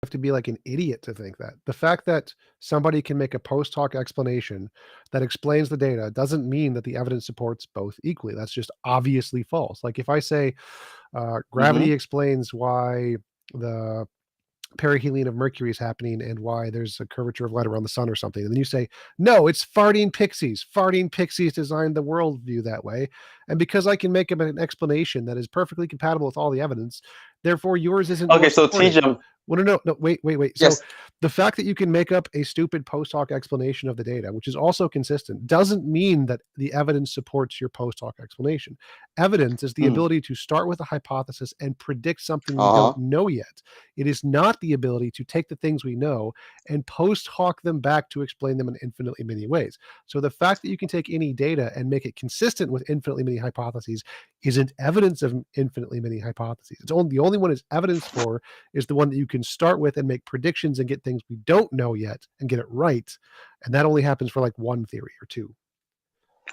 have to be like an idiot to think that. The fact that somebody can make a post hoc explanation that explains the data doesn't mean that the evidence supports both equally. That's just obviously false. Like if I say gravity explains why the perihelion of Mercury is happening and why there's a curvature of light around the sun or something, and then you say, no, it's farting pixies. Farting pixies designed the worldview that way. And because I can make an explanation that is perfectly compatible with all the evidence, therefore yours isn't. Okay, so TJump. Well, no, wait. Yes. So the fact that you can make up a stupid post hoc explanation of the data, which is also consistent, doesn't mean that the evidence supports your post hoc explanation. Evidence is the ability to start with a hypothesis and predict something we don't know yet. It is not the ability to take the things we know and post hoc them back to explain them in infinitely many ways. So the fact that you can take any data and make it consistent with infinitely many hypotheses isn't evidence of infinitely many hypotheses. It's only the only one is evidence for is the one that you can start with and make predictions and get things we don't know yet and get it right. And that only happens for like one theory or two.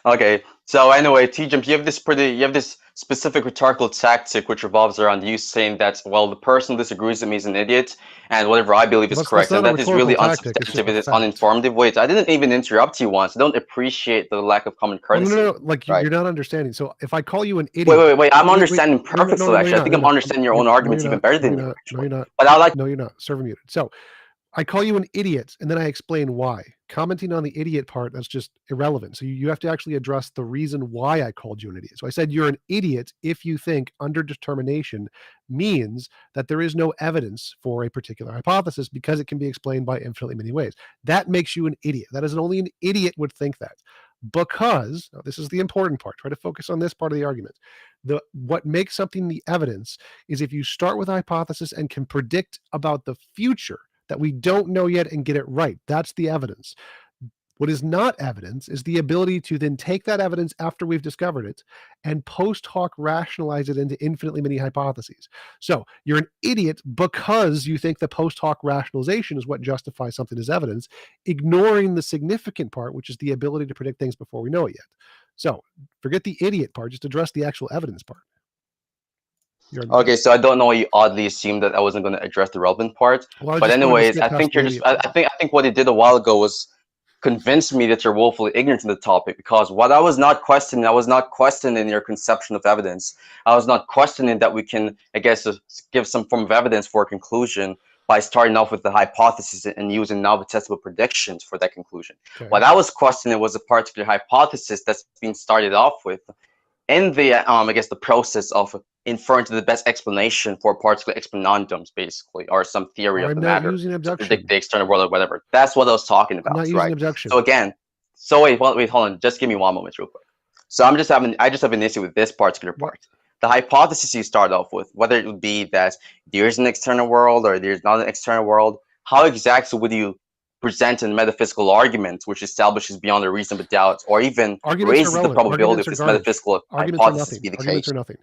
Okay, so anyway, TJump, you have this specific rhetorical tactic which revolves around you saying that, well, the person who disagrees with me is an idiot, and whatever I believe is correct, and that is really unsubstantive, it is uninformative. Wait, I didn't even interrupt you once. I don't appreciate the lack of common courtesy. No, like right? You're not understanding. So if I call you an idiot, wait, I'm understanding perfectly. Actually, I think I'm understanding your own arguments even better than you. No, you're not. But I like. No, you're not. Server muted. So I call you an idiot, and then I explain why. Commenting on the idiot part, that's just irrelevant. So you have to actually address the reason why I called you an idiot. So I said you're an idiot if you think underdetermination means that there is no evidence for a particular hypothesis because it can be explained by infinitely many ways. That makes you an idiot. That is only an idiot would think that. Because, this is the important part, try to focus on this part of the argument. What makes something the evidence is if you start with a hypothesis and can predict about the future that we don't know yet and get it right. That's the evidence. What is not evidence is the ability to then take that evidence after we've discovered it and post hoc rationalize it into infinitely many hypotheses. So you're an idiot because you think the post hoc rationalization is what justifies something as evidence, ignoring the significant part, which is the ability to predict things before we know it yet. So forget the idiot part, just address the actual evidence part. Okay, so I don't know why you oddly assumed that I wasn't going to address the relevant part. Well, but anyways, I think you're just. I think what you did a while ago was convince me that you're woefully ignorant in the topic, because what I was not questioning your conception of evidence. I was not questioning that we can, I guess, give some form of evidence for a conclusion by starting off with the hypothesis and using novel testable predictions for that conclusion. Okay. What I was questioning was a particular hypothesis that's being started off with in the, I guess, the process of inferring to the best explanation for particular exponendums, basically, or some theory of the matter to predict the external world or whatever. That's what I was talking about, right? So again, wait, hold on, just give me one moment real quick. So I just have an issue with this particular part. The hypothesis you start off with, whether it would be that there is an external world or there's not an external world, how exactly would you present a metaphysical argument which establishes beyond a reasonable doubt, or even raises the probability of this metaphysical hypothesis to be the case? Nothing.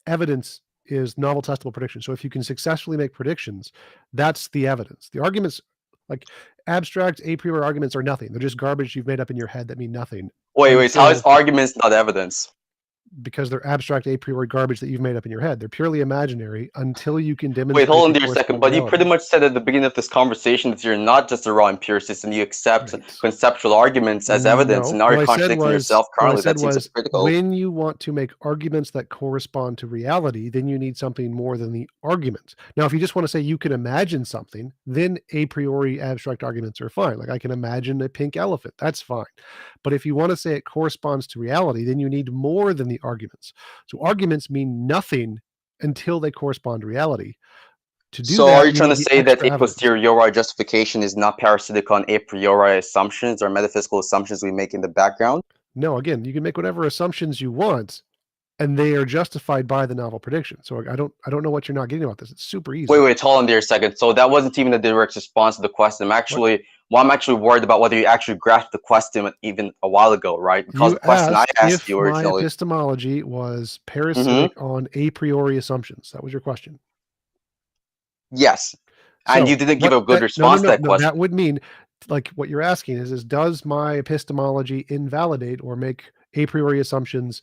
Evidence is novel testable prediction. So if you can successfully make predictions, that's the evidence. The arguments, like abstract a priori arguments, are nothing. They're just garbage you've made up in your head that mean nothing. Wait, so how is arguments not evidence? Because they're abstract a priori garbage that you've made up in your head. They're purely imaginary until you can demonstrate. Wait, hold on there a second. But you pretty much said at the beginning of this conversation that you're not just a raw empiricist and you accept conceptual arguments as evidence, and now you're contradicting yourself currently. That seems critical. When you want to make arguments that correspond to reality, then you need something more than the argument. Now, if you just want to say you can imagine something, then a priori abstract arguments are fine. Like I can imagine a pink elephant. That's fine. But if you want to say it corresponds to reality, then you need more than the arguments. So arguments mean nothing until they correspond to reality. To do so that, are you trying to say that a posteriori justification is not parasitic on a priori assumptions or metaphysical assumptions we make in the background? No, again, you can make whatever assumptions you want, and they are justified by the novel prediction. So I don't know what you're not getting about this. It's super easy. Wait, hold on there a second. So that wasn't even a direct response to the question. I'm actually worried about whether you actually grasped the question even a while ago, right? Because the question I asked you originally. My epistemology was parasitic on a priori assumptions. That was your question. Yes. And you didn't give a good response to that question. That would mean, like, what you're asking is does my epistemology invalidate or make a priori assumptions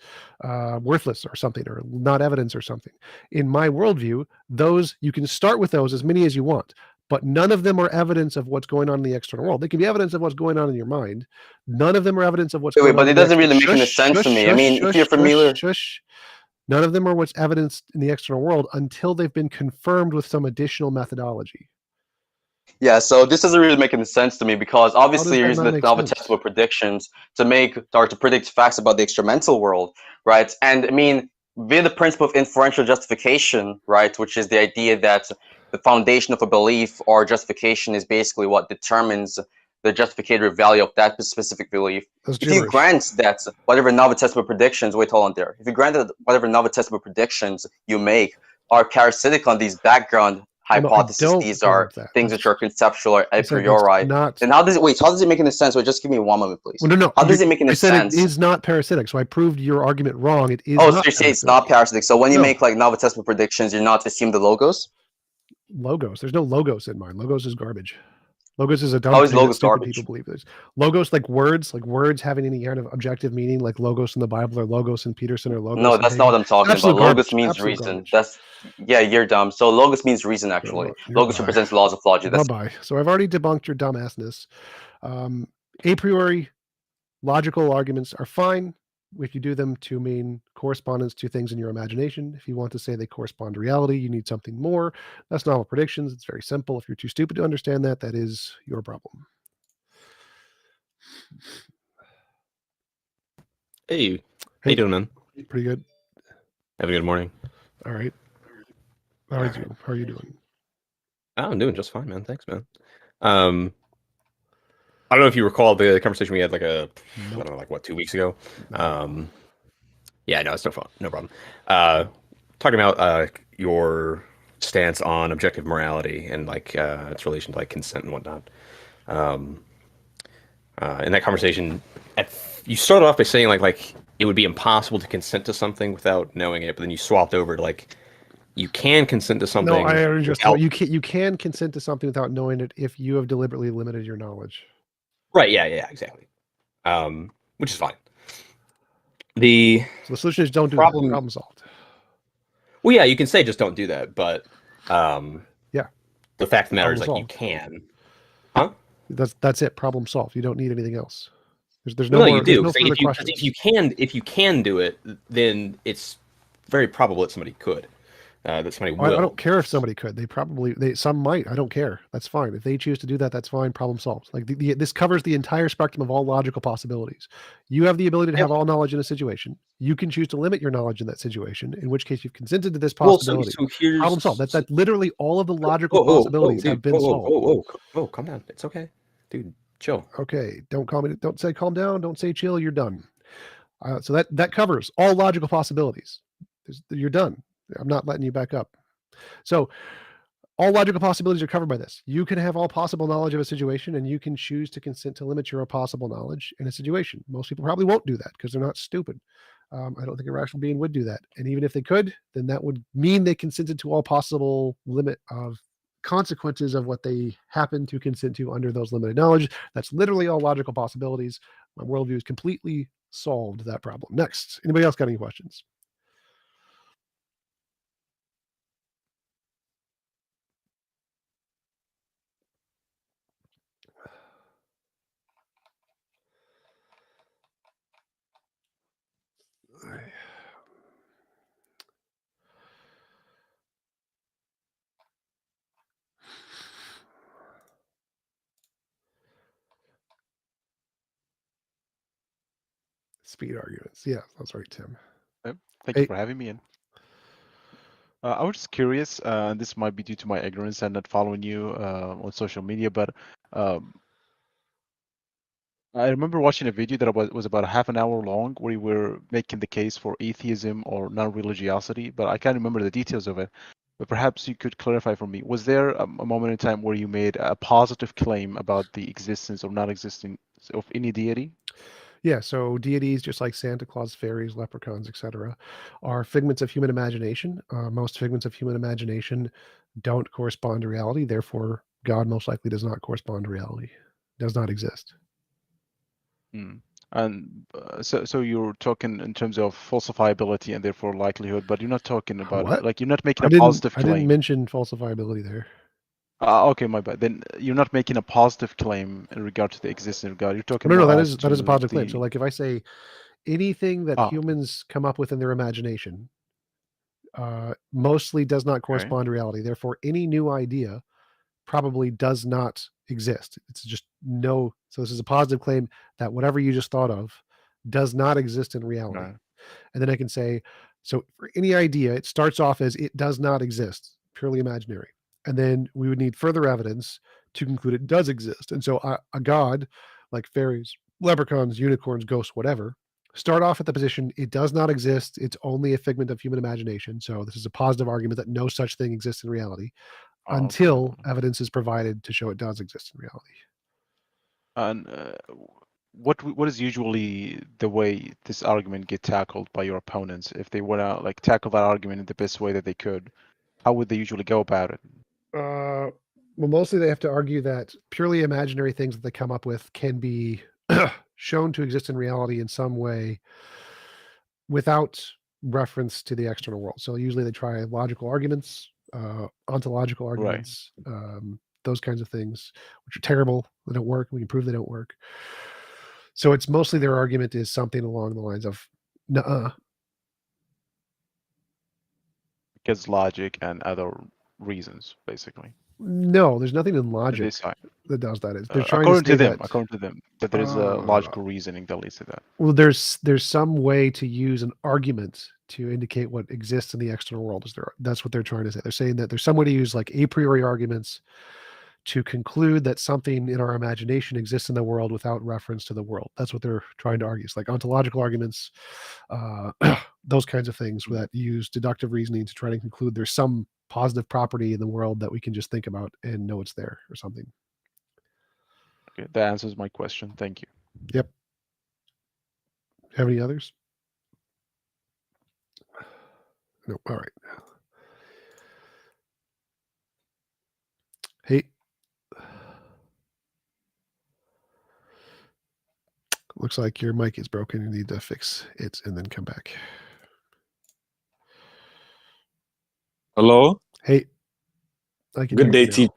worthless or something, or not evidence or something? In my worldview, those, you can start with those as many as you want, but none of them are evidence of what's going on in the external world. They can be evidence of what's going on in your mind. None of them are evidence of what's going on. But it doesn't really make any sense to me. I mean, if you're familiar, none of them are what's evidenced in the external world until they've been confirmed with some additional methodology. Yeah, so this doesn't really make any sense to me, because obviously you're using the novel predictions to predict facts about the extramental world, right? And I mean, via the principle of inferential justification, right, which is the idea that the foundation of a belief or justification is basically what determines the justificatory value of that specific belief. If you grant that whatever novel predictions, wait, hold on there. If you grant that whatever novel predictions you make are parasitic on these background hypotheses, these are things which are conceptual or a priori, then how does it make any sense? Wait, just give me one moment, please. Well, no. How does it make any sense? It is not parasitic, so I proved your argument wrong. It is. Oh, so you say it's not parasitic. So when you make like novel predictions, you're not assuming the logos? Logos. There's no logos in mine. Logos is garbage. Logos is a dumb thing that stupid garbage? People believe this. Logos, like words having any kind of objective meaning, like logos in the Bible or logos in Peterson or logos. No, that's not what I'm talking about. Logos means reason. You're dumb. So logos means reason, actually. Logos represents laws of logic. Bye-bye. So I've already debunked your dumbassness. A priori logical arguments are fine if you do them to mean correspondence to things in your imagination. If you want to say they correspond to reality, you need something more. That's novel predictions. It's very simple. If you're too stupid to understand that, that is your problem. Hey, how you doing, man? Pretty good. Have a good morning. All right. How are you doing? I'm doing just fine, man. Thanks, man. I don't know if you recall the conversation we had I don't know, 2 weeks ago. Yeah, no, it's no problem. Talking about your stance on objective morality and its relation to consent and whatnot. In that conversation, you started off by saying it would be impossible to consent to something without knowing it, but then you swapped over to you can consent to something. No, I just you can consent to something without knowing it if you have deliberately limited your knowledge. Right. Yeah. Exactly. Which is fine. So the solution is don't do that. Problem solved. Well, yeah, you can say just don't do that, but yeah, the fact of the matter is you can. Huh? That's it. Problem solved. You don't need anything else. There's no. No, more, you do. No if you can do it, then it's very probable that somebody could. That somebody will. I don't care if somebody could. Some might. I don't care. That's fine. If they choose to do that, that's fine. Problem solved. This covers the entire spectrum of all logical possibilities. You have the ability to have all knowledge in a situation. You can choose to limit your knowledge in that situation, in which case you've consented to this possibility. Problem solved. That's literally all of the logical possibilities have been solved. Whoa, calm down. It's okay, dude. Chill. Okay, don't say calm down. Don't say chill. You're done. So that covers all logical possibilities. You're done. I'm not letting you back up. So all logical possibilities are covered by this. You can have all possible knowledge of a situation, and you can choose to consent to limit your possible knowledge in a situation. Most people probably won't do that because they're not stupid. I don't think a rational being would do that. And even if they could, then that would mean they consented to all possible limit of consequences of what they happen to consent to under those limited knowledge. That's literally all logical possibilities. My worldview has completely solved that problem. Next, anybody else got any questions? Speed arguments. Yeah, that's right, Tim. Thank you for having me in. I was just curious, and this might be due to my ignorance and not following you on social media, but I remember watching a video that was about a half an hour long where you were making the case for atheism or non-religiosity, but I can't remember the details of it. But perhaps you could clarify for me. Was there a moment in time where you made a positive claim about the existence or non-existence of any deity? Yeah, so deities, just like Santa Claus, fairies, leprechauns, etc., are figments of human imagination. Most figments of human imagination don't correspond to reality. Therefore, God most likely does not correspond to reality, does not exist. And so you're talking in terms of falsifiability and therefore likelihood, but you're not talking about you're not making a positive claim. I didn't mention falsifiability there. Okay, my bad. Then you're not making a positive claim in regard to the existence of God. You're talking No, more that as is a to positive claim. the- So like if I say anything that Ah. humans come up with in their imagination mostly does not Okay. correspond to reality. Therefore, any new idea probably does not exist. It's just no. So this is a positive claim that whatever you just thought of does not exist in reality. Right. And then I can say, so for any idea, it starts off as it does not exist, purely imaginary. And then we would need further evidence to conclude it does exist. And so a god like fairies, leprechauns, unicorns, ghosts, whatever, start off at the position it does not exist. It's only a figment of human imagination. So this is a positive argument that no such thing exists in reality until evidence is provided to show it does exist in reality. And what is usually the way this argument get tackled by your opponents? If they want to like tackle that argument in the best way that they could, how would they usually go about it? Well, mostly they have to argue that purely imaginary things that they come up with can be shown to exist in reality in some way without reference to the external world. So usually they try logical arguments, ontological arguments, those kinds of things, which are terrible. They don't work. We can prove they don't work. So it's mostly their argument is something along the lines of, nuh-uh. Because logic and other reasons, basically. No, there's nothing in logic that does that. They're trying according to say according to them, that there is a logical reasoning that leads to that. Well, there's some way to use an argument to indicate what exists in the external world. That's what they're trying to say. They're saying that there's some way to use like a priori arguments to conclude that something in our imagination exists in the world without reference to the world. That's what they're trying to argue. It's like ontological arguments, those kinds of things that use deductive reasoning to try to conclude there's some positive property in the world that we can just think about and know it's there or something. Okay, that answers my question. Thank you. Yep. Have any others? No. All right. Hey. Looks like your mic is broken. You need to fix it and then come back. Hello. Hey. Good day, TJump.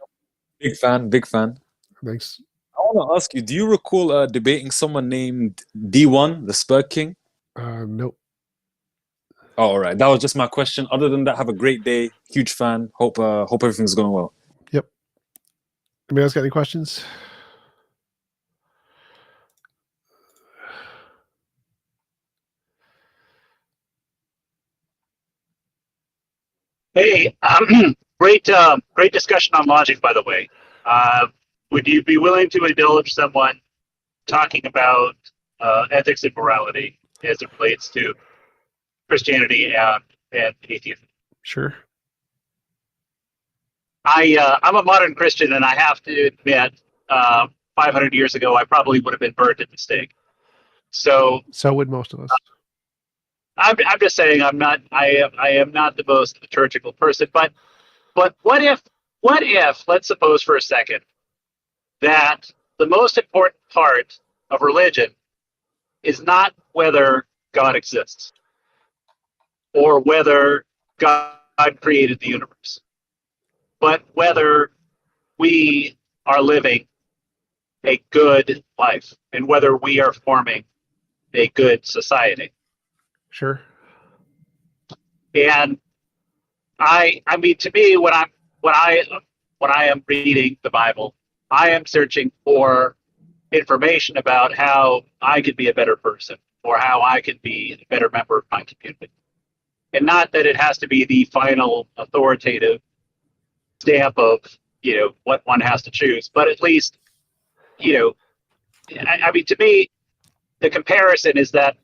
Big fan. Thanks. I want to ask you, do you recall debating someone named D1, the Spur King? Nope. Oh, all right. That was just my question. Other than that, have a great day. Huge fan. Hope everything's going well. Yep. Anybody else got any questions? Hey, great discussion on logic, by the way. Would you be willing to indulge someone talking about ethics and morality as it relates to Christianity and atheism? Sure. I'm a modern Christian, and I have to admit, 500 years ago, I probably would have been burned at the stake. So would most of us. I'm just saying I am not the most liturgical person, but what if let's suppose for a second that the most important part of religion is not whether God exists or whether God created the universe, but whether we are living a good life and whether we are forming a good society. Sure. And I mean, to me, when I am reading the Bible, I am searching for information about how I could be a better person or how I could be a better member of my community. And not that it has to be the final authoritative stamp of, what one has to choose, but at least, I mean, to me, the comparison is that,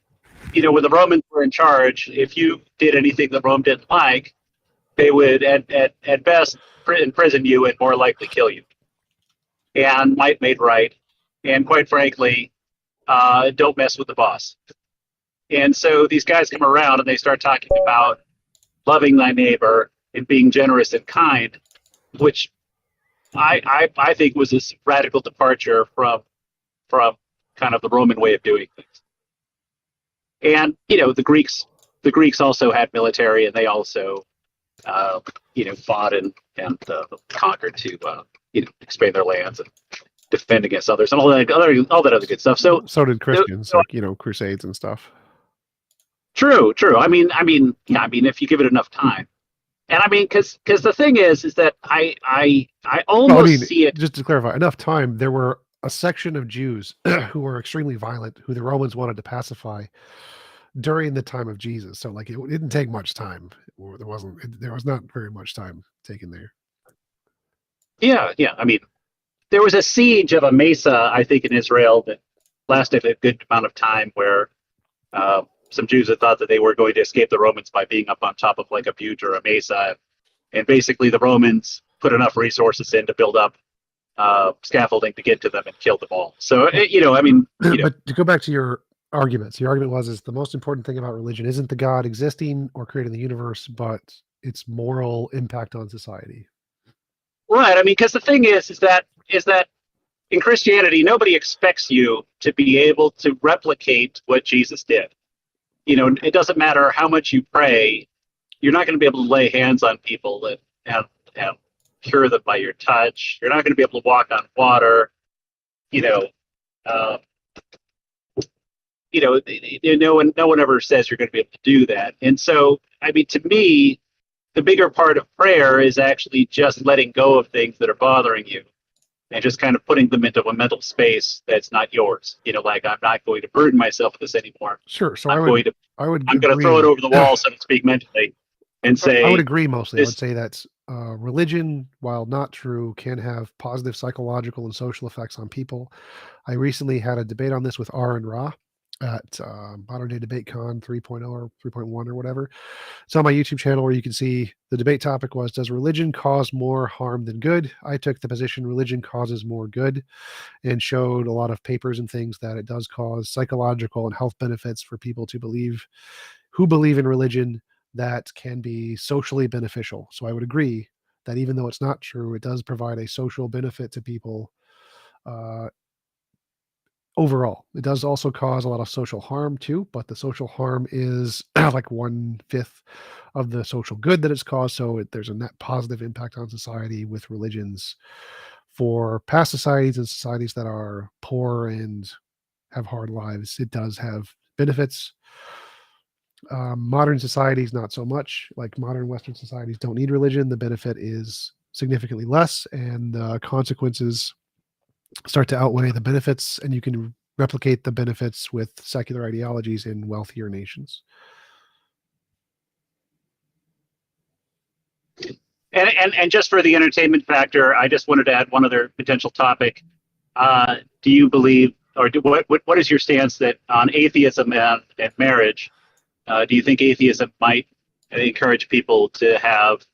when the Romans were in charge, if you did anything that Rome didn't like, they would at best imprison you and more likely kill you. And might made right. And quite frankly, don't mess with the boss. And so these guys come around and they start talking about loving thy neighbor and being generous and kind, which I think was this radical departure from kind of the Roman way of doing things. And the Greeks also had military, and they also fought and conquered to expand their lands and defend against others and all that other good stuff. So did Christians, crusades and stuff. True. I mean, if you give it enough time, and I mean, because the thing is that I almost see it. Just to clarify, enough time. There were a section of Jews who were extremely violent, who the Romans wanted to pacify during the time of Jesus. So like it didn't take much time. There was not very much time taken there. Yeah. I mean, there was a siege of a mesa, I think, in Israel that lasted a good amount of time, where some Jews had thought that they were going to escape the Romans by being up on top of like a butte or a mesa, and basically the Romans put enough resources in to build up scaffolding to get to them and kill them all. So But to go back to your arguments, your argument was the most important thing about religion isn't the God existing or creating the universe, but its moral impact on society. Right. I mean, because the thing is that in Christianity, nobody expects you to be able to replicate what Jesus did. It doesn't matter how much you pray, you're not going to be able to lay hands on people and cure them by your touch. You're not going to be able to walk on water. No one ever says you're going to be able to do that. And so, I mean, to me, the bigger part of prayer is actually just letting go of things that are bothering you and just kind of putting them into a mental space that's not yours. Like, I'm not going to burden myself with this anymore. Sure. So I'm going to throw it over the wall, so to speak, mentally, and say. I would agree mostly. I would say that religion, while not true, can have positive psychological and social effects on people. I recently had a debate on this with R and Ra at Modern Day Debate Con 3.0 or 3.1 or whatever. It's on my YouTube channel, where you can see the debate topic was, does religion cause more harm than good? I took the position religion causes more good, and showed a lot of papers and things that it does cause psychological and health benefits for people who believe in religion that can be socially beneficial. So I would agree that even though it's not true, it does provide a social benefit to people. Overall, it does also cause a lot of social harm too, but the social harm is like 1/5 of the social good that it's caused. So there's a net positive impact on society with religions. For past societies and societies that are poor and have hard lives, it does have benefits. Modern societies, not so much. Like modern Western societies don't need religion. The benefit is significantly less, and the consequences start to outweigh the benefits, and you can replicate the benefits with secular ideologies in wealthier nations. And just for the entertainment factor, I just wanted to add one other potential topic. Do you believe, or what is your stance that on atheism and marriage? Do you think atheism might encourage people to have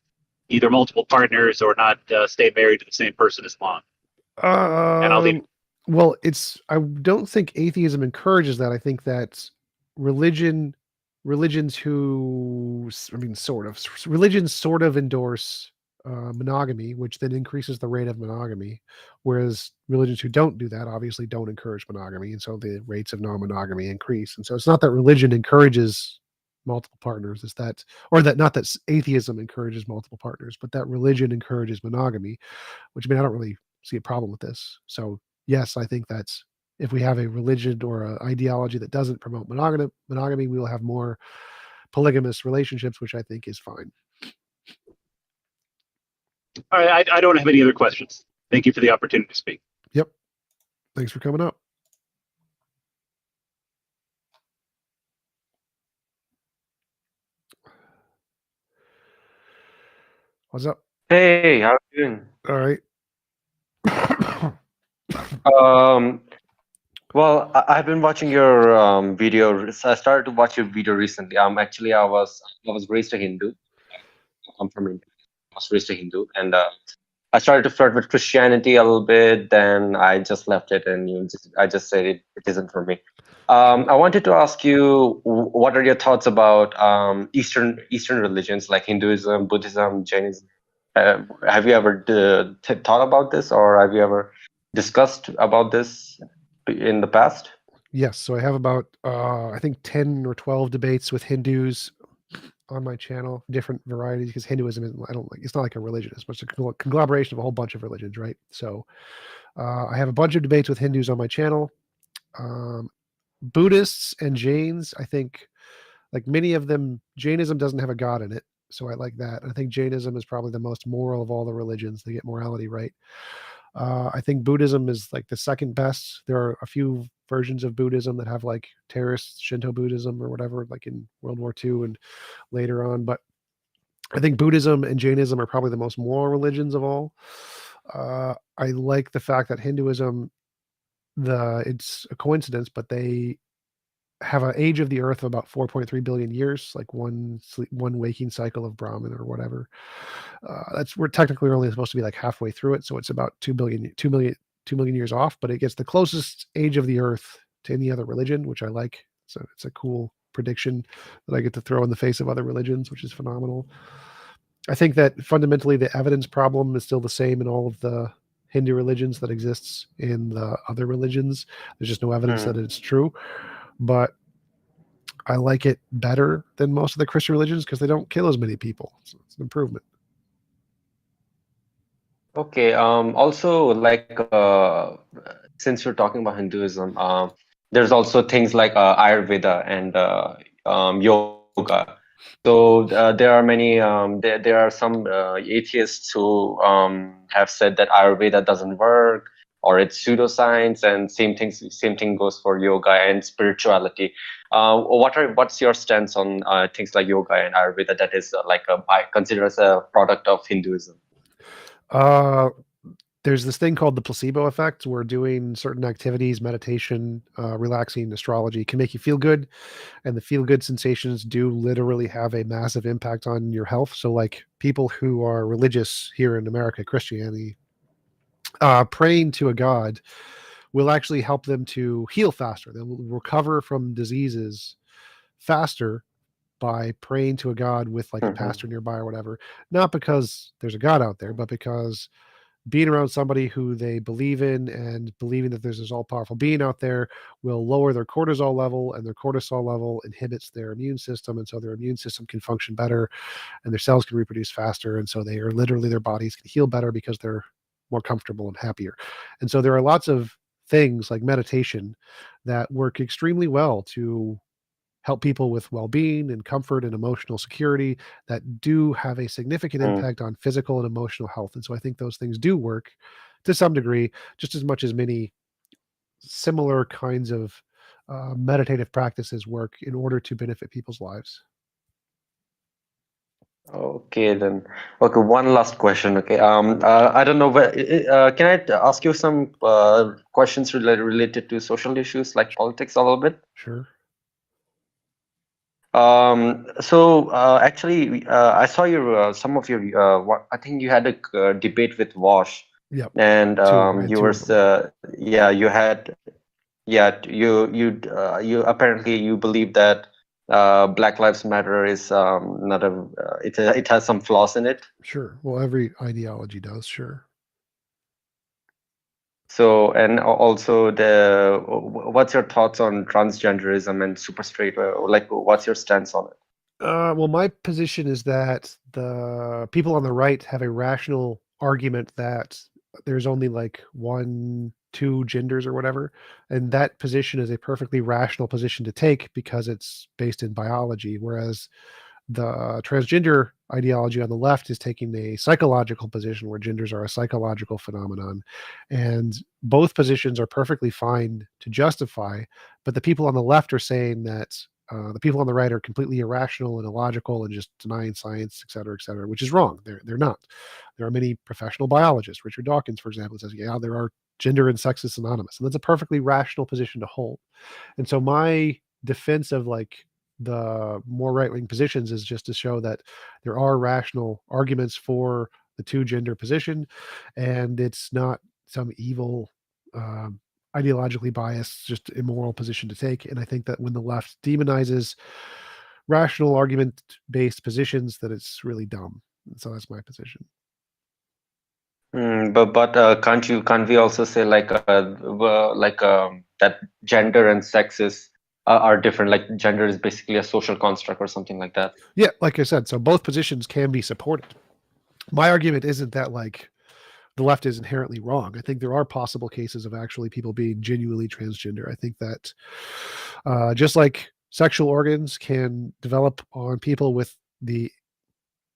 either multiple partners or not stay married to the same person as long? Well, I don't think atheism encourages that. I think that religions sort of endorse monogamy, which then increases the rate of monogamy, whereas religions who don't do that obviously don't encourage monogamy, and so the rates of non-monogamy increase. And so it's not that religion encourages multiple partners, it's that, or that not that atheism encourages multiple partners, but that religion encourages monogamy, which, I mean, I don't really see a problem with this. So yes, I think that's, if we have a religion or an ideology that doesn't promote monogamy, we will have more polygamous relationships, which I think is fine. All right, I don't have any other questions. Thank you for the opportunity to speak. Yep. Thanks for coming up. What's up? Hey, how are you doing? All right. Well, I've been watching your video. I started to watch your video recently. Actually, I was raised a Hindu. I'm from India. I was raised a Hindu, and I started to flirt with Christianity a little bit. Then I just left it, and I just said it isn't for me. I wanted to ask you, what are your thoughts about Eastern religions like Hinduism, Buddhism, Jainism? Have you ever thought about this, or have you ever discussed about this in the past? Yes. So I have about, I think 10 or 12 debates with Hindus on my channel, different varieties, because Hinduism isn't, it's not like a religion, it's much a conglomeration of a whole bunch of religions, right? So I have a bunch of debates with Hindus on my channel. Buddhists and Jains, I think, like many of them, Jainism doesn't have a god in it, so I like that. I think Jainism is probably the most moral of all the religions. They get morality right. I think Buddhism is like the second best. There are a few versions of Buddhism that have like terrorist Shinto Buddhism or whatever, like in World War II and later on. But I think Buddhism and Jainism are probably the most moral religions of all. I like the fact that Hinduism, it's a coincidence, but they have an age of the earth of about 4.3 billion years, like one waking cycle of Brahman or whatever. We're technically only supposed to be like halfway through it, so it's about 2 million years off, but it gets the closest age of the earth to any other religion, which I like. So it's a cool prediction that I get to throw in the face of other religions, which is phenomenal. I think that fundamentally the evidence problem is still the same in all of the Hindu religions that exists in the other religions. There's just no evidence that it's true. But I like it better than most of the Christian religions because they don't kill as many people. So it's an improvement. Okay. Also, like since you're talking about Hinduism, there's also things like Ayurveda and yoga. So there are many. There are some atheists who have said that Ayurveda doesn't work, or it's pseudoscience, and same thing goes for yoga and spirituality. What's your stance on things like yoga and Ayurveda that is I consider as a product of Hinduism? There's this thing called the placebo effect, where doing certain activities, meditation, relaxing, astrology can make you feel good, and the feel good sensations do literally have a massive impact on your health. So like people who are religious here in America, Christianity, praying to a god will actually help them to heal faster. They will recover from diseases faster by praying to a god with like a pastor nearby or whatever. Not because there's a god out there, but because being around somebody who they believe in and believing that there's this all-powerful being out there will lower their cortisol level, and their cortisol level inhibits their immune system, and so their immune system can function better and their cells can reproduce faster, and so their bodies can heal better because they're more comfortable and happier. And so there are lots of things like meditation that work extremely well to help people with well-being and comfort and emotional security that do have a significant impact on physical and emotional health. And so I think those things do work to some degree, just as much as many similar kinds of meditative practices work in order to benefit people's lives. Okay, then. Okay, one last question. Okay, I don't know. Can I ask you some questions related to social issues like politics a little bit? Sure. So actually, I saw your some of your. I think you had a debate with Wash. Yep. And you were you had you apparently you believe that Black Lives Matter is not a it has some flaws in it. Sure. Well, every ideology does. Sure. So, and also what's your thoughts on transgenderism and super straight? Like, what's your stance on it? Well, my position is that the people on the right have a rational argument that there's only like 1-2 genders or whatever, and that position is a perfectly rational position to take because it's based in biology, whereas the transgender ideology on the left is taking a psychological position where genders are a psychological phenomenon, and both positions are perfectly fine to justify, but the people on the left are saying that the people on the right are completely irrational and illogical and just denying science, et cetera, which is wrong. They're not. There are many professional biologists. Richard Dawkins, for example, says, yeah, there are gender and sex is synonymous. And that's a perfectly rational position to hold. And so my defense of like the more right-wing positions is just to show that there are rational arguments for the 2-gender position, and it's not some evil ideologically biased, just immoral position to take. And I think that when the left demonizes rational argument-based positions, that it's really dumb. And so that's my position. But can't we also say that gender and sex is are different. Like gender is basically a social construct or something like that. Yeah, like I said, so both positions can be supported. My argument isn't that like the left is inherently wrong. I think there are possible cases of actually people being genuinely transgender. I think that just like sexual organs can develop on people with the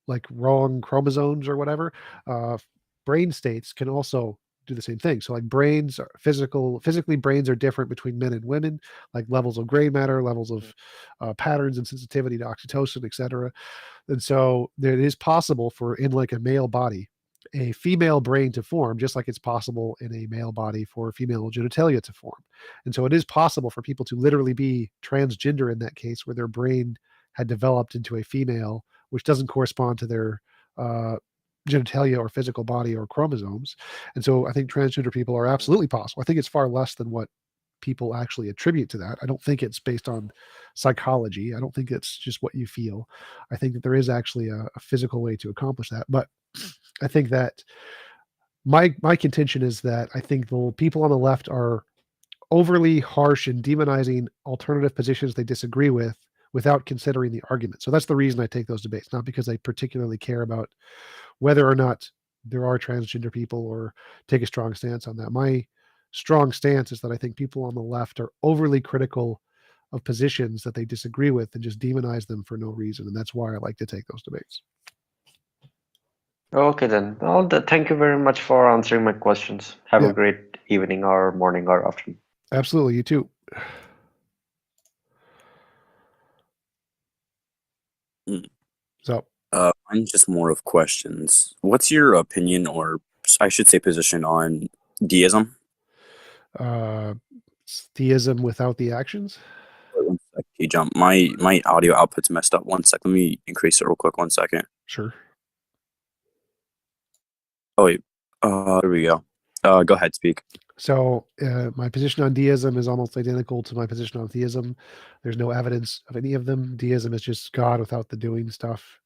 like wrong chromosomes or whatever, brain states can also do the same thing. So like brains are physically brains are different between men and women, like levels of gray matter, levels of patterns and sensitivity to oxytocin, etc. And so it is possible for in like a male body, a female brain to form, just like it's possible in a male body for female genitalia to form. And so it is possible for people to literally be transgender in that case, where their brain had developed into a female, which doesn't correspond to their genitalia or physical body or chromosomes. And so I think transgender people are absolutely possible. I think it's far less than what people actually attribute to that. I don't think it's based on psychology. I don't think it's just what you feel. I think that there is actually a physical way to accomplish that. But I think that my contention is that I think the people on the left are overly harsh in demonizing alternative positions they disagree with without considering the argument. So that's the reason I take those debates, not because I particularly care about whether or not there are transgender people or take a strong stance on that. My strong stance is that I think people on the left are overly critical of positions that they disagree with and just demonize them for no reason. And that's why I like to take those debates. Okay, then. Well, thank you very much for answering my questions. Have a great evening or morning or afternoon. Absolutely. You too. So, mine's just more of questions. What's your opinion, or I should say position, on deism? Theism without the actions? Wait, 1 sec, TJump. My audio output's messed up. 1 sec. Let me increase it real quick. 1 second. Sure. Oh, wait. There we go. Go ahead, speak. So my position on deism is almost identical to my position on theism. There's no evidence of any of them. Deism is just God without the doing stuff.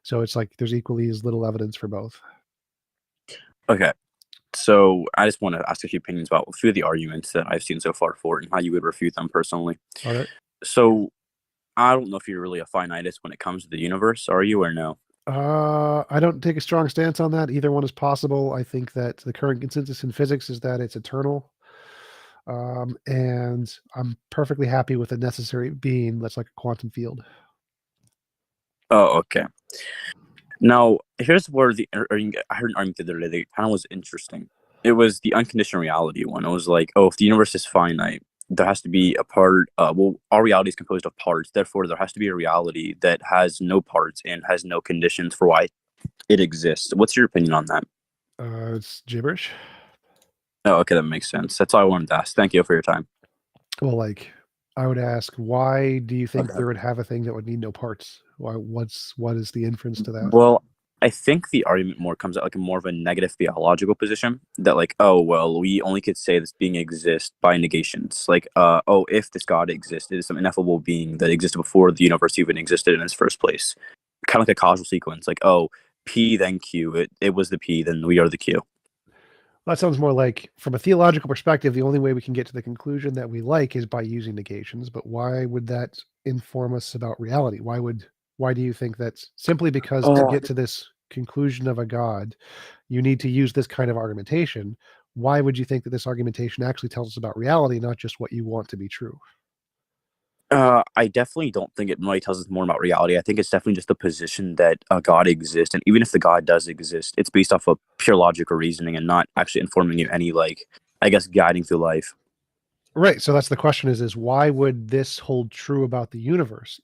So it's like there's equally as little evidence for both. Okay. So I just want to ask a few opinions about a few of the arguments that I've seen so far for it and how you would refute them personally. All right. So I don't know if you're really a finitist when it comes to the universe. Are you or no? I don't take a strong stance on that. Either one is possible. I think that the current consensus in physics is that it's eternal. And I'm perfectly happy with a necessary being that's like a quantum field. Oh, okay. Now, here's where I heard an argument the other day that kind of was interesting. It was the unconditional reality one. It was like, oh, if the universe is finite, there has to be a part. Well, our reality is composed of parts. Therefore, there has to be a reality that has no parts and has no conditions for why it exists. What's your opinion on that? It's gibberish. Oh, okay, that makes sense. That's all I wanted to ask. Thank you for your time. Well, like, I would ask, why do you think there would have a thing that would need no parts? What is the inference to that? Well, I think the argument more comes out like more of a negative theological position that like, oh, well, we only could say this being exists by negations. Like, oh, if this God existed, some ineffable being that existed before the universe even existed in its first place. Kind of like a causal sequence. Like, oh, P then Q. It was the P, then we are the Q. That sounds more like, from a theological perspective, the only way we can get to the conclusion that we like is by using negations. But why would that inform us about reality? Why do you think that's simply because to get to this conclusion of a God, you need to use this kind of argumentation? Why would you think that this argumentation actually tells us about reality, not just what you want to be true? I definitely don't think it really tells us more about reality. I think it's definitely just the position that a God exists, and even if the God does exist, it's based off of pure logical reasoning and not actually informing you any, like, I guess, guiding through life. Right. So that's the question: is why would this hold true about the universe?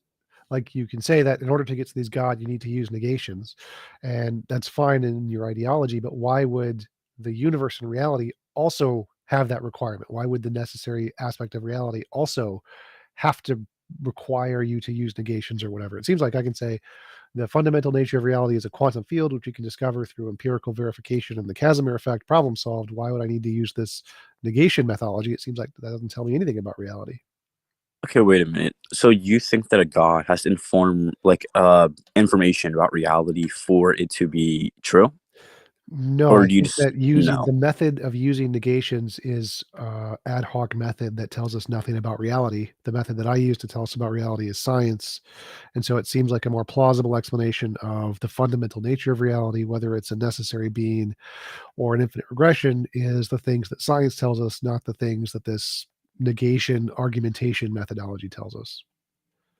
Like, you can say that in order to get to these God, you need to use negations, and that's fine in your ideology. But why would the universe and reality also have that requirement? Why would the necessary aspect of reality also have to require you to use negations or whatever? It seems like I can say the fundamental nature of reality is a quantum field, which you can discover through empirical verification and the Casimir effect, problem solved. Why would I need to use this negation methodology? It seems like that doesn't tell me anything about reality. Okay, wait a minute. So you think that a God has to inform, like, information about reality for it to be true? No, Or I do you think just that using no? the method of using negations is ad hoc method that tells us nothing about reality. The method that I use to tell us about reality is science. And so it seems like a more plausible explanation of the fundamental nature of reality, whether it's a necessary being or an infinite regression, is the things that science tells us, not the things that this negation argumentation methodology tells us.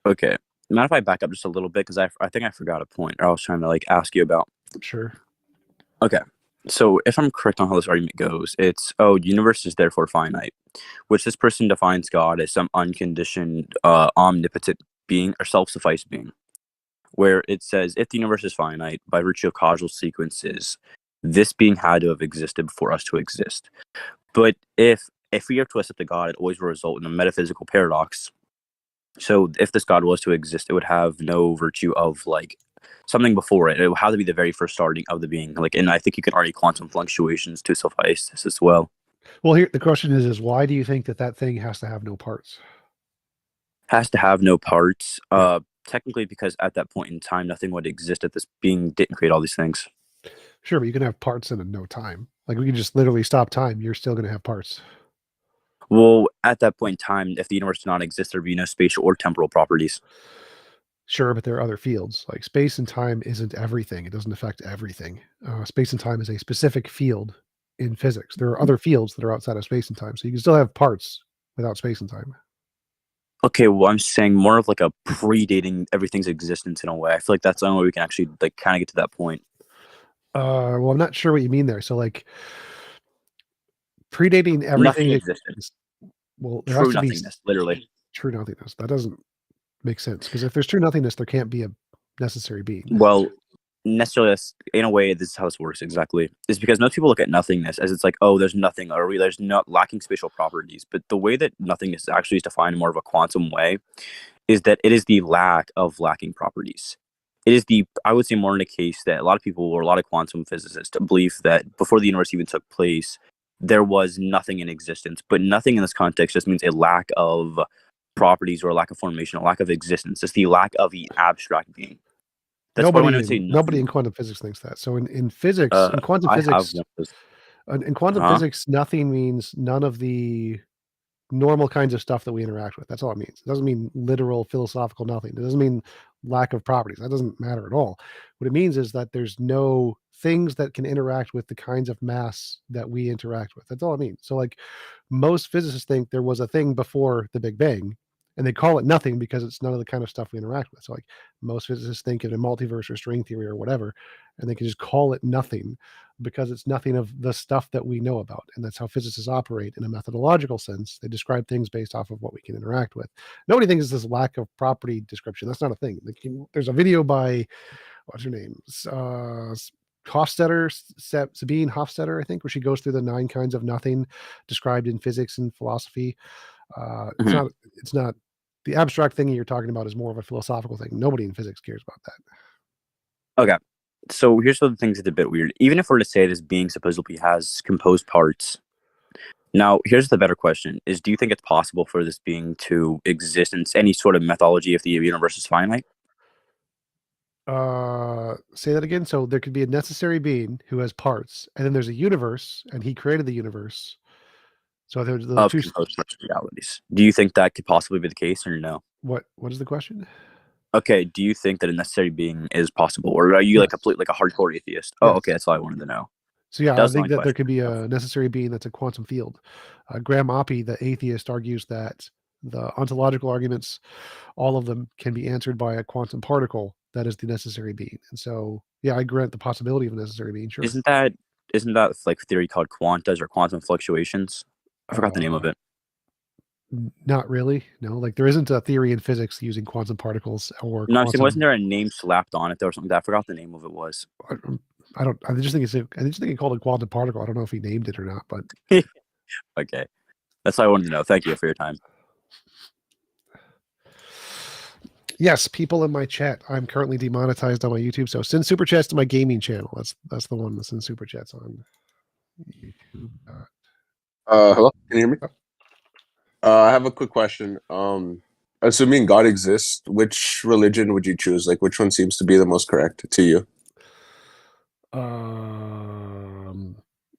Okay. Mind if I back up just a little bit, because I think I forgot a point I was trying to like ask you about. Sure. Okay. So if I'm correct on how this argument goes, it's universe is therefore finite, which this person defines God as some unconditioned, omnipotent being or self-sufficed being, where it says if the universe is finite by virtue of causal sequences, this being had to have existed before us to exist. But if we are to accept a God, it always will result in a metaphysical paradox. So if this God was to exist, it would have no virtue of like something before it. It would have to be the very first starting of the being. Like, and I think you can argue quantum fluctuations to suffice this as well. Well, here the question is why do you think that thing has to have no parts? Has to have no parts. Technically, because at that point in time, nothing would exist if this being didn't create all these things. Sure, but you can have parts in a no time. Like we can just literally stop time. You're still going to have parts. Well, at that point in time, if the universe did not exist, there'd be no spatial or temporal properties. Sure, but there are other fields. Like space and time isn't everything. It doesn't affect everything. Space and time is a specific field in physics. There are other fields that are outside of space and time. So you can still have parts without space and time. Okay, well, I'm saying more of like a predating everything's existence in a way. I feel like that's the only way we can actually like kind of get to that point. Well, I'm not sure what you mean there. So like predating everything. Nothing existed. Well, there True has to nothingness, literally. True nothingness. That doesn't make sense because if there's true nothingness, there can't be a necessary being. Well, necessarily, in a way, this is how this works exactly. Is because most people look at nothingness as it's like, oh, there's nothing, or there's not lacking spatial properties. But the way that nothingness actually is defined in more of a quantum way is that it is the lack of lacking properties. It is I would say more in the case that a lot of people or a lot of quantum physicists believe that before the universe even took place, there was nothing in existence. But nothing in this context just means a lack of properties or a lack of formation, a lack of existence. It's the lack of the abstract being. That's why when I would say nobody in quantum physics thinks that. So in physics, in quantum physics, nothing means none of the normal kinds of stuff that we interact with. That's all it means. It doesn't mean literal philosophical nothing. It doesn't mean lack of properties. That doesn't matter at all. What it means is that there's no things that can interact with the kinds of mass that we interact with. That's all it means. So like most physicists think there was a thing before the Big Bang, and they call it nothing because it's none of the kind of stuff we interact with. So like most physicists think in a multiverse or string theory or whatever, and they can just call it nothing because it's nothing of the stuff that we know about. And that's how physicists operate in a methodological sense. They describe things based off of what we can interact with. Nobody thinks it's this lack of property description. That's not a thing. There's a video by, what's her name? Hofstadter, Sabine Hofstadter, I think, where she goes through the 9 kinds of nothing described in physics and philosophy. It's not the abstract thing you're talking about is more of a philosophical thing. Nobody in physics cares about that. Okay. So here's the things that's a bit weird. Even if we're to say this being supposedly has composed parts, now here's the better question: is do you think it's possible for this being to exist in any sort of methodology if the universe is finite? Say that again. So there could be a necessary being who has parts, and then there's a universe, and he created the universe. So there's the two realities. Do you think that could possibly be the case, or no? What is the question? Okay, do you think that a necessary being is possible, or are you like completely like a hardcore atheist? Oh, okay, that's all I wanted to know. So yeah, I think that there could be a necessary being that's a quantum field. Graham Oppie, the atheist, argues that the ontological arguments, all of them, can be answered by a quantum particle that is the necessary being. And so, yeah, I grant the possibility of a necessary being. Sure. Isn't that like theory called quantas or quantum fluctuations? I forgot the name of it. Not really. No, like there isn't a theory in physics using quantum particles or. No, I'm saying, wasn't there a name slapped on it or something? I forgot the name of it was. I just think he called it quantum particle. I don't know if he named it or not, but. Okay, that's all I wanted to know. Thank you for your time. Yes, people in my chat. I'm currently demonetized on my YouTube, so send super chats to my gaming channel. That's the one that sends super chats on YouTube. Hello, can you hear me? I have a quick question. Assuming God exists, which religion would you choose? Like, which one seems to be the most correct to you?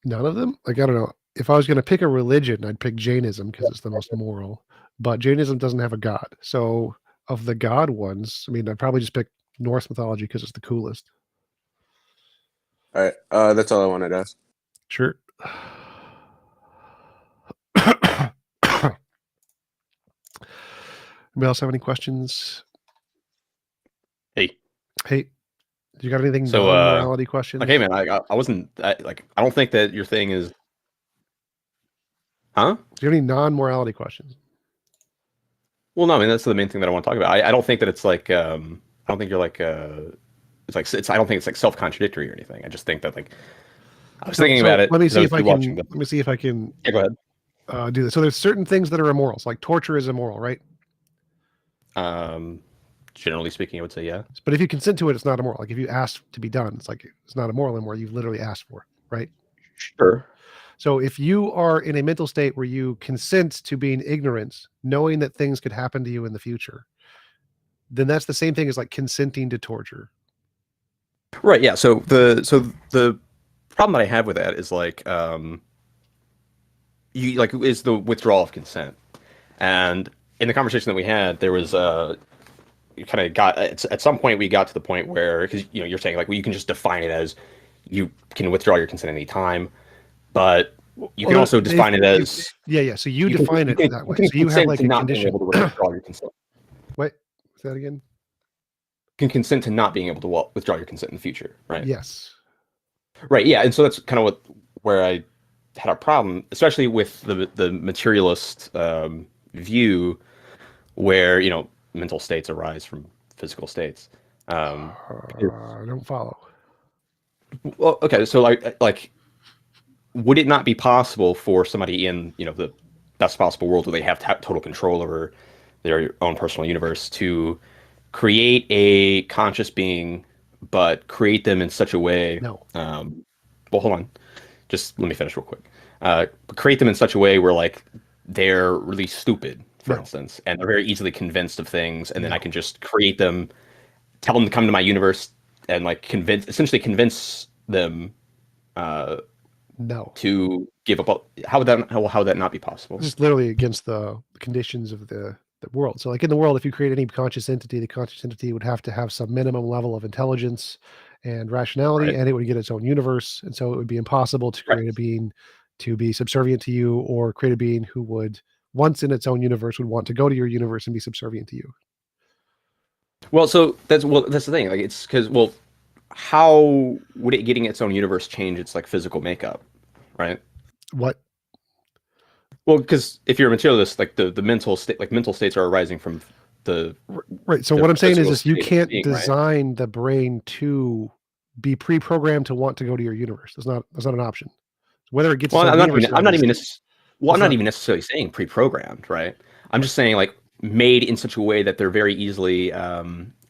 None of them? Like, I don't know. If I was going to pick a religion, I'd pick Jainism because it's the most moral. But Jainism doesn't have a god. So of the god ones, I mean, I'd probably just pick Norse mythology because it's the coolest. All right. That's all I wanted to ask. Sure. Anybody else have any questions? Hey, you got anything non-morality questions? Okay, man. I wasn't I don't think that your thing is. Huh? Do you have any non-morality questions? Well, no. I mean, that's the main thing that I want to talk about. I don't think that it's like. I don't think you're like. It's like it's. I don't think it's like self-contradictory or anything. I just think that like. I was thinking about it. Let me see if I can. Let me see if I can. Yeah, go ahead. Do this. So there's certain things that are immoral. So like torture is immoral, right? Generally speaking, I would say yeah. But if you consent to it, it's not immoral. Like if you ask to be done, it's like it's not immoral anymore. You've literally asked for it, right? Sure. So if you are in a mental state where you consent to being ignorant, knowing that things could happen to you in the future, then that's the same thing as like consenting to torture. Right. Yeah. So the problem that I have with that is like is the withdrawal of consent. And in the conversation that we had, there was you kind of got at some point we got to the point where, because you're saying like, well, you can just define it as you can withdraw your consent any time, but you can also define it as So you define it that way. So you have like a condition. Able to withdraw your consent. Wait, say that again. You can consent to not being able to withdraw your consent in the future, right? Yes. Right. Yeah, and so that's kind of where I had a problem, especially with the materialist view, where mental states arise from physical states. I don't follow. Well, okay, so like, would it not be possible for somebody in the best possible world where they have total control over their own personal universe to create a conscious being, but create them in such a way? No. Well, hold on. Just let me finish real quick. Create them in such a way where like they're really stupid, for instance, and they're very easily convinced of things, and then I can just create them, tell them to come to my universe, and like essentially convince them to give up. How would that not be possible? It's literally against the conditions of the world. So like in the world, if you create any conscious entity, the conscious entity would have to have some minimum level of intelligence and rationality, and it would get its own universe. And so it would be impossible to create a being to be subservient to you, or create a being who would, once in its own universe, would want to go to your universe and be subservient to you. Well, so that's the thing. Like, it's because, well, how would it getting its own universe change its like physical makeup, right? What? Well, because if you're a materialist, like the mental state, like mental states are arising from the right. So what I'm saying is you can't design the brain to be pre-programmed to want to go to your universe. That's not an option. Whether it gets I'm not even necessarily saying pre-programmed, right? I'm just saying like made in such a way that they're very easily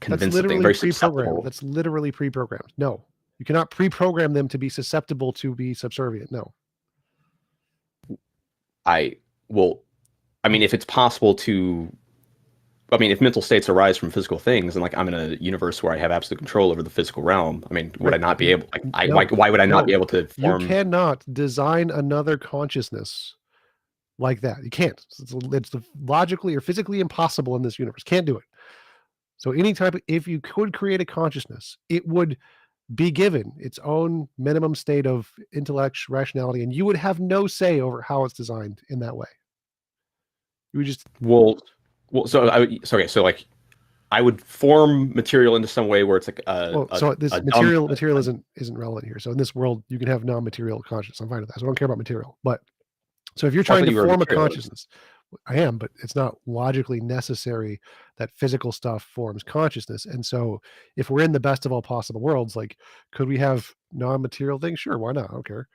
convinced that they're very susceptible. That's literally pre-programmed. No, you cannot pre-program them to be susceptible to be subservient. No. If it's possible to, if mental states arise from physical things, and like I'm in a universe where I have absolute control over the physical realm, would I not be able? Why would I not be able to form? You cannot design another consciousness like that. You can't. It's logically or physically impossible in this universe. Can't do it. So if you could create a consciousness, it would be given its own minimum state of intellect, rationality, and you would have no say over how it's designed in that way. You would just so I would form material into some way where it's like material isn't relevant here. So in this world, you can have non-material consciousness. I'm fine with that. So I don't care about material. But so if you're trying to form a consciousness, I am, but it's not logically necessary that physical stuff forms consciousness. And so if we're in the best of all possible worlds, like, could we have non-material things? Sure, why not? I don't care.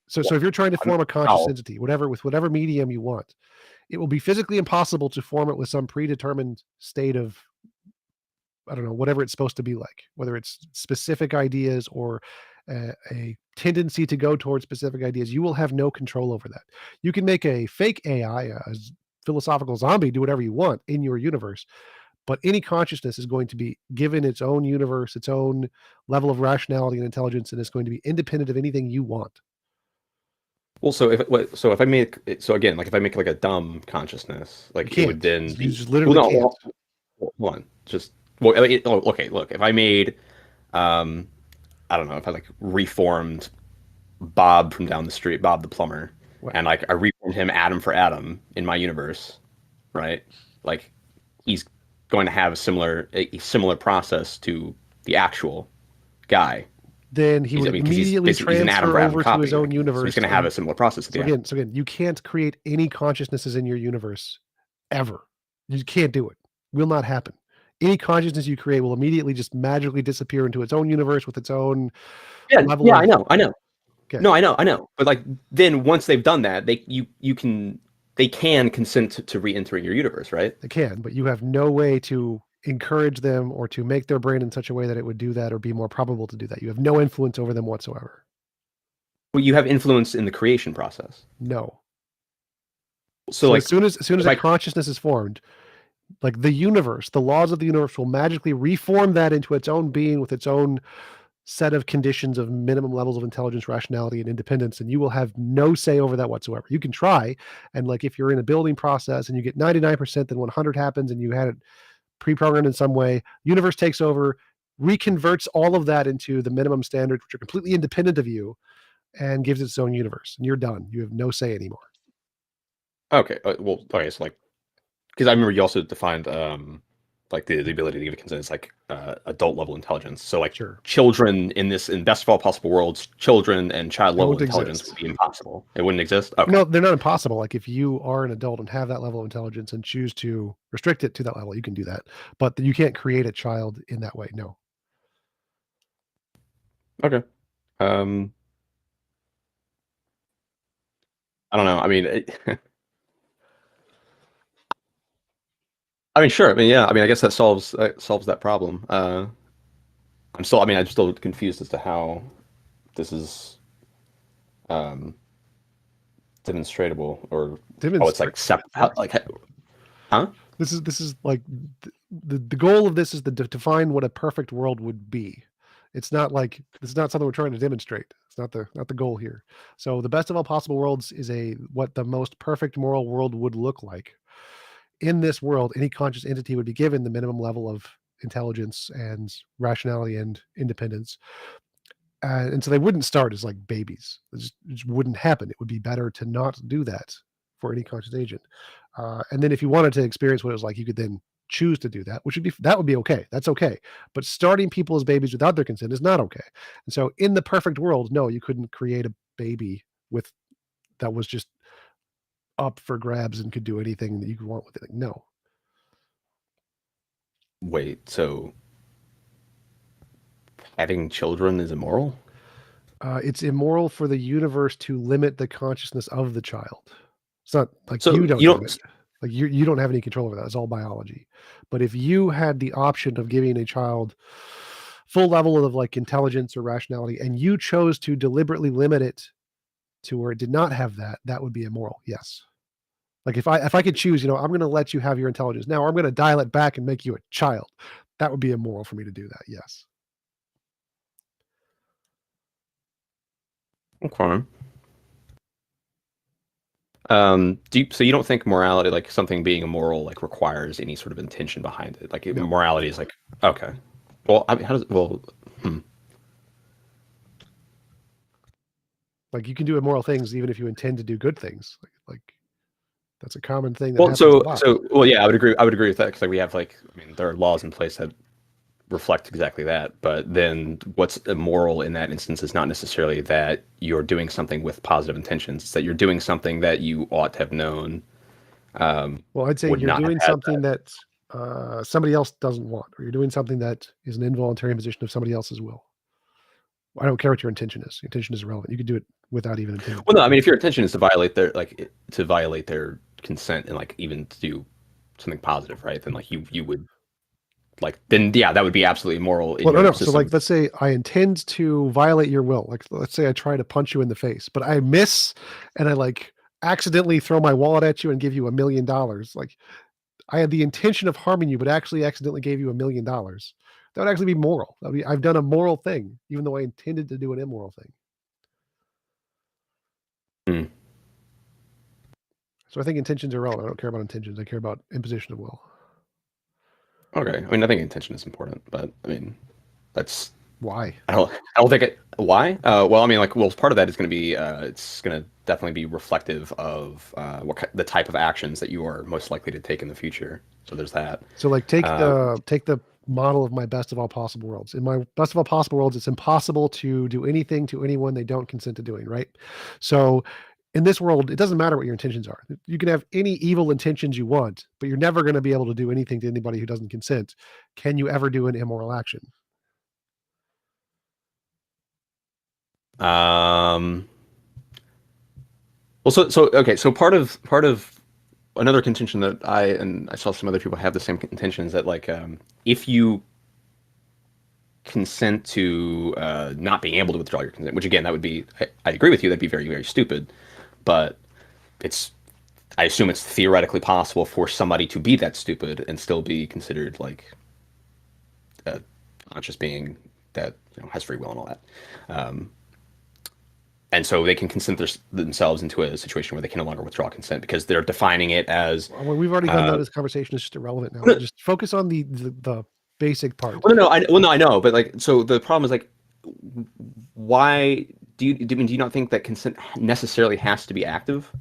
So if you're trying to form a conscious entity, with whatever medium you want, it will be physically impossible to form it with some predetermined state of, I don't know, whatever it's supposed to be like, whether it's specific ideas or a tendency to go towards specific ideas. You will have no control over that. You can make a fake AI, a philosophical zombie, do whatever you want in your universe, But any consciousness is going to be given its own universe, its own level of rationality and intelligence, and it's going to be independent of anything you want. Well, so if I make like a dumb consciousness, like it would then you just literally can't. Hold on, okay. Look, if I made, I don't know, if I like reformed Bob from down the street, Bob the plumber, and like I reformed him atom for atom in my universe, right? Like he's going to have a similar process to the actual guy. Then he would immediately transfer over to his own universe. So he's going to have a similar process. So again, you can't create any consciousnesses in your universe ever. You can't do it. Will not happen. Any consciousness you create will immediately just magically disappear into its own universe with its own level. I know. Okay. No, I know. But like then once they've done that, they can consent to re-entering your universe, right? They can, but you have no way to encourage them or to make their brain in such a way that it would do that or be more probable to do that. You have no influence over them whatsoever. Well, you have influence in the creation process. No. So like as soon as a consciousness is formed, like the universe, the laws of the universe will magically reform that into its own being with its own set of conditions of minimum levels of intelligence, rationality, and independence, and you will have no say over that whatsoever. You can try, and like if you're in a building process and you get 99%, then 100 happens and you had it pre-programmed in some way, universe takes over, reconverts all of that into the minimum standards, which are completely independent of you, and gives it its own universe, and you're done. You have no say anymore. Okay, so like, because I remember you also defined like the ability to give a consent is like adult level intelligence. So like children in best of all possible worlds, children and child level intelligence would be impossible. It wouldn't exist. Okay. No, they're not impossible. Like if you are an adult and have that level of intelligence and choose to restrict it to that level, you can do that. But you can't create a child in that way. No. Okay. I don't know. I mean. I mean, sure. I mean, yeah. I mean, I guess that solves that problem. I'm still confused as to how this is demonstratable or it's like separate. Like, huh? This is like the goal of this is to define what a perfect world would be. It's not something we're trying to demonstrate. It's not the goal here. So the best of all possible worlds is what the most perfect moral world would look like. In this world, any conscious entity would be given the minimum level of intelligence and rationality and independence. And so they wouldn't start as like babies. It just wouldn't happen. It would be better to not do that for any conscious agent. And then if you wanted to experience what it was like, you could then choose to do that, that would be okay. That's okay. But starting people as babies without their consent is not okay. And so in the perfect world, no, you couldn't create a baby that was just up for grabs and could do anything that you could want with it. Like, no. Wait, so having children is immoral? It's immoral for the universe to limit the consciousness of the child. It's not like you don't have any control over that. It's all biology. But if you had the option of giving a child full level of like intelligence or rationality, and you chose to deliberately limit it to where it did not have that, that would be immoral. Yes. Like if I could choose, I'm going to let you have your intelligence now, or I'm going to dial it back and make you a child. That would be immoral for me to do that. Yes. Okay. So you don't think morality, like something being immoral, like requires any sort of intention behind it? Like morality is like, okay. Well, I mean, like you can do immoral things even if you intend to do good things. Like that's a common thing. That yeah, I would agree with that because we have there are laws in place that reflect exactly that. But then what's immoral in that instance is not necessarily that you're doing something with positive intentions. It's that you're doing something that you ought to have known. Well, I'd say you're doing something that somebody else doesn't want, or you're doing something that is an involuntary imposition of somebody else's will. I don't care what your intention is. Your intention is irrelevant. You could do it without even intending. Well, no, I mean, if your intention is to violate their consent and even to do something positive, right? Then you would that would be absolutely immoral. No. So let's say I intend to violate your will. Let's say I try to punch you in the face, but I miss and I accidentally throw my wallet at you and give you $1 million. I had the intention of harming you, but actually accidentally gave you $1 million. That would actually be moral. I've done a moral thing, even though I intended to do an immoral thing. So I think intentions are relevant. I don't care about intentions. I care about imposition of will. Okay. I mean, I think intention is important, but I mean, that's why. I don't think it. Why? Well, I mean, like, part of that is going to be, it's going to definitely be reflective of the type of actions that you are most likely to take in the future. So there's that. So like, take the model of my best of all possible worlds. In my best of all possible worlds, it's impossible to do anything to anyone they don't consent to doing, right? So in this world, it doesn't matter what your intentions are. You can have any evil intentions you want, but you're never going to be able to do anything to anybody who doesn't consent. Can you ever do an immoral action? Well, okay. So part of another contention that I saw some other people have the same contention is that, like, if you consent to not being able to withdraw your consent, which again, that would be, I agree with you, that'd be very, very stupid, but I assume it's theoretically possible for somebody to be that stupid and still be considered like a conscious being that, you know, has free will and all that. And so they can consent themselves into a situation where they can no longer withdraw consent because they're defining it as. Well, we've already gone down this conversation. It's just irrelevant now. Just focus on the basic part. Well, no, I know, but like, so the problem is, like, why do you not think that consent necessarily has to be active?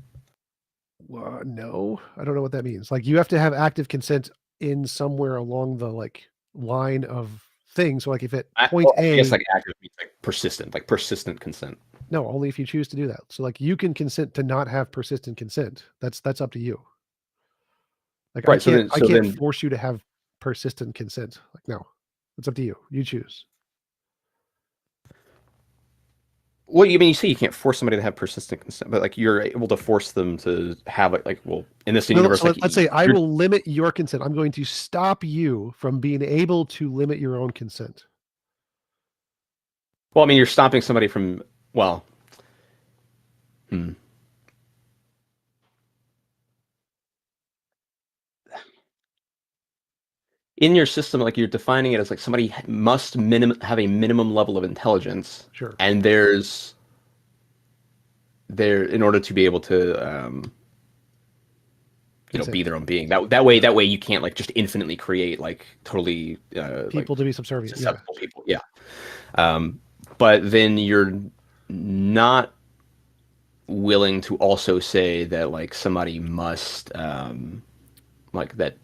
No, I don't know what that means. Like, you have to have active consent in somewhere along the line of things. So like, if at point A, I guess like active means like persistent consent. No, only if you choose to do that. So like, you can consent to not have persistent consent. That's up to you. Like, right, I can't force you to have persistent consent. Like, no, it's up to you. You choose. Well, you mean, you say you can't force somebody to have persistent consent, but like, you're able to force them to have it. Like, well, in this universe, so let's say I will limit your consent. I'm going to stop you from being able to limit your own consent. Well, I mean, you're stopping somebody from. Well, in your system, like, you're defining it as like somebody must have a minimum level of intelligence. Sure. And in order to be able to, be their own being. That way you can't like just infinitely create like totally people to be subservient. Susceptible people. Yeah. But then you're not willing to also say that like somebody must like that,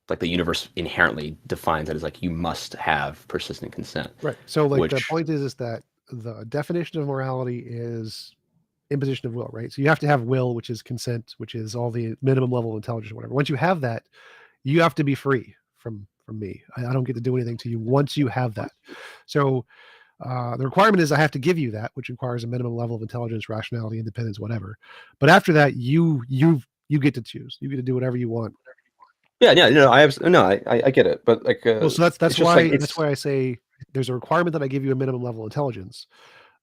like the universe inherently defines it as like you must have persistent consent. Right. So like, the point is that the definition of morality is imposition of will, right? So you have to have will, which is consent, which is all the minimum level of intelligence or whatever. Once you have that, you have to be free from me. I don't get to do anything to you once you have that. So the requirement is I have to give you that, which requires a minimum level of intelligence, rationality, independence, whatever. But after that, you get to choose. You get to do whatever you want. Yeah, I get it, but like, well, so that's why I say there's a requirement that I give you a minimum level of intelligence.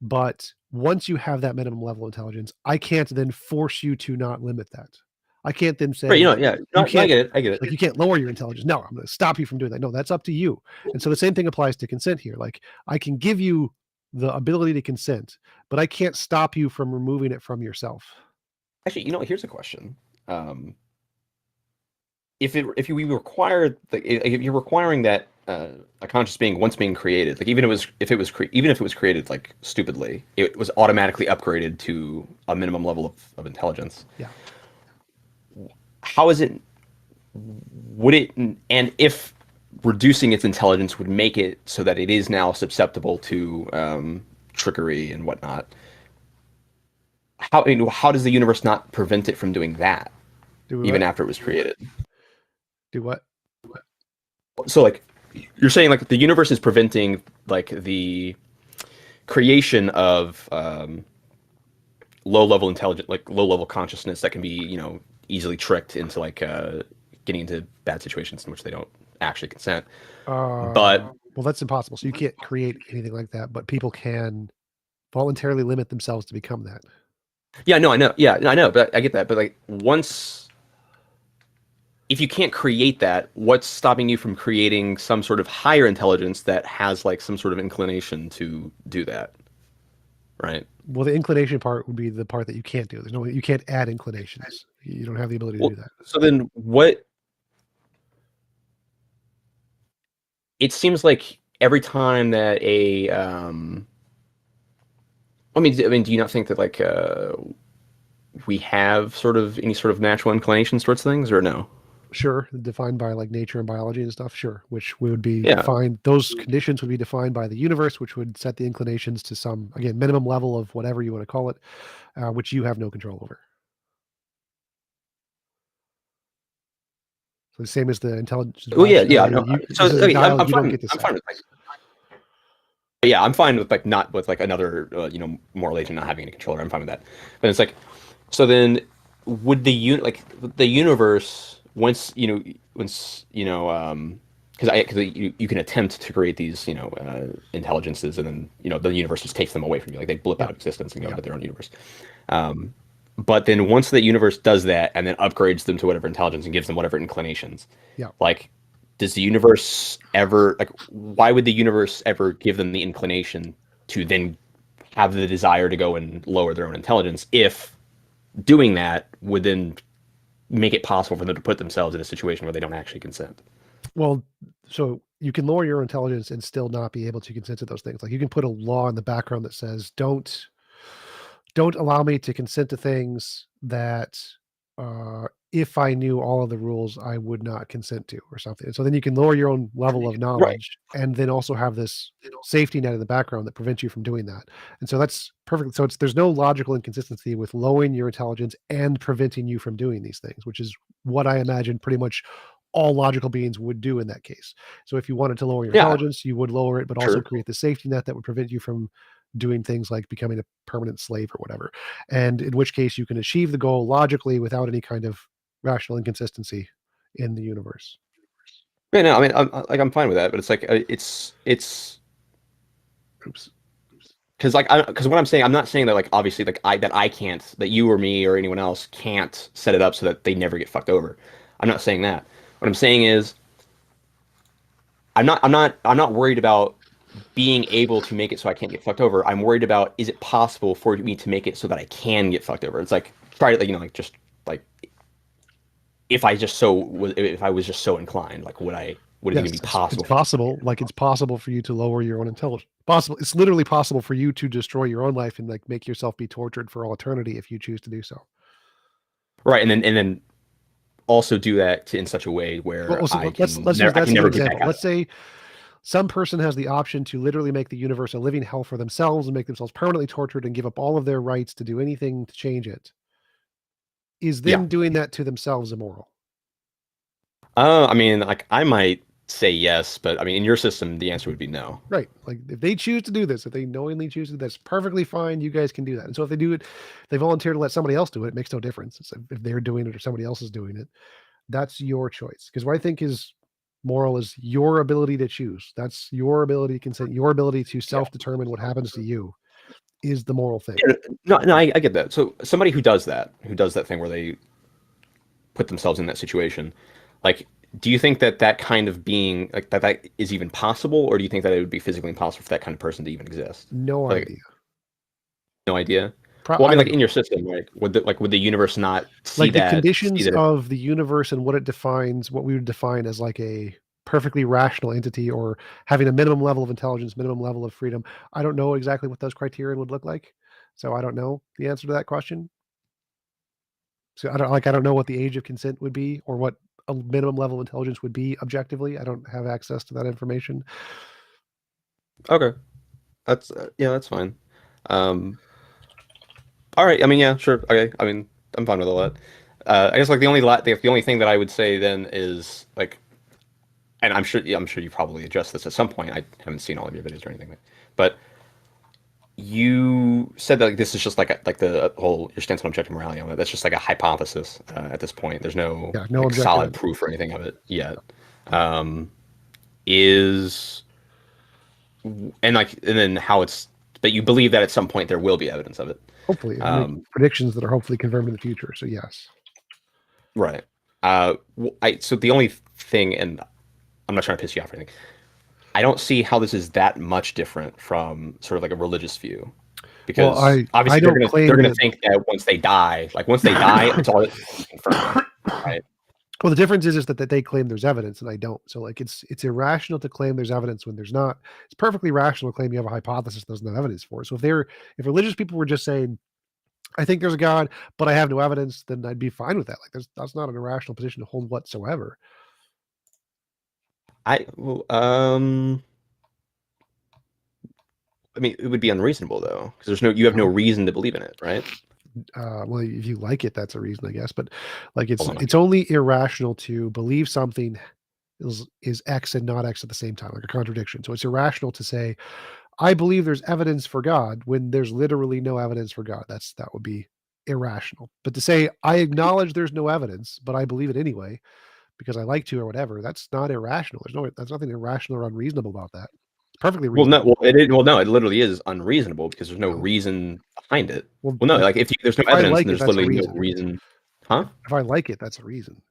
But once you have that minimum level of intelligence, I can't then force you to not limit that. I can't then say, right, I get it. Like, you can't lower your intelligence. No, I'm going to stop you from doing that. No, that's up to you. And so the same thing applies to consent here. Like, I can give you the ability to consent, but I can't stop you from removing it from yourself. Actually, here's a question. If you're requiring that a conscious being, once being created, like, even if it was created like stupidly, it was automatically upgraded to a minimum level of intelligence. Yeah. How is it? Would it? And if reducing its intelligence would make it so that it is now susceptible to trickery and whatnot, how does the universe not prevent it from doing that, even after it was created? Do what? So, like, you're saying, like, the universe is preventing like the creation of low-level intelligence, like low-level consciousness that can be, easily tricked into like getting into bad situations in which they don't actually consent. Well, that's impossible. So you can't create anything like that, but people can voluntarily limit themselves to become that. Yeah, no, I know. Yeah, I know, but I get that. But like, once if you can't create that, what's stopping you from creating some sort of higher intelligence that has like some sort of inclination to do that? Right. Well, the inclination part would be the part that you can't do. There's no way you can't add inclinations. You don't have the ability to do that. So then what? It seems like every time that a, I mean, do you not think that like we have sort of any sort of natural inclinations towards things, or no? Sure, defined by like nature and biology and stuff. Sure, which would be defined. Those conditions would be defined by the universe, which would set the inclinations to some, again, minimum level of whatever you want to call it, which you have no control over. So the same as the intelligence. Oh yeah. No, I'm fine with like, yeah, I'm fine with like not with like another moral agent not having any control. I'm fine with that. But it's like, so then would the universe once you can attempt to create these intelligences, and then the universe just takes them away from you, like they blip out of existence and go to their own universe. But then once the universe does that and then upgrades them to whatever intelligence and gives them whatever inclinations, like does the universe ever, like, why would the universe ever give them the inclination to then have the desire to go and lower their own intelligence, if doing that would then make it possible for them to put themselves in a situation where they don't actually consent? Well, so you can lower your intelligence and still not be able to consent to those things. Like you can put a law in the background that says, don't allow me to consent to things that if I knew all of the rules, I would not consent to, or something. And so then you can lower your own level of knowledge, and then also have this safety net in the background that prevents you from doing that. And so that's perfect. So there's no logical inconsistency with lowering your intelligence and preventing you from doing these things, which is what I imagine pretty much all logical beings would do in that case. So if you wanted to lower your intelligence, you would lower it, but also create the safety net that would prevent you from doing things like becoming a permanent slave or whatever. And in which case you can achieve the goal logically without any kind of rational inconsistency in the universe. Yeah, no, I mean, I'm fine with that, but it's like it's because what I'm saying, I'm not saying that like obviously like I can't, that you or me or anyone else can't set it up so that they never get fucked over. I'm not saying that. What I'm saying is I'm not worried about being able to make it so I can't get fucked over. I'm worried about, is it possible for me to make it so that I can get fucked over? It's like, try to like just like, if I was just so inclined, like would it even be possible? It's possible. Like it's possible for you to lower your own intelligence. Possible. It's literally possible for you to destroy your own life and like make yourself be tortured for all eternity if you choose to do so. Right, and then also do that in such a way where let's use that as an example. Let's say some person has the option to literally make the universe a living hell for themselves and make themselves permanently tortured and give up all of their rights to do anything to change it. Is them doing that to themselves immoral? I mean, like I might say yes, but I mean, in your system, the answer would be no. Right. Like if they choose to do this, if they knowingly choose to do this, perfectly fine. You guys can do that. And so if they do it, they volunteer to let somebody else do it. It makes no difference. So if they're doing it or somebody else is doing it, that's your choice. Because what I think is moral is your ability to choose. That's your ability to consent. Your ability to self-determine what happens to you is the moral thing. No, I get that. So somebody who does that thing where they put themselves in that situation, like, do you think that kind of being like that is even possible, or do you think that it would be physically impossible for that kind of person to even exist? No idea. No idea. Well, I mean, like in your system, right? Would the universe not see like that? The conditions of the universe and what it defines, what we would define as like a perfectly rational entity, or having a minimum level of intelligence, minimum level of freedom. I don't know exactly what those criteria would look like, so I don't know the answer to that question. So I don't know what the age of consent would be, or what a minimum level of intelligence would be objectively. I don't have access to that information. Okay, that's that's fine. All right. I mean, yeah, sure. Okay. I mean, I'm fine with all that. I guess like the only thing that I would say then is like, and I'm sure you probably addressed this at some point. I haven't seen all of your videos or anything, but you said that like, this is just like the whole your stance on objective morality. That's just like a hypothesis at this point. There's no like, solid proof or anything of it yet. And then how it's, but you believe that at some point there will be evidence of it. Hopefully, predictions that are hopefully confirmed in the future. So yes, right. So the only thing, and I'm not trying to piss you off or anything, I don't see how this is that much different from sort of like a religious view, because obviously they're gonna think that once they die, it's all confirmed, right? Well, the difference is that they claim there's evidence and I don't. So like it's irrational to claim there's evidence when there's not. It's perfectly rational to claim you have a hypothesis there's no evidence for. So if religious people were just saying, I think there's a God, but I have no evidence, then I'd be fine with that. Like that's not an irrational position to hold whatsoever. I mean, it would be unreasonable though, because you have no reason to believe in it, right? Well, if you like it, that's a reason, I guess. But like it's only irrational to believe something is X and not X at the same time, like a contradiction. So it's irrational to say, I believe there's evidence for God when there's literally no evidence for God. That would be irrational. But to say, I acknowledge there's no evidence, but I believe it anyway because I like to or whatever, that's not irrational. There's nothing irrational or unreasonable about that. Perfectly reasonable. No, it literally is unreasonable because there's no reason behind it. Well, no, like if there's no evidence, then there's literally no reason. Huh? If I like it, that's a reason.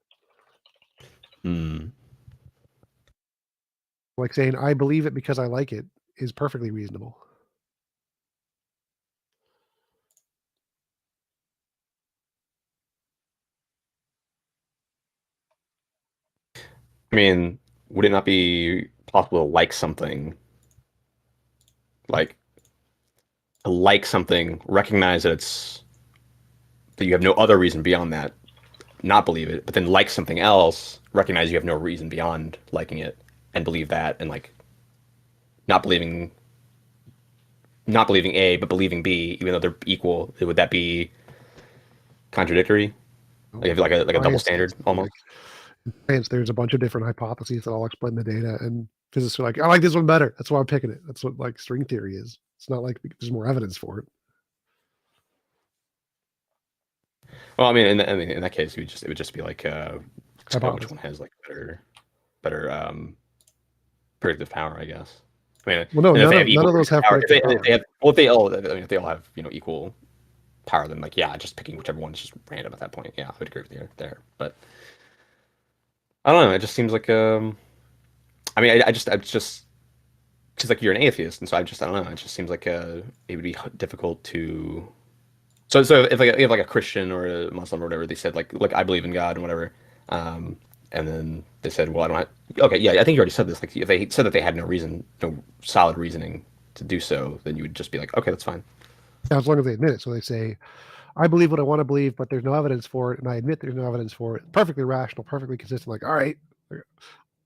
Like saying I believe it because I like it is perfectly reasonable. I mean, would it not be possible to like something? Like to like something, recognize that you have no other reason beyond that, not believe it, but then like something else, recognize you have no reason beyond liking it, and believe that, and like not believing A but believing B, even though they're equal. Would that be contradictory? Like a double standard almost. There's a bunch of different hypotheses that all explain the data, and physicists are like, I like this one better. That's why I'm picking it. That's what like string theory is. It's not like there's more evidence for it. Well, I mean, in that case, it would just be like which one has like better predictive power, I guess. I mean, well, no, none of those have predictive power. If they all have equal power, then like just picking whichever one is just random at that point. Yeah, I would agree with you there. But I don't know. It just seems like I mean, I just because like you're an atheist, and so I don't know. It just seems like it would be difficult to. So if like you have like a Christian or a Muslim or whatever, they said like, look, I believe in God and whatever, and then they said, well, I don't have. Okay, yeah, I think you already said this. Like if they said that they had no solid reasoning to do so, then you would just be like, okay, that's fine. Now, as long as they admit it. So they say, I believe what I want to believe, but there's no evidence for it, and I admit there's no evidence for it. Perfectly rational, perfectly consistent. Like, all right.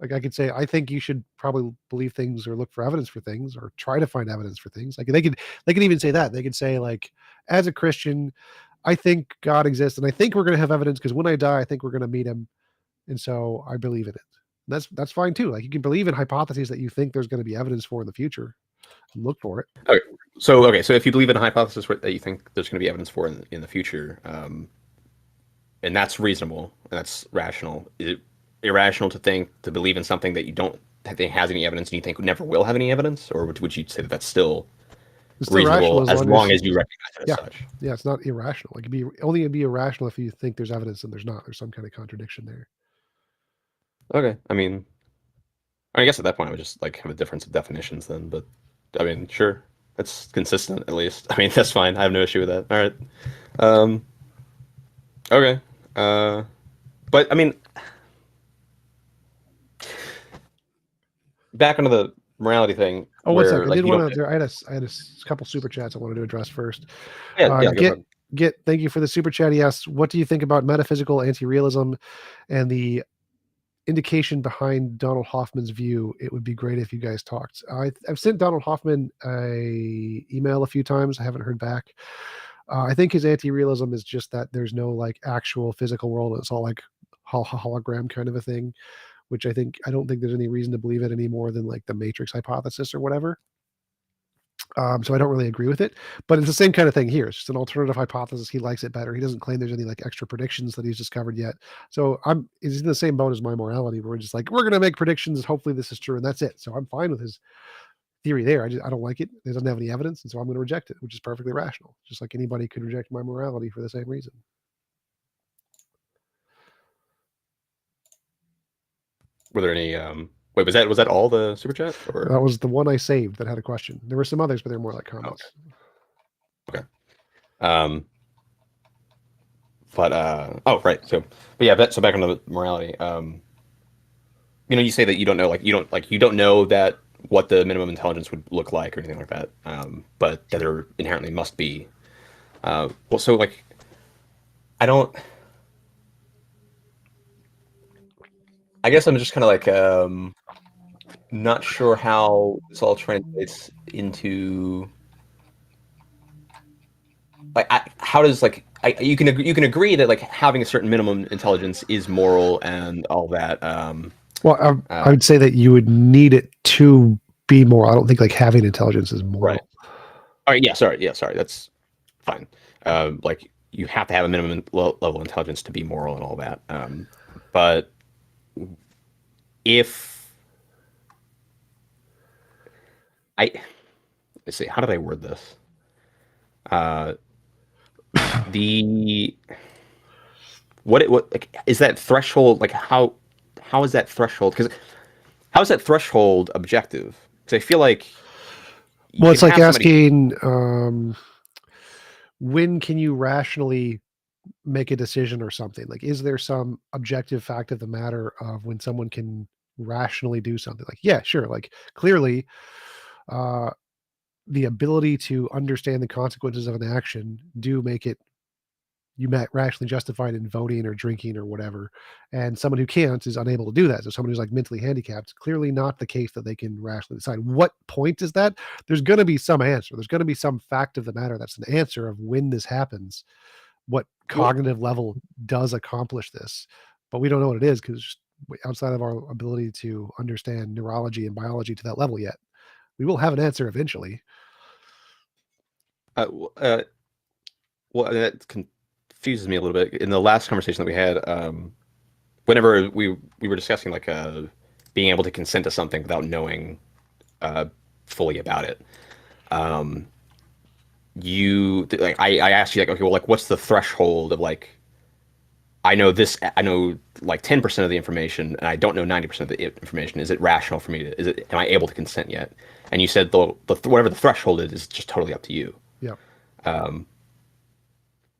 Like I could say, I think you should probably believe things or look for evidence for things or try to find evidence for things. Like they could even say that. They could say like, as a Christian, I think God exists and I think we're going to have evidence because when I die, I think we're going to meet him. And so I believe in it. That's fine too. Like you can believe in hypotheses that you think there's going to be evidence for in the future and look for it. Okay. So if you believe in a hypothesis that you think there's going to be evidence for in the future, and that's reasonable and that's rational, is it irrational to believe in something that you don't think has any evidence and you think never will have any evidence, or would you say that that's still reasonable as long as you recognize it as such? Yeah, it's not irrational. Like it'd be irrational if you think there's evidence and there's not. There's some kind of contradiction there. Okay, I mean, I guess at that point I would just like have a difference of definitions then. But I mean, sure, that's consistent at least. I mean, that's fine. I have no issue with that. All right. Okay. But I mean. Back onto the morality thing. Oh, what's up? I did want to. I had a couple super chats I wanted to address first. Get thank you for the super chat. He asks, what do you think about metaphysical anti-realism and the indication behind Donald Hoffman's view? It would be great if you guys talked. I've sent Donald Hoffman a email a few times. I haven't heard back. I think his anti-realism is just that there's no like actual physical world. It's all like hologram kind of a thing, which I don't think there's any reason to believe it any more than like the Matrix hypothesis or whatever. So I don't really agree with it, but it's the same kind of thing here. It's just an alternative hypothesis. He likes it better. He doesn't claim there's any like extra predictions that he's discovered yet. So it's in the same boat as my morality, where we're just like, we're going to make predictions. Hopefully this is true. And that's it. So I'm fine with his theory there. I don't like it. It doesn't have any evidence. And so I'm going to reject it, which is perfectly rational. Just like anybody could reject my morality for the same reason. Were there any? Wait, was that all the super chat? Or? That was the one I saved that had a question. There were some others, but they're more like comments. Okay. Oh, right. So back on the morality. You say that you don't know, you don't know that what the minimum intelligence would look like or anything like that. But that there inherently must be. I guess I'm just kind of not sure how this all translates into how does you can agree that having a certain minimum intelligence is moral and all that. Well, I would say that you would need it to be moral. I don't think having intelligence is moral. Right. All right. Yeah. Sorry. That's fine. You have to have a minimum level of intelligence to be moral and all that. But if let's see, how do they word this? What is that threshold? How is that threshold? Because how is that threshold objective? Because I feel like it's like asking when can you rationally make a decision or something? Is there some objective fact of the matter of when someone can rationally do something? Yeah, sure. Clearly, the ability to understand the consequences of an action do make it rationally justified in voting or drinking or whatever. And someone who can't is unable to do that. So someone who's mentally handicapped, clearly not the case that they can rationally decide. What point is that? There's going to be some answer. There's going to be some fact of the matter that's an answer of when this happens. What cognitive level does accomplish this? But we don't know what it is because outside of our ability to understand neurology and biology to that level yet. We will have an answer eventually. Well, that confuses me a little bit. In the last conversation that we had, whenever we were discussing being able to consent to something without knowing fully about it, I asked you okay, well, what's the threshold of I know 10% of the information and I don't know 90% of the information. Is it rational for me am I able to consent yet? And you said whatever the threshold is just totally up to you. Yeah.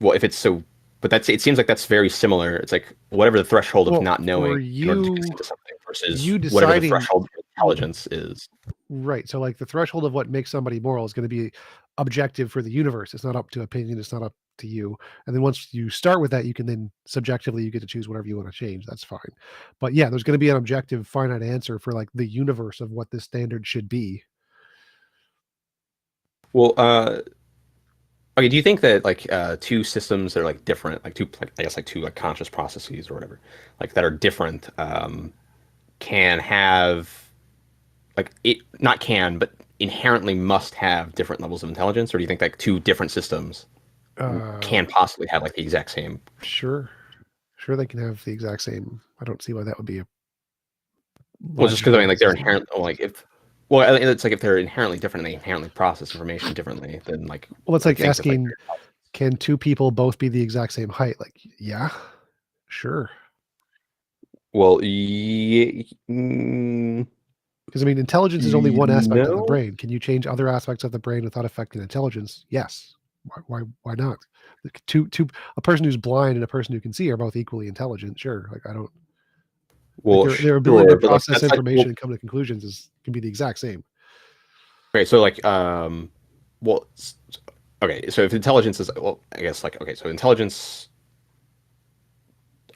Well, if it's so, but it seems like that's very similar. It's whatever the threshold of not knowing in order to consent to something versus whatever the threshold of intelligence is. Right. So the threshold of what makes somebody moral is going to be objective for the universe. It's not up to opinion. It's not up to you. And then once you start with that, you can then subjectively, you get to choose whatever you want to change. That's fine. But yeah, there's going to be an objective finite answer for the universe of what this standard should be. Well, okay. Do you think that two systems that are different, two conscious processes or whatever, that are different, can have but inherently must have different levels of intelligence? Or do you think two different systems can possibly have the exact same? Sure, they can have the exact same. I don't see why that would be a. Well, just because they're inherent. It's if they're inherently different and they inherently process information differently, then Well, it's asking, can two people both be the exact same height? Yeah, sure. Well, yeah. Because intelligence is only one aspect of the brain. Can you change other aspects of the brain without affecting intelligence? Yes. Why not? A person who's blind and a person who can see are both equally intelligent. Sure. I don't. Well, their ability to process information and come to conclusions can be the exact same. Okay, so well, okay, so if intelligence is I guess so intelligence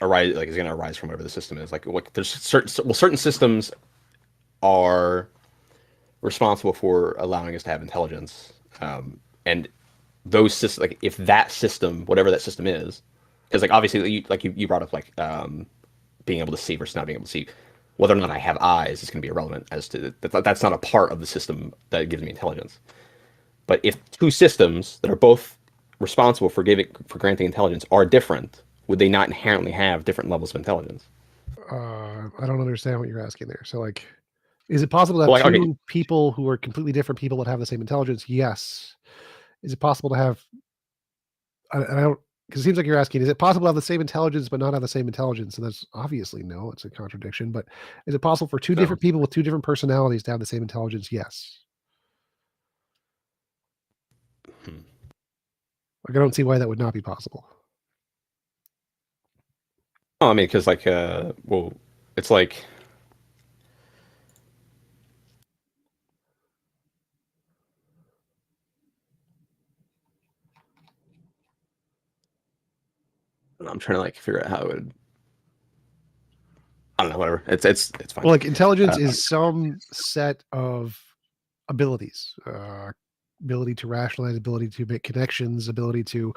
is going to arise from whatever the system is. There's certain systems are responsible for allowing us to have intelligence, and those systems, if that system, whatever that system is, because obviously you brought up being able to see versus not being able to see, whether or not I have eyes is going to be irrelevant as to that's not a part of the system that gives me intelligence. But if two systems that are both responsible for granting intelligence are different, would they not inherently have different levels of intelligence? I don't understand what you're asking there. So is it possible to have two people who are completely different people that have the same intelligence? Yes. Is it possible to have? I don't. because it seems like you're asking, is it possible to have the same intelligence but not have the same intelligence? And that's obviously no, it's a contradiction. But is it possible for two different people with two different personalities to have the same intelligence? Yes. Like, I don't see why that would not be possible. Oh, I mean, because like, well, it's like. I'm trying to like figure out how it would. I don't know. Whatever. It's fine. Well, like intelligence is some set of abilities, ability to rationalize, ability to make connections, ability to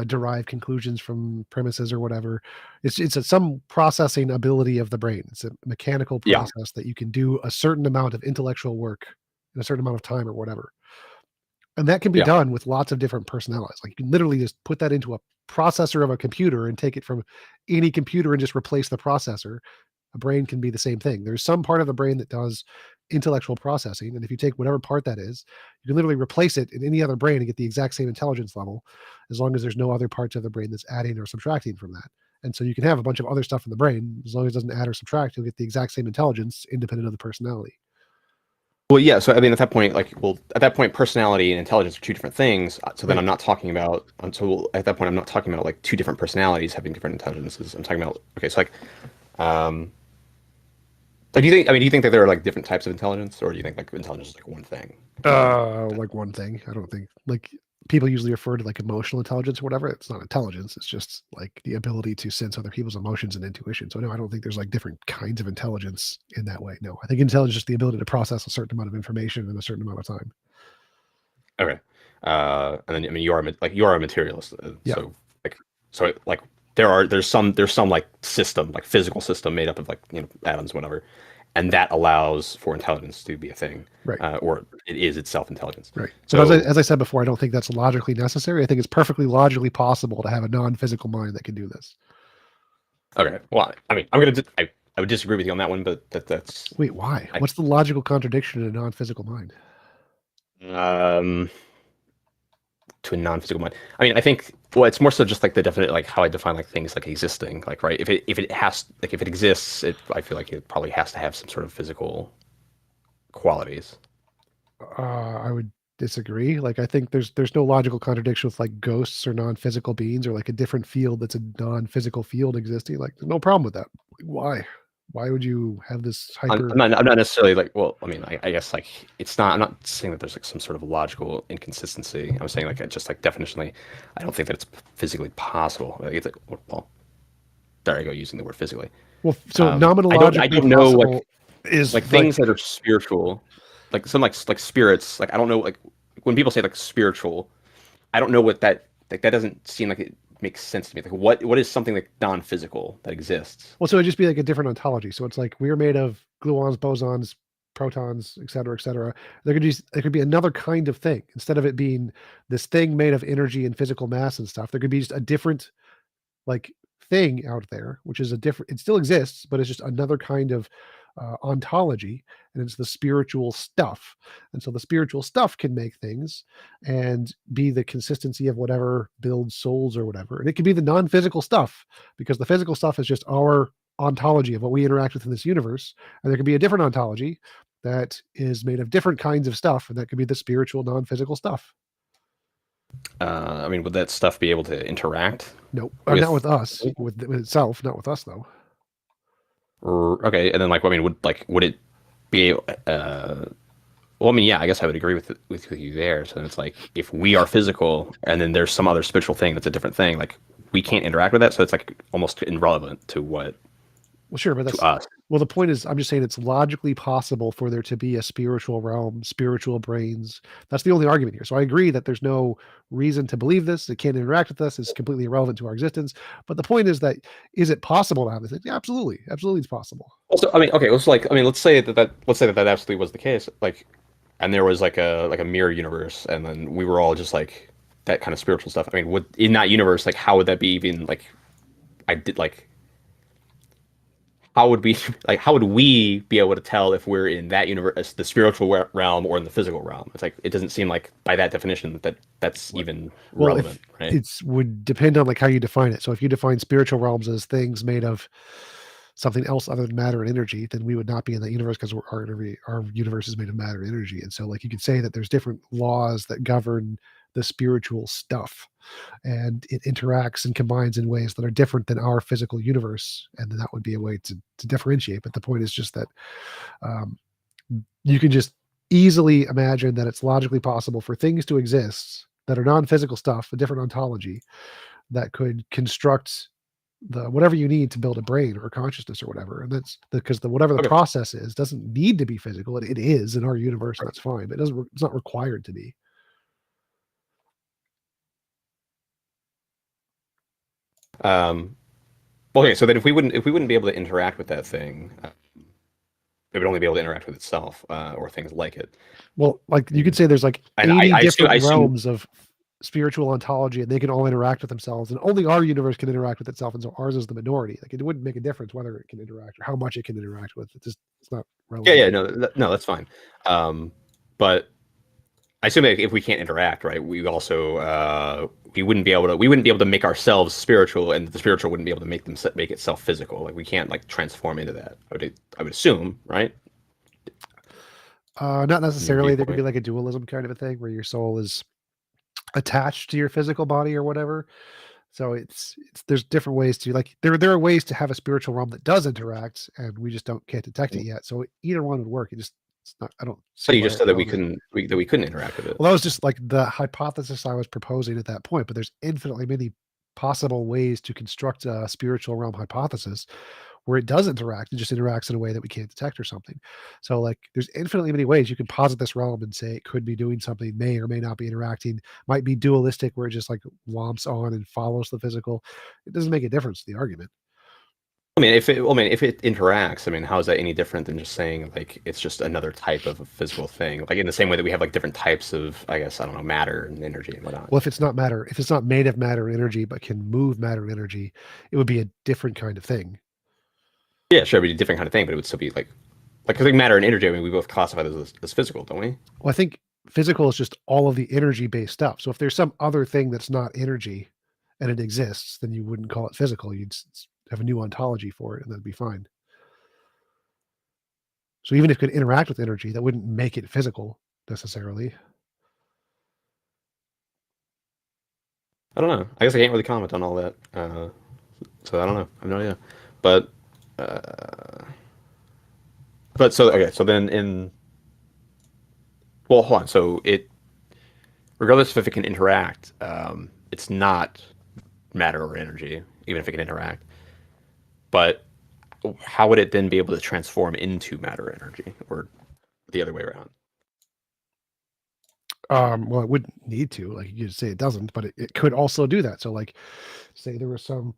derive conclusions from premises or whatever. It's some processing ability of the brain. It's a mechanical process that you can do a certain amount of intellectual work in a certain amount of time or whatever. And that can be done with lots of different personalities. Like you can literally just put that into a processor of a computer and take it from any computer and just replace the processor. A brain can be the same thing. There's some part of the brain that does intellectual processing. And if you take whatever part that is, you can literally replace it in any other brain and get the exact same intelligence level, as long as there's no other parts of the brain that's adding or subtracting from that. And so you can have a bunch of other stuff in the brain. As long as it doesn't add or subtract, you'll get the exact same intelligence independent of the personality. Well, yeah. So I mean, at that point, personality and intelligence are two different things. So then I'm not talking about. So at that point, I'm not talking about like two different personalities having different intelligences. I'm talking about so like, do you think? I mean, do you think that there are like different types of intelligence, or do you think like intelligence is like one thing? Like one thing. I don't think like people usually refer to like emotional intelligence or whatever. It's not intelligence. It's just like the ability to sense other people's emotions and intuition. So no, I don't think there's like different kinds of intelligence in that way. No, I think intelligence is just the ability to process a certain amount of information in a certain amount of time. Okay. And then I mean, you are a materialist. So there's some like system, like physical system made up of like atoms, whatever. And that allows for intelligence to be a thing, right? Or it is itself intelligence, right? So as I said before, I don't think that's logically necessary. I think it's perfectly logically possible to have a non-physical mind that can do this. Okay, well, I mean, I would disagree with you on that one, but that's wait, why? What's the logical contradiction in a non-physical mind? To a non-physical mind, I mean, I think it's more so just like the definite, like how I define like things like existing, like right. If it exists, I feel like it probably has to have some sort of physical qualities. I would disagree. Like I think there's no logical contradiction with like ghosts or non-physical beings or like a different field that's a non-physical field existing. Like there's no problem with that. Like, why would you have this hyper? I'm not necessarily like, well, I mean, I guess like it's not. I'm not saying that there's like some sort of logical inconsistency. I'm saying like just like definitionally, I don't think that it's physically possible. Like, it's like, well, there I go using the word physically. Well, so nominal. I don't know like is like things that are spiritual, like some like spirits. Like I don't know like when people say like spiritual, I don't know what that like that doesn't seem like it makes sense to me. Like what is something like non-physical that exists? Well, so it'd just be like a different ontology. So it's like we're made of gluons, bosons, protons, et cetera, et cetera. There could be another kind of thing. Instead of it being this thing made of energy and physical mass and stuff, there could be just a different like thing out there, which is it still exists, but it's just another kind of ontology, and it's the spiritual stuff. And so the spiritual stuff can make things and be the consistency of whatever builds souls or whatever. And it can be the non-physical stuff, because the physical stuff is just our ontology of what we interact with in this universe. And there could be a different ontology that is made of different kinds of stuff, and that could be the spiritual non-physical stuff. I mean, would that stuff be able to interact? Nope, not with us. With itself, not with us though. Okay, and then like, I mean, would it be? Well, I mean, yeah, I guess I would agree with you there. So it's like if we are physical, and then there's some other spiritual thing that's a different thing, like we can't interact with that, so it's like almost irrelevant to what. Well, sure, but that's us. Well, the point is, I'm just saying it's logically possible for there to be a spiritual realm, spiritual brains. That's the only argument here. So I agree that there's no reason to believe this. It can't interact with us. It's completely irrelevant to our existence. But the point is is it possible to have this? Yeah, absolutely. Absolutely, it's possible. Also, I mean, okay, let's say that absolutely was the case. Like, and there was like a mirror universe, and then we were all just like that kind of spiritual stuff. I mean, in that universe, like, how would that be even like? how would we be able to tell if we're in that universe, the spiritual realm, or in the physical realm? It's like it doesn't seem like by that definition that's even relevant, right? It would depend on like how you define it. So if you define spiritual realms as things made of something else other than matter and energy, then we would not be in that universe because our universe is made of matter and energy. And so like you could say that there's different laws that govern the spiritual stuff, and it interacts and combines in ways that are different than our physical universe, and then that would be a way to differentiate. But the point is just that you can just easily imagine that it's logically possible for things to exist that are non-physical stuff, a different ontology, that could construct the whatever you need to build a brain or a consciousness or whatever. And that's because whatever the process is doesn't need to be physical. It is in our universe, and that's fine, but it's not required to be. Okay, so then if we wouldn't be able to interact with that thing, it would only be able to interact with itself, or things like it. Well, like you could say there's like 80 different realms of spiritual ontology, and they can all interact with themselves, and only our universe can interact with itself, and so ours is the minority. Like it wouldn't make a difference whether it can interact or how much it can interact with. It's not relevant. Yeah, no, that's fine. But I assume that if we can't interact, right, we also we wouldn't be able to make ourselves spiritual, and the spiritual wouldn't be able to make itself physical. Like we can't like transform into that. I would assume, right? Not necessarily. There could be like a dualism kind of a thing where your soul is attached to your physical body or whatever. So it's there's different ways to like there are ways to have a spiritual realm that does interact, and we just can't detect it yet. So either one would work. It's not. I don't. So you just said that we couldn't interact with it. Well, that was just like the hypothesis I was proposing at that point. But there's infinitely many possible ways to construct a spiritual realm hypothesis where it does interact. It just interacts in a way that we can't detect or something. So like there's infinitely many ways you can posit this realm and say it could be doing something, may or may not be interacting, might be dualistic where it just like womps on and follows the physical. It doesn't make a difference to the argument. I mean, if it interacts, I mean, how is that any different than just saying like it's just another type of a physical thing? Like in the same way that we have like different types of, I guess, I don't know, matter and energy and whatnot. Well, if it's not matter, if it's not made of matter and energy, but can move matter and energy, it would be a different kind of thing. Yeah, sure, it'd be a different kind of thing, but it would still be like because like matter and energy, I mean, we both classify those as physical, don't we? Well, I think physical is just all of the energy-based stuff. So if there's some other thing that's not energy and it exists, then you wouldn't call it physical. You'd have a new ontology for it, and that'd be fine. So even if it could interact with energy, that wouldn't make it physical necessarily. I don't know. I guess I can't really comment on all that. So I don't know. I have no idea. But so okay. So then well, hold on. So regardless of if it can interact, it's not matter or energy, even if it can interact. But how would it then be able to transform into matter or energy, or the other way around? Well, it wouldn't need to. Like you could say it doesn't, but it could also do that. So like, say there was some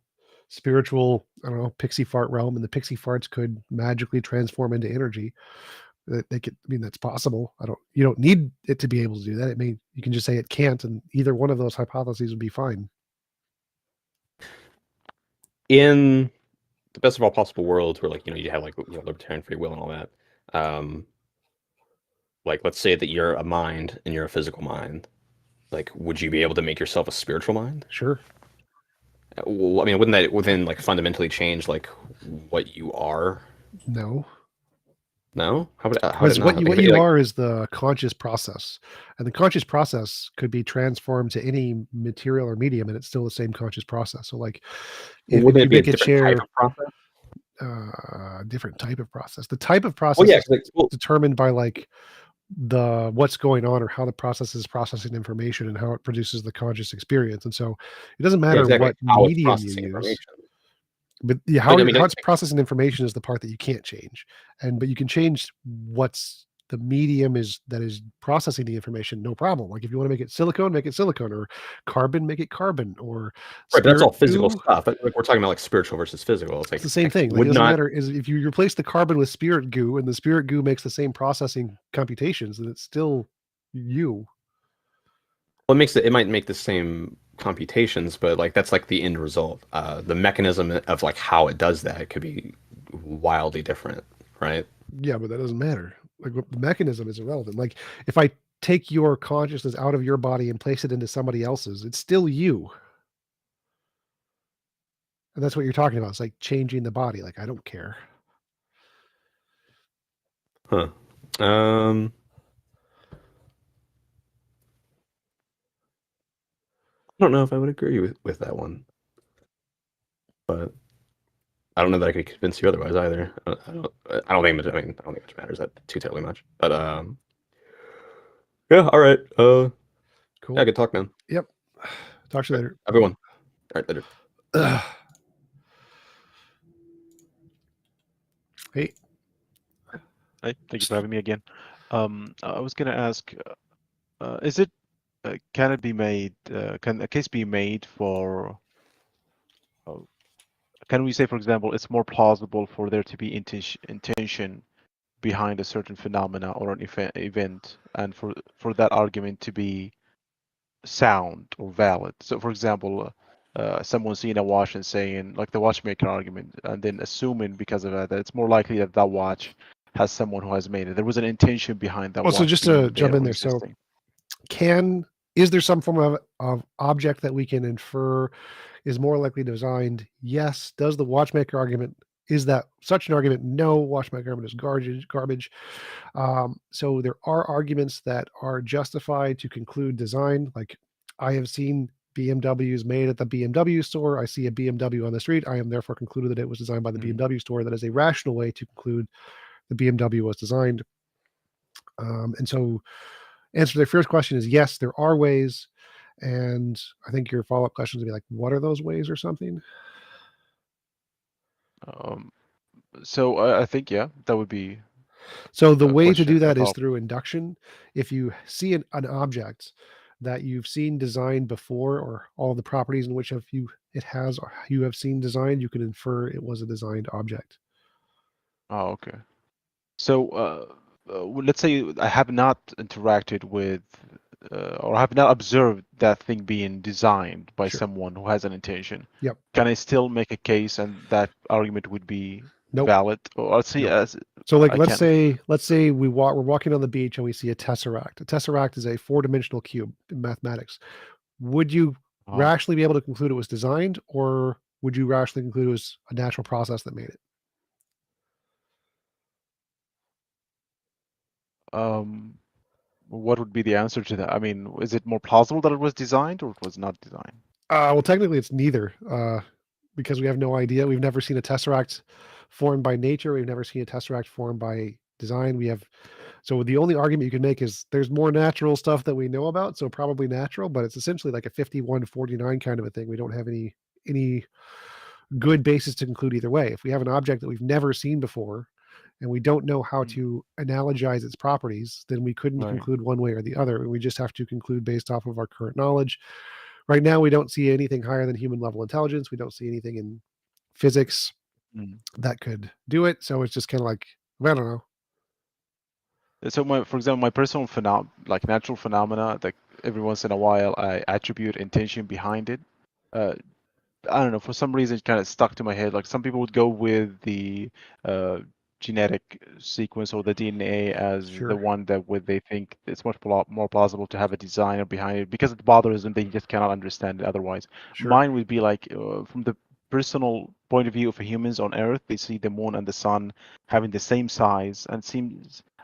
spiritual, I don't know, pixie fart realm, and the pixie farts could magically transform into energy. They could. I mean, that's possible. You don't need it to be able to do that. You can just say it can't, and either one of those hypotheses would be fine. In the best of all possible worlds, where like you have like libertarian free will and all that. Like let's say that you're a mind and you're a physical mind. Like, would you be able to make yourself a spiritual mind? Sure. Well, I mean, wouldn't that like fundamentally change like what you are? No. No? Because what you are is the conscious process, and the conscious process could be transformed to any material or medium, and it's still the same conscious process. So, like, if you make a chair, different type of process. The type of process is determined by like what's going on or how the process is processing information and how it produces the conscious experience. And so, it doesn't matter what medium you use. But yeah, how it's processing information is the part that you can't change, but you can change what's the medium that is processing the information, no problem. Like if you want to make it silicone, or carbon, make it carbon, or right. That's all physical stuff. Like we're talking about like spiritual versus physical. It's like the same thing. Like, it doesn't matter is if you replace the carbon with spirit goo, and the spirit goo makes the same processing computations, then it's still you. Well, it might make the same computations, but like that's like the end result. The mechanism of like how it does that could be wildly different, right? Yeah, but that doesn't matter. Like the mechanism is irrelevant. Like if I take your consciousness out of your body and place it into somebody else's, it's still you. And that's what you're talking about. It's like changing the body. Like, I don't care. Huh. I don't know if I would agree with that one, but I don't know that I could convince you otherwise either. I don't think much matters that too terribly much. But yeah, all right. Cool. Yeah, good talk, man. Yep. Talk to you later, everyone. All right, later. Hey. Hey, thank you for having me again. I was gonna ask, is it can it be made? Can a case be made for? Can we say, for example, it's more plausible for there to be intention behind a certain phenomena or an event, and for that argument to be sound or valid? So, for example, someone seeing a watch and saying, like the watchmaker argument, and then assuming because of that it's more likely that that watch has someone who has made it. There was an intention behind that watch. So just to jump in there, so is there some form of object that we can infer is more likely designed? Yes. Does the watchmaker argument, is that such an argument? No, watchmaker argument is garbage. So there are arguments that are justified to conclude design. Like I have seen BMWs made at the BMW store. I see a BMW on the street. I am therefore concluded that it was designed by the BMW store. That is a rational way to conclude the BMW was designed. And so answer to the first question is yes, there are ways. And I think your follow-up question is going to be like, what are those ways or something? So I think, yeah, that would be. So the way to do that is through induction. If you see an object that you've seen designed before, or all the properties in which you have seen designed, you can infer it was a designed object. Oh, okay. So let's say I have not interacted with or have not observed that thing being designed by someone who has an intention. Yep. Can I still make a case and that argument would be valid? Or let's see. So like, let's say we're walking on the beach and we see a tesseract. A tesseract is a 4-dimensional cube in mathematics. Would you rationally be able to conclude it was designed, or would you rationally conclude it was a natural process that made it? What would be the answer to that? I mean, is it more plausible that it was designed or it was not designed? Well, technically it's neither, because we have no idea. We've never seen a tesseract formed by nature. We've never seen a tesseract formed by design. So the only argument you can make is there's more natural stuff that we know about, so probably natural, but it's essentially like a 51-49 kind of a thing. We don't have any good basis to conclude either way. If we have an object that we've never seen before and we don't know how to analogize its properties, then we couldn't conclude one way or the other. We just have to conclude based off of our current knowledge. Right now, we don't see anything higher than human level intelligence. We don't see anything in physics that could do it. So it's just kind of like, I don't know. So for example, my personal like natural phenomena, that every once in a while I attribute intention behind it. I don't know, for some reason it kind of stuck to my head. Like some people would go with the genetic sequence or the DNA as the one that they think it's much more plausible to have a designer behind it, because it bothers them. They just cannot understand it otherwise. Mine would be like from the personal point of view of humans on Earth, they see the moon and the sun having the same size, and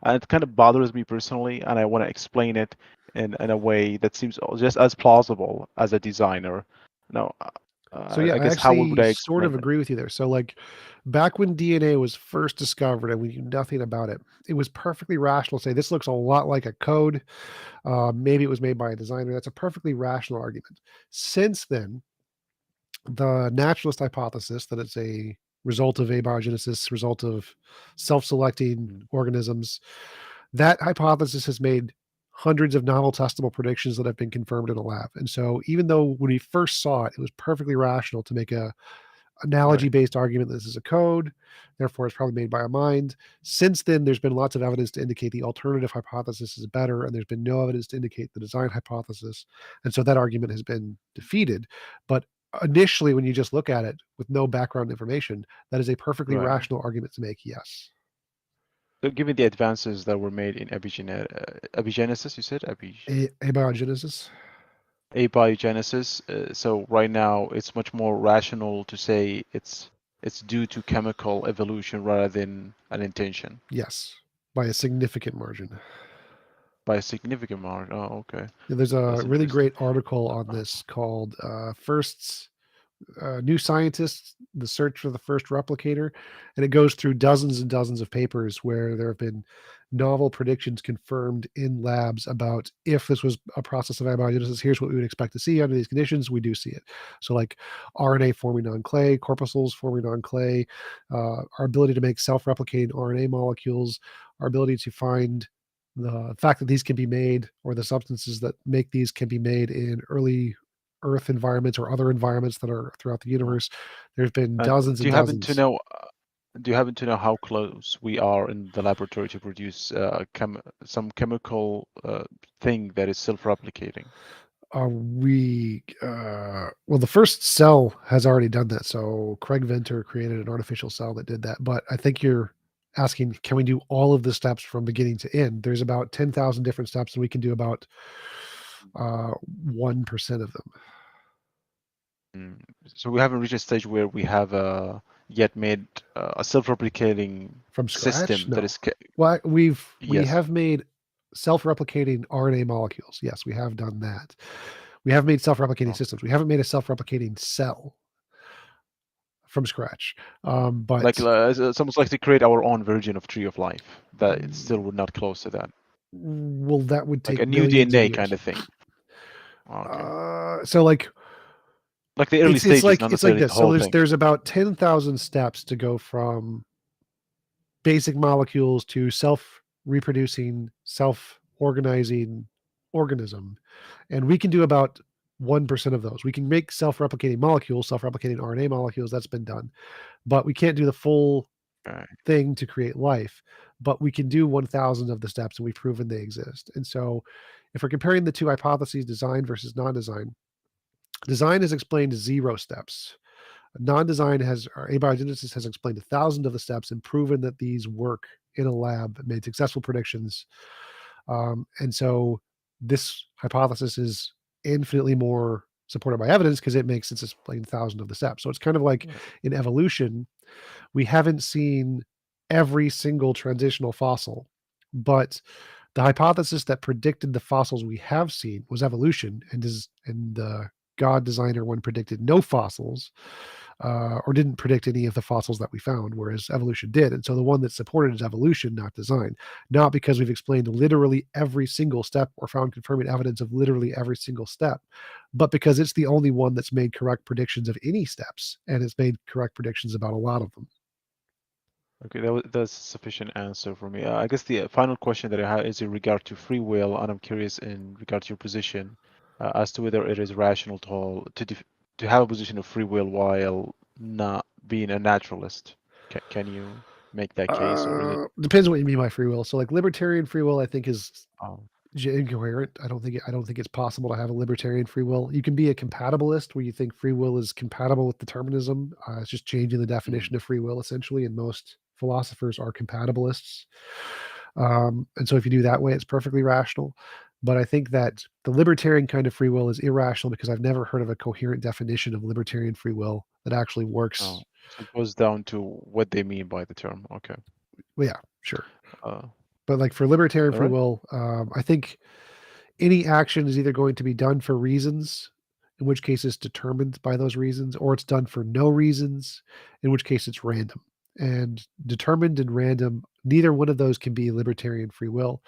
it kind of bothers me personally, and I want to explain it in a way that seems just as plausible as a designer. No. So yeah, I guess how would I sort of agree with you there. So like back when DNA was first discovered and we knew nothing about it, it was perfectly rational to say this looks a lot like a code. Maybe it was made by a designer. That's a perfectly rational argument. Since then, the naturalist hypothesis that it's a result of abiogenesis, result of self-selecting organisms, that hypothesis has made hundreds of novel testable predictions that have been confirmed in a lab. And so even though when we first saw it, it was perfectly rational to make a analogy-based argument that this is a code, therefore it's probably made by a mind. Since then, there's been lots of evidence to indicate the alternative hypothesis is better, and there's been no evidence to indicate the design hypothesis. And so that argument has been defeated. But initially, when you just look at it with no background information, that is a perfectly rational argument to make. Yes. So, given the advances that were made in epigenesis, you said abiogenesis. Abiogenesis. So right now, it's much more rational to say it's due to chemical evolution rather than an intention. Yes, by a significant margin. By a significant margin. Oh, okay. Yeah, there's a really great article on this called New Scientists, the Search for the First Replicator. And it goes through dozens and dozens of papers where there have been novel predictions confirmed in labs about if this was a process of abiogenesis, here's what we would expect to see under these conditions. We do see it. So like RNA forming on clay, corpuscles forming on clay, our ability to make self-replicating RNA molecules, our ability to find the fact that these can be made, or the substances that make these can be made in early Earth environments or other environments that are throughout the universe. There's been dozens and dozens. Do you happen to know how close we are in the laboratory to produce some chemical thing that is self-replicating? Well, the first cell has already done that. So Craig Venter created an artificial cell that did that. But I think you're asking, can we do all of the steps from beginning to end? There's about 10,000 different steps, and we can do about 1% of them. So we haven't reached a stage where we have yet made a self-replicating from scratch? system that is. Well, we have made self-replicating RNA molecules. Yes, we have done that. We have made self-replicating systems. We haven't made a self-replicating cell from scratch. But it's almost like to create our own version of Tree of Life. That it still would not close to that. Well, that would take like a new DNA kind of thing. Okay. So like the early stages. It's like this. So there's about 10,000 steps to go from basic molecules to self-reproducing, self-organizing organism, and we can do about 1% of those. We can make self-replicating molecules, self-replicating RNA molecules. That's been done, but we can't do the full thing to create life. But we can do 1,000 of the steps, and we've proven they exist. And so, if we're comparing the two hypotheses, design versus non-design, design has explained 0 steps. Non-design abiogenesis has explained 1,000 of the steps and proven that these work in a lab and made successful predictions. And so this hypothesis is infinitely more supported by evidence because it makes sense to explain 1,000 of the steps. So it's kind of like in evolution, we haven't seen every single transitional fossil, but the hypothesis that predicted the fossils we have seen was evolution, and the God designer one predicted no fossils, or didn't predict any of the fossils that we found, whereas evolution did. And so the one that's supported is evolution, not design. Not because we've explained literally every single step or found confirming evidence of literally every single step, but because it's the only one that's made correct predictions of any steps, and it's made correct predictions about a lot of them. Okay, that's a sufficient answer for me. I guess the final question that I have is in regard to free will, and I'm curious in regard to your position as to whether it is rational to have a position of free will while not being a naturalist. Can you make that case? Or depends on what you mean by free will. So like libertarian free will, I think is incoherent. I don't think it's possible to have a libertarian free will. You can be a compatibilist where you think free will is compatible with determinism. It's just changing the definition of free will essentially, and most philosophers are compatibilists. And so if you do that way, it's perfectly rational. But I think that the libertarian kind of free will is irrational because I've never heard of a coherent definition of libertarian free will that actually works. So it goes down to what they mean by the term. Okay. Well, yeah, sure. But like for libertarian free will, I think any action is either going to be done for reasons, in which case it's determined by those reasons, or it's done for no reasons, in which case it's random. And determined and random, neither one of those can be libertarian free will.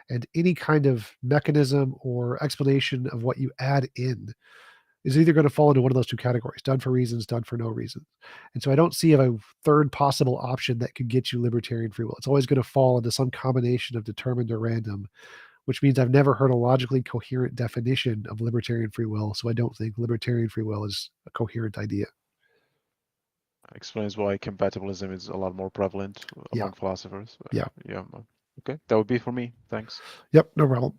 And any kind of mechanism or explanation of what you add in is either going to fall into one of those two categories, done for reasons, done for no reasons. And so I don't see a third possible option that could get you libertarian free will. It's always going to fall into some combination of determined or random, which means I've never heard a logically coherent definition of libertarian free will. So I don't think libertarian free will is a coherent idea. Explains why compatibilism is a lot more prevalent among philosophers. Yeah. Okay, that would be for me. Thanks. Yep, no problem.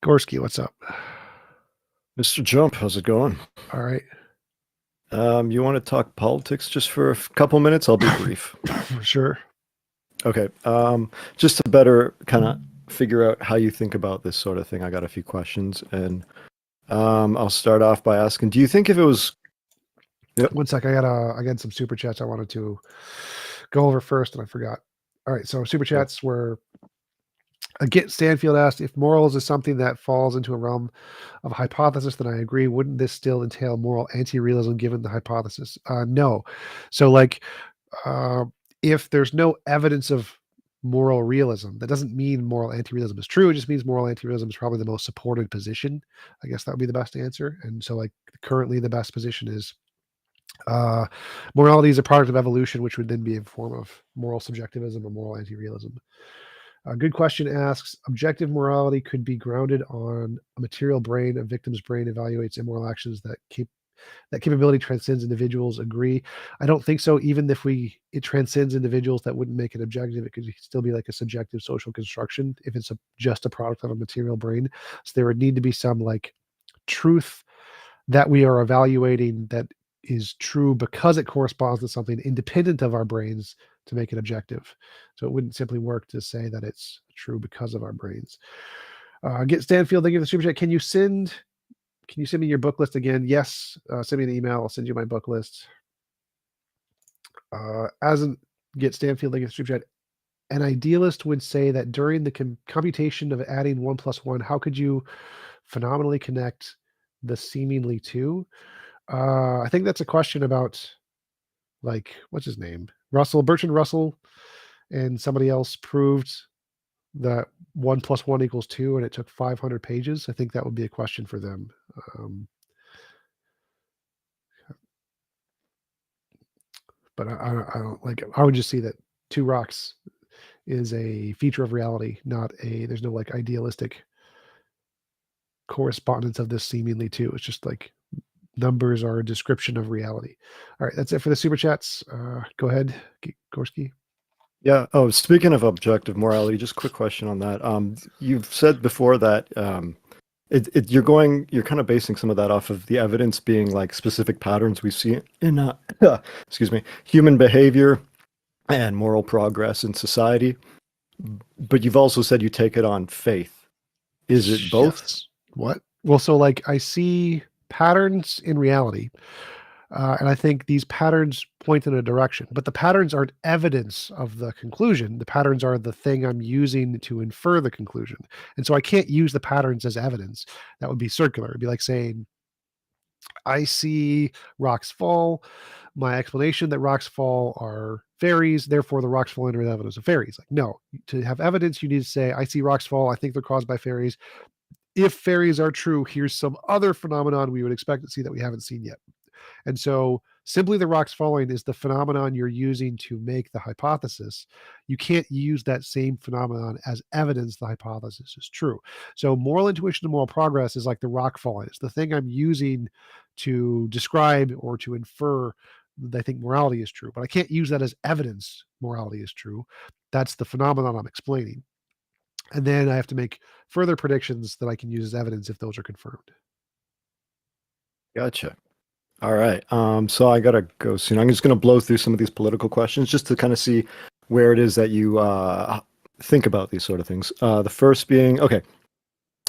Gorski, what's up? Mr. Jump, how's it going? All right. You want to talk politics just for a couple minutes? I'll be brief. Sure. Okay. Just to better kind of figure out how you think about this sort of thing, I got a few questions, and I'll start off by asking: do you think if it was? Yep. 1 sec. I got some super chats I wanted to go over first, and I forgot. All right. So super chats were. Get Stanfield asked, if morals is something that falls into a realm of hypothesis, then I agree. Wouldn't this still entail moral anti-realism given the hypothesis? No. So like, if there's no evidence of moral realism, that doesn't mean moral anti-realism is true. It just means moral anti-realism is probably the most supported position. I guess that would be the best answer. And so like currently the best position is morality is a product of evolution, which would then be a form of moral subjectivism or moral anti-realism. A good question asks, objective morality could be grounded on a material brain. A victim's brain evaluates immoral actions that capability transcends individuals. Agree. I don't think so. Even if it transcends individuals, that wouldn't make it objective. It could still be like a subjective social construction if it's just a product of a material brain. So there would need to be some like truth that we are evaluating that is true because it corresponds to something independent of our brains to make it objective. So it wouldn't simply work to say that it's true because of our brains. Get Stanfield, thank you for the super chat. Can you send me your book list again? Yes. Send me an email. I'll send you my book list. Get Stanfield, thank you for the super chat. An idealist would say that during the computation of adding 1 + 1, how could you phenomenally connect the seemingly two? I think that's a question about, like, what's his name? Bertrand Russell and somebody else proved that 1 + 1 = 2, and it took 500 pages. I think that would be a question for them. But I don't like, I would just see that 2 rocks is a feature of reality, there's no like idealistic correspondence of this seemingly two. It's just like numbers are a description of reality. All right, that's it for the super chats. Go ahead, Gorski. Yeah. Oh, speaking of objective morality, just a quick question on that. You've said before that you're kind of basing some of that off of the evidence being like specific patterns we see in human behavior and moral progress in society. But you've also said you take it on faith. Is it both? Yes. What? Well, so like I see patterns in reality, and I think these patterns point in a direction, but the patterns aren't evidence of the conclusion. The patterns are the thing I'm using to infer the conclusion. And so I can't use the patterns as evidence. That would be circular. It'd be like saying, I see rocks fall. My explanation that rocks fall are fairies, therefore the rocks fall under the evidence of fairies. Like, no, to have evidence, you need to say, I see rocks fall. I think they're caused by fairies. If fairies are true, here's some other phenomenon we would expect to see that we haven't seen yet. And so simply the rocks falling is the phenomenon you're using to make the hypothesis. You can't use that same phenomenon as evidence the hypothesis is true. So moral intuition and moral progress is like the rock falling. It's the thing I'm using to describe or to infer that I think morality is true. But I can't use that as evidence morality is true. That's the phenomenon I'm explaining. And then I have to make further predictions that I can use as evidence if those are confirmed. Gotcha. All right. So I gotta go soon. I'm just gonna blow through some of these political questions just to kind of see where it is that you think about these sort of things. The first being, okay.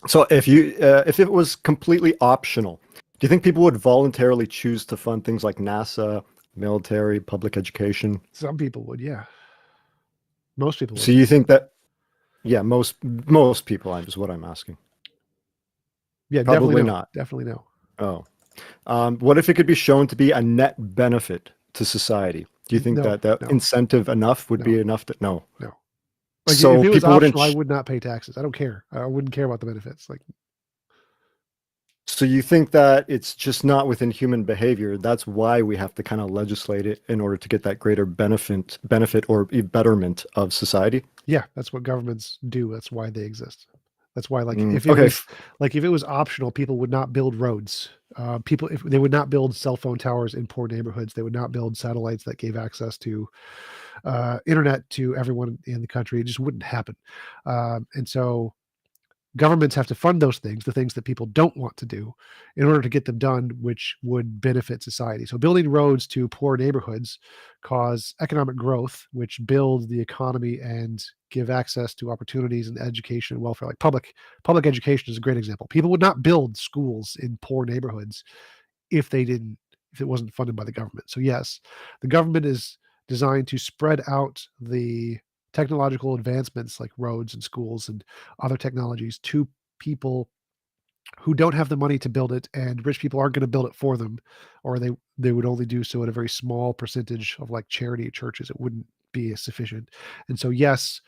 So if it was completely optional, do you think people would voluntarily choose to fund things like NASA, military, public education? Some people would, yeah. Most people would. So you think that? Yeah, most people is what I'm asking. Yeah, probably not. Definitely no. Oh. What if it could be shown to be a net benefit to society? Do you think that incentive enough would be enough to no? No. Like so if it was optional, I would not pay taxes. I don't care. I wouldn't care about the benefits. Like, so you think that it's just not within human behavior? That's why we have to kind of legislate it in order to get that greater benefit or betterment of society? Yeah, that's what governments do. That's why they exist. That's why, like, if it was optional, people would not build roads. If they would not build cell phone towers in poor neighborhoods, they would not build satellites that gave access to internet to everyone in the country. It just wouldn't happen. And so governments have to fund those things, the things that people don't want to do, in order to get them done, which would benefit society. So building roads to poor neighborhoods cause economic growth, which build the economy and give access to opportunities and education and welfare. Like public education is a great example. People would not build schools in poor neighborhoods if it wasn't funded by the government. So yes, the government is designed to spread out the technological advancements like roads and schools and other technologies to people who don't have the money to build it, and rich people aren't going to build it for them, or they would only do so at a very small percentage of like charity churches. It wouldn't be sufficient. And so yes,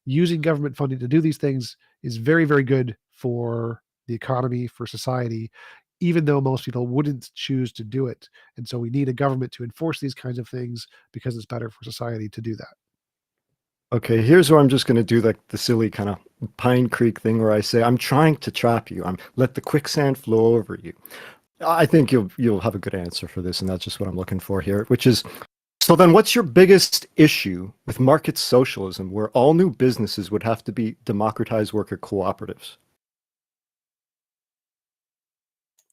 using government funding to do these things is very, very good for the economy, for society, even though most people wouldn't choose to do it. And so we need a government to enforce these kinds of things because it's better for society to do that. Okay, here's where I'm just going to do like the silly kind of Pine Creek thing where I say, I'm trying to trap you. Let the quicksand flow over you. I think you'll have a good answer for this, and that's just what I'm looking for here, which is, so then what's your biggest issue with market socialism where all new businesses would have to be democratized worker cooperatives?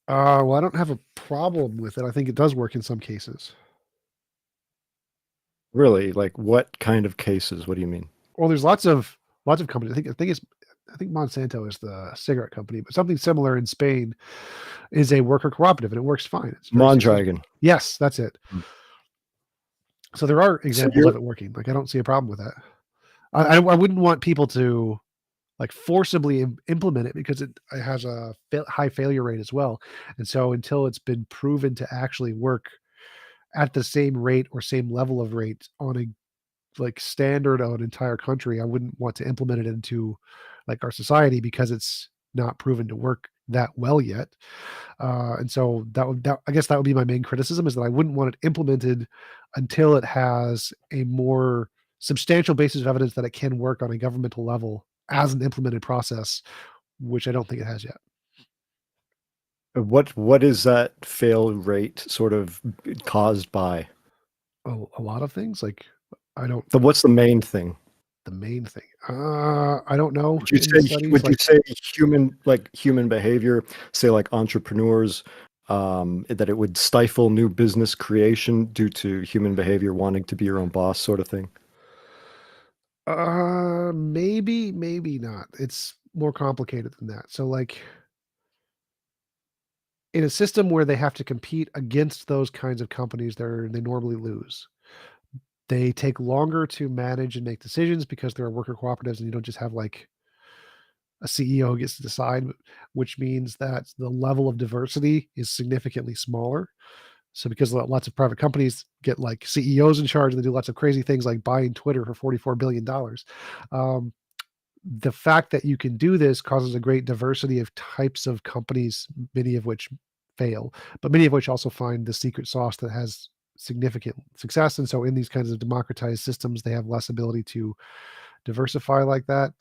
Well, I don't have a problem with it. I think it does work in some cases. Really? Like what kind of cases? What do you mean? Well, there's lots of companies. I think Monsanto is the cigarette company, but something similar in Spain is a worker cooperative, and it works fine. It's Mondragon. Yes, that's it. So there are examples of it working. Like I don't see a problem with that. I wouldn't want people to like forcibly implement it because it has a high failure rate as well. And so until it's been proven to actually work at the same rate or same level of rate on a like standard of an entire country, I wouldn't want to implement it into like our society because it's not proven to work that well yet. And so I guess that would be my main criticism, is that I wouldn't want it implemented until it has a more substantial basis of evidence that it can work on a governmental level as an implemented process, which I don't think it has yet. What is that fail rate sort of caused by? A lot of things. Like So what's the main thing? The main thing. I don't know. Would you say human behavior, say like entrepreneurs, that it would stifle new business creation due to human behavior wanting to be your own boss, sort of thing? Maybe not. It's more complicated than that. So like in a system where they have to compete against those kinds of companies, they normally lose. They take longer to manage and make decisions because there are worker cooperatives, and you don't just have like a CEO who gets to decide, which means that the level of diversity is significantly smaller. So because lots of private companies get like CEOs in charge, and they do lots of crazy things like buying Twitter for $44 billion. The fact that you can do this causes a great diversity of types of companies, many of which fail, but many of which also find the secret sauce that has significant success. And so in these kinds of democratized systems, they have less ability to diversify like that.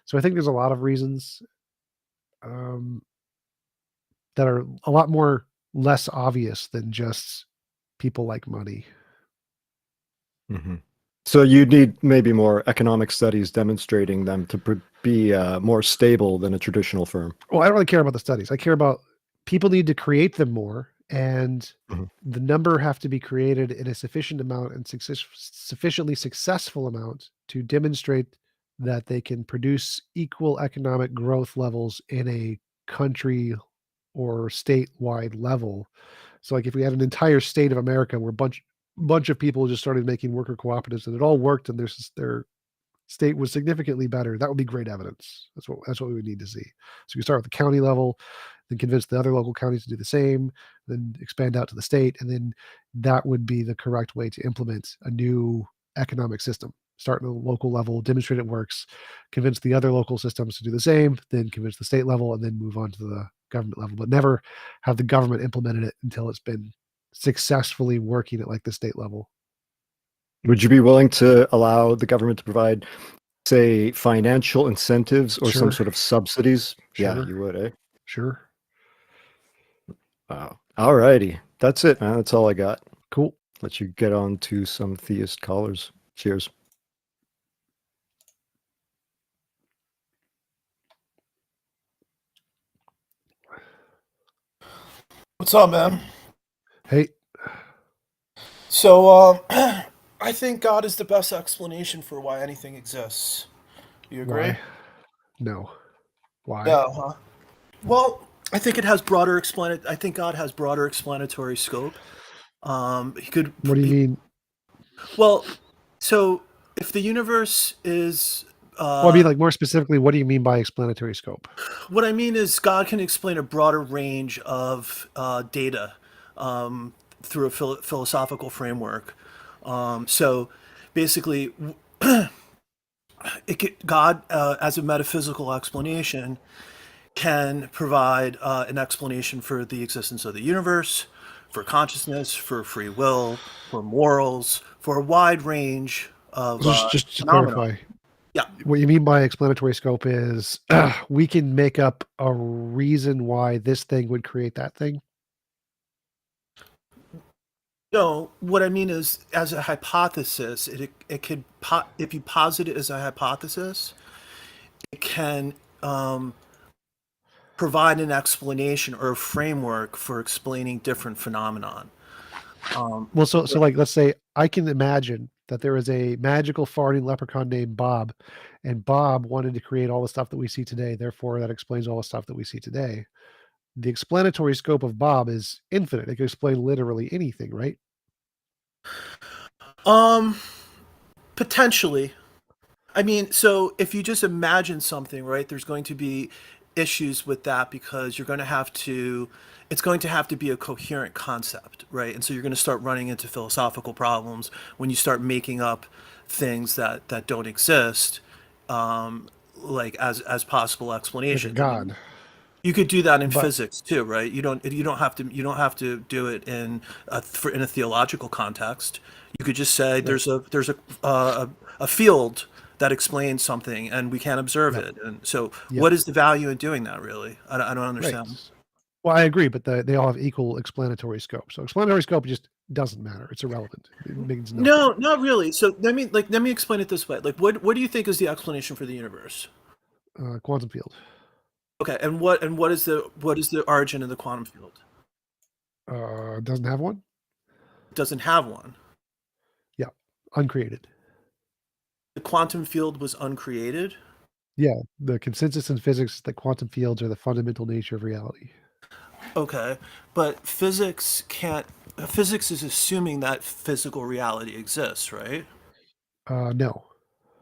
So I think there's a lot of reasons that are a lot more less obvious than just people like money. Mm-hmm. So you need maybe more economic studies demonstrating them to be more stable than a traditional firm. Well, I don't really care about the studies. I care about people need to create them more, and the number have to be created in a sufficient amount and sufficiently successful amount to demonstrate that they can produce equal economic growth levels in a country or statewide level. So like if we had an entire state of America where bunch of people just started making worker cooperatives and it all worked and their state was significantly better, that would be great evidence. That's what we would need to see. So we start at the county level, then convince the other local counties to do the same, then expand out to the state, and then that would be the correct way to implement a new economic system. Start at the local level, demonstrate it works, convince the other local systems to do the same, then convince the state level, and then move on to the government level, but never have the government implemented it until it's been successfully working at like the state level. Would you be willing to allow the government to provide, say, financial incentives or some sort of subsidies? Sure. Yeah, you would, eh? Sure. Wow. All righty. That's it, man. That's all I got. Cool. Let you get on to some theist callers. Cheers. What's up, man? Hey. So, I think God is the best explanation for why anything exists. You agree? Why? No. Why? No, huh? Well, I think it has broader I think God has broader explanatory scope. He could. What do you mean? Well, so if the universe is. Well, I mean, like more specifically, what do you mean by explanatory scope? What I mean is God can explain a broader range of data through a philosophical framework. So basically, God, as a metaphysical explanation, can provide an explanation for the existence of the universe, for consciousness, for free will, for morals, for a wide range of just to phenomena. clarify. Yeah. What you mean by explanatory scope is we can make up a reason why this thing would create that thing. No, what I mean is, as a hypothesis, it could if you posit it as a hypothesis, it can provide an explanation or a framework for explaining different phenomenon. Well, so like, let's say I can imagine that there is a magical farting leprechaun named Bob, and Bob wanted to create all the stuff that we see today. Therefore, that explains all the stuff that we see today. The explanatory scope of Bob is infinite. It can explain literally anything, right? Potentially. I mean, so if you just imagine something, right, there's going to be issues with that because you're going to have to, it's going to have to be a coherent concept, right? And so you're going to start running into philosophical problems when you start making up things that don't exist, like as possible explanations. Like a God. I mean, you could do that in physics too, right? You don't have to do it in a theological context. You could just say there's a field that explains something and we can't observe it. And so what is the value in doing that, really? I don't understand. Right. Well, I agree, but they all have equal explanatory scope. So explanatory scope just doesn't matter. It's irrelevant. It means nothing. No, not really. So let me explain it this way. Like, what do you think is the explanation for the universe? Quantum field. Okay, and what is the origin of the quantum field? Doesn't have one. Doesn't have one. Yeah, uncreated. The quantum field was uncreated? Yeah, the consensus in physics is that quantum fields are the fundamental nature of reality. Okay, but physics is assuming that physical reality exists, right? No.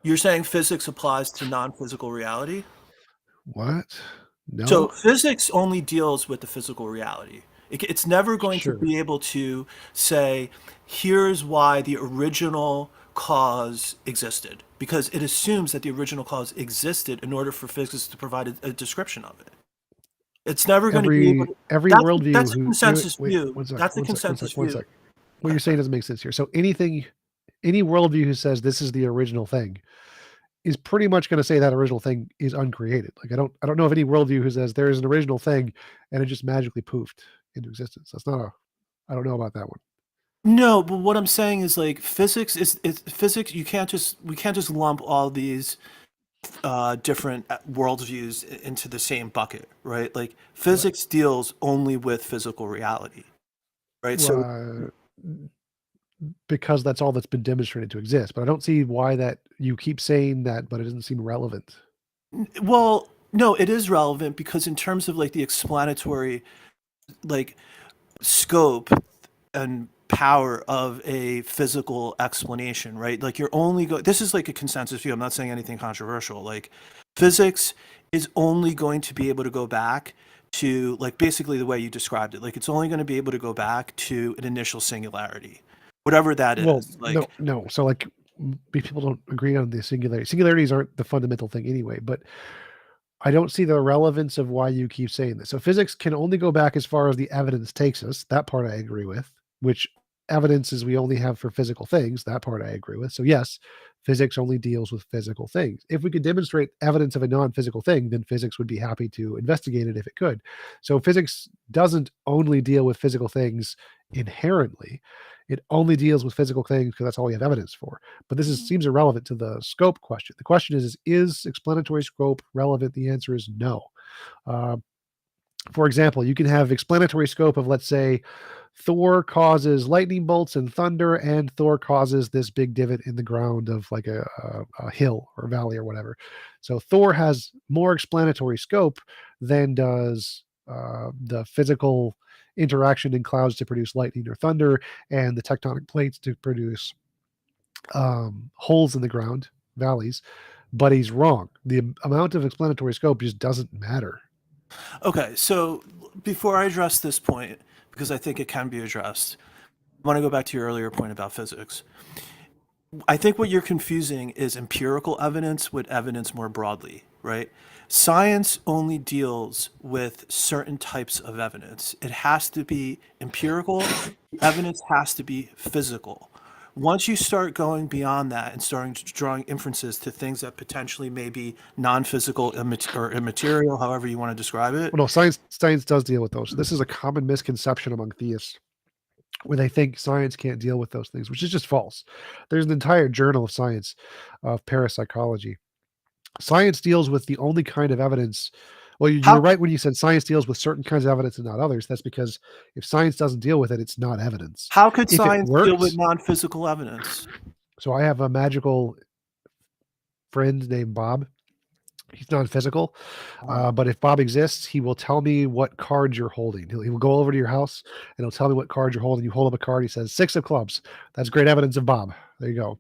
You're saying physics applies to non-physical reality? What? No. So physics only deals with the physical reality. It's never going to be able to say, here's why the original cause existed, because it assumes that the original cause existed in order for physics to provide a description of it. It's never going to be able to, every worldview. That's a consensus view. That's a consensus view. One sec. What you're saying doesn't make sense here. So any worldview who says this is the original thing is pretty much going to say that original thing is uncreated. Like I don't know of any worldview who says there is an original thing and it just magically poofed into existence. I don't know about that one. No, but what I'm saying is like physics is physics. We can't just lump all these different worldviews into the same bucket, right? Like physics deals only with physical reality, right? So because that's all that's been demonstrated to exist, but I don't see why that you keep saying that, but it doesn't seem relevant. Well, no, it is relevant because in terms of like the explanatory, like scope and power of a physical explanation, right? Like you're only this is like a consensus view. I'm not saying anything controversial. Like physics is only going to be able to go back to like basically the way you described it. Like it's only going to be able to go back to an initial singularity, whatever that is. Well, like no. So like people don't agree on the singularity. Singularities aren't the fundamental thing anyway, but I don't see the relevance of why you keep saying this. So physics can only go back as far as the evidence takes us. That part I agree with, which evidence is we only have for physical things. That part I agree with. So yes, physics only deals with physical things. If we could demonstrate evidence of a non-physical thing, then physics would be happy to investigate it if it could. So physics doesn't only deal with physical things inherently. It only deals with physical things because that's all we have evidence for. But this seems irrelevant to the scope question. The question is explanatory scope relevant? The answer is no. For example, you can have explanatory scope of, let's say, Thor causes lightning bolts and thunder, and Thor causes this big divot in the ground of like a hill or valley or whatever. So Thor has more explanatory scope than does the physical interaction in clouds to produce lightning or thunder, and the tectonic plates to produce holes in the ground, valleys. But he's wrong. The amount of explanatory scope just doesn't matter. Okay, so before I address this point, because I think it can be addressed, I want to go back to your earlier point about physics. I think what you're confusing is empirical evidence with evidence more broadly, right? Science only deals with certain types of evidence. It has to be empirical. Evidence has to be physical. Once you start going beyond that and starting drawing inferences to things that potentially may be non-physical or immaterial, however you want to describe it. Well, no, science does deal with those. This is a common misconception among theists, where they think science can't deal with those things, which is just false. There's an entire journal of science, of parapsychology. Science deals with the only kind of evidence. Well, you were right when you said science deals with certain kinds of evidence and not others. That's because if science doesn't deal with it, it's not evidence. How could science deal with non-physical evidence? So I have a magical friend named Bob. He's non-physical, but if Bob exists, he will tell me what cards you're holding. He will go over to your house and he'll tell me what cards you're holding. You hold up a card. He says 6 of clubs. That's great evidence of Bob. There you go.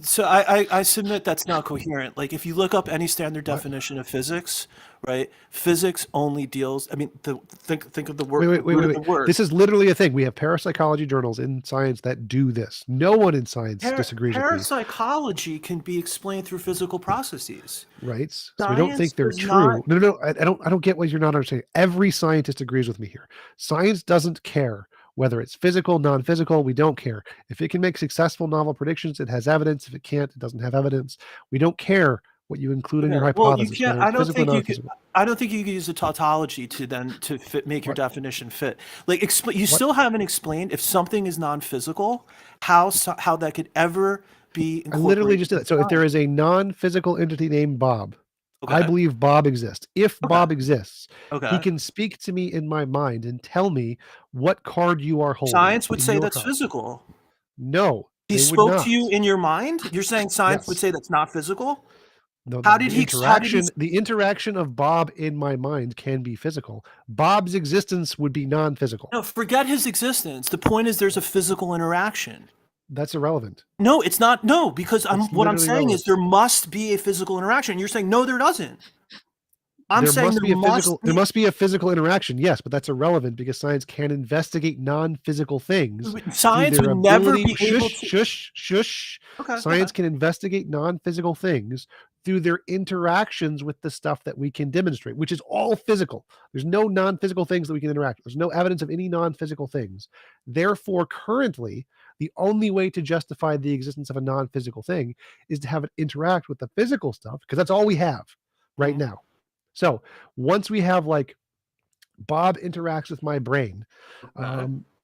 So I submit that's not coherent. Like if you look up any standard definition of physics, right? Physics only deals. I mean, think of the word. Wait. This is literally a thing. We have parapsychology journals in science that do this. No one in science disagrees with me. Parapsychology can be explained through physical processes. Right. So we don't think they're true. No. I don't get what you're not understanding. Every scientist agrees with me here. Science doesn't care whether it's physical, non-physical. We don't care. If it can make successful novel predictions, it has evidence. If it can't, it doesn't have evidence. We don't care what you include in your hypothesis. Well, I don't think you can use a tautology to make your definition fit. Like you still haven't explained if something is non-physical, how that could ever be incorporated. I literally just did it. So if there is a non-physical entity named Bob, I believe Bob exists. If Bob exists, he can speak to me in my mind and tell me what card you are holding. Science would say that's physical. No. He spoke to you in your mind? You're saying science would say that's not physical? No, the interaction of Bob in my mind can be physical. Bob's existence would be non-physical. No, forget his existence. The point is there's a physical interaction. That's irrelevant. No, it's not. No, because what I'm saying is there must be a physical interaction. You're saying no, there doesn't. I'm saying there must be a physical interaction. Yes, but that's irrelevant because science can investigate non-physical things. Science would never be able to. Shush. Science can investigate non-physical things through their interactions with the stuff that we can demonstrate, which is all physical. There's no non-physical things that we can interact with. There's no evidence of any non-physical things. Therefore, currently, the only way to justify the existence of a non-physical thing is to have it interact with the physical stuff, because that's all we have right now. So once we have like Bob interacts with my brain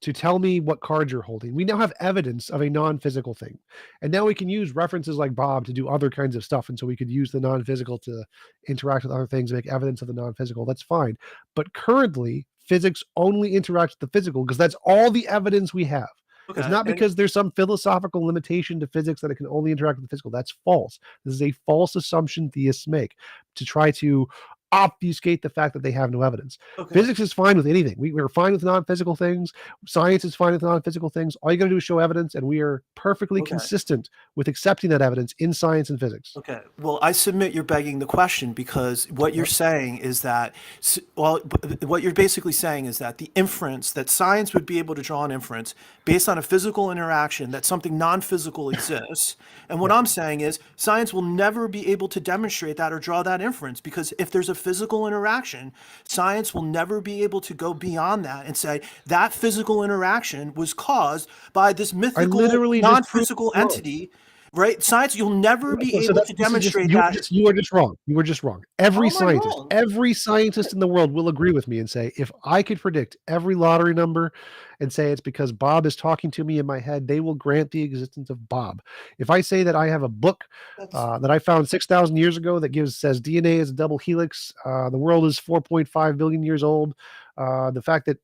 to tell me what cards you're holding, we now have evidence of a non-physical thing. And now we can use references like Bob to do other kinds of stuff. And so we could use the non-physical to interact with other things, make evidence of the non-physical. That's fine. But currently, physics only interacts with the physical because that's all the evidence we have. It's not because there's some philosophical limitation to physics that it can only interact with the physical. That's false. This is a false assumption theists make to try to obfuscate the fact that they have no evidence. Physics is fine with anything. We're fine with non-physical things. Science is fine with non-physical things. All you got to do is show evidence, and we are perfectly consistent with accepting that evidence in science and physics. Okay. Well, I submit you're begging the question, because what you're saying is that, what you're basically saying is that the inference that science would be able to draw an inference based on a physical interaction that something non-physical exists. And what I'm saying is science will never be able to demonstrate that or draw that inference, because if there's a physical interaction, science will never be able to go beyond that and say that physical interaction was caused by this mythical non-physical entity. right? Science, you'll never be able to demonstrate that. You are just wrong. You were just wrong. Every scientist in the world will agree with me and say, if I could predict every lottery number and say it's because Bob is talking to me in my head, they will grant the existence of Bob. If I say that I have a book that I found 6,000 years ago that says DNA is a double helix, the world is 4.5 billion years old, the fact that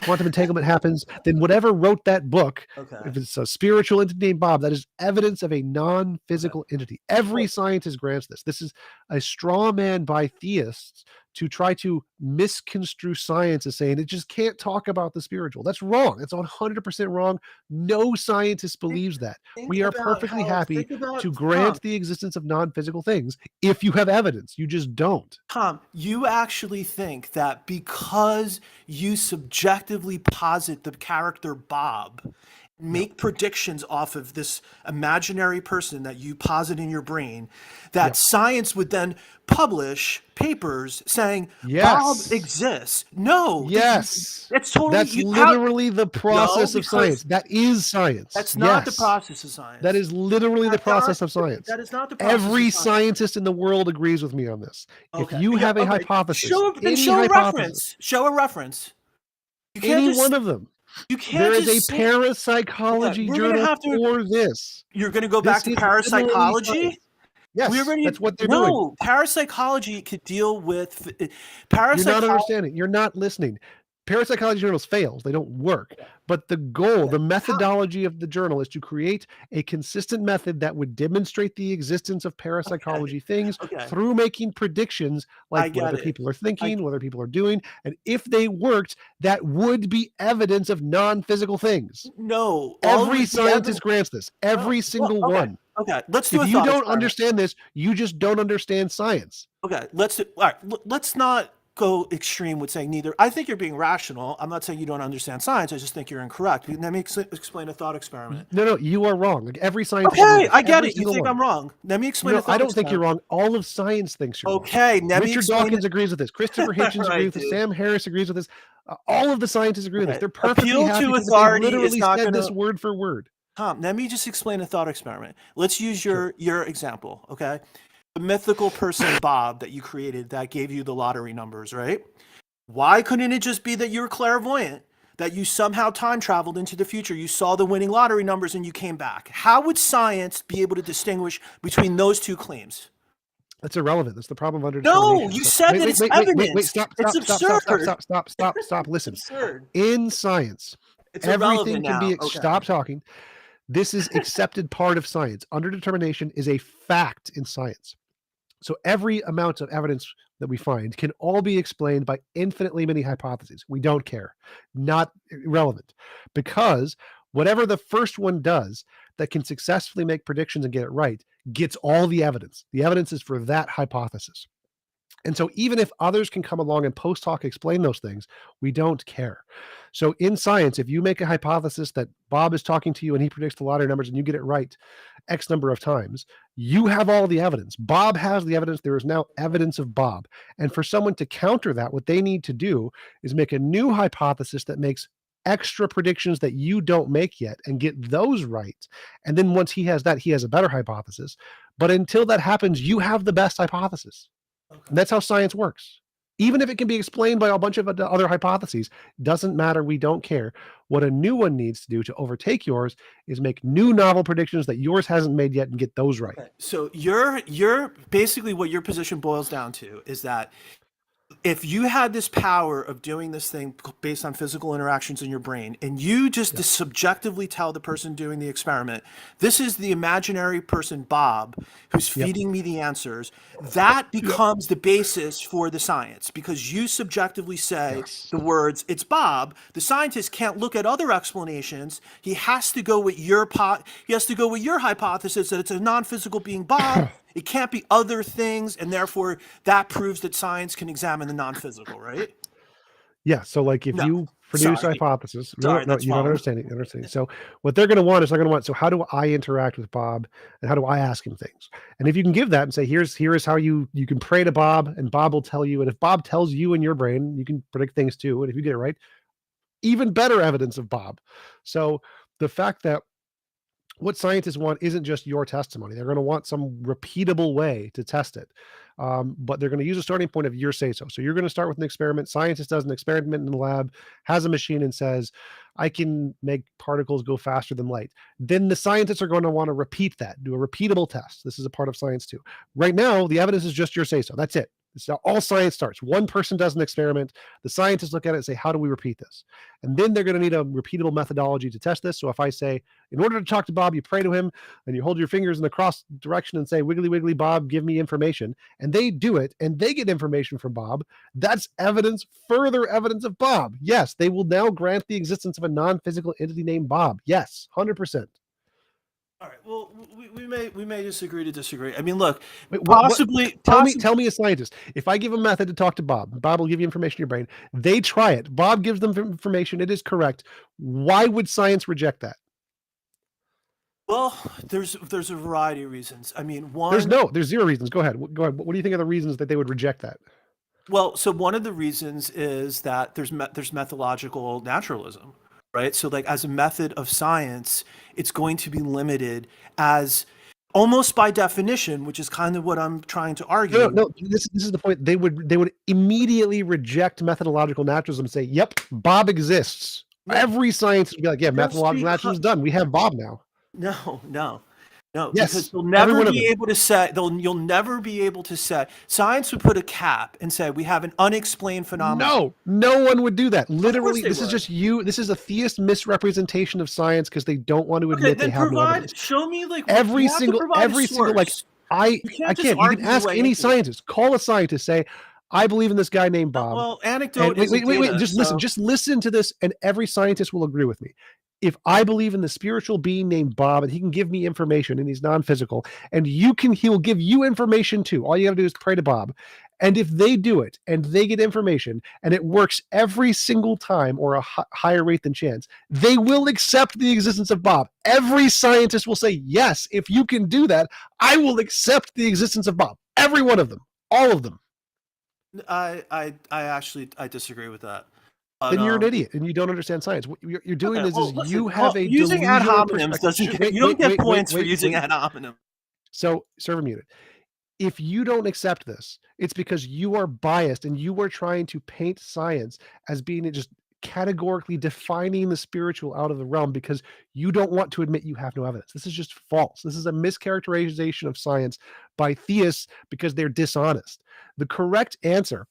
quantum entanglement happens, then whatever wrote that book, if it's a spiritual entity named Bob, that is evidence of a non-physical entity. Every scientist grants this. This is a straw man by theists to try to misconstrue science as saying it just can't talk about the spiritual. That's wrong. It's 100% wrong. No scientist believes that. We are perfectly happy to grant the existence of non-physical things if you have evidence. You just don't. Tom, you actually think that because you subjectively posit the character Bob, make predictions off of this imaginary person that you posit in your brain, that science would then publish papers saying Bob exists. No. Yes. That's totally. That's literally the process of science. That is science. That's not the process of science. That is literally the process of science. That is not the process. Every scientist in the world agrees with me on this. If you have a hypothesis, show a reference. Show a reference. You can't any one of them. You can't. There is a parapsychology journal for this. You're going to go back to parapsychology? Yes, that's what they're doing. No, parapsychology could deal with You're not understanding. You're not listening. Parapsychology journals fails. They don't work. But the goal, the methodology of the journal is to create a consistent method that would demonstrate the existence of parapsychology things through making predictions like what other people are thinking, what other people are doing. And if they worked, that would be evidence of non-physical things. No. Every scientist grants this. Every single one. Okay, let's do If you don't understand this, you just don't understand science. Okay, all right, let's not go extreme with saying neither. I think you're being rational. I'm not saying you don't understand science. I just think you're incorrect. Let me explain a thought experiment. No, you are wrong. Like every scientist. Okay, I get it. You think I'm wrong. Let me explain a thought I don't think you're wrong. All of science thinks you're wrong. Okay, Richard Dawkins agrees with this. Christopher Hitchens agrees with this. Sam Harris agrees with this. All of the scientists agree with this. They're perfectly happy because they literally said this word for word. Tom, let me just explain a thought experiment. Let's use your example, okay? The mythical person Bob that you created that gave you the lottery numbers, right? Why couldn't it just be that you were clairvoyant, that you somehow time traveled into the future, you saw the winning lottery numbers and you came back? How would science be able to distinguish between those two claims? That's irrelevant. That's the problem of under No, you said that it's evidence. Wait, stop, listen. It's absurd. In science, everything can be, stop talking. This is accepted part of science. Underdetermination is a fact in science. So every amount of evidence that we find can all be explained by infinitely many hypotheses. We don't care. Not irrelevant. Because whatever the first one does that can successfully make predictions and get it right gets all the evidence. The evidence is for that hypothesis. And so even if others can come along and post hoc explain those things, we don't care. So in science, if you make a hypothesis that Bob is talking to you and he predicts the lottery numbers and you get it right X number of times, you have all the evidence. Bob has the evidence. There is now evidence of Bob. And for someone to counter that, what they need to do is make a new hypothesis that makes extra predictions that you don't make yet and get those right. And then once he has that, he has a better hypothesis. But until that happens, you have the best hypothesis. And that's how science works. Even if it can be explained by a bunch of other hypotheses, doesn't matter. We don't care. What a new one needs to do to overtake yours is make new novel predictions that yours hasn't made yet and get those right. Okay. So you're basically what your position boils down to is that if you had this power of doing this thing based on physical interactions in your brain, and you just subjectively tell the person doing the experiment, this is the imaginary person, Bob, who's feeding me the answers, that becomes the basis for the science, because you subjectively say the words, it's Bob. The scientist can't look at other explanations. He has to go with your hypothesis that it's a non-physical being, Bob. It can't be other things, and therefore that proves that science can examine the non-physical, right? Yeah. So, like, if you produce a hypothesis, you're not understanding. So, what they're going to want is so how do I interact with Bob, and how do I ask him things? And if you can give that and say, here is how you can pray to Bob, and Bob will tell you. And if Bob tells you in your brain, you can predict things too. And if you get it right, even better evidence of Bob. So the fact that what scientists want isn't just your testimony. They're going to want some repeatable way to test it. But they're going to use a starting point of your say-so. So you're going to start with an experiment. Scientist does an experiment in the lab, has a machine and says, I can make particles go faster than light. Then the scientists are going to want to repeat that, do a repeatable test. This is a part of science too. Right now, the evidence is just your say-so. That's it. It's how all science starts. One person does an experiment. The scientists look at it and say, how do we repeat this? And then they're going to need a repeatable methodology to test this. So if I say, in order to talk to Bob, you pray to him and you hold your fingers in the cross direction and say, wiggly, wiggly, Bob, give me information. And they do it and they get information from Bob. That's evidence, further evidence of Bob. Yes, they will now grant the existence of a non-physical entity named Bob. Yes, 100%. All right. Well, we may disagree to disagree. I mean, look, tell me a scientist. If I give a method to talk to Bob, Bob will give you information in your brain. They try it. Bob gives them information. It is correct. Why would science reject that? Well, there's a variety of reasons. I mean, there's zero reasons. Go ahead. What do you think are the reasons that they would reject that? Well, so one of the reasons is that there's methodological naturalism. Right. So like as a method of science, it's going to be limited as almost by definition, which is kind of what I'm trying to argue. No, this is the point. They would immediately reject methodological naturalism and say, yep, Bob exists. No. Every science would be like, yeah, methodological naturalism is done. We have Bob now. No. Yes, because you'll never be able to say you'll never be able to say science would put a cap and say we have an unexplained phenomenon. No one would do that. Literally, this is just you. This is a theist misrepresentation of science because they don't want to admit they have no evidence. Show me like every single like I can't. You can ask any scientist. Call a scientist. Say, I believe in this guy named Bob. Well, anecdote. Wait. Just listen to this, and every scientist will agree with me. If I believe in the spiritual being named Bob and he can give me information and he's non-physical and he will give you information too. All you got to do is pray to Bob. And if they do it and they get information and it works every single time or a higher rate than chance, they will accept the existence of Bob. Every scientist will say, yes, if you can do that, I will accept the existence of Bob. Every one of them, all of them. I disagree with that. Then you're an idiot and you don't understand science. What you're doing you have a using ad hominems doesn't. You don't get points for using ad hominem. So server muted. If you don't accept this, it's because you are biased and you are trying to paint science as being just categorically defining the spiritual out of the realm because you don't want to admit you have no evidence. This is just false. This is a mischaracterization of science by theists because they're dishonest. The correct answer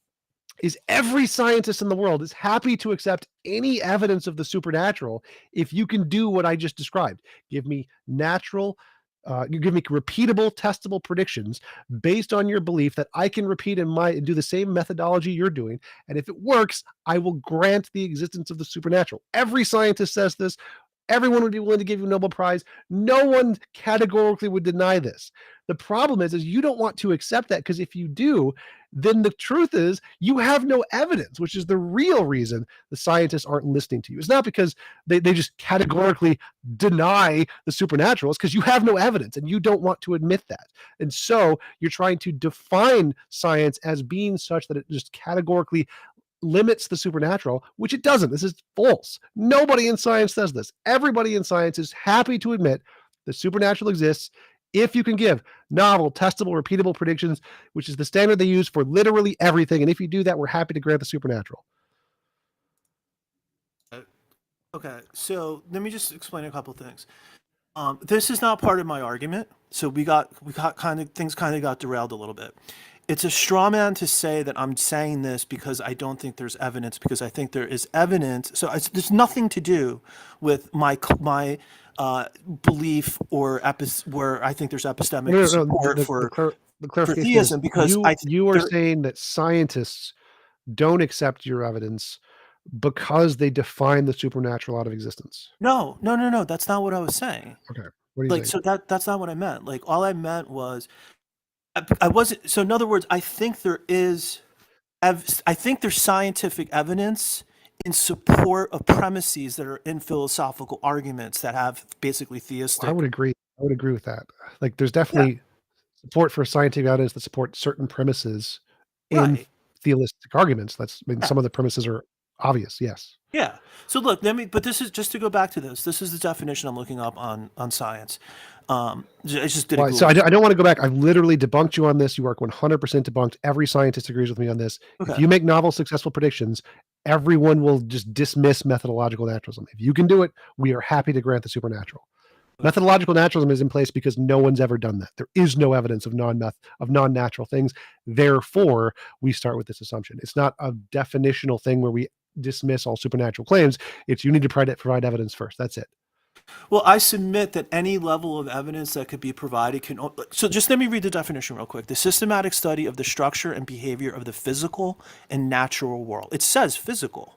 is every scientist in the world is happy to accept any evidence of the supernatural if you can do what I just described. Give me you give me repeatable, testable predictions based on your belief that I can repeat and do the same methodology you're doing. And if it works, I will grant the existence of the supernatural. Every scientist says this. Everyone would be willing to give you a Nobel Prize. No one categorically would deny this. The problem is you don't want to accept that because if you do, then the truth is you have no evidence, which is the real reason the scientists aren't listening to you. It's not because they just categorically deny the supernatural. It's because you have no evidence and you don't want to admit that. And so you're trying to define science as being such that it just categorically limits the supernatural, which it doesn't. This is false. Nobody in science says this. Everybody in science is happy to admit the supernatural exists if you can give novel, testable, repeatable predictions, which is the standard they use for literally everything. And if you do that, we're happy to grant the supernatural. Okay, so let me just explain a couple things. This is not part of my argument, so we got things got derailed a little bit. It's a straw man to say that I'm saying this because I don't think there's evidence, because I think there is evidence. So there's nothing to do with my belief or where I think there's epistemic support for theism, because you are saying that scientists don't accept your evidence because they define the supernatural out of existence. No. That's not what I was saying. Okay. What are you saying? So that's not what I meant. Like, all I meant was I wasn't. So in other words, I think there's scientific evidence in support of premises that are in philosophical arguments that have basically theistic. I would agree with that. Like, there's definitely support for scientific evidence that support certain premises in theistic arguments. Some of the premises are obvious. Yes. Yeah. So look, but this is just to go back to this. This is the definition I'm looking up on science. I just did. So I don't want to go back. I've literally debunked you on this. You are 100% debunked. Every scientist agrees with me on this. Okay. If you make novel, successful predictions, everyone will just dismiss methodological naturalism. If you can do it, we are happy to grant the supernatural. Methodological naturalism is in place because no one's ever done that. There is no evidence of non-natural things. Therefore, we start with this assumption. It's not a definitional thing where we dismiss all supernatural claims. It's you need to provide evidence first. That's it. Well, I submit that any level of evidence that could be provided can. So just let me read the definition real quick. The systematic study of the structure and behavior of the physical and natural world. It says physical.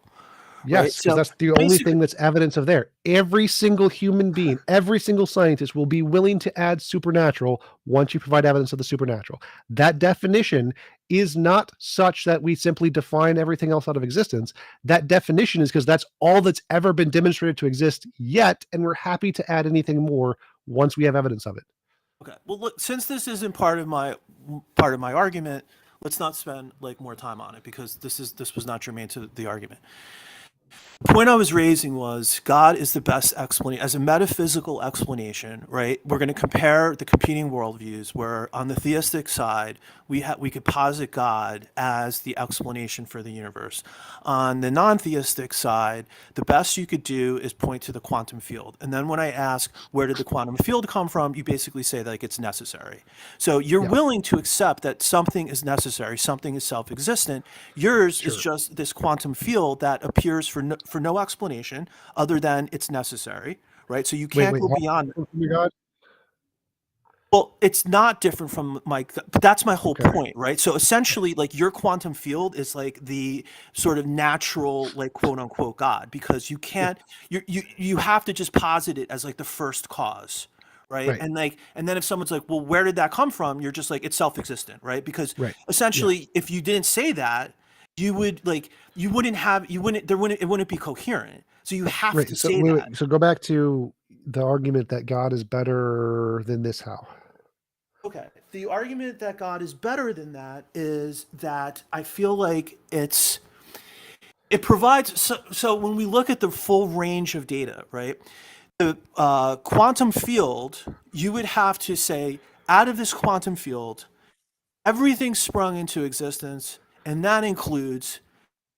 Yes, because that's the only thing that's evidence of there. Every single human being, every single scientist will be willing to add supernatural once you provide evidence of the supernatural. That definition is not such that we simply define everything else out of existence. That definition is because that's all that's ever been demonstrated to exist yet, and we're happy to add anything more once we have evidence of it. Okay. Well, look, since this isn't part of my argument, let's not spend more time on it because this was not germane to the argument. The point I was raising was God is the best explanation as a metaphysical explanation, right? We're going to compare the competing worldviews where on the theistic side, we could posit God as the explanation for the universe. On the non-theistic side, the best you could do is point to the quantum field. And then when I ask, where did the quantum field come from? You basically say that it's necessary. So you're willing to accept that something is necessary, something is self-existent. Yours is just this quantum field that appears for no explanation other than it's necessary, right? So you can't go beyond it. Well, it's not different from but that's my whole point, right? So essentially, your quantum field is the sort of natural, quote unquote God, because you can't, you have to just posit it as the first cause, right? And then if someone's like, well, where did that come from? You're just it's self-existent, right? Because essentially, if you didn't say that, you would it wouldn't be coherent. So you have to say that. So go back to the argument that God is better than this. How? Okay. The argument that God is better than that is that I feel like it provides. So when we look at the full range of data, right? The quantum field, you would have to say, out of this quantum field, everything sprung into existence, and that includes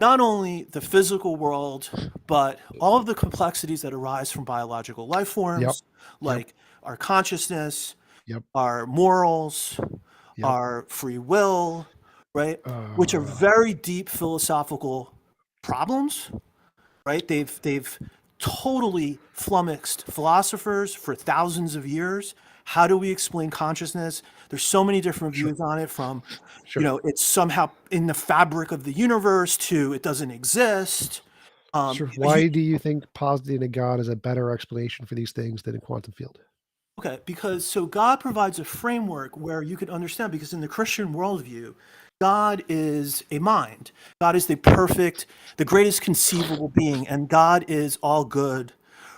not only the physical world, but all of the complexities that arise from biological life forms, our consciousness, our morals, our free will, right? Which are very deep philosophical problems, right? They've totally flummoxed philosophers for thousands of years. How do we explain consciousness? There's so many different views on it, from it's somehow in the fabric of the universe to it doesn't exist. Why do you think positing a God is a better explanation for these things than a quantum field? Okay, because God provides a framework where you can understand, because in the Christian worldview, God is a mind. God is the greatest conceivable being, and God is all good,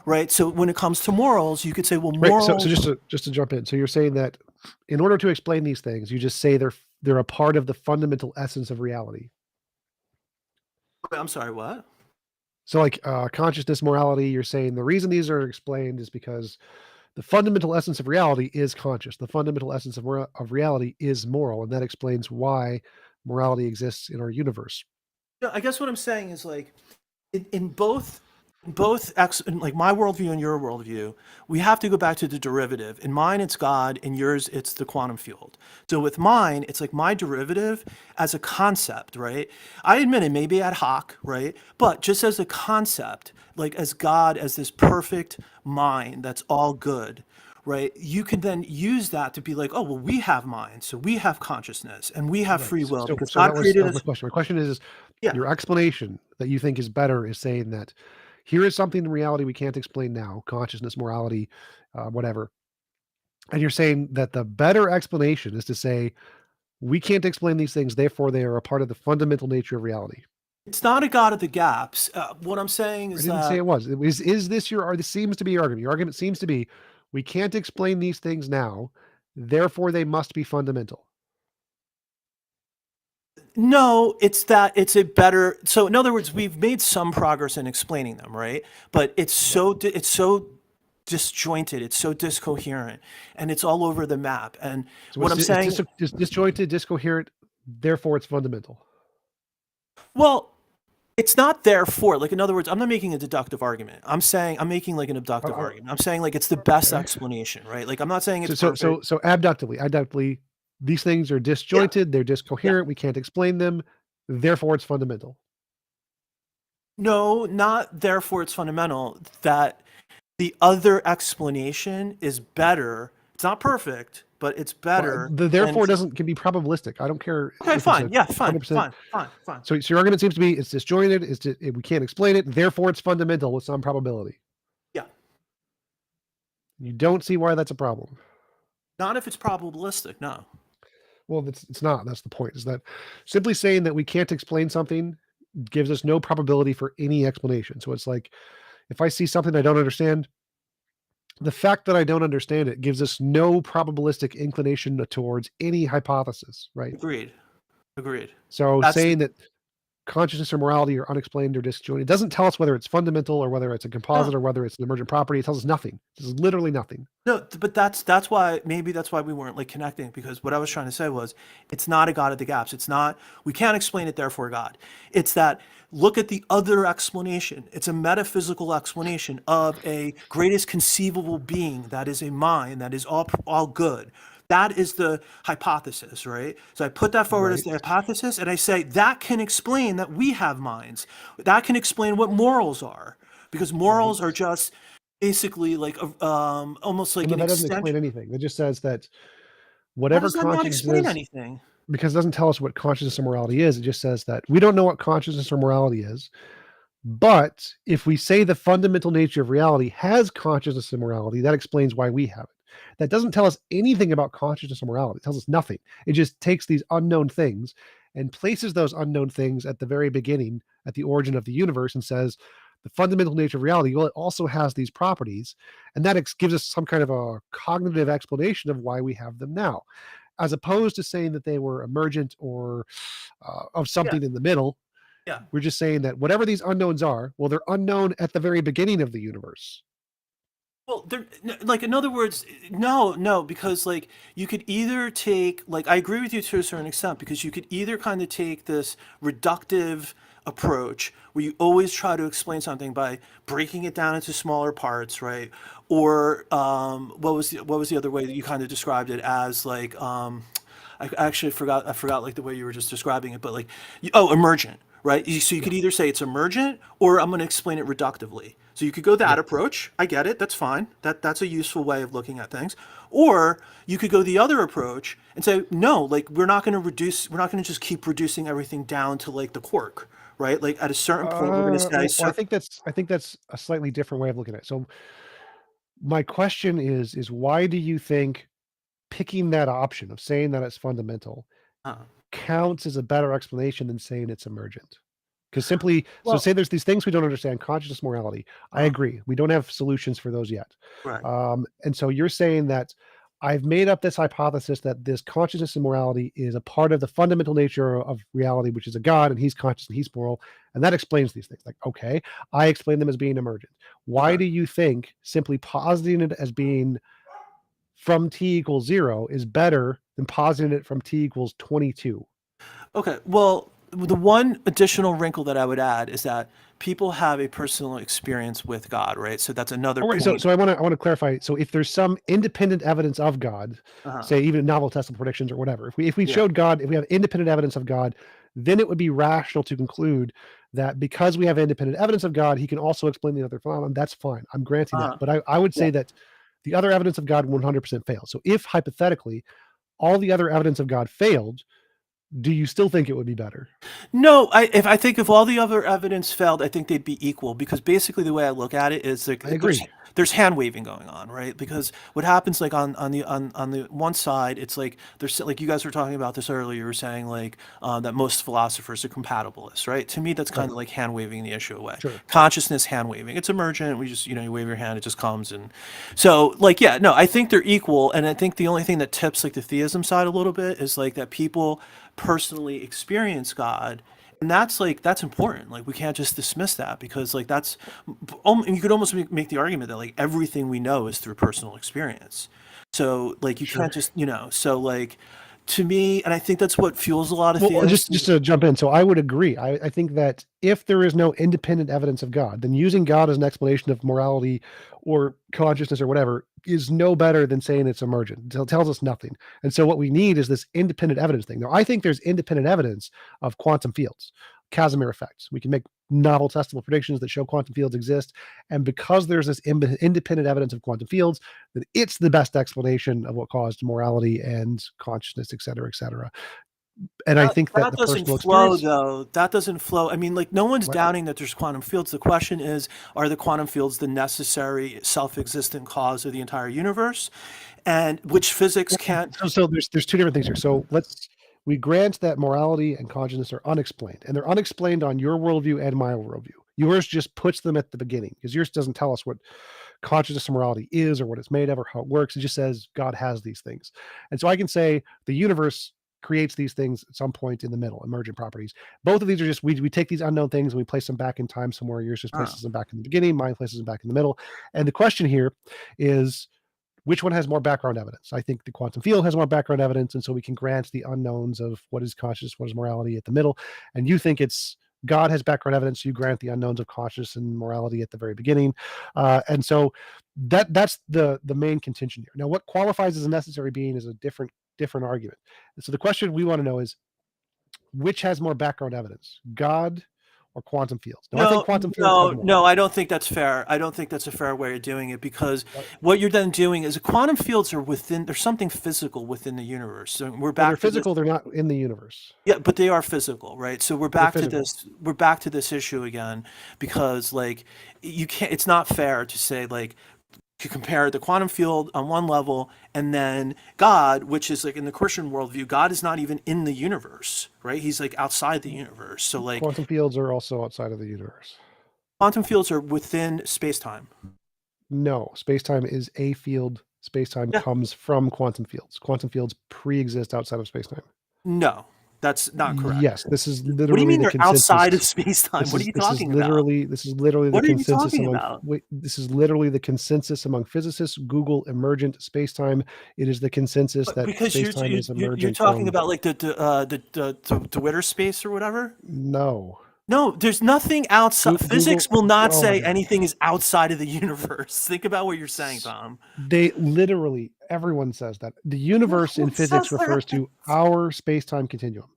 right? So when it comes to morals, you could say, well, morals... Right, so just to jump in, so you're saying that in order to explain these things, you just say they're a part of the fundamental essence of reality. I'm sorry, what? So consciousness, morality, you're saying the reason these are explained is because the fundamental essence of reality is conscious. The fundamental essence of reality is moral, and that explains why morality exists in our universe. I guess what I'm saying is in both my worldview and your worldview, we have to go back to the derivative. In mine, it's God. In yours, it's the quantum field. So with mine, it's my derivative as a concept, right? I admit it may be ad hoc, right? But just as a concept, as God, as this perfect mind that's all good, right? You can then use that to be oh, well, we have minds, so we have consciousness, and we have free will. So that was my question. My question is your explanation that you think is better is saying that here is something in reality we can't explain now, consciousness, morality, whatever. And you're saying that the better explanation is to say, we can't explain these things, therefore they are a part of the fundamental nature of reality. It's not a God of the gaps. What I'm saying is I didn't say it was. Is this this seems to be your argument. Your argument seems to be, we can't explain these things now, therefore they must be fundamental. No, it's that it's a better. So in other words, we've made some progress in explaining them, right? But it's so disjointed, it's so discoherent, and it's all over the map. And So what I'm saying, is disjointed, discoherent, therefore it's fundamental. well, it's not therefore. Like in other words, I'm not making a deductive argument. I'm saying I'm making like an abductive argument. I'm saying like it's the best explanation, right? Like I'm not saying it's perfect. So abductively, these things are disjointed, they're discoherent, we can't explain them, therefore it's fundamental. No, not therefore it's fundamental. That the other explanation is better. It's not perfect, but it's better. Well, the therefore can be probabilistic. I don't care. Okay, fine. Yeah, fine. So your argument seems to be it's disjointed. We can't explain it. Therefore, it's fundamental with some probability. Yeah. You don't see why that's a problem. Not if it's probabilistic. No. Well, it's not. That's the point. Is that simply saying that we can't explain something gives us no probability for any explanation. So it's like if I see something I don't understand, the fact that I don't understand it gives us no probabilistic inclination towards any hypothesis, right? Agreed. So saying that consciousness or morality are unexplained or disjointed, it doesn't tell us whether it's fundamental or whether it's a composite or whether it's an emergent property. It tells us nothing. This is literally nothing. No, but that's why we weren't like connecting, because what I was trying to say was it's not a God of the gaps. It's not, we can't explain it, therefore God. It's that look at the other explanation. It's a metaphysical explanation of a greatest conceivable being that is a mind that is all good. That is the hypothesis, right? So I put that forward as the hypothesis, and I say that can explain that we have minds. That can explain what morals are, because morals are just basically like almost like that doesn't explain anything. It just says that whatever consciousness explain anything, because it doesn't tell us what consciousness or morality is. It just says that we don't know what consciousness or morality is. But if we say the fundamental nature of reality has consciousness and morality, that explains why we have it. That doesn't tell us anything about consciousness or morality. It tells us nothing. It just takes these unknown things and places those unknown things at the very beginning, at the origin of the universe, and says the fundamental nature of reality, well, it also has these properties. And that gives us some kind of a cognitive explanation of why we have them now, as opposed to saying that they were emergent or of something in the middle. Yeah. We're just saying that whatever these unknowns are, well, they're unknown at the very beginning of the universe. Well, like, in other words, no, because like you could either take, like, I agree with you to a certain extent, because you could either kind of take this reductive approach where you always try to explain something by breaking it down into smaller parts, right? Or what was the other way that you kind of described it as, like I actually forgot like the way you were just describing it, but like emergent, right? So you could either say it's emergent, or I'm going to explain it reductively. So you could go that approach. I get it. That's fine. That's a useful way of looking at things. Or you could go the other approach and say, no, like we're not going to just keep reducing everything down to like the quark, right? Like at a certain point, we're going to say. I think that's a slightly different way of looking at it. So my question is why do you think picking that option of saying that it's fundamental counts as a better explanation than saying it's emergent? Because so say there's these things we don't understand, consciousness, morality. I agree. We don't have solutions for those yet. Right. And so you're saying that I've made up this hypothesis that this consciousness and morality is a part of the fundamental nature of reality, which is a God, and he's conscious and he's moral. And that explains these things. Like, okay, I explain them as being emergent. Why do you think simply positing it as being from t equals 0 is better than positing it from t equals 22? Okay, well, the one additional wrinkle that I would add is that people have a personal experience with God, right? So that's another point. So I want to clarify. So if there's some independent evidence of God, say even novel testable predictions or whatever, if we showed God, if we have independent evidence of God, then it would be rational to conclude that because we have independent evidence of God, he can also explain the other phenomenon. That's fine. I'm granting that. But I would say that the other evidence of God 100% fails. So if hypothetically all the other evidence of God failed, do you still think it would be better? No, I think if all the other evidence failed, I think they'd be equal, because basically the way I look at it is like, I agree. there's hand waving going on, right? Because what happens like on the one side, it's like there's like you guys were talking about this earlier. You were saying like that most philosophers are compatibilists, right? To me, that's kind of like hand waving the issue away. Sure. Consciousness hand waving. It's emergent. We just you wave your hand, it just comes. And so like I think they're equal. And I think the only thing that tips like the theism side a little bit is like that people personally experience God. And that's important. Like we can't just dismiss that because like that's, you could almost make the argument that like everything we know is through personal experience. So like you can't just, so like to me, and I think that's what fuels a lot of theists. Just to jump in. So I would agree. I think that if there is no independent evidence of God, then using God as an explanation of morality or consciousness or whatever is no better than saying it's emergent. It tells us nothing. And so what we need is this independent evidence thing. Now, I think there's independent evidence of quantum fields, Casimir effects. We can make novel testable predictions that show quantum fields exist. And because there's this independent evidence of quantum fields, then it's the best explanation of what caused morality and consciousness, et cetera, et cetera. And I think that doesn't flow though. That doesn't flow. I mean, like no one's doubting that there's quantum fields. The question is, are the quantum fields the necessary self-existent cause of the entire universe? And which physics can't. So there's two different things here. So we grant that morality and consciousness are unexplained, and they're unexplained on your worldview and my worldview. Yours just puts them at the beginning because yours doesn't tell us what consciousness and morality is or what it's made of or how it works. It just says God has these things. And so I can say the universe creates these things at some point in the middle, emergent properties. Both of these are just, we take these unknown things and we place them back in time somewhere. Yours just places them back in the beginning, mine places them back in the middle. And the question here is, which one has more background evidence? I think the quantum field has more background evidence, and so we can grant the unknowns of what is consciousness, what is morality at the middle. And you think it's God has background evidence, so you grant the unknowns of consciousness and morality at the very beginning. And so that's the main contention here. Now, what qualifies as a necessary being is a different argument. And so the question we want to know is, which has more background evidence, God or quantum fields? I think quantum fields. No, I don't think that's fair. I don't think that's a fair way of doing it because what you're then doing is quantum fields are there's something physical within the universe. So we're back. They're physical. They're not in the universe. Yeah, but they are physical, right? So we're back to this. We're back to this issue again because like you can't. It's not fair to say like. To compare the quantum field on one level and then God, which is like in the Christian worldview, God is not even in the universe, right? He's like outside the universe. So like quantum fields are also outside of the universe. Quantum fields are within space-time. No, space-time is a field. Space-time comes from quantum fields. Quantum fields pre-exist outside of space-time. No. That's not correct. Yes, this is literally. What do you mean they're outside of space-time? What are you talking about? This is literally the consensus this is literally the consensus among physicists. Google emergent space-time. It is the consensus that space-time is emergent. You're talking about like the Twitter space or whatever? No. No, there's nothing outside. Physics will not say anything is outside of the universe. Think about what you're saying, Tom. They literally, everyone says that. The universe in physics refers to our space-time continuum.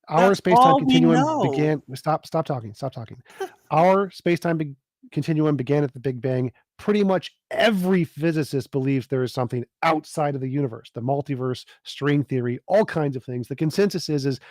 Our space-time continuum began. Stop talking. Our space-time continuum began at the Big Bang. Pretty much every physicist believes there is something outside of the universe. The multiverse, string theory, all kinds of things. The consensus is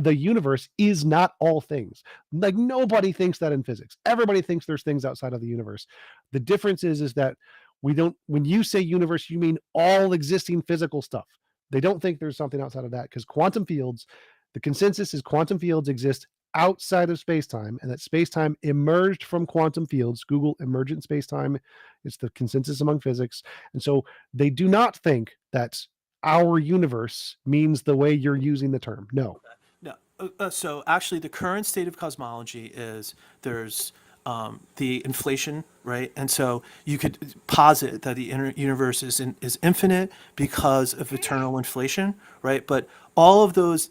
the universe is not all things. Like nobody thinks that in physics. Everybody thinks there's things outside of the universe. The difference is that we don't. When you say universe, you mean all existing physical stuff. They don't think there's something outside of that because quantum fields. The consensus is quantum fields exist outside of space-time and that space-time emerged from quantum fields. Google emergent space-time. It's the consensus among physics. And so they do not think that our universe means the way you're using the term. No. No. So actually the current state of cosmology is there's the inflation, right? And so you could posit that the universe is infinite because of eternal inflation, right? But all of those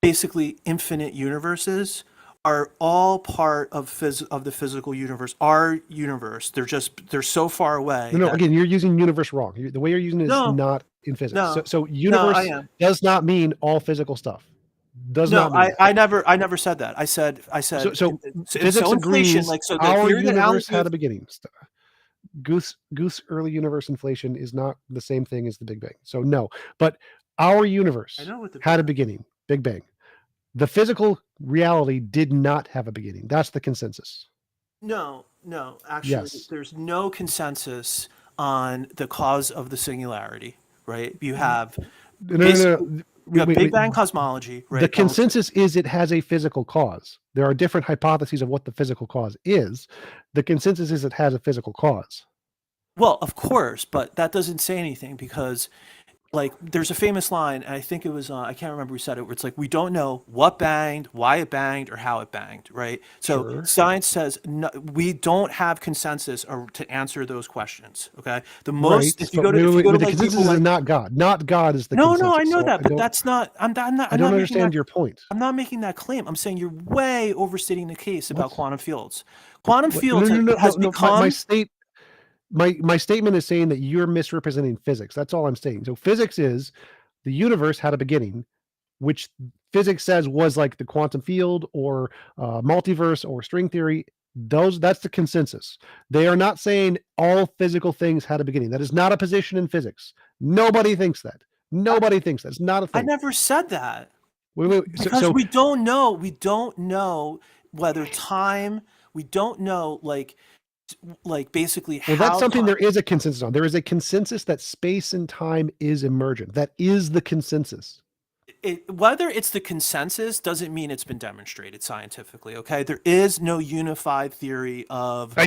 basically infinite universes are all part of the physical universe. Our universe, they're so far away. No, again, you're using universe wrong. The way you're using it is not in physics. So universe does not mean all physical stuff. I never said that. I said so physics agrees like so our universe had a beginning. Goose early universe inflation is not the same thing as the Big Bang. So no, but our universe had a beginning, Big Bang. The physical reality did not have a beginning. That's the consensus. No, Actually, Yes. there's no consensus on the cause of the singularity, right? You have No. You have Big Bang cosmology, right? The consensus is it has a physical cause. There are different hypotheses of what the physical cause is. The consensus is it has a physical cause. Well, of course, but that doesn't say anything because, like, there's a famous line, and I think it was, I can't remember who said it, where it's like, we don't know what banged, why it banged, or how it banged, right? So science says we don't have consensus to answer those questions, okay? The most, if you go to, the consensus is not God. Not God is the consensus. No, I know that, but that's not, I don't understand your point. I'm not making that claim. I'm saying you're way overstating the case about quantum fields. Quantum fields has become... My statement is saying that you're misrepresenting physics. That's all I'm saying. So physics is the universe had a beginning, which physics says was like the quantum field or multiverse or string theory. That's the consensus. They are not saying all physical things had a beginning. That is not a position in physics. Nobody thinks that. Nobody thinks that's not a thing. I never said that. Wait. Because we don't know. We don't know whether time. We don't know like basically how. Well, that's something there is a consensus on. There is a consensus that space and time is emergent. That is the consensus. Whether it's the consensus doesn't mean it's been demonstrated scientifically. Okay, there is no unified theory of. I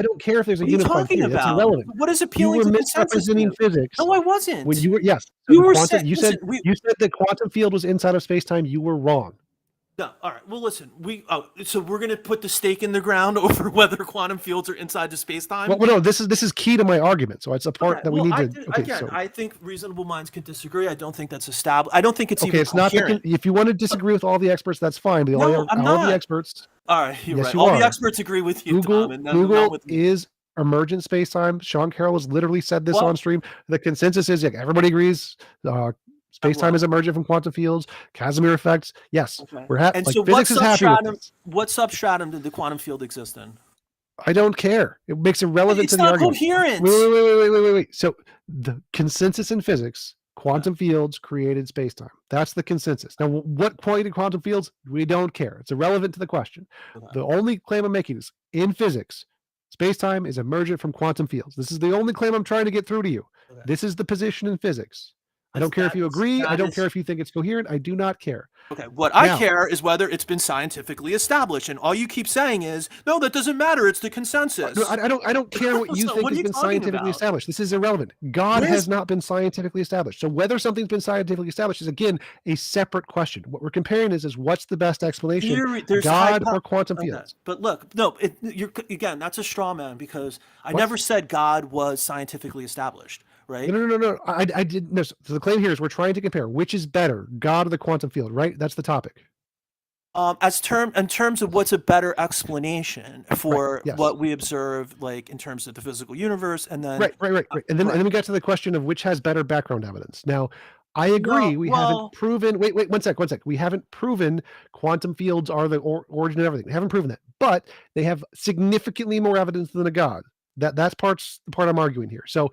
don't care if there's a unified theory. That's irrelevant. What is appealing to consensus? You were misrepresenting physics. No, I wasn't. When you were you said the quantum field was inside of space-time. You were wrong. No, all right. Well, listen. So we're gonna put the stake in the ground over whether quantum fields are inside the space-time. Well, no. This is key to my argument. So it's a part that we need to. I think reasonable minds can disagree. I don't think that's established. I don't think it's even. It's not. If you want to disagree with all the experts, that's fine. But all the experts. All right, you're right. All the experts agree with you, Tom, and Google is emergent space-time. Sean Carroll has literally said this on stream. The consensus is everybody agrees. Space-time is emergent from quantum fields. Casimir effects. Yes, we're happy. And so, physics is happy with this. What substratum did the quantum field exist in? I don't care. It makes it relevant to the argument. It's not coherent. Wait. So the consensus in physics, quantum fields created space-time. That's the consensus. Now, what created quantum fields? We don't care. It's irrelevant to the question. The only claim I'm making is in physics, space-time is emergent from quantum fields. This is the only claim I'm trying to get through to you. This is the position in physics. I don't care if you agree. I don't care if you think it's coherent. I do not care. Okay. What I care is whether it's been scientifically established. And all you keep saying is, no, that doesn't matter. It's the consensus. No, I don't care what you think has been scientifically established. This is irrelevant. God has not been scientifically established. So whether something's been scientifically established is, again, a separate question. What we're comparing is what's the best explanation, God or quantum fields? But look, again, that's a straw man because I never said God was scientifically established. Right? No. I didn't. No. So the claim here is we're trying to compare which is better, God or the quantum field, right? That's the topic. In terms of what's a better explanation for what we observe, like in terms of the physical universe, and then right. And then we got to the question of which has better background evidence. Now, I agree. We haven't proven. Wait. One sec. We haven't proven quantum fields are the origin of everything. We haven't proven that, but they have significantly more evidence than a God. That's the part I'm arguing here. So.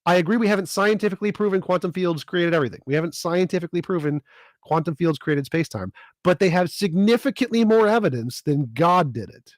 I agree we haven't scientifically proven quantum fields created everything. We haven't scientifically proven quantum fields created space-time, but they have significantly more evidence than God did it.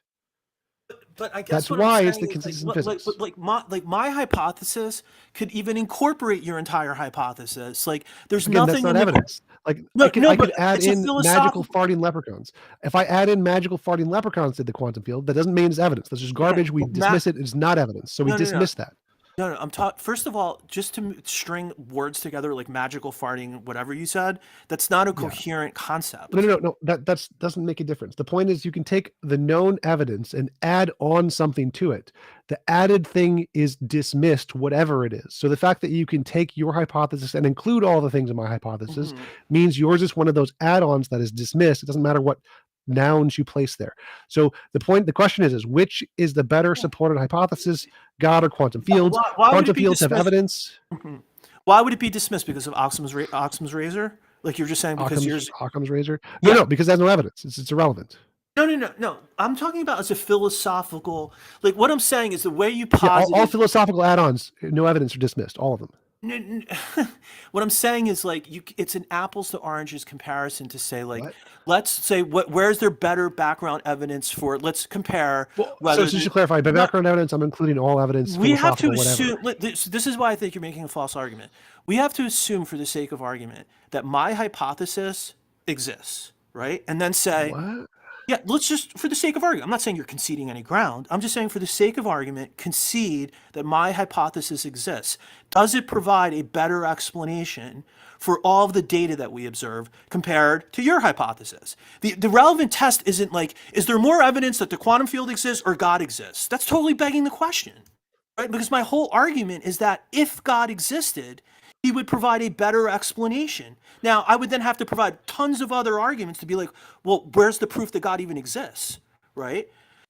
But I guess that's why it's the consensus in physics. Like my hypothesis could even incorporate your entire hypothesis. Like there's nothing. That's not evidence. I could add in magical farting leprechauns. If I add in magical farting leprechauns to the quantum field, that doesn't mean it's evidence. That's just garbage. We dismiss it. It's not evidence. So we dismiss that. No, I'm talking. First of all, just to string words together like magical farting, whatever you said, that's not a coherent concept. No. That doesn't make a difference. The point is you can take the known evidence and add on something to it. The added thing is dismissed, whatever it is. So the fact that you can take your hypothesis and include all the things in my hypothesis means yours is one of those add-ons that is dismissed. It doesn't matter what nouns you place there. So the question is which is the better supported hypothesis, God or quantum fields? Quantum fields have evidence. Why would it be dismissed? Because of Occam's razor? Like you're just saying because Occam's razor? No, because there's no evidence. It's irrelevant. No. I'm talking about as a philosophical. Like what I'm saying is the way you posit. All philosophical add-ons, no evidence are dismissed. All of them. What I'm saying is like it's an apples to oranges comparison to say like What? let's say where's there better background evidence for let's compare Well, whether so just to clarify, by background evidence, I'm including all evidence. we have to philosophical, whatever. assume this is why I think you're making a false argument. We have to assume for the sake of argument that my hypothesis exists, right? And then say What? yeah, let's just, for the sake of argument, I'm not saying you're conceding any ground. I'm just saying for the sake of argument, concede that my hypothesis exists. Does it provide a better explanation for all of the data that we observe compared to your hypothesis? The relevant test isn't like, is there more evidence that the quantum field exists or God exists? That's totally begging the question, right? Because my whole argument is that if God existed, he would provide a better explanation. Now, I would then have to provide tons of other arguments to be like, well, where's the proof that God even exists, right?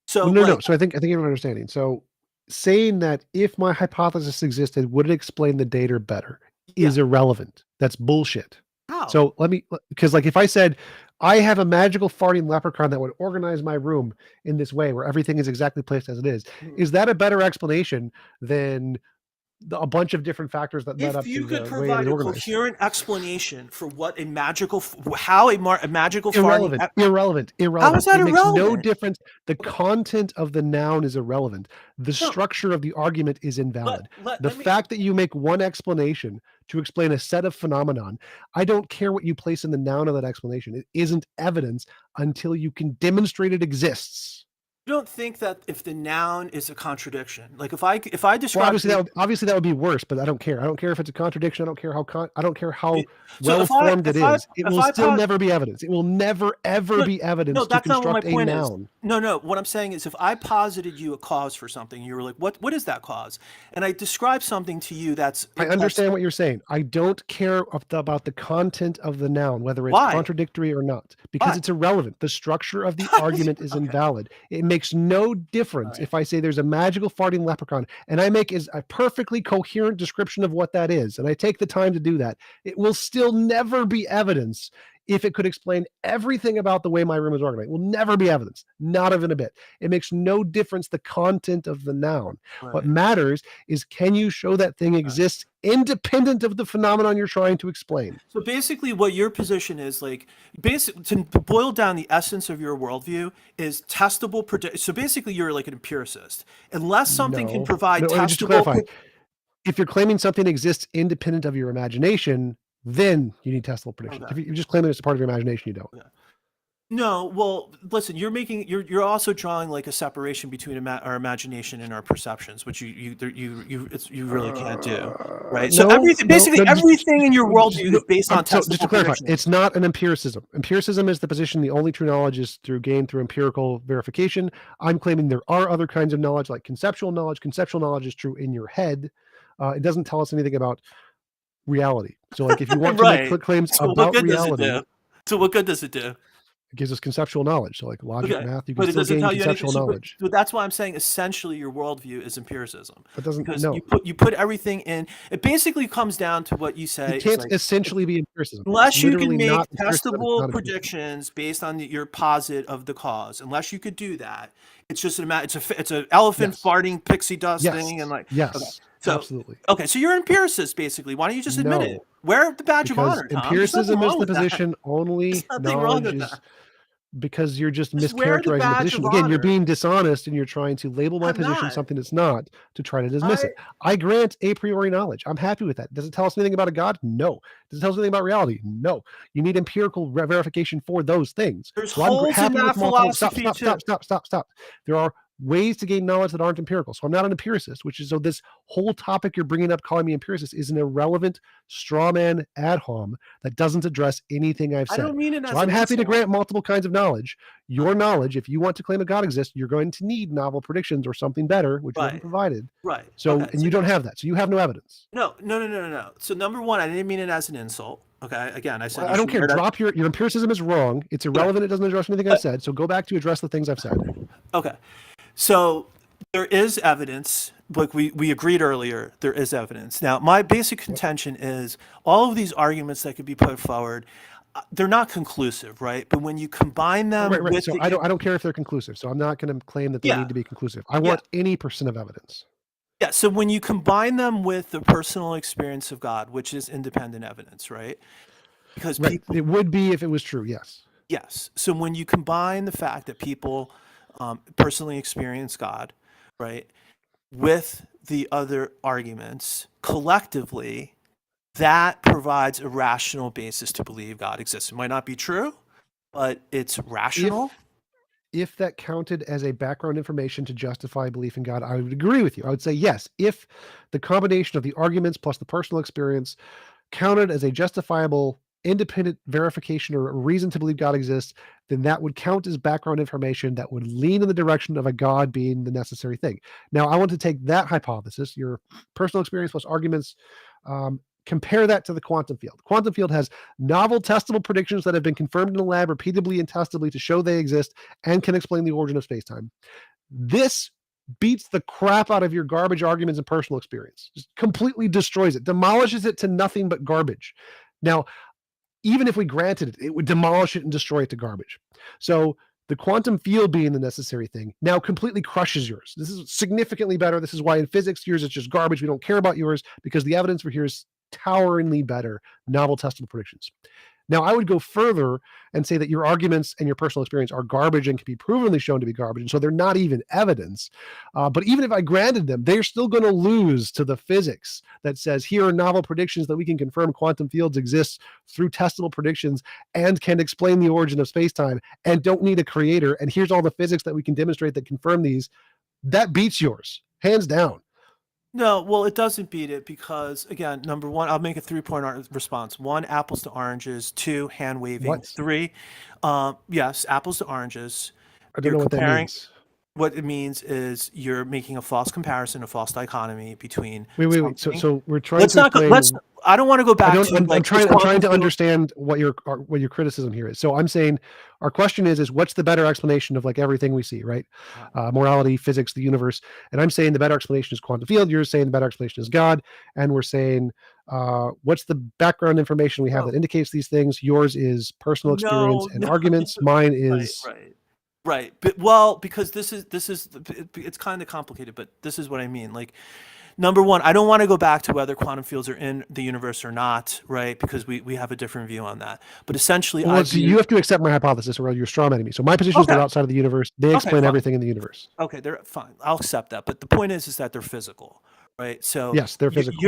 So Well, no. So I think you're not understanding. So saying that if my hypothesis existed, would it explain the data better is irrelevant. That's bullshit. How? So because like if I said, I have a magical farting leprechaun that would organize my room in this way where everything is exactly placed as it is that a better explanation than a bunch of different factors that led up to if you could the provide way it a organized? coherent explanation for what a magical, how a magical Irrelevant. How is that it makes no irrelevant? difference. The content of the noun is irrelevant. The structure of the argument is invalid. The fact that you make one explanation to explain a set of phenomenon, I don't care what you place in the noun of that explanation. It isn't evidence until you can demonstrate it exists. You don't think that if the noun is a contradiction, like if I describe, well, obviously that would be worse, but I don't care. I don't care if it's a contradiction. I don't care how well formed it is. It will still never be evidence. It will never ever be evidence to construct a noun. No. What I'm saying is, if I posited you a cause for something, you were like, "What is that cause?" And I describe something to you that's. I understand what you're saying. I don't care about the content of the noun, whether it's contradictory or not, because it's irrelevant. The structure of the argument is invalid. It makes no difference if I say there's a magical farting leprechaun and I make a perfectly coherent description of what that is, and I take the time to do that. It will still never be evidence if it could explain everything about the way my room is organized. It will never be evidence, not even a bit. It makes no difference the content of the noun. What matters is, can you show that thing exists independent of the phenomenon you're trying to explain? So basically what your position is, like, to boil down the essence of your worldview is testable so basically you're like an empiricist. Unless something can provide testable... Just to clarify, if you're claiming something exists independent of your imagination, then you need testable predictions. If you're just claiming it's a part of your imagination, you don't. No, well, listen, you're also drawing like a separation between our imagination and our perceptions, which you really can't do, right? So everything in your worldview is based on testable just to clarify, predictions. it's not an empiricism. Empiricism is the position the only true knowledge is gained through empirical verification. I'm claiming there are other kinds of knowledge, like conceptual knowledge. Conceptual knowledge is true in your head. It doesn't tell us anything about reality. So like if you want to make claims about reality, so what good does it do? It gives us conceptual knowledge. So like logic, math, you can still gain conceptual knowledge. But that's why I'm saying essentially your worldview is empiricism. It doesn't, because no. you put everything in. It basically comes down to what you say. It can't essentially be empiricism. Unless you can make testable predictions based on your posit of the cause. Unless you could do that, it's just it's an elephant farting pixie dust thing, and like So, absolutely. Okay, so you're an empiricist, basically. Why don't you just admit it? Wear the badge of honor, Tom. Empiricism is the position only knowledge is, because you're just mischaracterizing the position. Again, you're being dishonest and you're trying to label my position something it's not to try to dismiss it. I grant a priori knowledge. I'm happy with that. Does it tell us anything about a God? No. Does it tell us anything about reality? No. You need empirical verification for those things. There's holes in that philosophy. Stop. There are ways to gain knowledge that aren't empirical. So I'm not an empiricist, which is, so this whole topic you're bringing up calling me empiricist is an irrelevant straw man ad hom that doesn't address anything I've said. I don't mean it as so I'm happy to grant multiple kinds of knowledge. Your knowledge, if you want to claim a God exists, you're going to need novel predictions or something better, which you haven't provided. Right. So, and you don't have that. So you have no evidence. No. So number one, I didn't mean it as an insult. Okay. Again, I said I don't care. Drop your empiricism is wrong. It's irrelevant. It doesn't address anything I've said. So go back to address the things I've said. Okay. So there is evidence, like we agreed earlier, there is evidence. Now, my basic contention is all of these arguments that could be put forward, they're not conclusive, right? But when you combine them with I don't care if they're conclusive. So I'm not going to claim that they need to be conclusive. I want any percent of evidence. Yeah, so when you combine them with the personal experience of God, which is independent evidence, right? Because people, it would be if it was true, yes. Yes. So when you combine the fact that people personally experience God, right, with the other arguments collectively, that provides a rational basis to believe God exists. It might not be true, but it's rational. If that counted as a background information to justify belief in God, I would agree with you. I would say yes. If the combination of the arguments plus the personal experience counted as a justifiable independent verification or a reason to believe God exists, then that would count as background information that would lean in the direction of a God being the necessary thing. Now, I want to take that hypothesis, your personal experience plus arguments, compare that to the quantum field. The quantum field has novel testable predictions that have been confirmed in the lab repeatedly and testably to show they exist and can explain the origin of space-time. This beats the crap out of your garbage arguments and personal experience. Just completely destroys it, demolishes it to nothing but garbage. Now, even if we granted it, it would demolish it and destroy it to garbage. So the quantum field being the necessary thing now completely crushes yours. This is significantly better. This is why in physics, yours is just garbage. We don't care about yours because the evidence for yours is toweringly better, novel testable predictions. Now, I would go further and say that your arguments and your personal experience are garbage and can be provenly shown to be garbage, and so they're not even evidence. But even if I granted them, they're still going to lose to the physics that says here are novel predictions that we can confirm quantum fields exist through testable predictions and can explain the origin of space-time and don't need a creator, and here's all the physics that we can demonstrate that confirm these. That beats yours, hands down. No, well, it doesn't beat it because, again, number one, I'll make a 3-point response. 1, apples to oranges. 2, hand waving. What? 3, yes, apples to oranges. I don't know what that means. What it means is you're making a false comparison, a false dichotomy between. Wait. So we're trying to explain. I don't want to go back to. I'm trying to understand what your criticism here is. So I'm saying our question is what's the better explanation of like everything we see, right? Morality, physics, the universe. And I'm saying the better explanation is quantum field. You're saying the better explanation is God. And we're saying what's the background information we have that indicates these things? Yours is personal experience and arguments. Mine is right. But well, because this is it's kind of complicated, but this is what I mean. Like, number one, I don't want to go back to whether quantum fields are in the universe or not, right? Because we have a different view on that. But essentially, you have to accept my hypothesis or you're strawmanning me. So my position is they're outside of the universe. They explain everything in the universe. Okay, they're fine. I'll accept that. But the point is that they're physical, right? So yes, they're physical.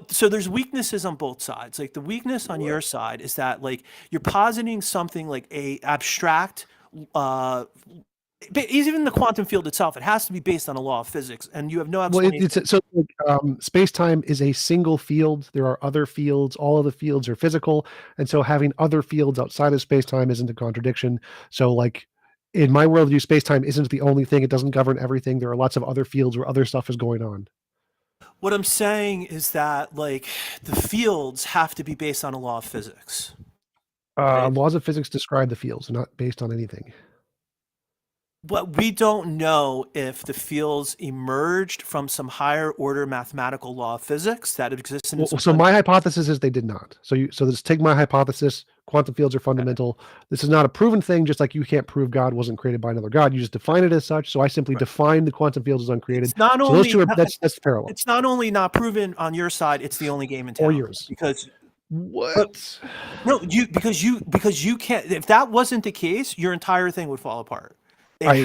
So there's weaknesses on both sides. Like the weakness on your side is that like you're positing something like a abstract. Even the quantum field itself, it has to be based on a law of physics, and you have no explanation. Space-time is a single field. There are other fields. All of the fields are physical, and so having other fields outside of space-time isn't a contradiction. So, like in my worldview, space-time isn't the only thing. It doesn't govern everything. There are lots of other fields where other stuff is going on. What I'm saying is that like the fields have to be based on a law of physics. Right? Laws of physics describe the fields, not based on anything. But we don't know if the fields emerged from some higher order mathematical law of physics that exists in. So my hypothesis is they did not. So let's take my hypothesis. Quantum fields are fundamental. This is not a proven thing. Just like you can't prove God wasn't created by another God. You just define it as such. So I simply define the quantum fields as uncreated. It's not so only those two are, that's parallel. It's not only not proven on your side. It's the only game in town. Or yours. Because what? No, because you can't. If that wasn't the case, your entire thing would fall apart. Wait.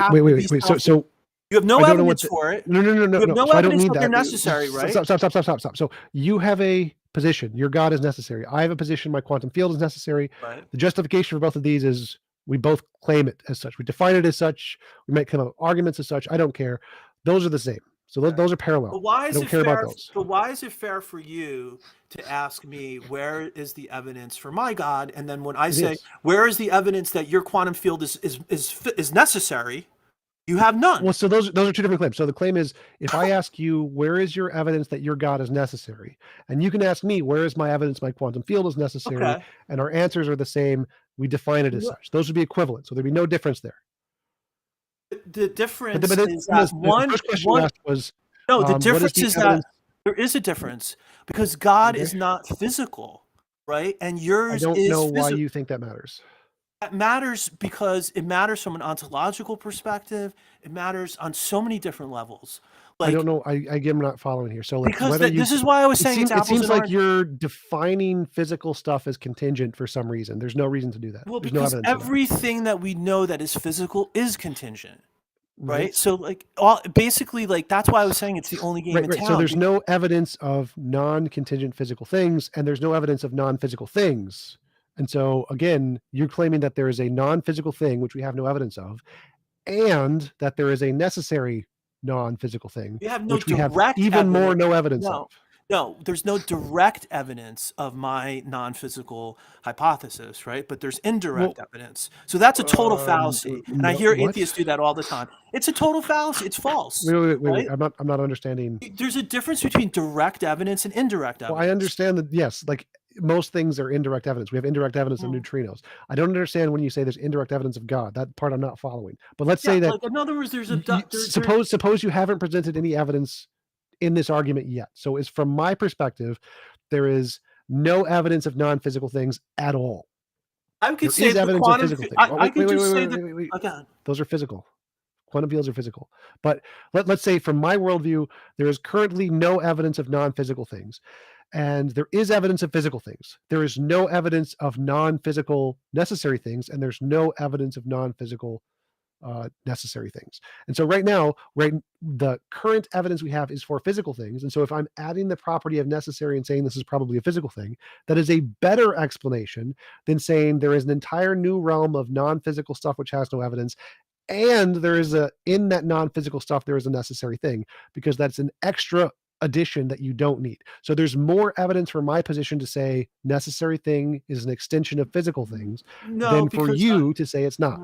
So you have no evidence for it. No. You have no so evidence I don't need that that. they're necessary, right? Stop. So you have a position. Your God is necessary. I have a position. My quantum field is necessary. Right. The justification for both of these is we both claim it as such. We define it as such. We might come up with arguments as such. I don't care. Those are the same. So those are parallel. But why is I don't care about those. But why is it fair for you to ask me where is the evidence for my God, and then when I say where is the evidence that your quantum field is necessary, you have none? Well, so those are two different claims. So the claim is if I ask you where is your evidence that your God is necessary, and you can ask me where is my evidence my quantum field is necessary, and our answers are the same. We define it as such. Those would be equivalent. So there'd be no difference there. The difference is that the difference is that there is a difference because God is not physical, right? And yours is I don't know why you think that matters. That matters because it matters from an ontological perspective. It matters on so many different levels. I don't know. I again, I'm not following here. So like, because this is why I was saying it seems like you're defining physical stuff as contingent for some reason. There's no reason to do that. Well, There's because no evidence everything that we know that is physical is contingent, right? Right. So like, basically, like that's why I was saying it's the only game in town. So there's no evidence of non-contingent physical things, and there's no evidence of non-physical things. And so again, you're claiming that there is a non-physical thing, which we have no evidence of, and that there is a necessary non-physical thing, we have no which we have direct even more evidence. no evidence of. No, there's no direct evidence of my non-physical hypothesis, right? But there's indirect evidence. So that's a total fallacy. And I hear atheists do that all the time. It's a total fallacy. It's false. Wait. I'm not understanding. There's a difference between direct evidence and indirect evidence. Well, I understand that, yes, like most things are indirect evidence. We have indirect evidence of neutrinos. I don't understand when you say there's indirect evidence of God. That part I'm not following. But let's say that, like, in other words, there's a suppose you haven't presented any evidence in this argument yet. So is from my perspective, there is no evidence of non-physical things at all. I could say evidence of physical things. I could just say that again. Those are physical. Quantum fields are physical. But let's say from my worldview, there is currently no evidence of non-physical things. And there is evidence of physical things. There is no evidence of non-physical necessary things, and there's no evidence of non-physical necessary things. And so right now, the current evidence we have is for physical things. And so if I'm adding the property of necessary and saying this is probably a physical thing, that is a better explanation than saying there is an entire new realm of non-physical stuff which has no evidence. And there is in that non-physical stuff, there is a necessary thing, because that's an extra addition that you don't need. So there's more evidence for my position to say necessary thing is an extension of physical things than for you to say it's not.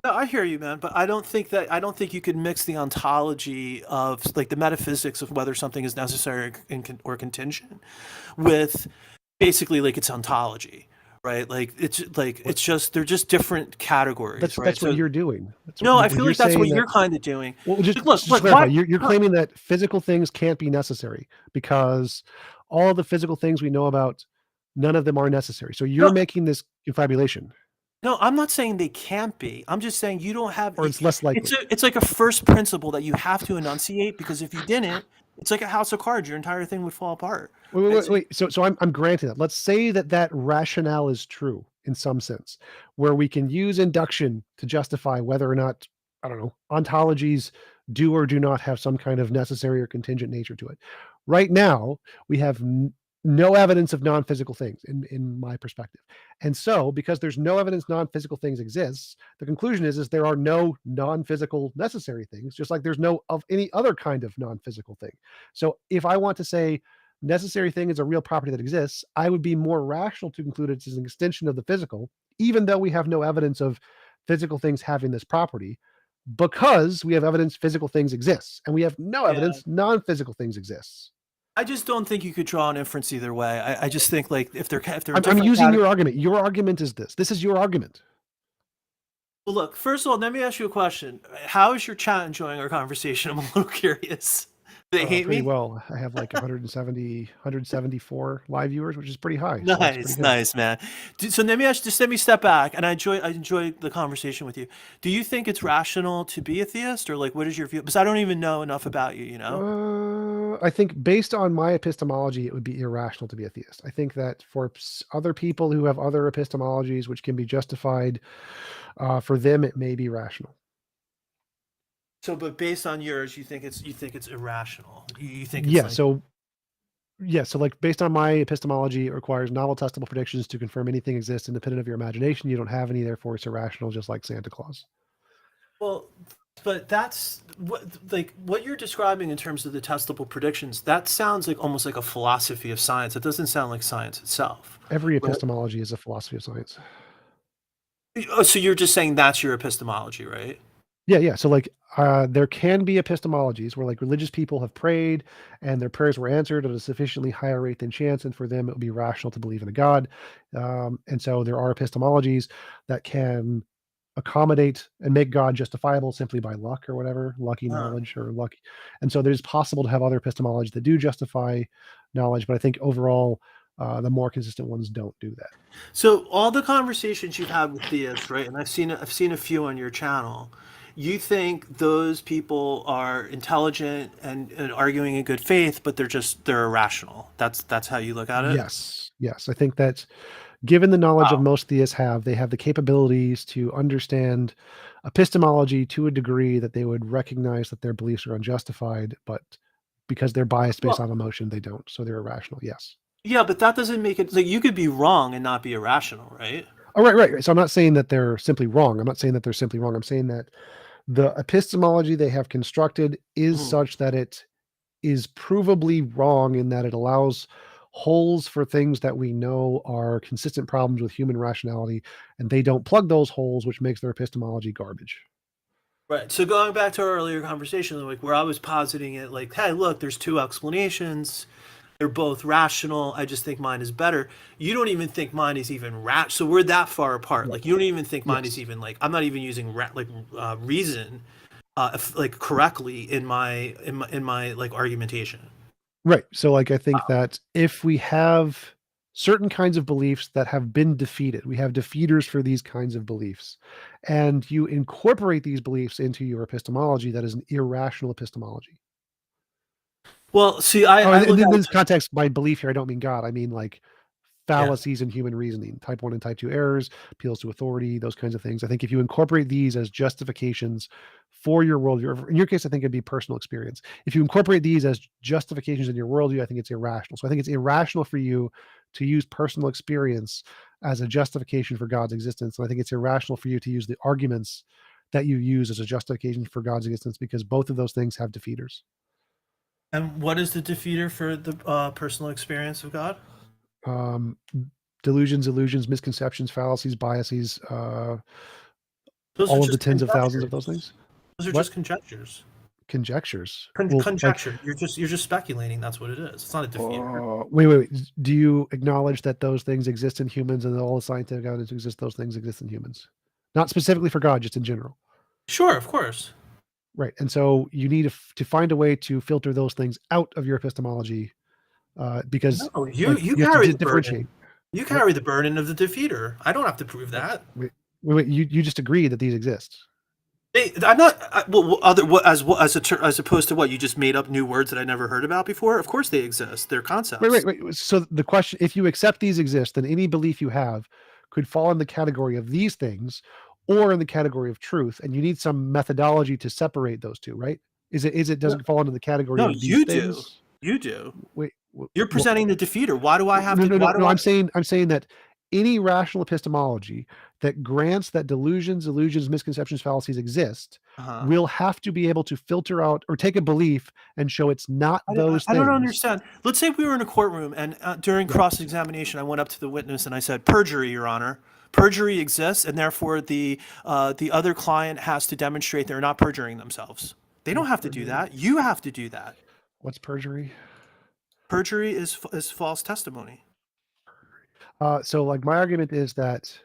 No, I hear you, man, but I don't think you could mix the ontology of like the metaphysics of whether something is necessary or contingent with basically like its ontology, right? It's just they're just different categories. That's what you're doing. I feel like that's what you're kind of doing. Well, just clarify. You're claiming that physical things can't be necessary because all the physical things we know about, none of them are necessary. So you're making this confabulation. No, I'm not saying they can't be. I'm just saying you don't have. Or it's less likely. It's like a first principle that you have to enunciate, because if you didn't, it's like a house of cards. Your entire thing would fall apart. Wait. So I'm granting that. Let's say that rationale is true in some sense, where we can use induction to justify whether or not, I don't know, ontologies do or do not have some kind of necessary or contingent nature to it. Right now, we have no evidence of non-physical things in my perspective. And so because there's no evidence non-physical things exists, the conclusion is there are no non-physical necessary things, just like there's no of any other kind of non-physical thing. So if I want to say necessary thing is a real property that exists, I would be more rational to conclude it's an extension of the physical, even though we have no evidence of physical things having this property, because we have evidence physical things exist, and we have no evidence non-physical things exists. I just don't think you could draw an inference either way. I just think like if they're I'm using your argument. Your argument is this. This is your argument. Well, look, first of all, let me ask you a question. How is your chat enjoying our conversation? I'm a little curious. Do they hate me? Well, I have like 174 live viewers, which is pretty high. Nice, man. So let me step back, and I enjoy the conversation with you. Do you think it's rational to be a theist, or like what is your view? Because I don't even know enough about you. I think based on my epistemology, it would be irrational to be a theist. I think that for other people who have other epistemologies which can be justified, for them it may be rational. So, but based on yours, you think it's irrational. You think it's So like based on my epistemology, it requires novel testable predictions to confirm anything exists independent of your imagination. You don't have any, therefore it's irrational, just like Santa Claus. Well, but that's what you're describing in terms of the testable predictions. That sounds like almost like a philosophy of science. It doesn't sound like science itself. Every epistemology is a philosophy of science. Oh, so you're just saying that's your epistemology, right? Yeah. So like there can be epistemologies where like religious people have prayed and their prayers were answered at a sufficiently higher rate than chance, and for them it would be rational to believe in a God. And so there are epistemologies that can accommodate and make God justifiable simply by luck or whatever, lucky knowledge or lucky. And so there's possible to have other epistemologies that do justify knowledge, but I think overall the more consistent ones don't do that. So all the conversations you've had with theists, right? And I've seen a few on your channel. you think those people are intelligent and arguing in good faith, but they're irrational. That's how you look at it? Yes. I think that given the knowledge of most theists they have the capabilities to understand epistemology to a degree that they would recognize that their beliefs are unjustified, but because they're biased based on emotion, they don't. So they're irrational, yes. Yeah, but that doesn't make it, like, you could be wrong and not be irrational, right? Oh, right. So I'm not saying that they're simply wrong. I'm saying that the epistemology they have constructed is such that it is provably wrong in that it allows holes for things that we know are consistent problems with human rationality, and they don't plug those holes, which makes their epistemology garbage. Right. So going back to our earlier conversation, like where I was positing it, like, hey, look, there's two explanations. They're both rational. I just think mine is better. You don't even think mine is even so we're that far apart. Like, you don't even think mine is even, like, I'm not even using reason like correctly in my like argumentation. Right. So like I think that if we have certain kinds of beliefs that have been defeated, we have defeaters for these kinds of beliefs, and you incorporate these beliefs into your epistemology, that is an irrational epistemology. Well, see, in this context, by belief here, I don't mean God. I mean like fallacies in human reasoning, type 1 and type 2 errors, appeals to authority, those kinds of things. I think if you incorporate these as justifications for your worldview, in your case, I think it'd be personal experience. If you incorporate these as justifications in your worldview, I think it's irrational. So I think it's irrational for you to use personal experience as a justification for God's existence. And I think it's irrational for you to use the arguments that you use as a justification for God's existence, because both of those things have defeaters. And what is the defeater for the personal experience of God? Delusions, illusions, misconceptions, fallacies, biases, all of the tens of thousands of those things. Those are just conjectures. Conjectures. Conjecture. You're just speculating. That's what it is. It's not a defeater. Wait. Do you acknowledge that those things exist in humans, and that all the scientific evidence exists? Those things exist in humans, not specifically for God, just in general. Sure, of course. Right, and so you need to find a way to filter those things out of your epistemology, because you carry the burden. You carry the burden of the defeater. I don't have to prove that. Wait. You just agree that these exist. I'm not. As opposed to what you just made up new words that I never heard about before. Of course they exist. They're concepts. Wait. So the question: if you accept these exist, then any belief you have could fall in the category of these things, or in the category of truth, and you need some methodology to separate those two, right? Is it doesn't fall into the category of these things? You do. Wait. You're presenting the defeater. Why do I have to? No. I'm saying that any rational epistemology that grants that delusions, illusions, misconceptions, fallacies exist will have to be able to filter out or take a belief and show it's not those things. I don't understand. Let's say we were in a courtroom and during cross-examination, I went up to the witness and I said, "Perjury, Your Honor. Perjury exists, and therefore the other client has to demonstrate they're not perjuring themselves." They don't have to do that. You have to do that. What's perjury? Perjury is false testimony. So like my argument is that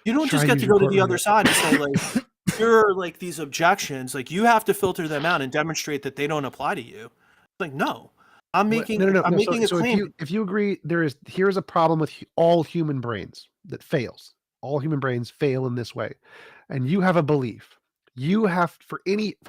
you don't just get to go to the other side and say, like, here are like these objections, like you have to filter them out and demonstrate that they don't apply to you. Like, no. I'm making a claim. If you agree, here's a problem with all human brains that fails. All human brains fail in this way, and you have a belief. You have for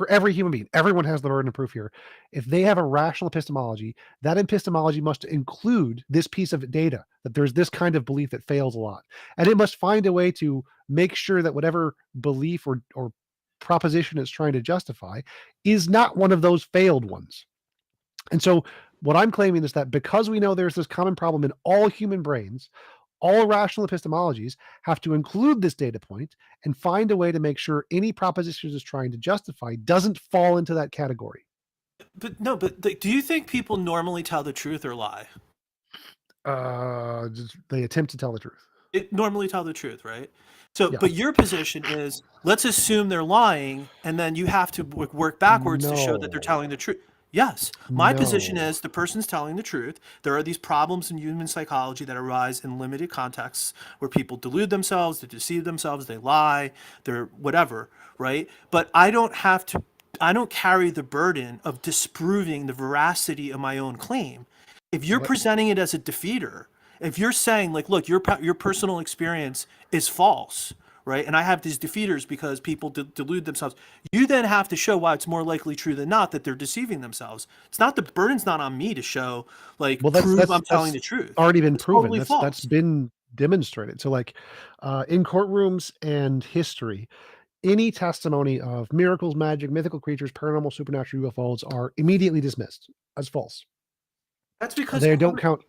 every human being, everyone has the burden of proof here. If they have a rational epistemology, that epistemology must include this piece of data that there's this kind of belief that fails a lot, and it must find a way to make sure that whatever belief or proposition it's trying to justify is not one of those failed ones. And so what I'm claiming is that because we know there's this common problem in all human brains, all rational epistemologies have to include this data point and find a way to make sure any proposition is trying to justify doesn't fall into that category. But do you think people normally tell the truth or lie? They attempt to tell the truth. Normally tell the truth, right? So, yeah. But your position is, let's assume they're lying, and then you have to work backwards to show that they're telling the truth. Yes. My position is the person's telling the truth. There are these problems in human psychology that arise in limited contexts where people delude themselves, they deceive themselves, they lie, they're whatever, right? But I don't carry the burden of disproving the veracity of my own claim. If you're presenting it as a defeater, if you're saying, like, look, your personal experience is false, right? And I have these defeaters because people delude themselves. You then have to show why it's more likely true than not that they're deceiving themselves. It's not the burden's not on me to show, like, prove I'm telling the truth. Already been it's proven. Totally that's been demonstrated. So like in courtrooms and history, any testimony of miracles, magic, mythical creatures, paranormal, supernatural, UFOs are immediately dismissed as false. That's because they don't count.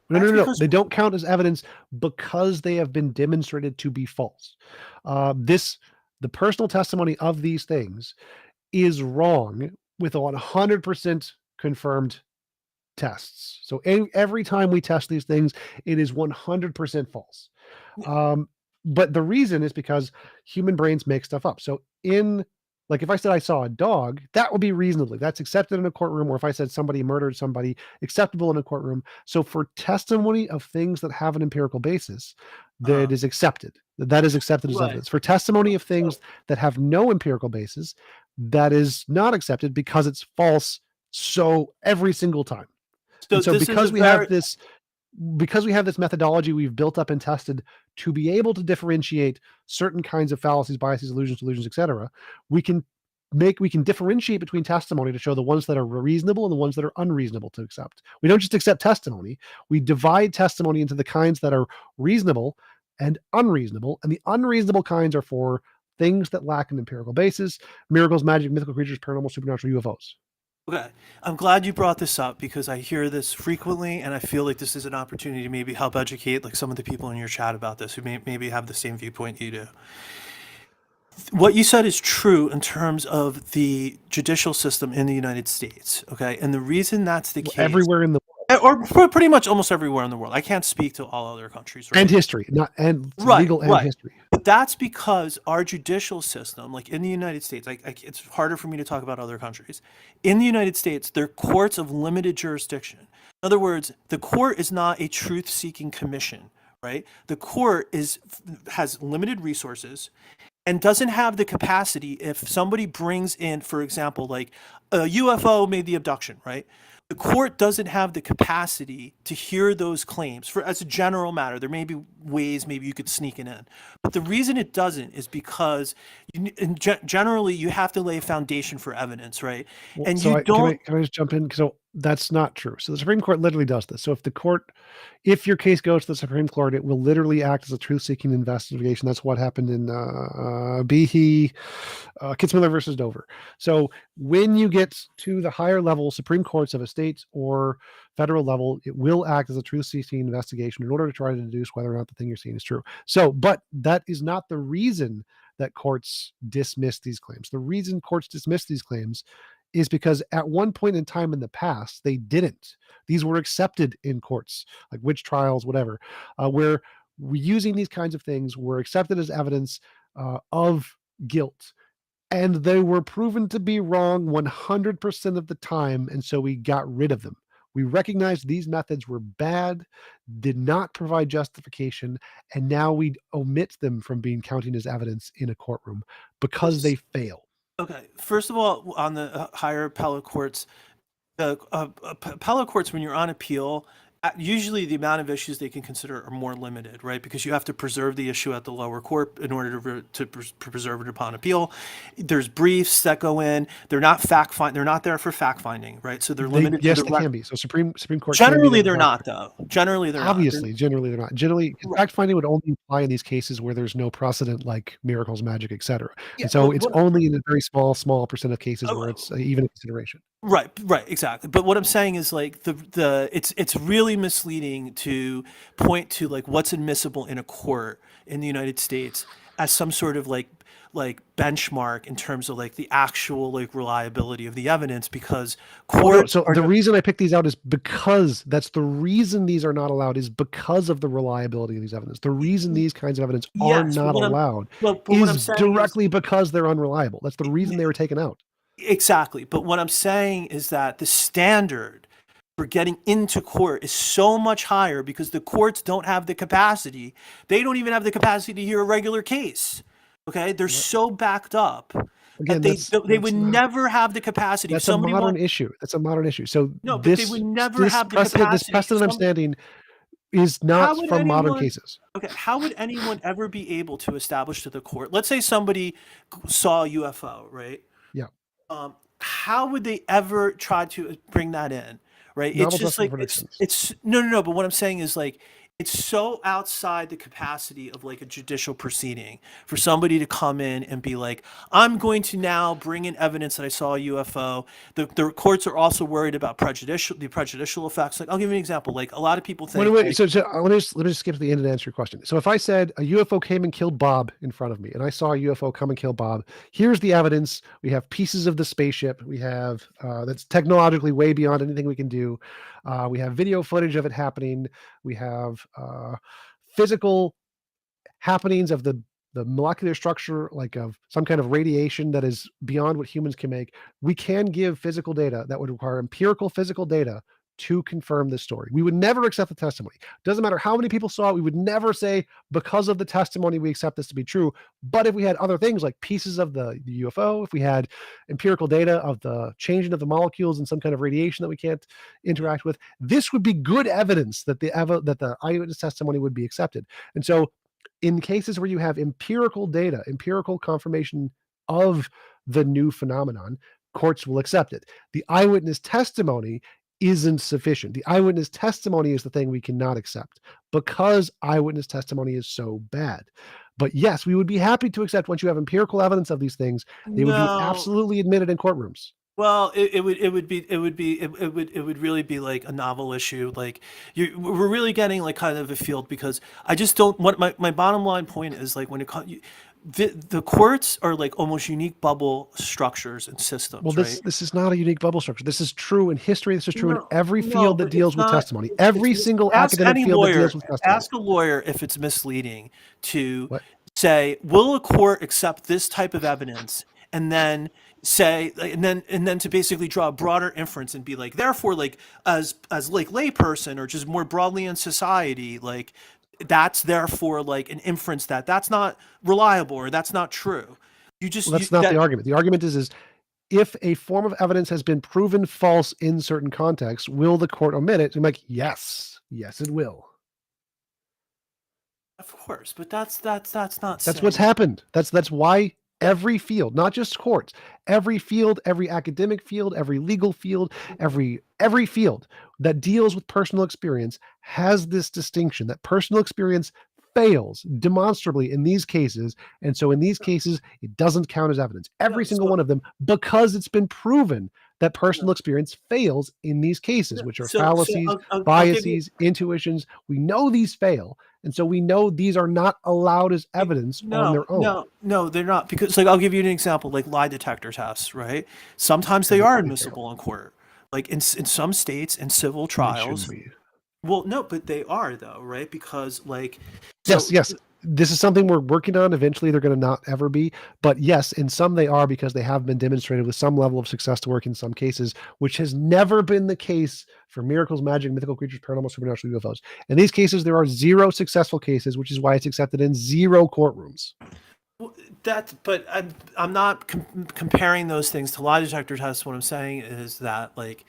No. They don't count as evidence because they have been demonstrated to be false. The personal testimony of these things is wrong with 100% confirmed tests. So every time we test these things, it is 100% false. But the reason is because human brains make stuff up. So like if I said I saw a dog, that would be reasonably. That's accepted in a courtroom. Or if I said somebody murdered somebody, acceptable in a courtroom. So for testimony of things that have an empirical basis, that is accepted. That is accepted as evidence. For testimony of things that have no empirical basis, that is not accepted because it's false. So every single time. So because we have this methodology we've built up and tested to be able to differentiate certain kinds of fallacies, biases, illusions, delusions, etc., we can differentiate between testimony to show the ones that are reasonable and the ones that are unreasonable to accept. We don't just accept testimony. We divide testimony into the kinds that are reasonable and unreasonable, and the unreasonable kinds are for things that lack an empirical basis: miracles, magic, mythical creatures, paranormal, supernatural, UFOs. Okay. I'm glad you brought this up because I hear this frequently, and I feel like this is an opportunity to maybe help educate like some of the people in your chat about this who maybe have the same viewpoint you do. What you said is true in terms of the judicial system in the United States, okay? And the reason that's the case... Everywhere in the world. Or pretty much almost everywhere in the world. I can't speak to all other countries. Right? And history, legal and history. But that's because our judicial system, like in the United States, it's harder for me to talk about other countries. In the United States, they're courts of limited jurisdiction. In other words, the court is not a truth-seeking commission, right? The court has limited resources and doesn't have the capacity. If somebody brings in, for example, like a UFO made the abduction, right? The court doesn't have the capacity to hear those claims as a general matter. There may be ways maybe you could sneak it in. But the reason it doesn't is because generally you have to lay a foundation for evidence, right? Well, and so can I just jump in? So that's not true. So the Supreme Court literally does this. So if your case goes to the Supreme Court, it will literally act as a truth-seeking investigation. That's what happened in Kitzmiller versus Dover. So when you get to the higher level Supreme Courts of a state or federal level, it will act as a truth-seeking investigation in order to try to deduce whether or not the thing you're seeing is true. So, but that is not the reason that courts dismiss these claims. The reason courts dismiss these claims is because at one point in time in the past, they didn't. These were accepted in courts, like witch trials, whatever, where using these kinds of things were accepted as evidence of guilt. And they were proven to be wrong 100% of the time, and so we got rid of them. We recognized these methods were bad, did not provide justification, and now we omit them from being counted as evidence in a courtroom because they fail. Okay. First of all, on the higher appellate courts, appellate courts, when you're on appeal, usually the amount of issues they can consider are more limited, right? Because you have to preserve the issue at the lower court in order to preserve it upon appeal. There's briefs that go in. They're not they're not there for fact finding, right? So they're limited. Yes, they can be. So Supreme Court. Generally, they're not, though. Generally, they're obviously. not. Generally, they're not. Generally, fact finding would only apply in these cases where there's no precedent, like miracles, magic, etc. Yeah, and so it's only in a very small percent of cases where it's even a consideration. Right, exactly. But what I'm saying is like it's really misleading to point to like what's admissible in a court in the United States as some sort of like benchmark in terms of like the actual like reliability of the evidence, because courts. So the reason I picked these out is because that's the reason these are not allowed is because of the reliability of these evidence. The reason these kinds of evidence are not allowed is directly because they're unreliable. That's the reason they were taken out. Exactly. But what I'm saying is that the standard for getting into court is so much higher because the courts don't have the capacity. They don't even have the capacity to hear a regular case. Okay. They're so backed up. Again, they would never have the capacity. That's a modern issue. That's a modern issue. So no, but they would never have the capacity. This precedent I'm standing, is not from modern cases. Okay, how would anyone ever be able to establish to the court? Let's say somebody saw a UFO, right? Yeah. How would they ever try to bring that in, right? Novel It's just like it's no. But what I'm saying is like it's so outside the capacity of like a judicial proceeding for somebody to come in and be like, I'm going to now bring in evidence that I saw a UFO. The courts are also worried about the prejudicial effects. Like, I'll give you an example. Like a lot of people think. Wait. So let me just skip to the end and answer your question. So if I said a UFO came and killed Bob in front of me, and I saw a UFO come and kill Bob, here's the evidence. We have pieces of the spaceship. We have that's technologically way beyond anything we can do. We have video footage of it happening. We have physical happenings of the molecular structure, like of some kind of radiation that is beyond what humans can make. We can give physical data that would require empirical physical data to confirm this story. We would never accept the testimony. Doesn't matter how many people saw it. We would never say, because of the testimony, we accept this to be true. But if we had other things like pieces of the UFO, if we had empirical data of the changing of the molecules and some kind of radiation that we can't interact with, this would be good evidence that the eyewitness testimony would be accepted. And so in cases where you have empirical data, empirical confirmation of the new phenomenon, courts will accept it. The eyewitness testimony isn't sufficient. The eyewitness testimony is the thing we cannot accept because eyewitness testimony is so bad. But yes, we would be happy to accept once you have empirical evidence of these things, they would be absolutely admitted in courtrooms. Well, it would really be like a novel issue. Like we're really getting like kind of a field because I just don't. What my bottom line point is like when it comes. The courts are like almost unique bubble structures and systems. Well, right? this is not a unique bubble structure. This is true in history. This is true in every field that deals with testimony. Every single academic field that deals with testimony. Ask a lawyer if it's misleading to say, will a court accept this type of evidence, and then say, and then to basically draw a broader inference and be like, therefore, like as like layperson or just more broadly in society, like. That's therefore like an inference that's not reliable or that's not true. That's not the argument. The argument is if a form of evidence has been proven false in certain contexts, will the court omit it? I'm like, yes, it will. Of course, but that's not. That's what's happened. That's why every field, not just courts, every field, every academic field, every legal field, every field that deals with personal experience has this distinction that personal experience fails demonstrably in these cases. And so in these cases, it doesn't count as evidence. Every single one of them, because it's been proven that personal experience fails in these cases, which are fallacies, biases, intuitions. We know these fail. And so we know these are not allowed as evidence on their own. No, they're not. Because like, I'll give you an example, like lie detector tests, right? Sometimes they are admissible in court. Like in some states in civil trials. Well, no, but they are though, right? Because like. Yes. This is something we're working on. Eventually they're going to not ever be, but yes, in some they are because they have been demonstrated with some level of success to work in some cases, which has never been the case for miracles, magic, mythical creatures, paranormal, supernatural, UFOs. In these cases, there are 0 successful cases, which is why it's accepted in 0 courtrooms. Well, but I'm not comparing those things to lie detector tests. What I'm saying is that like,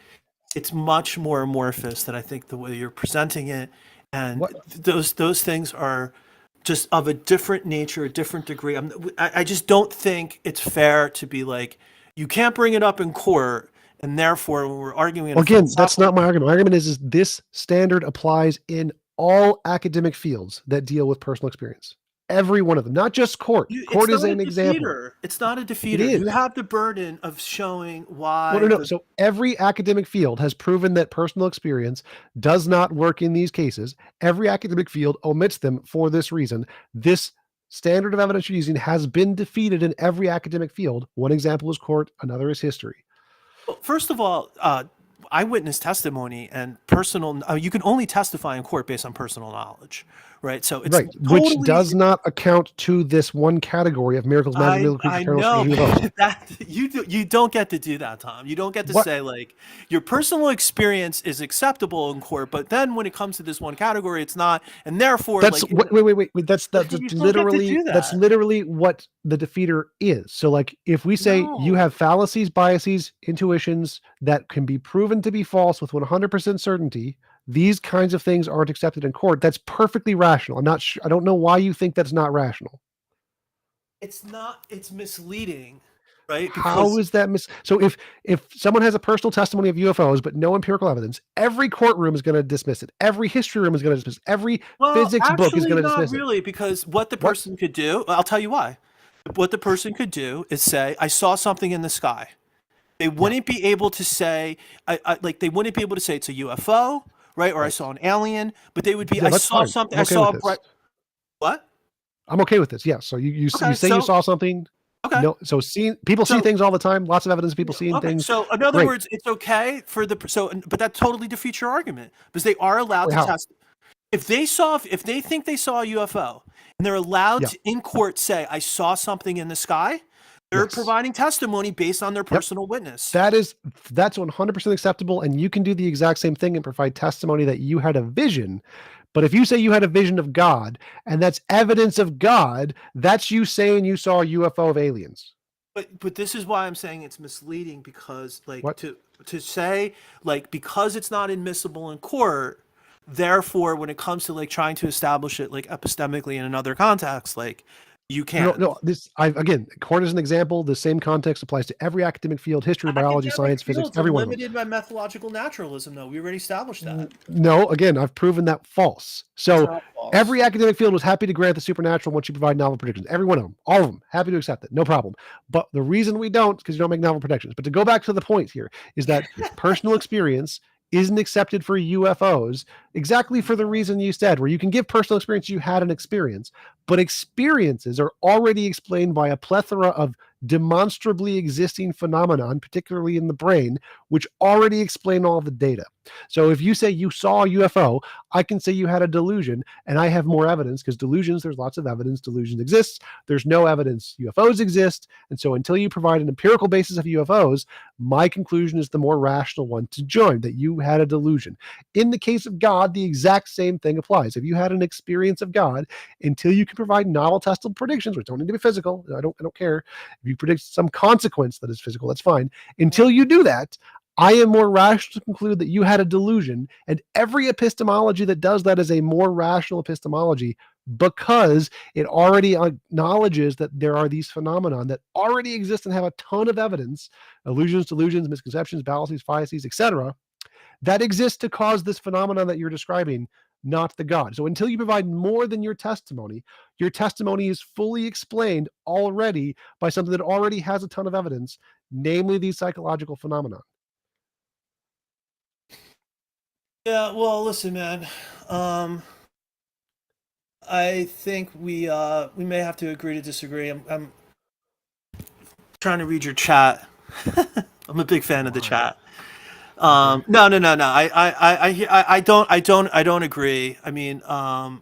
it's much more amorphous than I think the way you're presenting it. And those things are just of a different nature, a different degree. I just don't think it's fair to be like, you can't bring it up in court, and therefore when we're arguing. Again, that's not my argument. My argument is this standard applies in all academic fields that deal with personal experience. Every one of them, not just court. Court is an example. It's not a defeater. You have the burden of showing why. Well, no. So every academic field has proven that personal experience does not work in these cases. Every academic field omits them for this reason. This standard of evidence you're using has been defeated in every academic field. One example is court. Another is history. Well, first of all, eyewitness testimony and personal, you can only testify in court based on personal knowledge, right? So it's which does not account to this one category of miracles, magic, mythical creatures, paranormal. That you don't get to do that, Tom. You don't get to say like your personal experience is acceptable in court, but then when it comes to this one category, it's not, and therefore that's wait. That's literally what the defeater is. So like if we say you have fallacies, biases, intuitions that can be proven to be false with 100% certainty, these kinds of things aren't accepted in court. That's perfectly rational. I'm not sure. I don't know why you think that's not rational. It's not. It's misleading, right? How is that so if someone has a personal testimony of UFOs but no empirical evidence, every courtroom is going to dismiss it. Every history room is going to dismiss it. Every physics book is going to dismiss it. Not really, because what the person could do, I'll tell you why. What the person could do is say, I saw something in the sky. They wouldn't be able to say, they wouldn't be able to say it's a UFO, right? Or I saw an alien, but they would be, I saw something, I saw a bright. What? I'm okay with this. Yeah. So you say you saw something. Okay. No. So people see things all the time. Lots of evidence of people seeing things. So in other words, it's okay for but that totally defeats your argument, because they are allowed to test. If they think they saw a UFO and they're allowed to in court say, I saw something in the sky, they're providing testimony based on their personal witness. That's 100% acceptable, and you can do the exact same thing and provide testimony that you had a vision. But if you say you had a vision of God, and that's evidence of God, that's you saying you saw a UFO of aliens. But this is why I'm saying it's misleading, because to say because it's not admissible in court, therefore when it comes to trying to establish it epistemically in another context, you can't. No. Again, court is an example. The same context applies to every academic field: history, biology, science, physics, everyone. Limited by methodological naturalism, though. We already established that. No, again, I've proven that false. So every academic field was happy to grant the supernatural once you provide novel predictions. Every one of them, all of them, happy to accept it, no problem. But the reason we don't is because you don't make novel predictions. But to go back to the point here is that personal experience isn't accepted for UFOs exactly for the reason you said, where you can give personal experience, you had an experience, but experiences are already explained by a plethora of demonstrably existing phenomenon, particularly in the brain, which already explain all the data. So if you say you saw a UFO, I can say you had a delusion, and I have more evidence, because delusions, there's lots of evidence delusion exists. There's no evidence UFOs exist. And so until you provide an empirical basis of UFOs, my conclusion is the more rational one to join, that you had a delusion. In the case of God, the exact same thing applies. If you had an experience of God, until you can provide novel testable predictions, which don't need to be physical, I don't care. If you predict some consequence that is physical, that's fine. Until you do that, I am more rational to conclude that you had a delusion, and every epistemology that does that is a more rational epistemology, because it already acknowledges that there are these phenomena that already exist and have a ton of evidence, illusions, delusions, misconceptions, fallacies, biases, etc., that exist to cause this phenomenon that you're describing, not the God. So until you provide more than your testimony is fully explained already by something that already has a ton of evidence, namely these psychological phenomena. Yeah, well, listen, man. I think we may have to agree to disagree. I'm trying to read your chat. I'm a big fan of the chat. No. I don't agree. I mean, I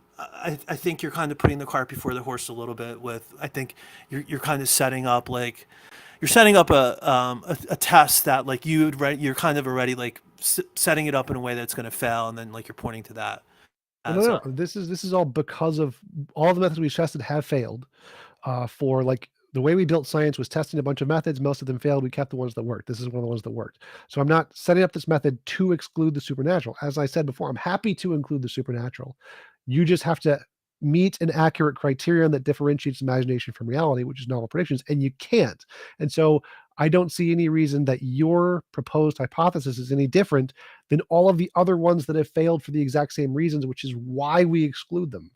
think you're kind of putting the cart before the horse a little bit. I think you're kind of setting up you're setting up a test that you're kind of already setting it up in a way that's going to fail, and then you're pointing to that. No. This is all because of all the methods we tested have failed. For the way we built science was testing a bunch of methods. Most of them failed. We kept the ones that worked. This is one of the ones that worked. So I'm not setting up this method to exclude the supernatural. As I said before, I'm happy to include the supernatural. You just have to meet an accurate criterion that differentiates imagination from reality, which is novel predictions, and you can't. And so I don't see any reason that your proposed hypothesis is any different than all of the other ones that have failed for the exact same reasons, which is why we exclude them.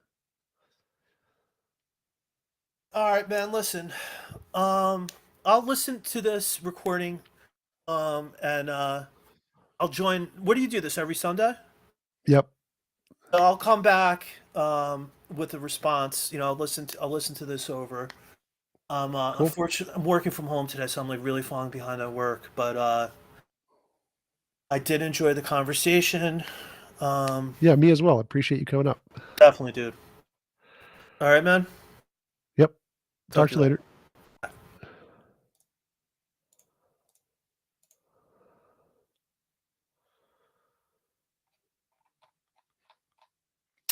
All right, man, listen. I'll listen to this recording, and I'll join. What do you do this every Sunday? Yep. I'll come back with a response. I'll listen to this over. Cool. Unfortunately, I'm working from home today, so I'm really falling behind at work. But I did enjoy the conversation. Yeah, me as well. I appreciate you coming up. Definitely, dude. All right, man. Yep. Talk to you later.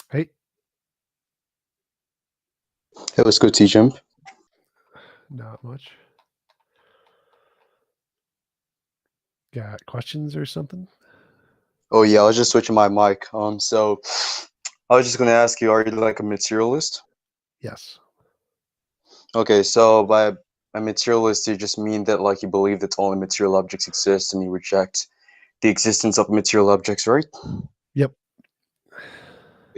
Hey. Hey, let's go TJump. Not much. Got questions or something? Oh yeah, I was just switching my mic. So I was just gonna ask you, are you like a materialist? Yes. Okay, so by a materialist, you just mean that like you believe that only material objects exist and you reject the existence of material objects, right? Yep.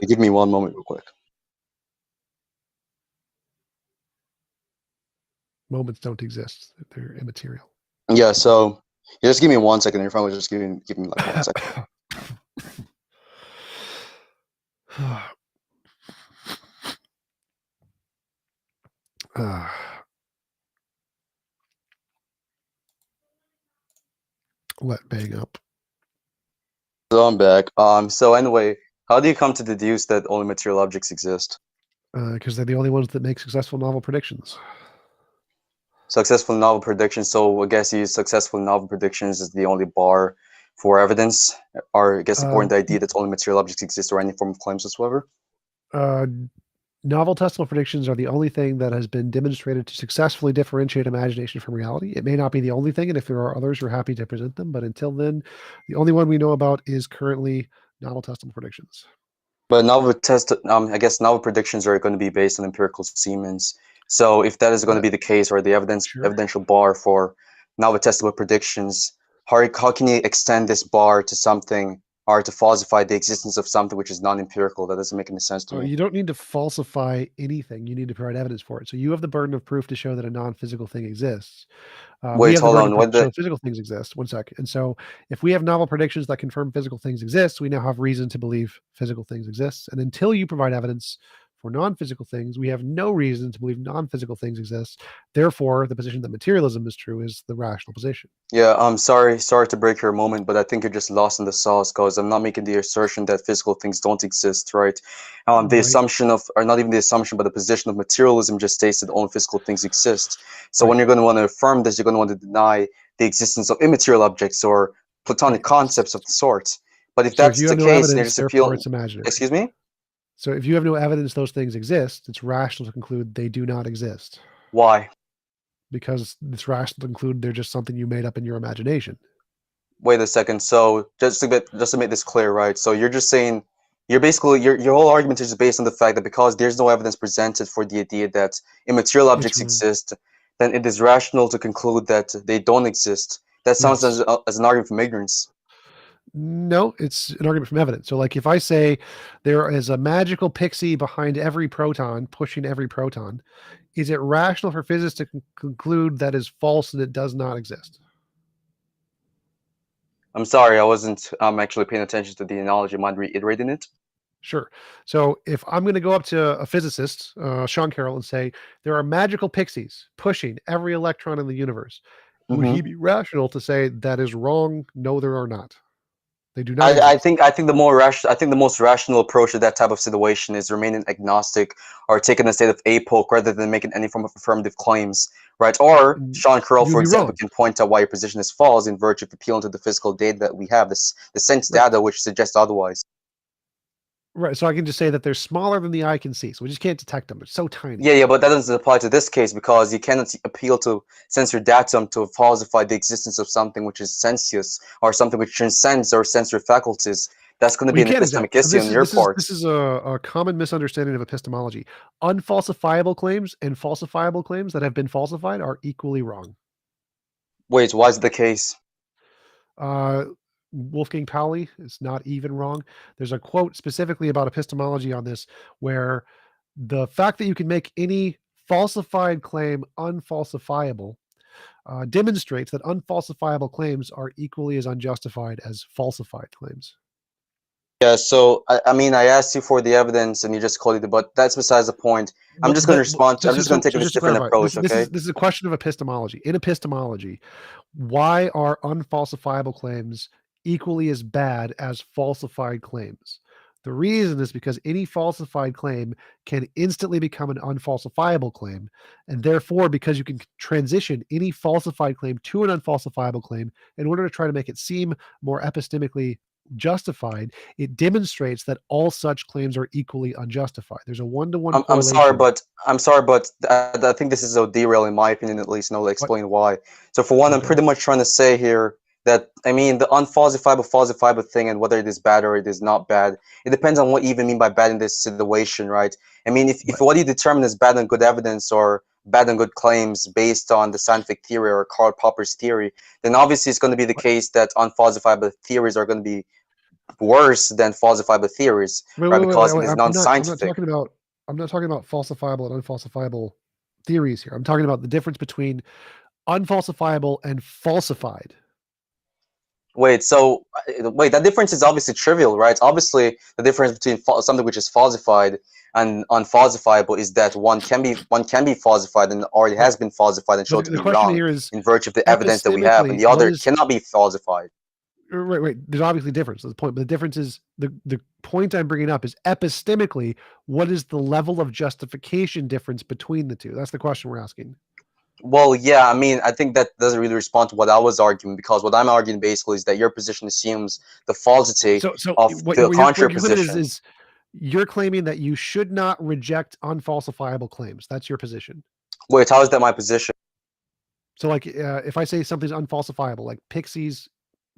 Give me one moment real quick. Moments don't exist. They're immaterial. Yeah, so just give me 1 second. Your phone was just give me like 1 second. Let bang up. So I'm back. So anyway, how do you come to deduce that only material objects exist? Because they're the only ones that make successful novel predictions. Successful novel predictions. So I guess you use successful novel predictions as the only bar for evidence, or I guess supporting the idea that only material objects exist or any form of claims whatsoever. Novel testable predictions are the only thing that has been demonstrated to successfully differentiate imagination from reality. It may not be the only thing, and if there are others, we're happy to present them. But until then, the only one we know about is currently novel testable predictions. But I guess novel predictions are going to be based on empirical seemings. So if that is going to be the case, or the evidential bar for novel testable predictions, how can you extend this bar to something, or to falsify the existence of something which is non-empirical? That doesn't make any sense to me. You don't need to falsify anything. You need to provide evidence for it. So you have the burden of proof to show that a non-physical thing exists. Wait, hold on. What the physical things exist? 1 sec. And so if we have novel predictions that confirm physical things exist, we now have reason to believe physical things exist. And until you provide evidence for non-physical things, we have no reason to believe non-physical things exist. Therefore, the position that materialism is true is the rational position. Yeah, I'm sorry to break your moment, but I think you're just lost in the sauce, because I'm not making the assertion that physical things don't exist, right? The assumption of, or not even the assumption, but the position of materialism just states that only physical things exist. So when you're going to want to affirm this, you're going to want to deny the existence of immaterial objects or Platonic concepts of the sort. But if that's the case, and you're just appealing, excuse me? So if you have no evidence those things exist, it's rational to conclude they do not exist. Why? Because it's rational to conclude they're just something you made up in your imagination. Wait a second. So just to make this clear, right? So you're just saying, you're basically, your whole argument is based on the fact that because there's no evidence presented for the idea that immaterial objects exist, then it is rational to conclude that they don't exist. That sounds as an argument from ignorance. No, it's an argument from evidence. So like if I say there is a magical pixie behind every proton, pushing every proton, is it rational for physicists to conclude that is false and it does not exist? I'm sorry, I wasn't actually paying attention to the analogy. Mind reiterating it? Sure. So if I'm going to go up to a physicist, Sean Carroll, and say there are magical pixies pushing every electron in the universe, would he be rational to say that is wrong? No, there are not. They do not. I think the most rational approach to that type of situation is remaining agnostic, or taking a state of apoc rather than making any form of affirmative claims, right? Or Sean Carroll, for example, can point out why your position is false in virtue of appealing to the physical data that we have, the sense data, which suggests otherwise. Right, so I can just say that they're smaller than the eye can see, so we just can't detect them. It's so tiny. Yeah, but that doesn't apply to this case, because you cannot appeal to sensory datum to falsify the existence of something which is sensuous, or something which transcends our sensory faculties. That's going to be an epistemic issue on your part. This is a common misunderstanding of epistemology. Unfalsifiable claims and falsifiable claims that have been falsified are equally wrong. Wait, why is it the case? Wolfgang Pauli is not even wrong. There's a quote specifically about epistemology on this, where the fact that you can make any falsified claim unfalsifiable demonstrates that unfalsifiable claims are equally as unjustified as falsified claims. Yeah, so I mean, I asked you for the evidence and you just called it, but that's besides the point. I'm just going to respond. I'm just going to take a different approach, okay? This is a question of epistemology. In epistemology, why are unfalsifiable claims equally as bad as falsified claims? The reason is because any falsified claim can instantly become an unfalsifiable claim, and therefore, because you can transition any falsified claim to an unfalsifiable claim in order to try to make it seem more epistemically justified, it demonstrates that all such claims are equally unjustified. There's a one-to-one correlation. I'm sorry, but I think this is a derail, in my opinion, at least, and I'll explain why. So for one, I'm pretty much trying to say here that, I mean, the unfalsifiable, falsifiable thing, and whether it is bad or it is not bad, it depends on what you even mean by bad in this situation, right? I mean, if what you determine as bad and good evidence or bad and good claims based on the scientific theory or Karl Popper's theory, then obviously it's going to be the case that unfalsifiable theories are going to be worse than falsifiable theories, right? Because it is non-scientific. I'm not talking about falsifiable and unfalsifiable theories here. I'm talking about the difference between unfalsifiable and falsified. Wait, that difference is obviously trivial, right? Obviously, the difference between something which is falsified and unfalsifiable is that one can be falsified and already has been falsified and shown to be wrong in virtue of the evidence that we have, and the other cannot be falsified. Right. There's obviously a difference. That's the point. But the difference is the point I'm bringing up is epistemically, what is the level of justification difference between the two? That's the question we're asking. Well, yeah, I mean, I think that doesn't really respond to what I was arguing, because what I'm arguing basically is that your position assumes the falsity of the contrary position. Is you're claiming that you should not reject unfalsifiable claims. That's your position. Wait, how is that my position? So, like, if I say something's unfalsifiable, like pixies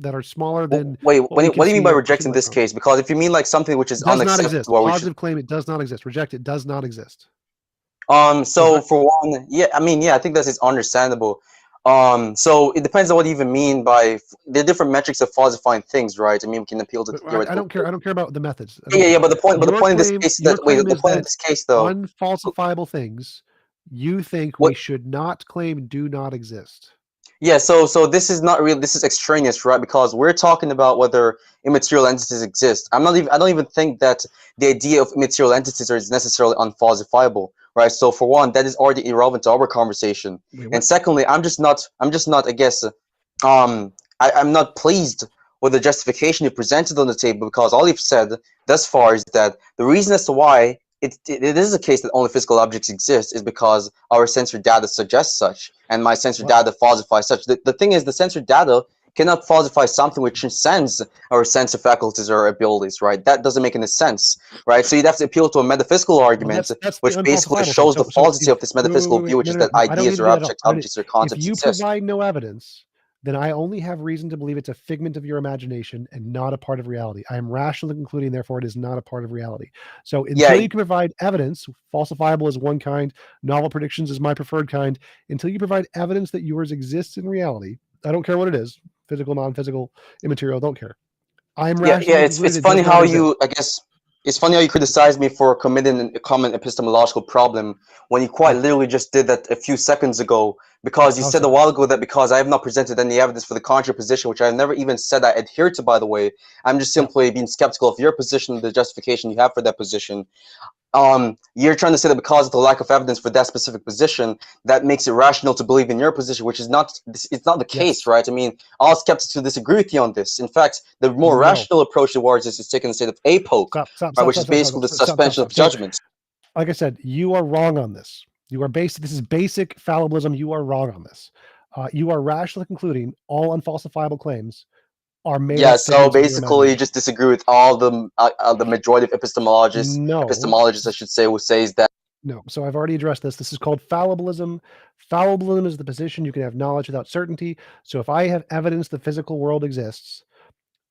that are smaller than... Wait, what do you mean by rejecting this case? Because if you mean like something which is unacceptable... Positive claim, it does not exist. Reject it does not exist. So for one, I think that is understandable. So it depends on what you even mean by the different metrics of falsifying things, right? I mean, we can appeal to I don't care about the methods. But the point in this case though, unfalsifiable things you think we should not claim do not exist. Yeah, so this is not real. This is extraneous, right? Because we're talking about whether immaterial entities exist. I don't even think that the idea of immaterial entities is necessarily unfalsifiable, right? So for one, that is already irrelevant to our conversation. And secondly, I'm just not. I guess, I'm not pleased with the justification you presented on the table, because all you've said thus far is that the reason as to why it is a case that only physical objects exist is because our sensory data suggests such, and my sensory data falsifies such. The thing is, the sensory data cannot falsify something which transcends our sensory faculties or abilities, right? That doesn't make any sense, right? So you'd have to appeal to a metaphysical argument, which basically shows the falsity of this metaphysical view, which is that ideas or objects or concepts exist. If you provide no evidence, then I only have reason to believe it's a figment of your imagination and not a part of reality. I am rationally concluding, therefore, it is not a part of reality. So until you can provide evidence, falsifiable is one kind, novel predictions is my preferred kind. Until you provide evidence that yours exists in reality, I don't care what it is, physical, non-physical, immaterial, don't care. I'm rationally it's funny how it's funny how you criticize me for committing a common epistemological problem when you quite literally just did that a few seconds ago, because you said a while ago that because I have not presented any evidence for the contrary position, which I have never even said I adhere to, by the way. I'm just simply being skeptical of your position, the justification you have for that position. You're trying to say that because of the lack of evidence for that specific position, that makes it rational to believe in your position, which is not, it's not the case, right? I mean, all skeptics will disagree with you on this. In fact, the more rational approach towards this is taking the state of apoc, which is basically the suspension of judgment. Like I said, you are wrong on this. This is basic fallibilism. You are wrong on this. You are rationally concluding all unfalsifiable claims are made. Yeah, so basically you just disagree with all the majority of epistemologists, I should say, who says that. No, so I've already addressed this. This is called fallibilism. Fallibilism is the position you can have knowledge without certainty. So if I have evidence the physical world exists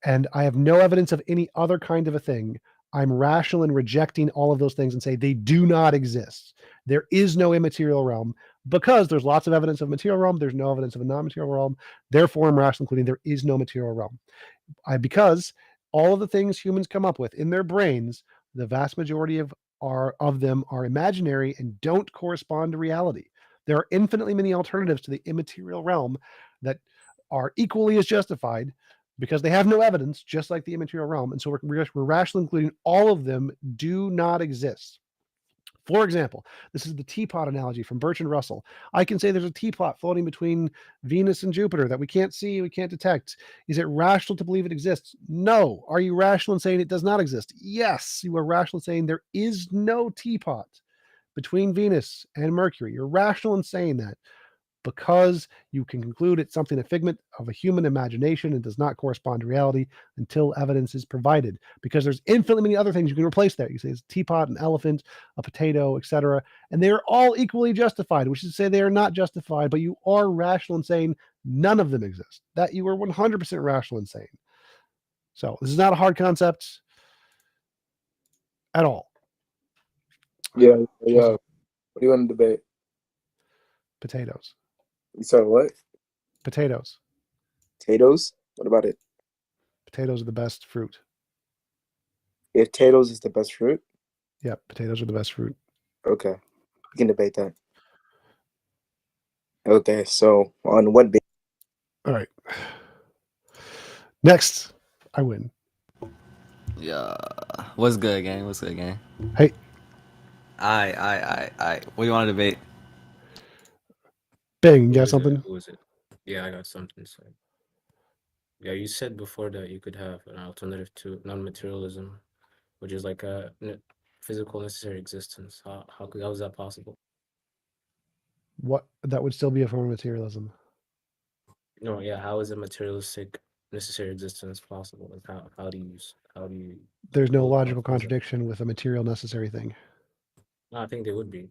and I have no evidence of any other kind of a thing, I'm rational in rejecting all of those things and say they do not exist. There is no immaterial realm, because there's lots of evidence of material realm. There's no evidence of a non-material realm. Therefore, I'm rational, including there is no material realm. Because all of the things humans come up with in their brains, the vast majority of them are imaginary and don't correspond to reality. There are infinitely many alternatives to the immaterial realm that are equally as justified, because they have no evidence, just like the immaterial realm. And so we're rationally including all of them do not exist. For example, this is the teapot analogy from Bertrand Russell. I can say there's a teapot floating between Venus and Jupiter that we can't see, we can't detect. Is it rational to believe it exists? No. Are you rational in saying it does not exist? Yes. You are rational in saying there is no teapot between Venus and Mercury. You're rational in saying that, because you can conclude it's something, a figment of a human imagination, and does not correspond to reality until evidence is provided, because there's infinitely many other things you can replace that. You say it's a teapot, an elephant, a potato, etc. And they're all equally justified, which is to say they are not justified, but you are rational in saying None of them exist. That you are 100% rational and sane. So this is not a hard concept at all. Yeah. What do you want to debate? Potatoes. You said what? Potatoes. Potatoes? What about it? Potatoes are the best fruit. If potatoes is the best fruit? Yep, potatoes are the best fruit. Okay. We can debate that. Okay, so on what basis? All right. Next, I win. Yeah. What's good, gang? What's good, gang? Hey. I. What do you want to debate? Bing, you got something? Who is it? Yeah, I got something to say. Yeah, you said before that you could have an alternative to non-materialism, which is like a physical necessary existence. How is that possible? What, that would still be a form of materialism. No, yeah. How is a materialistic necessary existence possible? Like how do you? There's no logical contradiction with a material necessary thing. No, I think there would be.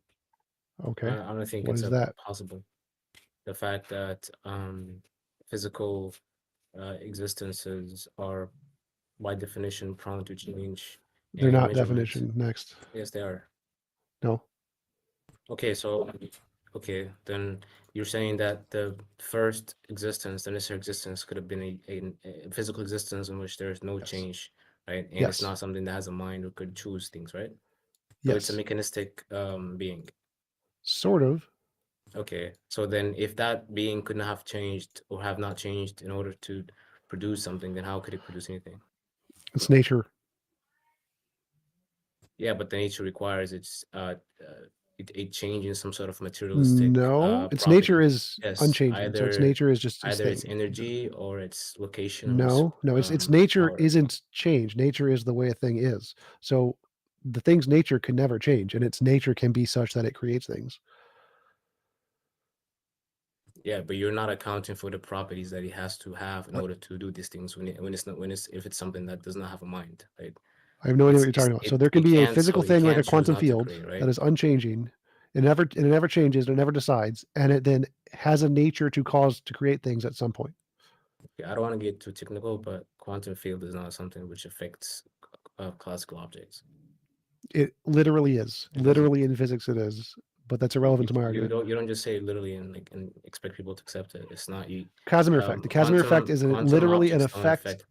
Okay. I don't think What it's is that? possible. The fact that physical existences are by definition prone to change. They're not definition. Next. Yes, they are. No. Okay, so then you're saying that the first existence, the necessary existence, could have been a physical existence in which there is no change, right? And it's not something that has a mind or could choose things, right? So it's a mechanistic being. Sort of. Okay, so then if that being could not have changed or have not changed in order to produce something, then how could it produce anything? It's nature. Yeah, but the nature requires it change in some sort of materialistic. No, its property. nature is unchanging. So its nature is just either its energy or its location. No, its nature isn't change. Nature is the way a thing is. So the thing's nature can never change, and its nature can be such that it creates things. Yeah, but you're not accounting for the properties that it has to have in order to do these things if it's something that does not have a mind, right? I have no idea what you're talking about. So there can be a physical thing like a quantum field that is unchanging. It never changes, it never decides, and it then has a nature to create things at some point. Yeah, I don't want to get too technical, but quantum field is not something which affects classical objects. It literally is. Literally in physics it is. But that's irrelevant to my argument. You don't just say literally and expect people to accept it. It's not you. Casimir effect. The Casimir effect is literally an effect.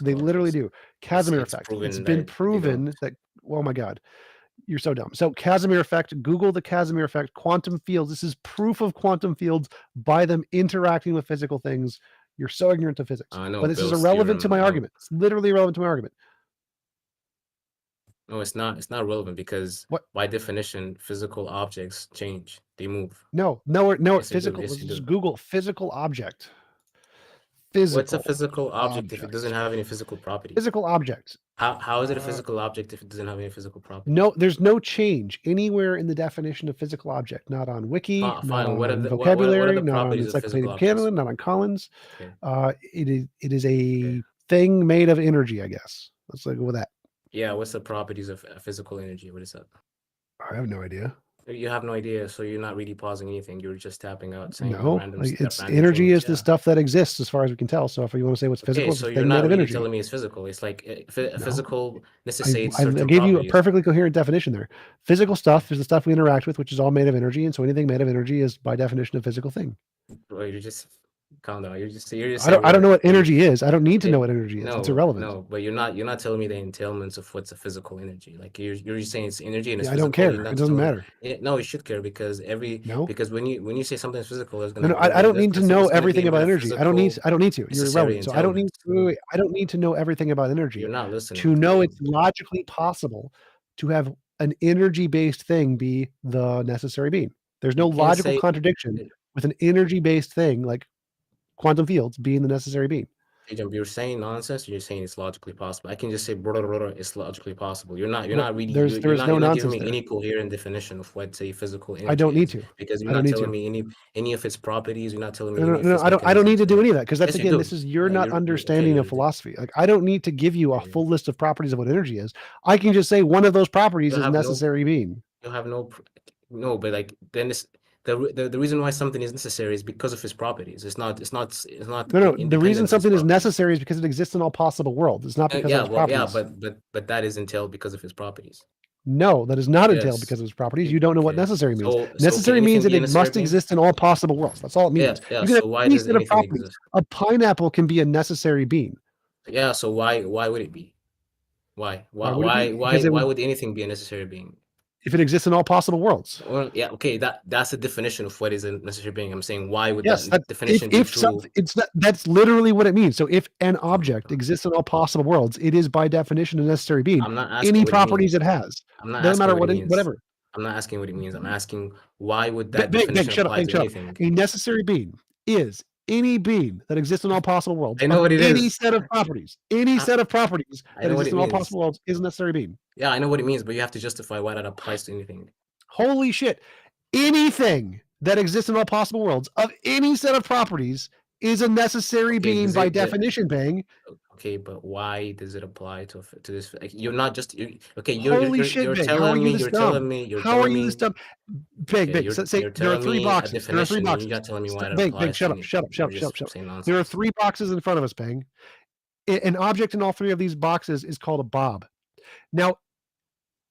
They literally do. Casimir effect. It's been proven that. Oh my God, you're so dumb. So Casimir effect. Google the Casimir effect. Quantum fields. This is proof of quantum fields by them interacting with physical things. You're so ignorant of physics. I know, but this is irrelevant to my argument. It's literally irrelevant to my argument. No, it's not. It's not relevant because by definition, physical objects change. They move. No. Yes, Physical. Yes, Just Google physical object. Physical. What's a physical object if it doesn't have any physical properties? Physical object. How is it a physical object if it doesn't have any physical properties? No, there's no change anywhere in the definition of physical object. Not on Wiki, not on vocabulary, not on Encyclopedia Canada, not on Collins. Okay. It is a thing made of energy, I guess. Let's go with that. Yeah, what's the properties of physical energy? What is that? I have no idea. You have no idea, so you're not really pausing anything. You're just tapping out, saying random it's energy is the stuff that exists, as far as we can tell. So if you want to say what's physical, so you're not really telling me it's physical. It's like physical necessitates. I gave you a perfectly coherent definition there. Physical stuff is the stuff we interact with, which is all made of energy, and so anything made of energy is by definition a physical thing. Well, you're just calm down. You're just I don't know what energy is. I don't need to know what energy is. It's irrelevant. No, but you're not telling me the entailments of what's a physical energy. Like you're just saying it's energy and it's I don't care. It doesn't matter. No, you should care because because when you say something's physical, there's gonna I don't need to know everything about energy. I don't need to. You're irrelevant. So I don't need to know everything about energy. You're not listening. To know it's logically possible to have an energy-based thing be the necessary being. There's no logical contradiction with an energy-based thing like quantum fields being the necessary being. You're saying nonsense. You're saying it's logically possible. I can just say it's logically possible. You're not really. There's no nonsense giving me there. any coherent definition of what say physical energy. I don't need to because you're not telling me any of its properties. You're not telling me. No, I don't need to do any of that because that's you're not understanding of philosophy. Like I don't need to give you a full list of properties of what energy is. I can just say one of those properties is necessary being. You have no, but like then the reason why something is necessary is because of its properties. It's not. No. The reason something is necessary is because it exists in all possible worlds. It's not because of its properties. But that is entailed because of its properties. No, that is not entailed because of its properties. You don't know what necessary means. Necessary means that it must exist in all possible worlds. That's all it means. Yeah. You can have So why any does set of anything properties. exist? A pineapple can be a necessary being. Yeah. So why would it be? Why would anything be a necessary being? If it exists in all possible worlds. Well, yeah, okay, that's the definition of what is a necessary being. I'm saying, why would that definition be true? That's literally what it means. So if an object exists in all possible worlds, it is by definition a necessary being. I'm not asking any what properties it it has. I'm not Doesn't asking matter what it means. whatever. I'm not asking what it means. I'm asking why would that definition apply to anything? A necessary being is any being that exists in all possible worlds. I know what it any is. set of properties. Any set of properties that exist in all means. possible worlds is a necessary being. Yeah, I know what it means, but you have to justify why that applies to anything. Holy shit. Anything that exists in all possible worlds of any set of properties is a necessary being by definition, Bang. Okay, but why does it apply to this? Like, you're not just you're telling me How are you this dumb? Bang, okay, say there are three boxes. There are three boxes. You're not telling me why that Bang, applies. shut up. There are three boxes in front of us, Bang. An object in all three of these boxes is called a bob. Now,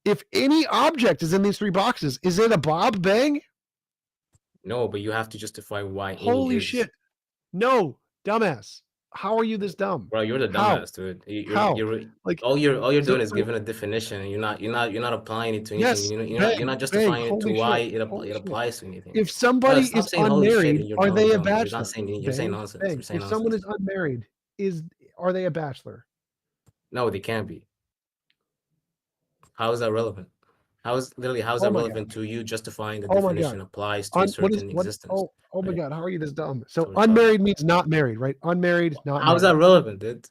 if any object is in these three boxes, is it a bob, Bang? No, but you have to justify why. Holy shit. No, dumbass. How are you this dumb? Bro, you're the dumbass, dude. You're like all you're doing is giving a definition, and you're not applying it to anything. You're not justifying it to why it applies to anything. If somebody is unmarried, are they a bachelor? You're saying nonsense. If someone is unmarried, are they a bachelor? No, they can't be. How is that relevant? How is that relevant to you justifying the definition applies to a certain existence? Oh my God, how are you this dumb? So unmarried means not married, right? Unmarried, not How is that relevant, dude?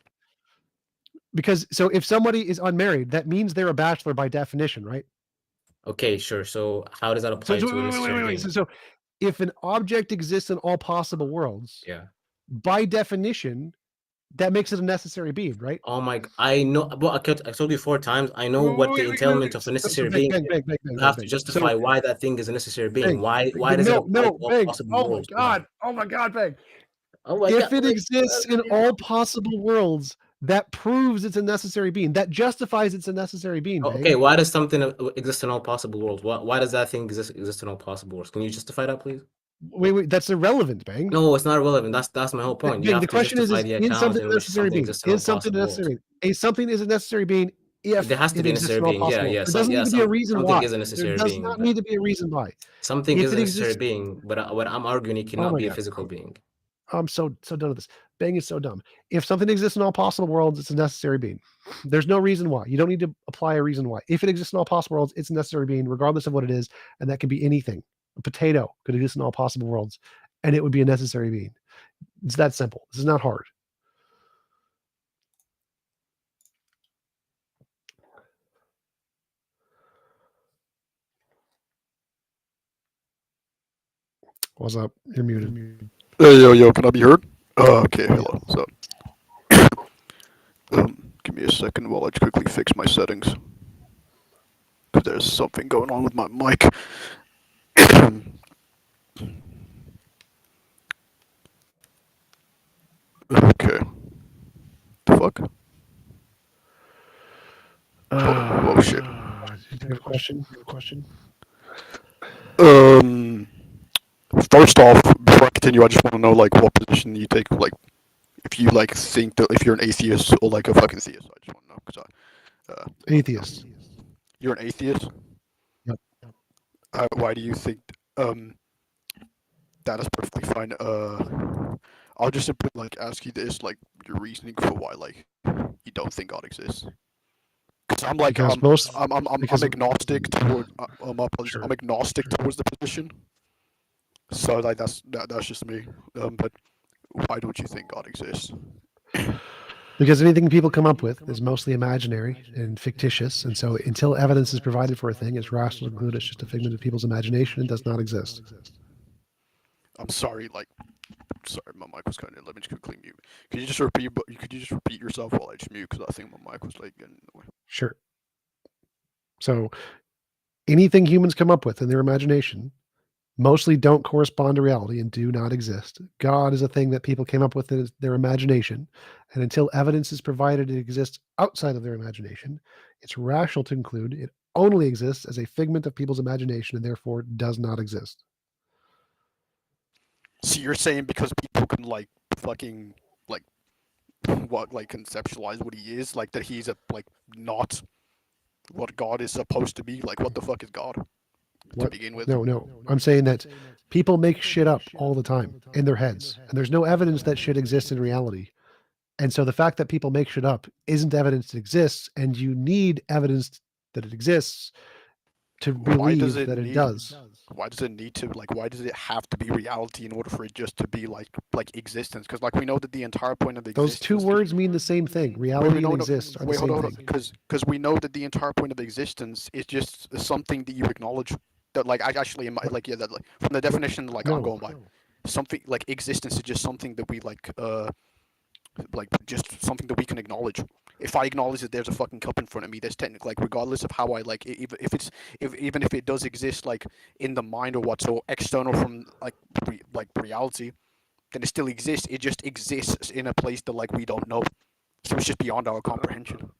Because so if somebody is unmarried, that means they're a bachelor by definition, right? Okay, sure. So how does that apply to a necessary being? So if an object exists in all possible worlds, by definition, that makes it a necessary being, right? Oh my! I know. Well, I told you 4 times. I know what the entailment of a necessary being. You have to justify why that thing is a necessary being. Why does it apply to all possible worlds? Oh my God, Bang! If it exists in all possible worlds, that proves it's a necessary being. That justifies it's a necessary being. Okay, why does something exist in all possible worlds? Why does that thing exist in all possible worlds? Can you justify that, please? Wait, that's irrelevant, Bang. No, it's not irrelevant. That's my whole point. The question is something a necessary being? Is something necessary? Something is a necessary being if there has to be a necessary being. Yeah. There doesn't need to be a reason why. Is a necessary there does being, not need to be a reason why. Something is a necessary being, but what I'm arguing, it cannot be a physical being. I'm so done with this. Bang is so dumb. If something exists in all possible worlds, it's a necessary being. There's no reason why. You don't need to apply a reason why. If it exists in all possible worlds, it's a necessary being, regardless of what it is, and that can be anything. A potato could exist in all possible worlds, and it would be a necessary being. It's that simple. This is not hard. What's up? You're muted. Yo, can I be heard? Okay, hello. What's up? Give me a second while I quickly fix my settings. Because there's something going on with my mic. Okay. The fuck? Oh shit. You have a question? First off, before I continue, I just want to know like what position you take, like if you like think that if you're an atheist or like a fucking theist. I just want to know because atheist. You're an atheist. Yep. Why do you think that is perfectly fine? I'll just simply like ask you this, like your reasoning for why like you don't think God exists. Because I'm like I'm agnostic toward I'm agnostic towards the position. So like that's just me. But why don't you think God exists? Because anything people come up with is mostly imaginary and fictitious, and so until evidence is provided for a thing, it's rational to conclude it's just a figment of people's imagination and does not exist. I'm sorry, sorry, my mic was kind of. Let me just quickly mute. Could you just repeat yourself while I just mute? Because I think my mic was like getting in the way. Sure. So, anything humans come up with in their imagination mostly don't correspond to reality and do not exist. God is a thing that people came up with in their imagination, and until evidence is provided it exists outside of their imagination, it's rational to conclude it only exists as a figment of people's imagination and therefore does not exist. So you're saying because people can like fucking like what like conceptualize what he is, like that he's a like not what God is supposed to be? Like what the fuck is God to begin with? No. I'm saying that people make shit up all the time in their heads, and there's no evidence that shit exists in reality. And so the fact that people make shit up isn't evidence it exists, and you need evidence that it exists to believe that it does. Why does it need to like? Why does it have to be reality in order for it just to be like existence? Because like we know that the entire point of existence. Those two words mean the same thing. Reality and exist are the same thing. Because we know that the entire point of existence is just something that you acknowledge. That like I actually like that like, from the definition like I'm going by, something like existence is just something that we like just something that we can acknowledge. If I acknowledge that there's a fucking cup in front of me, that's technically like regardless of how I like even if it does exist like in the mind or what, so external from like reality, then it still exists. It just exists in a place that like we don't know, so it's just beyond our comprehension.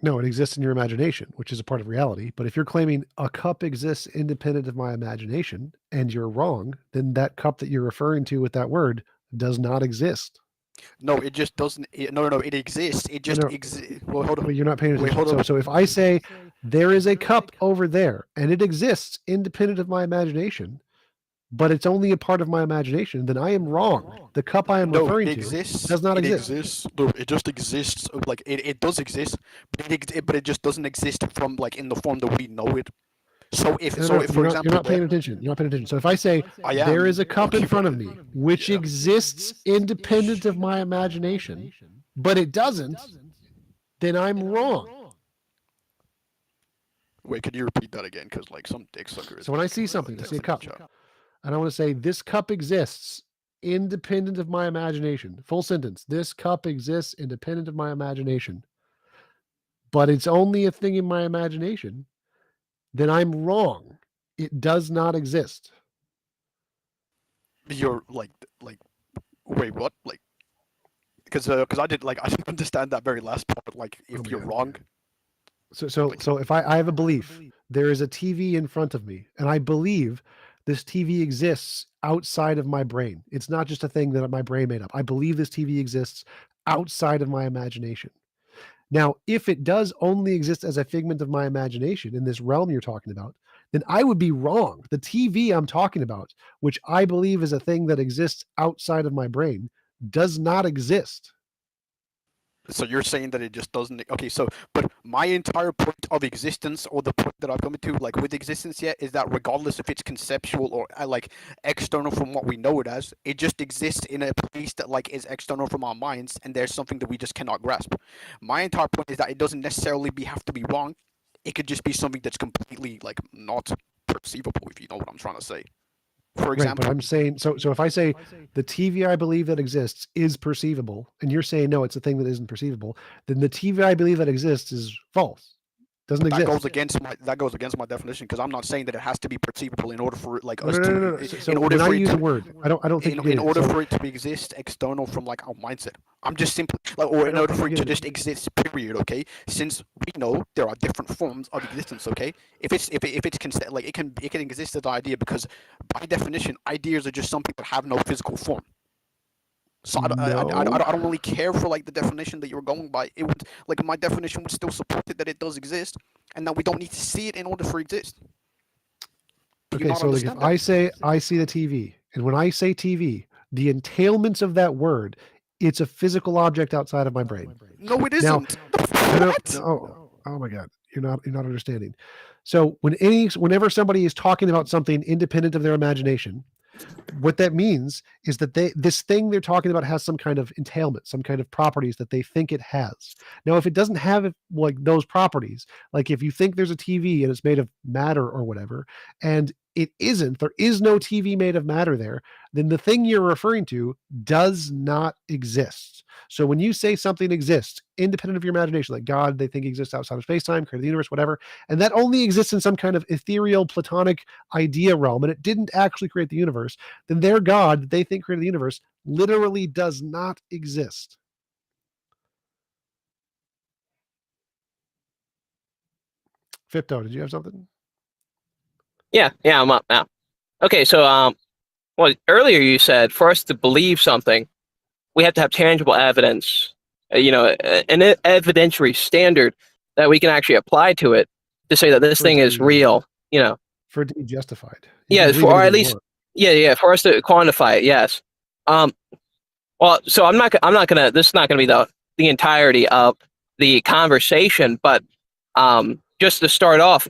No, it exists in your imagination, which is a part of reality. But if you're claiming a cup exists independent of my imagination and you're wrong, then that cup that you're referring to with that word does not exist. No, it just doesn't. No, it exists. It just exists. Well, hold on. But you're not paying attention. So if I say there is a cup over there and it exists independent of my imagination, but it's only a part of my imagination, then I am wrong. The cup I am referring to does not exist. It just exists. Like it does exist, but it just doesn't exist from like in the form that we know it. So if for example, you're not paying attention. You're not paying attention. So if I say there is a cup in front of me which exists independent of my imagination, but it doesn't, then I'm wrong. Wait, could you repeat that again? Because like some dick sucker. So when I see something, I see a cup, and I want to say this cup exists independent of my imagination. Full sentence. This cup exists independent of my imagination, but it's only a thing in my imagination. Then I'm wrong. It does not exist. You're like wait, what? Like because I didn't understand that very last part. Like if you're wrong. So if I have a belief, there is a TV in front of me, and I believe this TV exists outside of my brain. It's not just a thing that my brain made up. I believe this TV exists outside of my imagination. Now, if it does only exist as a figment of my imagination in this realm you're talking about, then I would be wrong. The TV I'm talking about, which I believe is a thing that exists outside of my brain, does not exist. So you're saying that it just doesn't. Okay, so but my entire point of existence, or the point that I've come to, like with existence yet, is that regardless if it's conceptual or like external from what we know it as, it just exists in a place that like is external from our minds, and there's something that we just cannot grasp. My entire point is that it doesn't necessarily have to be wrong. It could just be something that's completely like not perceivable, if you know what I'm trying to say. For example, right, but I'm saying so if I say the TV I believe that exists is perceivable, and you're saying no, it's a thing that isn't perceivable, then the TV I believe that exists is false. Doesn't exist. That goes against my definition, because I'm not saying that it has to be perceivable in order for like us to. So in order for it to word, I don't think in order for it to exist external from like our mindset. I'm just simply like, or in order for it to just exist, period. Okay, since we know there are different forms of existence. Okay, if it's like it can exist as an idea, because by definition, ideas are just something that have no physical form. So I don't really care for like the definition that you're going by. It would like my definition would still support it that it does exist, and that we don't need to see it in order for it to exist. Okay, so like if I say I see the TV, and when I say TV, the entailments of that word, it's a physical object outside of my brain. No, it isn't. Oh my God, you're not understanding. So whenever somebody is talking about something independent of their imagination, what that means is that this thing they're talking about has some kind of entailment, some kind of properties that they think it has. Now, if it doesn't have like those properties, like if you think there's a TV and it's made of matter or whatever, and it isn't, there is no TV made of matter there, then the thing you're referring to does not exist. So when you say something exists, independent of your imagination, like God, they think exists outside of space-time, created the universe, whatever, and that only exists in some kind of ethereal, platonic idea realm, and it didn't actually create the universe, then their God, that they think created the universe, literally does not exist. Fipto, did you have something? Yeah, I'm up now. Okay, so well, earlier you said for us to believe something, we have to have tangible evidence, an evidentiary standard that we can actually apply to it to say that this thing is real. For it to be justified. Yeah, or at least, for us to quantify it. Yes. Well, so I'm not gonna. This is not gonna be the entirety of the conversation, but just to start off,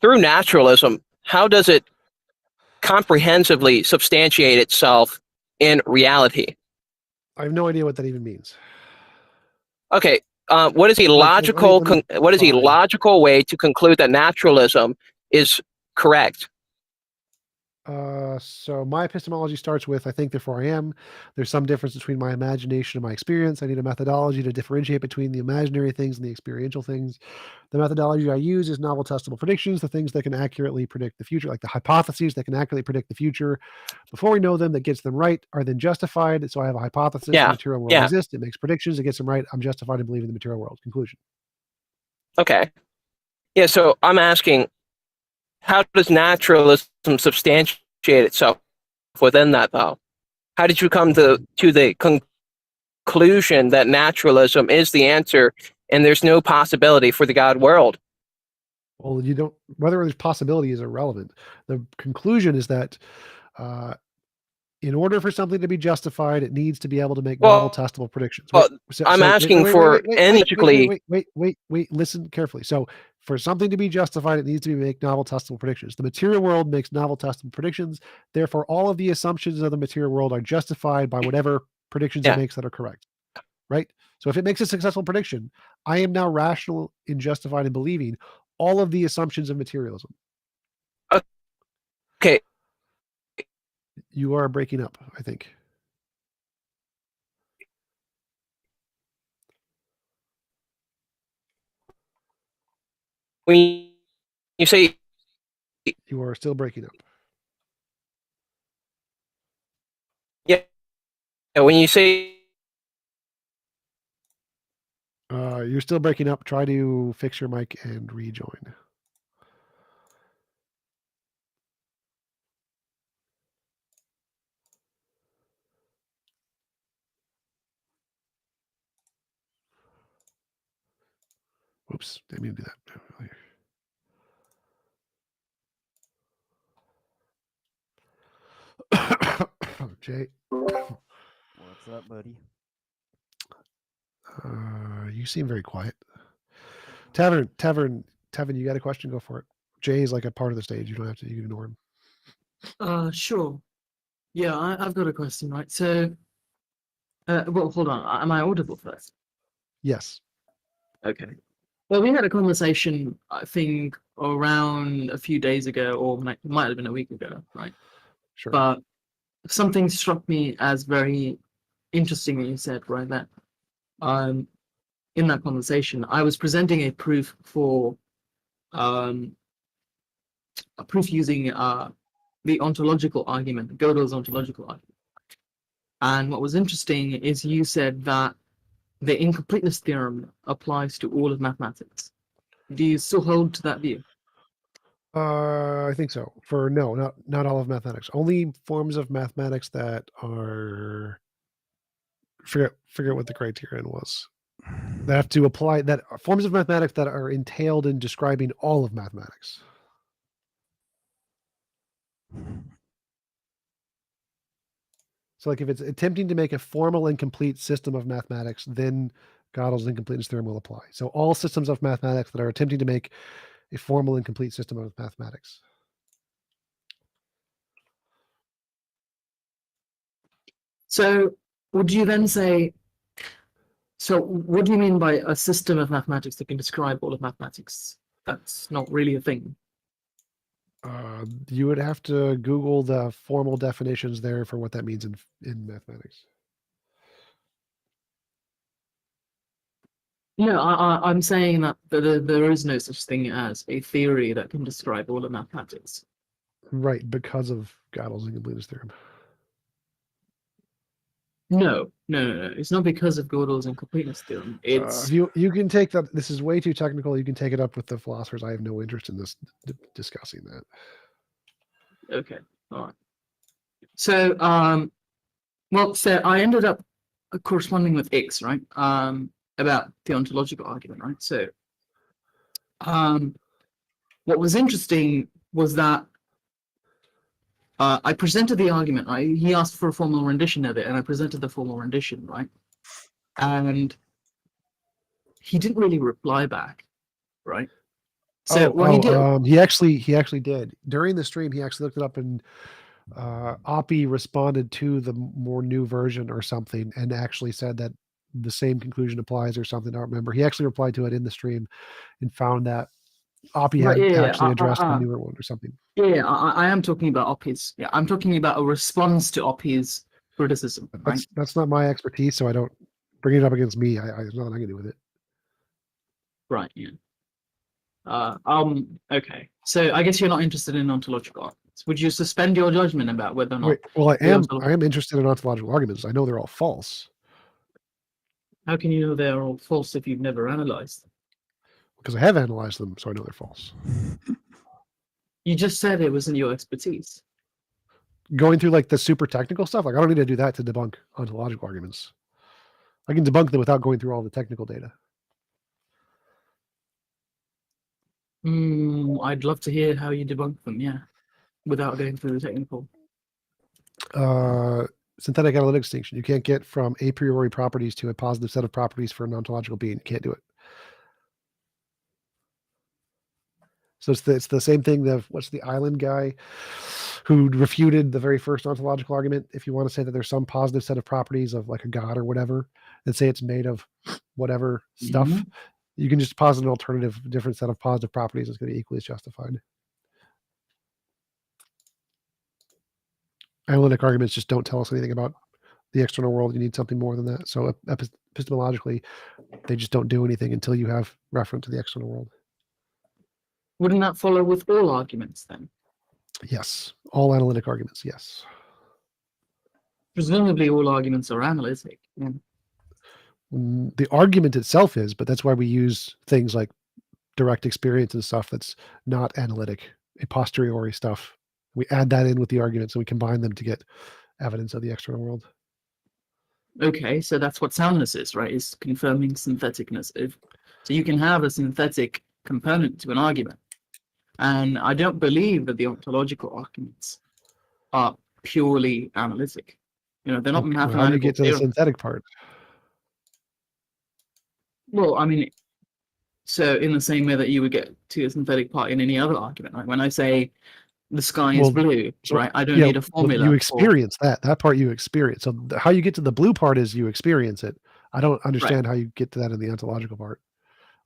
through naturalism, how does it comprehensively substantiate itself in reality? I have no idea what that even means. Okay, what is a logical logical way to conclude that naturalism is correct? So my epistemology starts with I think therefore I am. There's some difference between my imagination and my experience. I need a methodology to differentiate between the imaginary things and the experiential things. The methodology I use is novel testable predictions, the things that can accurately predict the future, like the hypotheses that can accurately predict the future before we know them, that gets them right, are then justified. So I have a hypothesis, the material world exists, it makes predictions, it gets them right, I'm justified in believing the material world. Conclusion. Okay. Yeah, so I'm asking, how does naturalism substantiate itself within that, though? How did you come to the conclusion that naturalism is the answer and there's no possibility for the God world? Well, you don't, whether there's possibility is irrelevant. The conclusion is that in order for something to be justified, it needs to be able to make novel testable predictions. I'm asking for analytically. Wait, listen carefully. So for something to be justified, it needs to make novel testable predictions. The material world makes novel testable predictions. Therefore, all of the assumptions of the material world are justified by whatever predictions it makes that are correct. Right? So if it makes a successful prediction, I am now rational and justified in believing all of the assumptions of materialism. Okay. You are breaking up, I think. When you say... You are still breaking up. Yeah. When you say... You're still breaking up. Try to fix your mic and rejoin. Oops, didn't mean to do that. Jay. What's up, buddy? You seem very quiet. Tavern, you got a question? Go for it. Jay is like a part of the stage. You don't have to. You can ignore him. Sure. Yeah, I've got a question, right? So, well, hold on. Am I audible first? Yes. Okay. Well, we had a conversation, I think, around a few days ago, or it might have been a week ago, right? Sure. But something struck me as very interesting when you said, right, that in that conversation, I was presenting a proof for a proof using the ontological argument, Gödel's ontological argument. And what was interesting is you said that the incompleteness theorem applies to all of mathematics. Do you still hold to that view? I think so. Not all of mathematics. Only forms of mathematics that are forget what the criterion was. They have to apply that forms of mathematics that are entailed in describing all of mathematics. So like if it's attempting to make a formal and complete system of mathematics, then Gödel's incompleteness theorem will apply. So all systems of mathematics that are attempting to make a formal and complete system of mathematics. So would you then say, so what do you mean by a system of mathematics that can describe all of mathematics? That's not really a thing. You would have to Google the formal definitions there for what that means in mathematics. No, I'm saying that there is no such thing as a theory that can describe all of mathematics. Right, because of Gödel's incompleteness theorem. No. It's not because of Gödel's incompleteness theorem. It's you can take that. This is way too technical. You can take it up with the philosophers. I have no interest in this discussing that. Okay, all right. So, so I ended up corresponding with X, right? About the ontological argument, right? So, what was interesting was that I presented the argument, right? He asked for a formal rendition of it, and I presented the formal rendition, right? And he didn't really reply back, right? So he actually did. During the stream, he actually looked it up, and Oppie responded to the more new version or something, and actually said that the same conclusion applies or something. I don't remember. He actually replied to it in the stream and found that Oppie had actually addressed the newer one or something. Yeah, I am talking about Oppie's. Yeah, I'm talking about a response to Oppie's criticism. Right? That's not my expertise, so I don't bring it up against me. There's nothing I can do with it. Right. Yeah. Okay. So I guess you're not interested in ontological arguments. Would you suspend your judgment about whether or not? Wait, well, I am interested in ontological arguments. I know they're all false. How can you know they're all false if you've never analyzed them? Because I have analyzed them, so I know they're false. You just said it wasn't your expertise. Going through like the super technical stuff, like I don't need to do that to debunk ontological arguments. I can debunk them without going through all the technical data. I'd love to hear how you debunk them, yeah, without going through the technical. Synthetic analytic distinction. You can't get from a priori properties to a positive set of properties for an ontological being. You can't do it. So it's the same thing that what's the island guy who refuted the very first ontological argument. If you want to say that there's some positive set of properties of like a god or whatever, and say it's made of whatever stuff, you can just posit an alternative, different set of positive properties that's going to be equally as justified. Analytic arguments just don't tell us anything about the external world. You need something more than that. So epistemologically, they just don't do anything until you have reference to the external world. Wouldn't that follow with all arguments then? Yes. All analytic arguments, yes. Presumably all arguments are analytic. Yeah. The argument itself is, but that's why we use things like direct experience and stuff that's not analytic, a posteriori stuff. We add that in with the arguments and we combine them to get evidence of the external world. Okay, so that's what soundness is, right? Is confirming syntheticness. So you can have a synthetic component to an argument. And I don't believe that the ontological arguments are purely analytic. You know, they're not mathematical. How do you get to the synthetic part? Well, I mean, so in the same way that you would get to a synthetic part in any other argument, right? When I say the sky is blue, right? I don't need a formula. You experience that. That part you experience. So how you get to the blue part is you experience it. I don't understand how you get to that in the ontological part,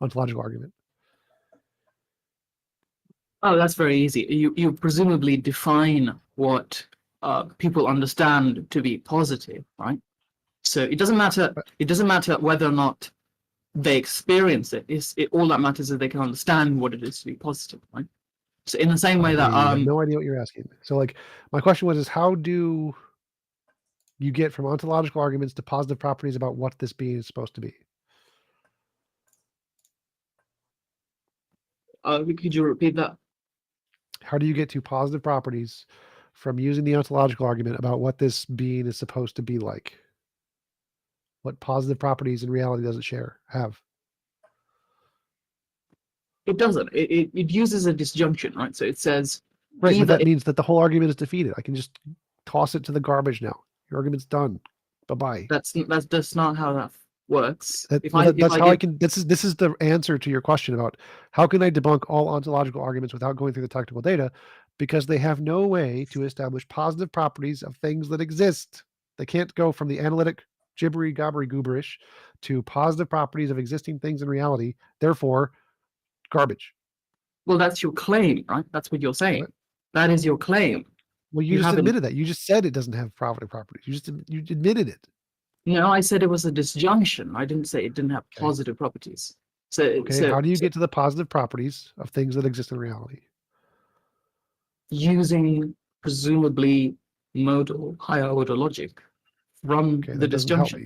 ontological argument. Oh, that's very easy. You presumably define what people understand to be positive, right? So it doesn't matter. It doesn't matter whether or not they experience it. All that matters is they can understand what it is to be positive, right? So in the same way that I have no idea what you're asking. So like my question was how do you get from ontological arguments to positive properties about what this being is supposed to be? Could you repeat that? How do you get to positive properties from using the ontological argument about what this being is supposed to be like? What positive properties in reality does it have? It doesn't. It uses a disjunction, right? So it says... Right, but that means that the whole argument is defeated. I can just toss it to the garbage now. Your argument's done. Bye-bye. That's not how that works. This is the answer to your question about how can I debunk all ontological arguments without going through the technical data, because they have no way to establish positive properties of things that exist. They can't go from the analytic gibbery gobbery gooberish to positive properties of existing things in reality. Therefore, garbage. Well, that's your claim, right? That's what you're saying. That is your claim. Well, you just admitted that. You just said it doesn't have positive properties. You admitted it. No, I said it was a disjunction. I didn't say it didn't have positive properties. So, how do you get to the positive properties of things that exist in reality? Using presumably modal higher order logic from the disjunction.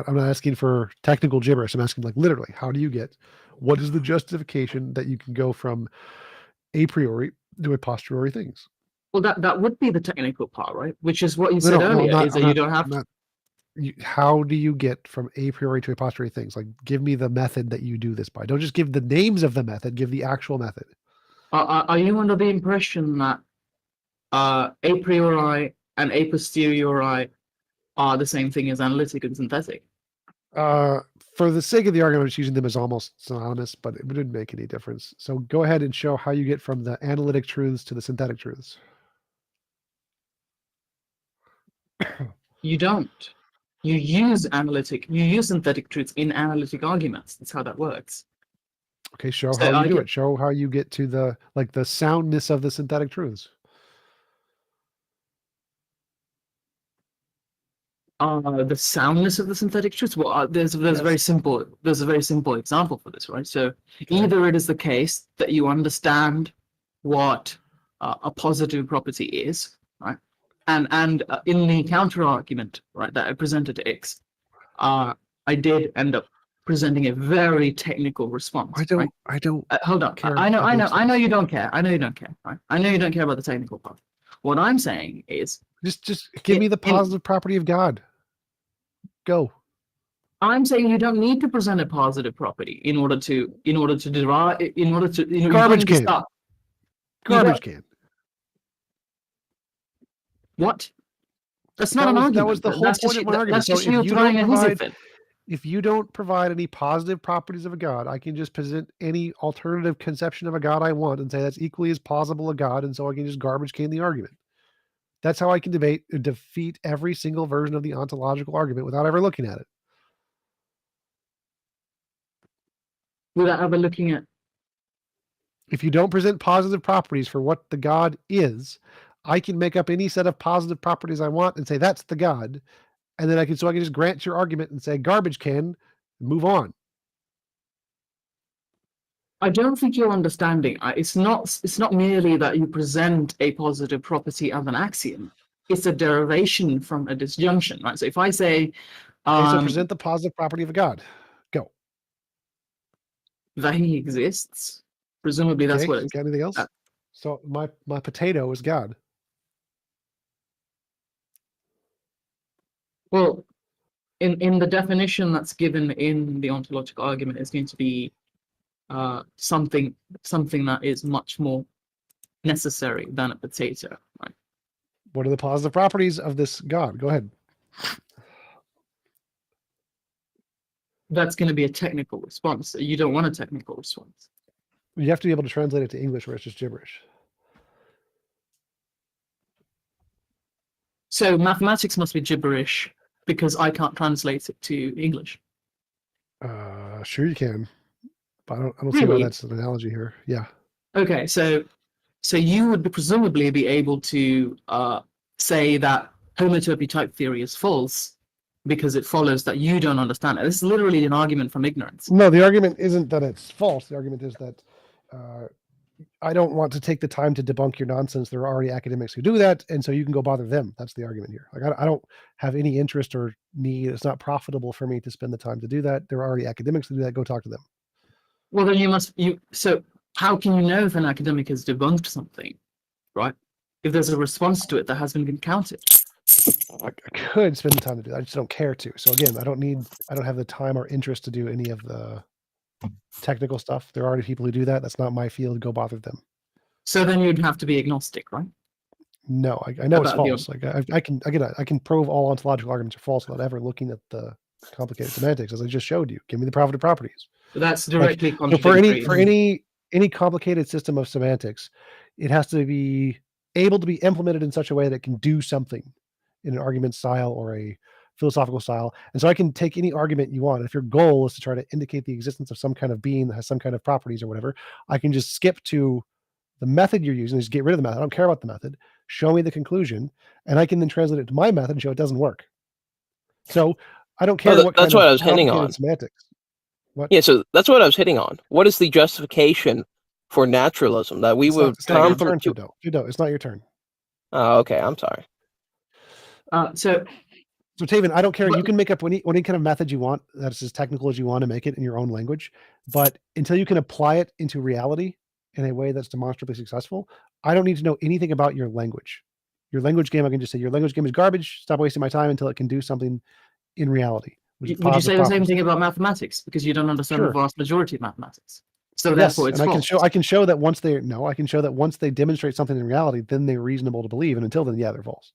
I'm not asking for technical gibberish. I'm asking like literally, how do you get, what is the justification that you can go from a priori to a posteriori things? Well, that would be the technical part, right? Which is what you said earlier, is that you don't have to. How do you get from a priori to a posteriori things? Like, give me the method that you do this by. Don't just give the names of the method, give the actual method. Are you under the impression that a priori and a posteriori are the same thing as analytic and synthetic? For the sake of the argument, I'm just using them as almost synonymous, but it wouldn't make any difference. So go ahead and show how you get from the analytic truths to the synthetic truths. You don't. You use synthetic truths in analytic arguments. That's how that works. Okay, show how you do it. Show how you get to the soundness of the synthetic truths. The soundness of the synthetic truths. Well, there's a very simple example for this, right? So either it is the case that you understand what a positive property is, right? And in the counter argument, right, that I presented to X, I did end up presenting a very technical response. I don't. Hold on. I know you don't care. I know you don't care. Right? I know you don't care about the technical part. What I'm saying is just give me the positive property of God. Go. I'm saying you don't need to present a positive property in order to derive garbage can. Garbage can. What? That's not an argument. That was the whole point of my argument. That's just you throwing a hissy fit. If you don't provide any positive properties of a God, I can just present any alternative conception of a God I want and say that's equally as plausible a God, and so I can just garbage can the argument. That's how I can defeat every single version of the ontological argument without ever looking at it. Without ever looking at. If you don't present positive properties for what the God is, I can make up any set of positive properties I want and say that's the God, and then I can just grant your argument and say garbage can, and move on. I don't think you're understanding. It's not merely that you present a positive property as an axiom. It's a derivation from a disjunction, right? So if I say, so present the positive property of a God. Go. That he exists. Presumably that's what it's. Got anything else? So my potato is God. Well, in the definition that's given in the ontological argument, it's going to be something that is much more necessary than a potato, right? What are the positive properties of this God? Go ahead. That's going to be a technical response. You don't want a technical response. You have to be able to translate it to English where it's just gibberish. So mathematics must be gibberish because I can't translate it to English. Sure you can. But I don't see why that's an analogy here. Yeah. Okay, so you would presumably be able to say that homotopy type theory is false because it follows that you don't understand it. This is literally an argument from ignorance. No, the argument isn't that it's false. The argument is that I don't want to take the time to debunk your nonsense. There are already academics who do that, and so you can go bother them. That's the argument here. Like I don't have any interest or need. It's not profitable for me to spend the time to do that. There are already academics who do that. Go talk to them. Well, then so how can you know if an academic has debunked something, right? If there's a response to it that hasn't been counted. I could spend the time to do that. I just don't care to. So again, I don't have the time or interest to do any of the technical stuff. There are already people who do that. That's not my field. Go bother them. So then you'd have to be agnostic, right? No, I know it's false. Like I can prove all ontological arguments are false without ever looking at the complicated semantics, as I just showed you. Give me the positive properties. That's directly contradictory. For any complicated system of semantics, it has to be able to be implemented in such a way that it can do something in an argument style or a philosophical style. And so I can take any argument you want. If your goal is to try to indicate the existence of some kind of being that has some kind of properties or whatever, I can just skip to the method you're using, just get rid of the method. I don't care about the method. Show me the conclusion, and I can then translate it to my method and show it doesn't work. So I don't care what that's kind what of I was hitting on. semantics. What? Yeah, so that's what I was hitting on. What is the justification for naturalism that we would come from? Fido, it's not your turn. Oh, okay. I'm sorry. So Taven, I don't care. You can make up any kind of method you want that's as technical as you want to make it in your own language. But until you can apply it into reality in a way that's demonstrably successful, I don't need to know anything about your language. Your language game, I can just say your language game is garbage. Stop wasting my time until it can do something in reality. Would you say the same thing about mathematics because you don't understand the vast majority of mathematics? So yes, therefore, it's and false. I can show that once they demonstrate something in reality, then they're reasonable to believe, and until then, yeah, they're false.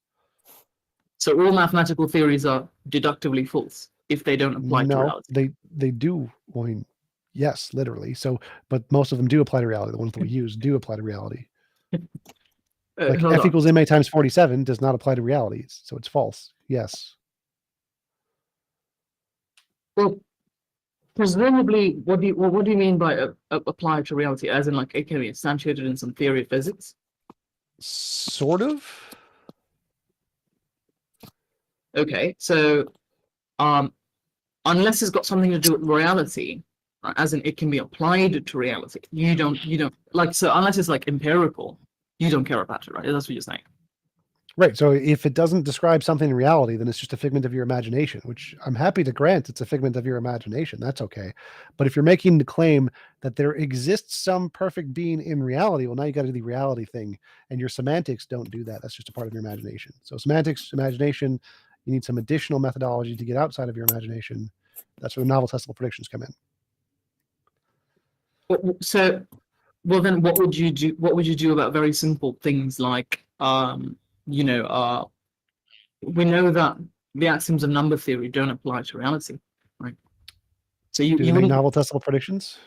So all mathematical theories are deductively false if they don't apply to reality. They do. Well, I mean, yes, literally. So, but most of them do apply to reality. The ones that we use do apply to reality. Like F equals ma times 47 does not apply to reality, so it's false. Yes. Well, presumably, what do you mean by apply to reality? As in, like, it can be instantiated in some theory of physics? Sort of. Okay, so unless it's got something to do with reality, as in it can be applied to reality, you don't like, so unless it's like empirical, you don't care about it, right? That's what you're saying. Right. So if it doesn't describe something in reality, then it's just a figment of your imagination, which I'm happy to grant it's a figment of your imagination. That's okay. But if you're making the claim that there exists some perfect being in reality, well, now you got to do the reality thing, and your semantics don't do that. That's just a part of your imagination. So semantics, imagination, you need some additional methodology to get outside of your imagination. That's where the novel testable predictions come in. So, well, then what would you do? What would you do about very simple things like, we know that the axioms of number theory don't apply to reality, right? So you make novel testable predictions?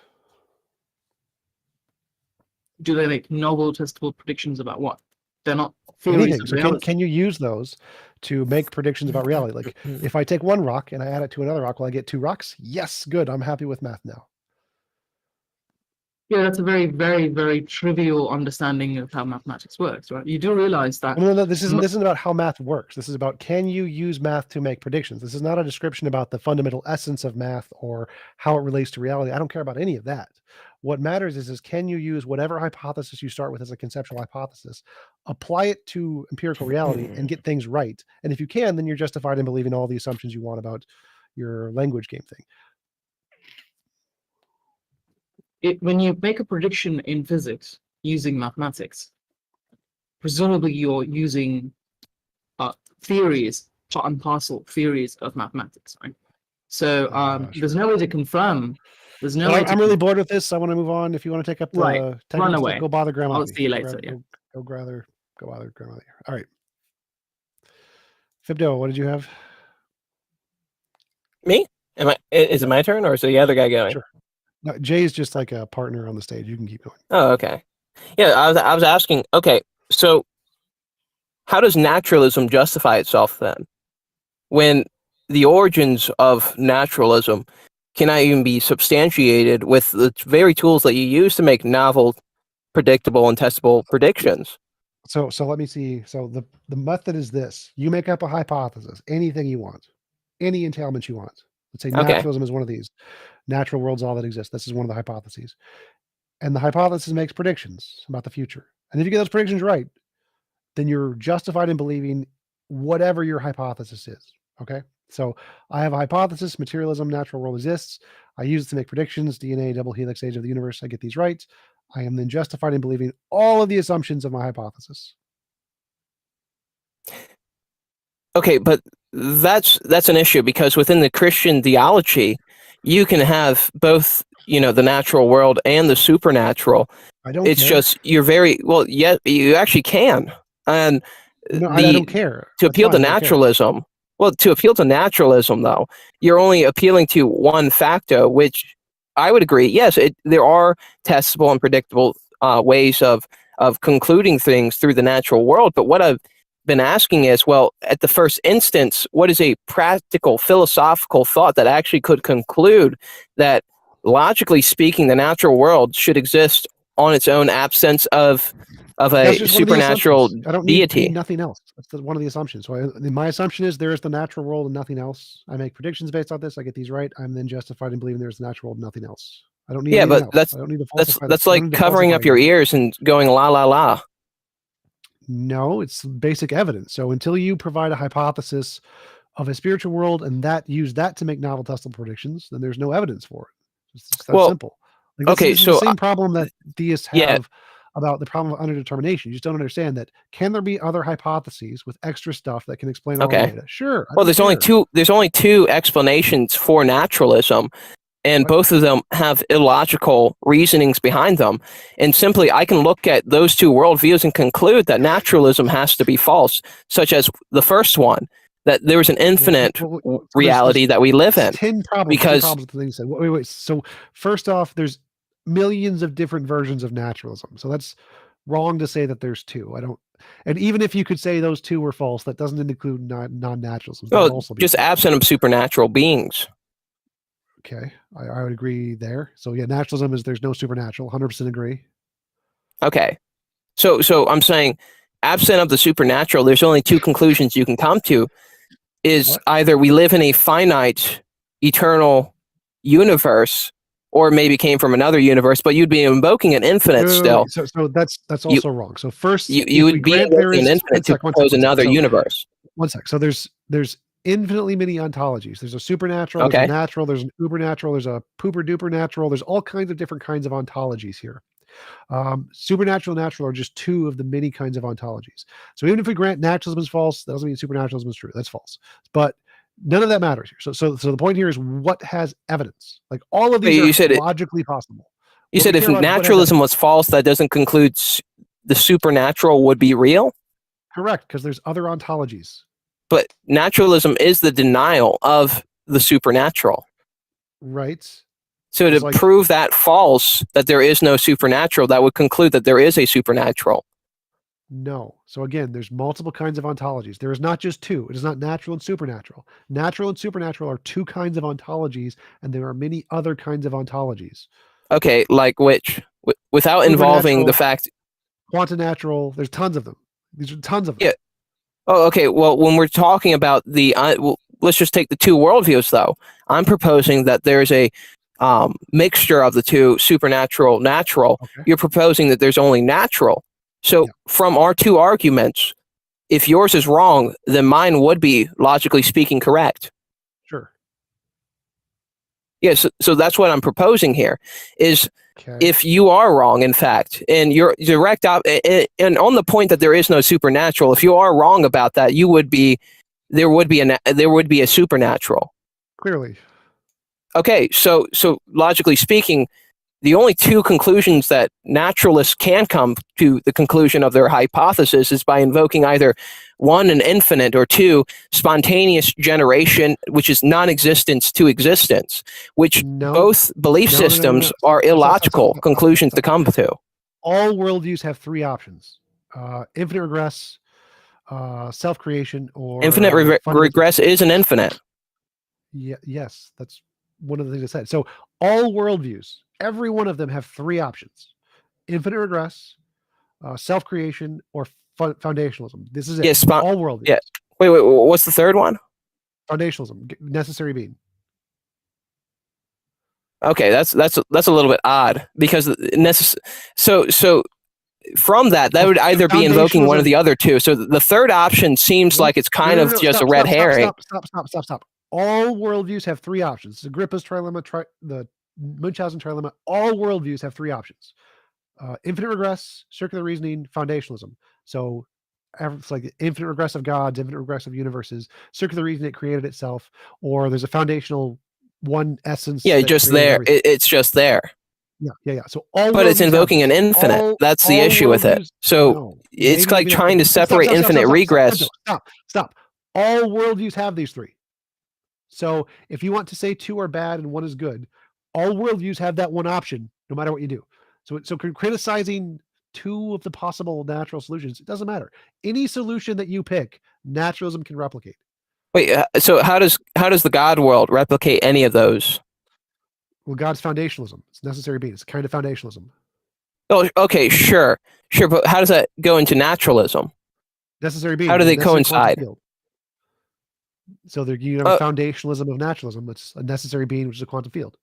Do they make novel testable predictions about what? They're not theories of reality. Can you use those to make predictions about reality? Like if I take one rock and I add it to another rock, will I get two rocks? Yes, good. I'm happy with math now. Yeah, that's a very, very, very trivial understanding of how mathematics works, right? You do realize that. No, this isn't about how math works. This is about, can you use math to make predictions? This is not a description about the fundamental essence of math or how it relates to reality. I don't care about any of that. What matters is can you use whatever hypothesis you start with as a conceptual hypothesis, apply it to empirical reality and get things right. And if you can, then you're justified in believing all the assumptions you want about your language game thing. When you make a prediction in physics using mathematics, presumably you're using theories, part and parcel theories of mathematics, right? So there's no way to confirm. There's no way. I'm really bored with this. I want to move on. If you want to take up the run away. Stuff, go bother grandma. I'll see you later. Go bother grandma. All right. Fibdo, what did you have? Me? Is it my turn or is the other guy going? Sure. No, Jay's just like a partner on the stage. You can keep going. Oh, okay. Yeah, I was asking. Okay, so how does naturalism justify itself then, when the origins of naturalism cannot even be substantiated with the very tools that you use to make novel, predictable, and testable predictions? So let me see. So the method is this: you make up a hypothesis, anything you want, any entailment you want. Let's say naturalism is one of these. Natural world's all that exists. This is one of the hypotheses. And the hypothesis makes predictions about the future. And if you get those predictions right, then you're justified in believing whatever your hypothesis is. Okay? So I have a hypothesis, materialism, natural world exists. I use it to make predictions, DNA, double helix, age of the universe. I get these right. I am then justified in believing all of the assumptions of my hypothesis. Okay, but that's an issue because within the Christian theology, you can have both, the natural world and the supernatural. It's just you're very well. Yeah, you actually can, and I don't care to appeal to naturalism. Well, to appeal to naturalism, though, you're only appealing to one factor, which I would agree. Yes, there are testable and predictable ways of concluding things through the natural world. But what I've been asking is, well, at the first instance, what is a practical philosophical thought that actually could conclude that, logically speaking, the natural world should exist on its own absence of a supernatural I don't deity? need nothing else. That's one of the assumptions. So my assumption is there is the natural world and nothing else. I make predictions based on this. I get these right. I'm then justified in believing there's the natural world and nothing else. I don't need anything else. I don't need to falsify that's like covering up your ears and going la la la. No, it's basic evidence. So until you provide a hypothesis of a spiritual world and use that to make novel testable predictions, then there's no evidence for it. It's that simple. Like, this is the same problem that theists have about the problem of underdetermination. You just don't understand that. Can there be other hypotheses with extra stuff that can explain all the data? Sure. Well, there's only two explanations for naturalism, and both of them have illogical reasonings behind them. And simply, I can look at those two worldviews and conclude that naturalism has to be false, such as the first one, that there is an infinite reality that we live in. 10 problems with the thing you said. Wait. So first off, there's millions of different versions of naturalism. So that's wrong to say that there's two. And even if you could say those two were false, that doesn't include non-naturalism. Well, just absent of supernatural beings. Okay, I would agree there. So yeah, naturalism is there's no supernatural. 100% agree. Okay, so I'm saying, absent of the supernatural, there's only two conclusions you can come to. Is either we live in a finite, eternal universe, or maybe came from another universe, but you'd be invoking an infinite still. So that's also wrong. So first, you would be invoking an infinite to propose another universe. One sec. So there's infinitely many ontologies. There's a supernatural, there's a natural, there's an ubernatural, there's a pooper duper natural. There's all kinds of different kinds of ontologies here. Supernatural and natural are just two of the many kinds of ontologies. So even if we grant naturalism is false, that doesn't mean supernaturalism is true. That's false. But none of that matters here. So the point here is what has evidence. Like all of these are logically possible. You said if naturalism was false, that doesn't conclude the supernatural would be real? Correct, because there's other ontologies. But naturalism is the denial of the supernatural. Right. So to prove that false, that there is no supernatural, that would conclude that there is a supernatural. No. So again, there's multiple kinds of ontologies. There is not just two. It is not natural and supernatural. Natural and supernatural are two kinds of ontologies, and there are many other kinds of ontologies. Okay, like which? Without involving the fact... Quantinatural, there's tons of them. These are tons of them. Yeah. Oh, okay. Well, when we're talking about let's just take the two worldviews, though. I'm proposing that there's a mixture of the two, supernatural, natural. Okay. You're proposing that there's only natural. So from our two arguments, if yours is wrong, then mine would be, logically speaking, correct. Sure. Yes. So that's what I'm proposing here is if you are wrong, in fact, and you're direct and on the point that there is no supernatural, if you are wrong about that, there would be a supernatural. Clearly. Okay. So logically speaking, the only two conclusions that naturalists can come to the conclusion of their hypothesis is by invoking either one, an infinite, or two, spontaneous generation, which is non-existence to existence, which both belief systems are illogical conclusions to come to. All worldviews have three options: infinite regress, self-creation, or infinite regress is an infinite. Yeah. Yes, that's one of the things I said. So all worldviews, every one of them have three options: infinite regress, self-creation, or foundationalism. This is it. Yes, all worldviews. Yeah. Wait. What's the third one? Foundationalism, necessary being. Okay, that's a little bit odd because so from that would either be invoking one of the other two. So the third option seems like it's kind of just a red herring. Stop. All worldviews have three options. The Agrippa's trilemma, the Munchausen trilemma. All worldviews have three options: infinite regress, circular reasoning, foundationalism. So it's like infinite regress of gods, infinite regress of universes, circular reasoning, it created itself, or there's a foundational one essence. Yeah, just there. It's just there. Yeah. So all, but it's invoking an infinite. That's the issue with it. So it's like trying to separate infinite regress. Stop. All worldviews have these three. So if you want to say two are bad and one is good, all worldviews have that one option, no matter what you do. So criticizing two of the possible natural solutions, it doesn't matter. Any solution that you pick, naturalism can replicate. Wait, so how does the God world replicate any of those? Well, God's foundationalism. It's necessary being. It's a kind of foundationalism. Oh, okay, sure, but how does that go into naturalism? Necessary being. How do they necessary quantum coincide? field. So there, you have a foundationalism of naturalism, which is a necessary being, which is a quantum field.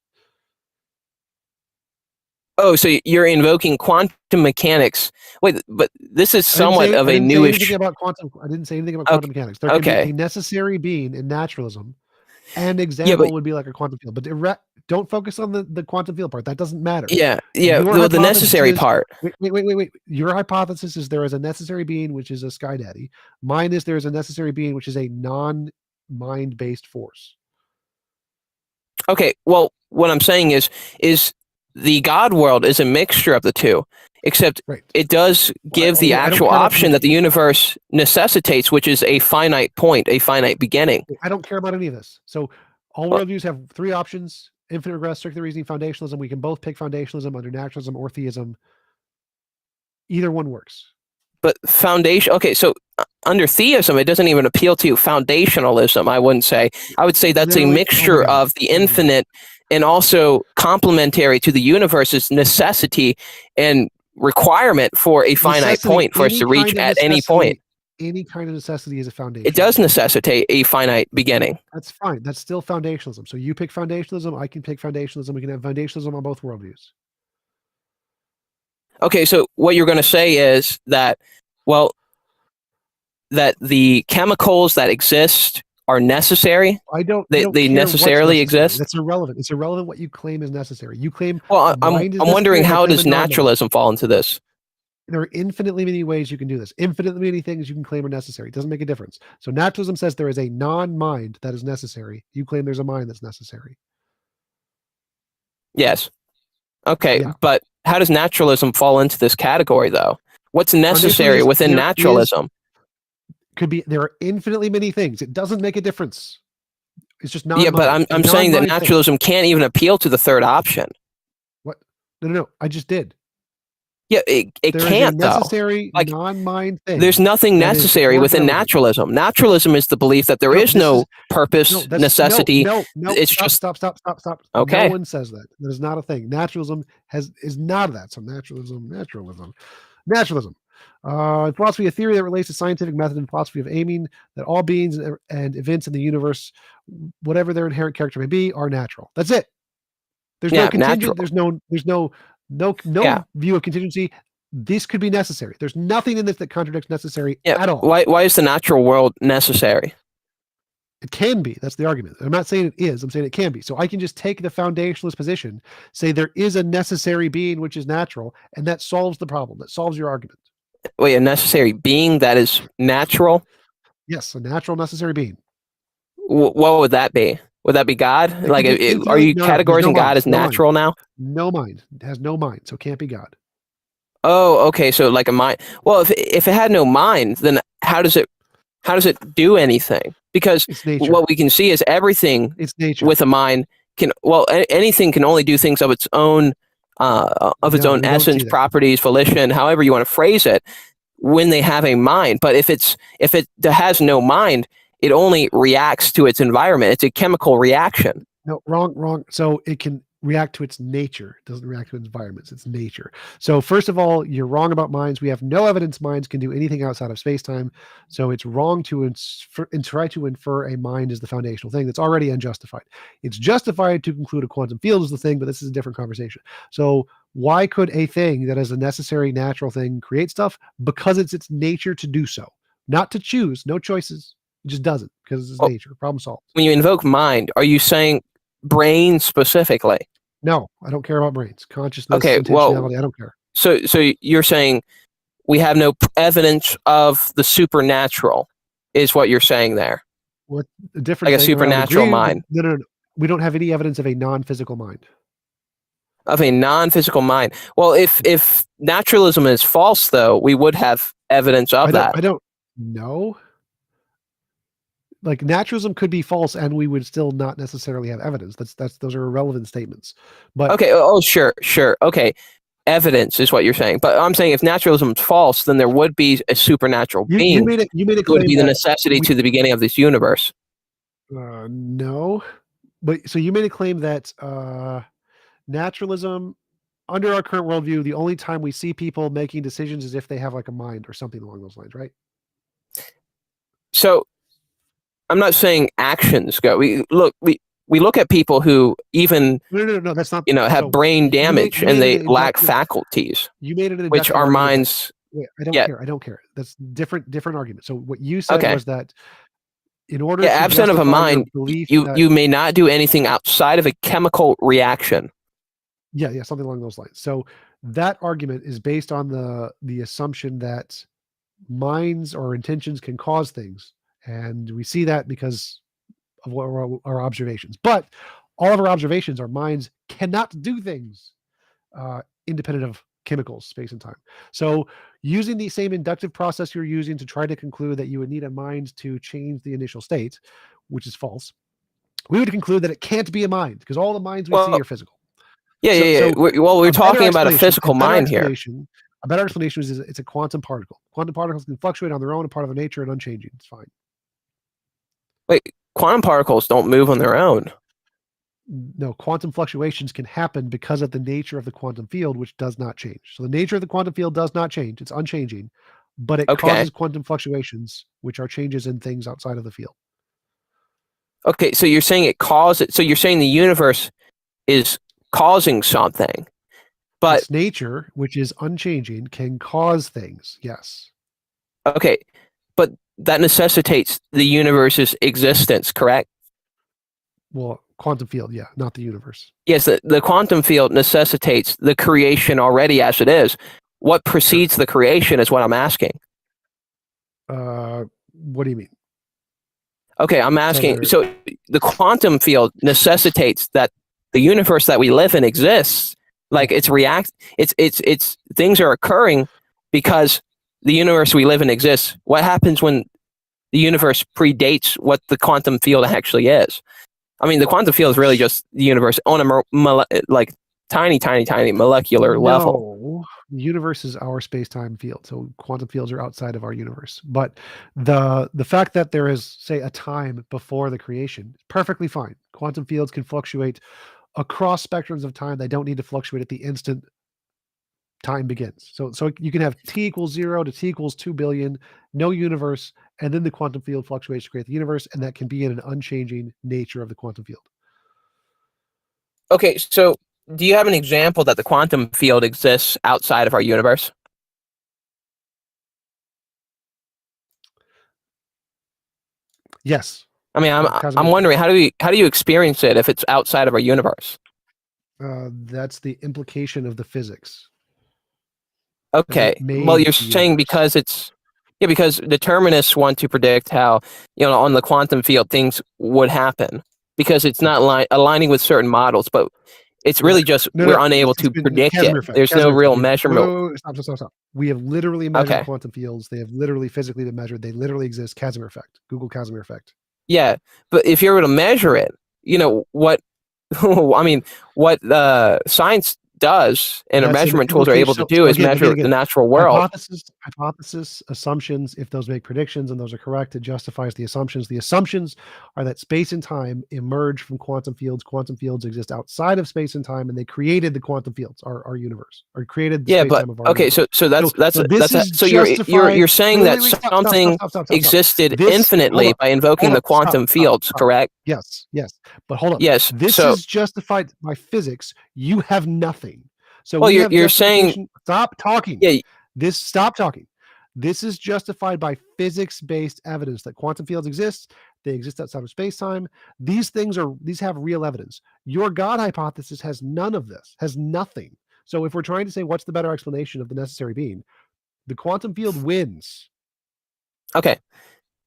Oh, so you're invoking quantum mechanics. Wait, but this is somewhat of a newish. I didn't say anything about quantum mechanics. There can be a necessary being in naturalism. An example would be like a quantum field, but don't focus on the quantum field part. That doesn't matter. Yeah. The necessary part. Wait. Your hypothesis is there is a necessary being, which is a sky daddy. Mine is there is a necessary being, which is a non-mind based force. Okay. Well, what I'm saying is the God world is a mixture of the two, except it does give the actual option that the universe necessitates, which is a finite point, a finite beginning. I don't care about any of this. So all worldviews have three options: infinite regress, circular reasoning, foundationalism. We can both pick foundationalism under naturalism or theism. Either one works. But foundation, okay, so under theism, it doesn't even appeal to foundationalism, I wouldn't say. I would say that's a mixture of the infinite and also complementary to the universe's necessity and requirement for a finite point for us to reach at any point. Any kind of necessity is a foundation. It does necessitate a finite beginning. That's fine. That's still foundationalism. So you pick foundationalism, I can pick foundationalism. We can have foundationalism on both worldviews. Okay, so what you're going to say is that, well, that the chemicals that exist are necessary. They necessarily exist. That's irrelevant. It's irrelevant what you claim is necessary. You claim. Well, I'm wondering, how does naturalism fall into this? There are infinitely many ways you can do this. Infinitely many things you can claim are necessary. It doesn't make a difference. So naturalism says there is a non-mind that is necessary. You claim there's a mind that's necessary. Yes. Okay, but how does naturalism fall into this category, though? What's necessary within naturalism? There are infinitely many things. It doesn't make a difference. It's just not. Yeah, but I'm saying that naturalism can't even appeal to the third option. What? No. I just did. Yeah, it can't, though. Necessary non-mind thing. There's nothing necessary within naturalism. Naturalism is the belief that there is no purpose, necessity. It's just stop. Okay. No one says that. That is not a thing. Naturalism is not that. So naturalism. Philosophy, a theory that relates to scientific method and philosophy of aiming that all beings and events in the universe, whatever their inherent character may be, are natural. That's it. There's no contingent. There's no view of contingency. This could be necessary. There's nothing in this that contradicts necessary at all. Why is the natural world necessary? It can be. That's the argument. I'm not saying it is. I'm saying it can be. So I can just take the foundationalist position, say there is a necessary being which is natural, and that solves the problem. That solves your argument. Wait, a necessary being that is natural? Yes, a natural necessary being. What would that be? Would that be God? Are you categorizing God as natural now? No mind. It has no mind, so it can't be God. Oh, okay. So like a mind. Well, if it had no mind, then how does it do anything? Because what we can see is everything with a mind anything can only do things of its own own essence, properties, volition, however you want to phrase it, when they have a mind. But if it has no mind, it only reacts to its environment. It's a chemical reaction. No, wrong. So it can react to its nature. It doesn't react to its environments. It's nature. So first of all, you're wrong about minds. We have no evidence minds can do anything outside of space-time. So it's wrong to try to infer a mind as the foundational thing. That's already unjustified. It's justified to conclude a quantum field is the thing, but this is a different conversation. So why could a thing that is a necessary natural thing create stuff? Because it's its nature to do so. Not to choose, no choices. It just doesn't, because it's nature. Problem solved. When you invoke mind, are you saying brain specifically? No, I don't care about brains. Consciousness, intentionality, I don't care. So you're saying we have no evidence of the supernatural, is what you're saying there? What the difference? Like a supernatural mind? No. We don't have any evidence of a non-physical mind. Of a non-physical mind. Well, if naturalism is false, though, we would have evidence of that. I don't know. Like naturalism could be false, and we would still not necessarily have evidence. Those are irrelevant statements. But okay. Oh, sure. Okay. Evidence is what you're saying, but I'm saying if naturalism is false, then there would be a supernatural being. You made it would be the necessity to the beginning of this universe. No, but so you made a claim that naturalism, under our current worldview, the only time we see people making decisions is if they have like a mind or something along those lines, right? So I'm not saying actions go. We look at people who even no, that's not. Have brain damage and they lack faculties. You made it an which our minds. Wait, I don't care. That's different argument. So what you said was that in order to absent of a mind, you may not do anything outside of a chemical reaction. Yeah, something along those lines. So that argument is based on the assumption that minds or intentions can cause things, and we see that because of what our observations. But all of our observations, our minds cannot do things independent of chemicals, space and time. So using the same inductive process you're using to try to conclude that you would need a mind to change the initial state, which is false, we would conclude that it can't be a mind because all the minds we see are physical. Yeah. We're talking about a physical mind here. A better explanation is it's a quantum particle. Quantum particles can fluctuate on their own, a part of their nature and unchanging. It's fine. Wait, quantum particles don't move on their own. No, quantum fluctuations can happen because of the nature of the quantum field, which does not change. So the nature of the quantum field does not change. It's unchanging, but it causes quantum fluctuations, which are changes in things outside of the field. Okay, so you're saying it causes. So you're saying the universe is causing something, but its nature, which is unchanging, can cause things. Yes. Okay, but that necessitates the universe's existence, correct? Well, quantum field, yeah, not the universe. Yes, the quantum field necessitates the creation already as it is. What precedes the creation is what I'm asking. What do you mean? Okay, I'm asking. So the quantum field necessitates that the universe that we live in exists. Like it's things are occurring because the universe we live in exists. What happens when the universe predates what the quantum field actually is? I mean, the quantum field is really just the universe on a tiny molecular level. No, the universe is our space-time field, so quantum fields are outside of our universe. But the fact that there is, say, a time before the creation, perfectly fine. Quantum fields can fluctuate across spectrums of time. They don't need to fluctuate at the instant time begins. So you can have t equals 0 to t equals 2 billion, no universe, and then the quantum field fluctuates to create the universe, and that can be in an unchanging nature of the quantum field. Okay, so do you have an example that the quantum field exists outside of our universe? Yes. I mean, I'm wondering how do you experience it if it's outside of our universe? That's the implication of the physics. Okay. Well, you're saying because because determinists want to predict how, on the quantum field things would happen because it's not aligning with certain models, but it's really just we're unable to predict it. There's no real measurement. Stop. We have literally measured quantum fields. They have literally physically been measured. They literally exist. Casimir effect. Google Casimir effect. Yeah, but if you're able to measure it, what I mean, what science does and our measurement tools are able to do is measure the natural world. Hypothesis, assumptions, if those make predictions and those are correct, it justifies the assumptions. The assumptions are that space and time emerge from quantum fields. Quantum fields exist outside of space and time, and they created the quantum fields, our universe, or created the space-time of our universe. So you're saying that something existed infinitely by invoking the quantum fields, correct? Yes. But hold on. Yes. This is justified by physics. You have nothing. So you're saying stop talking. Yeah. Stop talking. This is justified by physics-based evidence that quantum fields exist. They exist outside of space-time. These have real evidence. Your God hypothesis has none of this, has nothing. So if we're trying to say what's the better explanation of the necessary being, the quantum field wins. Okay.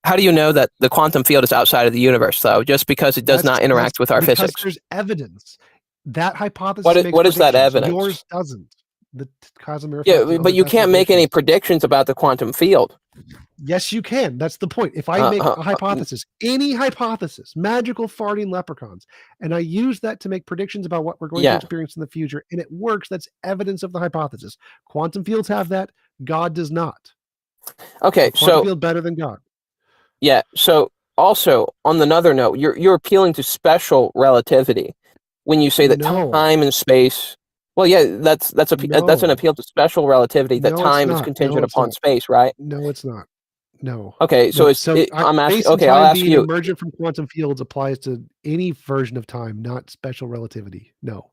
How do you know that the quantum field is outside of the universe, though? Just because it does not interact with our physics? Because there's evidence. That hypothesis what is that evidence? Yours doesn't. The Casimir effect. Yeah, but you can't make any predictions about the quantum field. Yes, you can. That's the point. If I make a hypothesis, any hypothesis, magical farting leprechauns, and I use that to make predictions about what we're going to experience in the future, and it works, that's evidence of the hypothesis. Quantum fields have that. God does not. Okay, quantum field better than God. Yeah. So also on another note, you're appealing to special relativity when you say that time and space. Well, yeah, that's an appeal to special relativity. That time is contingent upon space, right? No, it's not. No. Okay, so I'm asking. Okay, I'll ask you. Emergent from quantum fields applies to any version of time, not special relativity. No.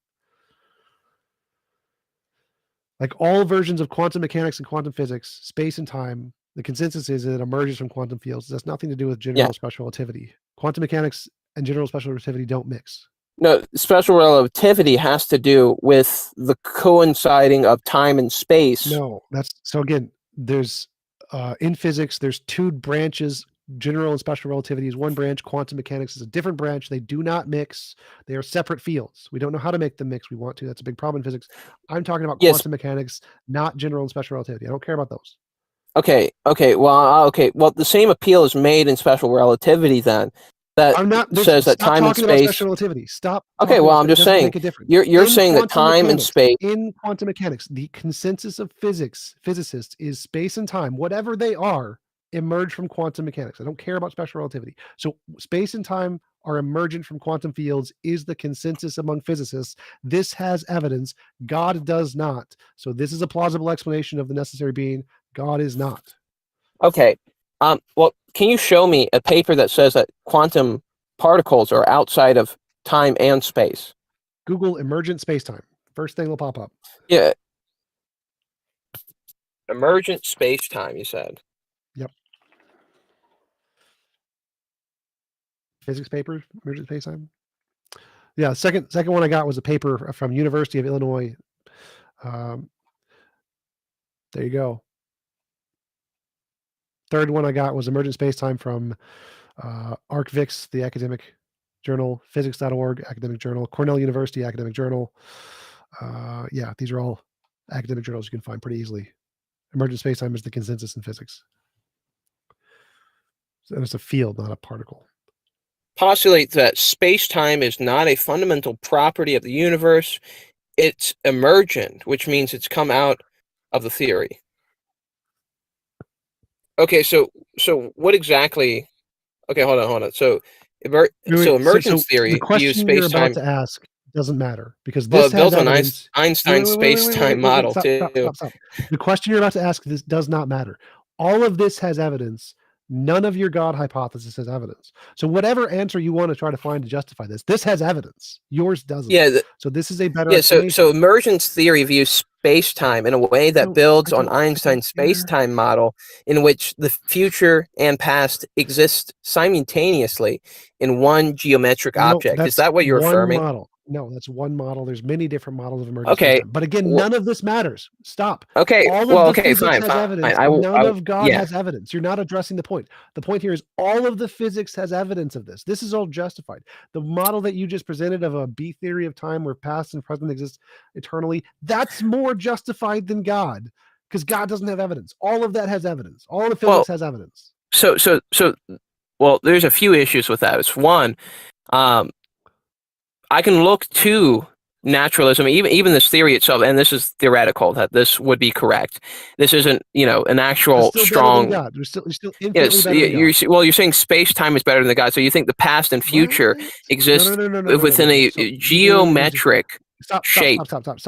Like all versions of quantum mechanics and quantum physics, space and time, the consensus is that it emerges from quantum fields. It has nothing to do with general special relativity. Quantum mechanics and general special relativity don't mix. No, special relativity has to do with the coinciding of time and space. No, so again, there's in physics, there's two branches. General and special relativity is one branch. Quantum mechanics is a different branch. They do not mix. They are separate fields. We don't know how to make them mix. We want to. That's a big problem in physics. I'm talking about quantum mechanics, not general and special relativity. I don't care about those. Okay. Well, the same appeal is made in special relativity then. That says that time and space. Special relativity. Stop. Okay, well, I'm just saying. You're saying that time and space in quantum mechanics, the consensus of physicists is space and time, whatever they are, emerge from quantum mechanics. I don't care about special relativity. So space and time are emergent from quantum fields is the consensus among physicists. This has evidence. God does not. So this is a plausible explanation of the necessary being. God is not. Okay. Well, can you show me a paper that says that quantum particles are outside of time and space? Google emergent space-time. First thing will pop up. Yeah. Emergent space-time, you said. Yep. Physics paper, emergent space-time. Yeah, second one I got was a paper from University of Illinois. There you go. Third one I got was emergent space-time from ArcVix, the academic journal, physics.org, academic journal, Cornell University, academic journal. Yeah, these are all academic journals you can find pretty easily. Emergent space-time is the consensus in physics. And it's a field, not a particle. Postulate that space-time is not a fundamental property of the universe. It's emergent, which means it's come out of the theory. Okay, so what exactly? Okay, hold on. So emergence theory. The question you're about to ask doesn't matter because this built on evidence. Einstein's space-time model too. Stop. The question you're about to ask does not matter. All of this has evidence. None of your God hypothesis has evidence. So whatever answer you want to try to find to justify this has evidence. Yours doesn't. Yeah. So this is a better. Yeah. So emergence theory views space-time in a way that builds on Einstein's space-time model, in which the future and past exist simultaneously in one geometric object. Is that what you're affirming? Model. No, that's one model. There's many different models of emergence. Okay. But again, none of this matters. Stop. Okay. Fine. Evidence. None of God has evidence. You're not addressing the point. The point here is all of the physics has evidence of this. This is all justified. The model that you just presented of a B theory of time where past and present exist eternally, that's more justified than God because God doesn't have evidence. All of that has evidence. All of the physics has evidence. Well, there's a few issues with that. It's one, I can look to naturalism, even this theory itself, and this is theoretical that this would be correct. This isn't, an actual strong. You're still infinitely better than God. Well, you're saying space-time is better than God, so you think the past and future exist within a geometric shape,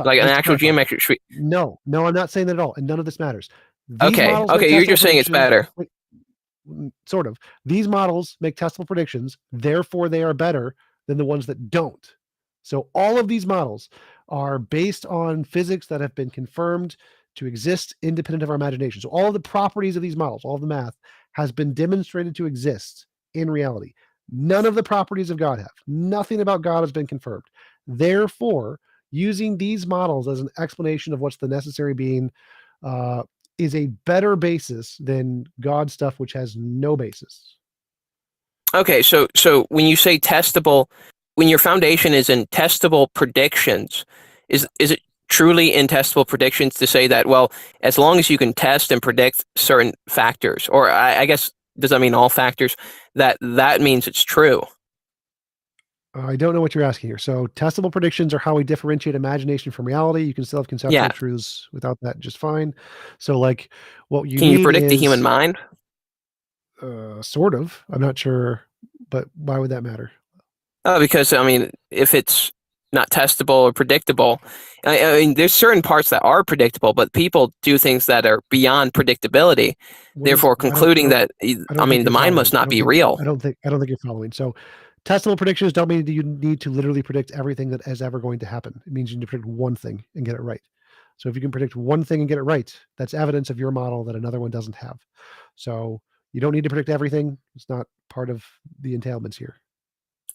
like an actual geometric shape. No, I'm not saying that at all, and none of this matters. Okay, you're just saying it's better. Sort of. These models make testable predictions, therefore they are better than the ones that don't. So all of these models are based on physics that have been confirmed to exist independent of our imagination. So all of the properties of these models, all of the math has been demonstrated to exist in reality. None of the properties of God have. Nothing about God has been confirmed. Therefore, using these models as an explanation of what's the necessary being is a better basis than God stuff, which has no basis. Okay, so when you say testable, when your foundation is in testable predictions, is it truly in testable predictions to say that, well, as long as you can test and predict certain factors, or I guess, does that mean all factors, that means it's true? I don't know what you're asking here. So testable predictions are how we differentiate imagination from reality. You can still have conceptual truths without that just fine. So like what you can you predict the human mind? Sort of. I'm not sure, but why would that matter? Because I mean, if it's not testable or predictable. I mean, there's certain parts that are predictable, but people do things that are beyond predictability. Therefore, concluding that, I mean, the mind must not be real. I don't think you're following. So, testable predictions don't mean that you need to literally predict everything that is ever going to happen. It means you need to predict one thing and get it right. So if you can predict one thing and get it right, that's evidence of your model that another one doesn't have. So you don't need to predict everything. It's not part of the entailments here.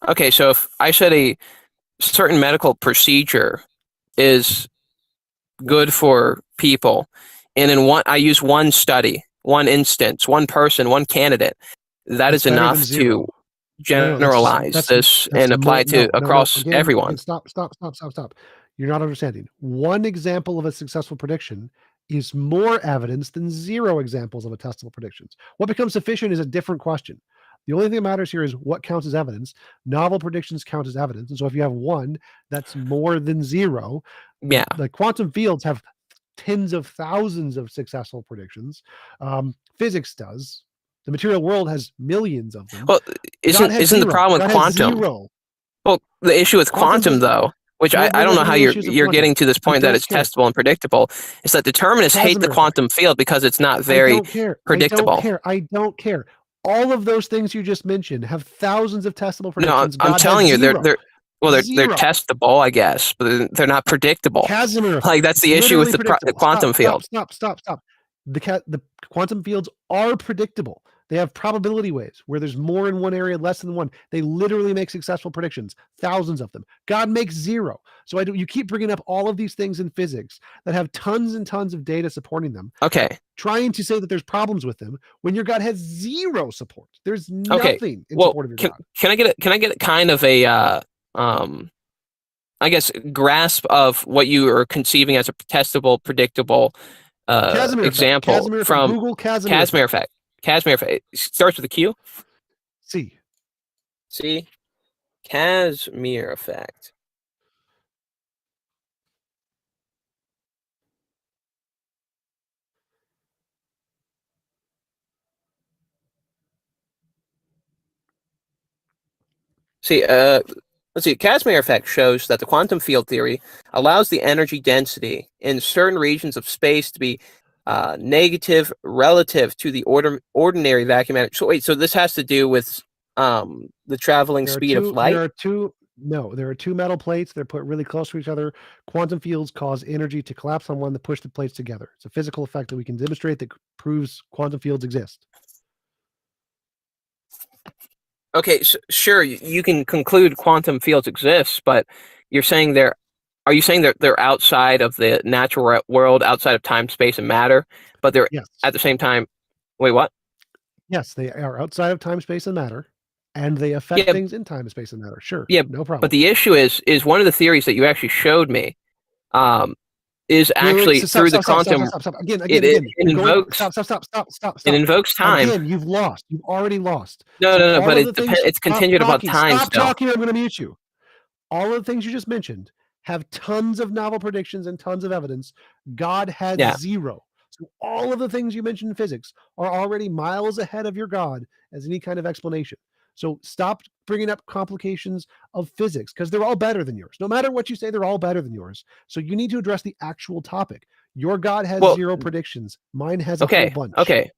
Okay, so if I said a certain medical procedure is good for people, and I use one study, one instance, one person, one candidate, that's enough to generalize this and apply to across everyone. Stop. You're not understanding. One example of a successful prediction is more evidence than 0 examples of a testable predictions. What becomes sufficient is a different question. The only thing that matters here is what counts as evidence. Novel predictions count as evidence. And so if you have 1, that's more than 0. Yeah. The quantum fields have tens of thousands of successful predictions. Physics does. The material world has millions of them. Well, isn't the problem with quantum? Well, the issue with quantum though, which I don't know how you're getting to this point that it's testable and predictable, is that determinists hate the quantum field because it's not very predictable. I don't care. All of those things you just mentioned have thousands of testable predictions. No, I'm telling you, they're testable, I guess, but they're not predictable. Casimir, like that's the issue with the quantum field. Stop. The quantum fields are predictable. They have probability waves where there's more in one area, less than one. They literally make successful predictions, thousands of them. God makes 0. So you keep bringing up all of these things in physics that have tons and tons of data supporting them. Okay. Trying to say that there's problems with them when your God has 0 support. There's nothing in support of your God. Can I get kind of a I guess grasp of what you are conceiving as a testable, predictable example from Google Casimir effect. Casimir effect. It starts with a Q? C. Casimir effect. Let's see. Casimir effect shows that the quantum field theory allows the energy density in certain regions of space to be negative relative to the ordinary vacuum energy. So this has to do with the traveling speed of light? There are 2 metal plates. They're put really close to each other. Quantum fields cause energy to collapse on one to push the plates together. It's a physical effect that we can demonstrate that proves quantum fields exist. Okay, so sure, you can conclude quantum fields exist, but you're saying are you saying they're outside of the natural world, outside of time, space, and matter, but they're at the same time? Wait, what? Yes, they are outside of time, space, and matter, and they affect things in time, space, and matter. Sure, yeah, no problem. But the issue is one of the theories that you actually showed me is actually through the quantum. Stop. Again. It invokes. Stop. It invokes time. Again, you've lost. You've already lost. No. But it's contingent about time. Stop talking. I'm going to mute you. All of the things you just mentioned have tons of novel predictions and tons of evidence. God has 0. So all of the things you mentioned in physics are already miles ahead of your God as any kind of explanation. So stop bringing up complications of physics because they're all better than yours. No matter what you say, they're all better than yours. So you need to address the actual topic. Your God has 0 predictions. Mine has a whole bunch. Okay.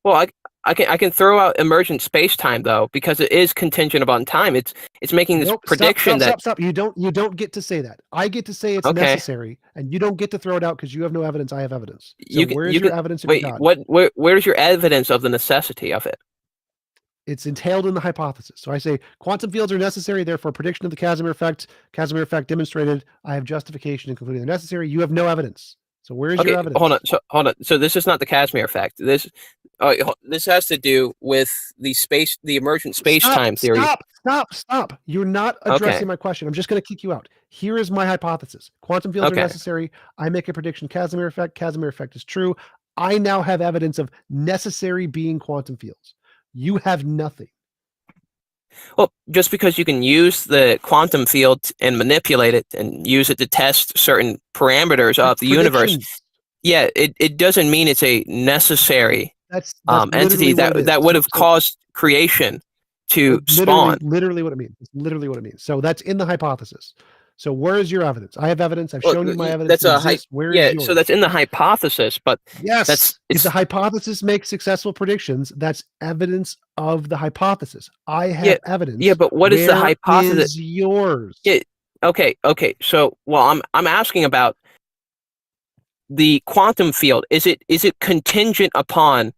Well, I can throw out emergent space-time though, because it is contingent upon time. It's making this prediction Stop. You don't get to say that. I get to say it's necessary, and you don't get to throw it out because you have no evidence. I have evidence. So where's your evidence of God? Where's your evidence of the necessity of it? It's entailed in the hypothesis. So I say quantum fields are necessary, therefore prediction of the Casimir effect demonstrated. I have justification in concluding they're necessary. You have no evidence. So where's your evidence? Hold on. So this is not the Casimir effect. This has to do with the emergent space-time theory. Stop. You're not addressing my question. I'm just going to kick you out. Here is my hypothesis. Quantum fields are necessary. I make a prediction. Casimir effect is true. I now have evidence of necessary being quantum fields. You have nothing. Well, just because you can use the quantum field and manipulate it and use it to test certain parameters of the universe, it doesn't mean it's a necessary entity that would have caused creation to spawn. Literally what it means. It's literally what it means. So that's in the hypothesis. So where is your evidence? I have evidence. I've shown you my evidence. That's exists. Where is yours? So that's in the hypothesis, but yes, if the hypothesis makes successful predictions, that's evidence of the hypothesis. I have evidence. Yeah, but what is the hypothesis? Where is yours? Yeah, okay. So, well, I'm asking about the quantum field. Is it contingent upon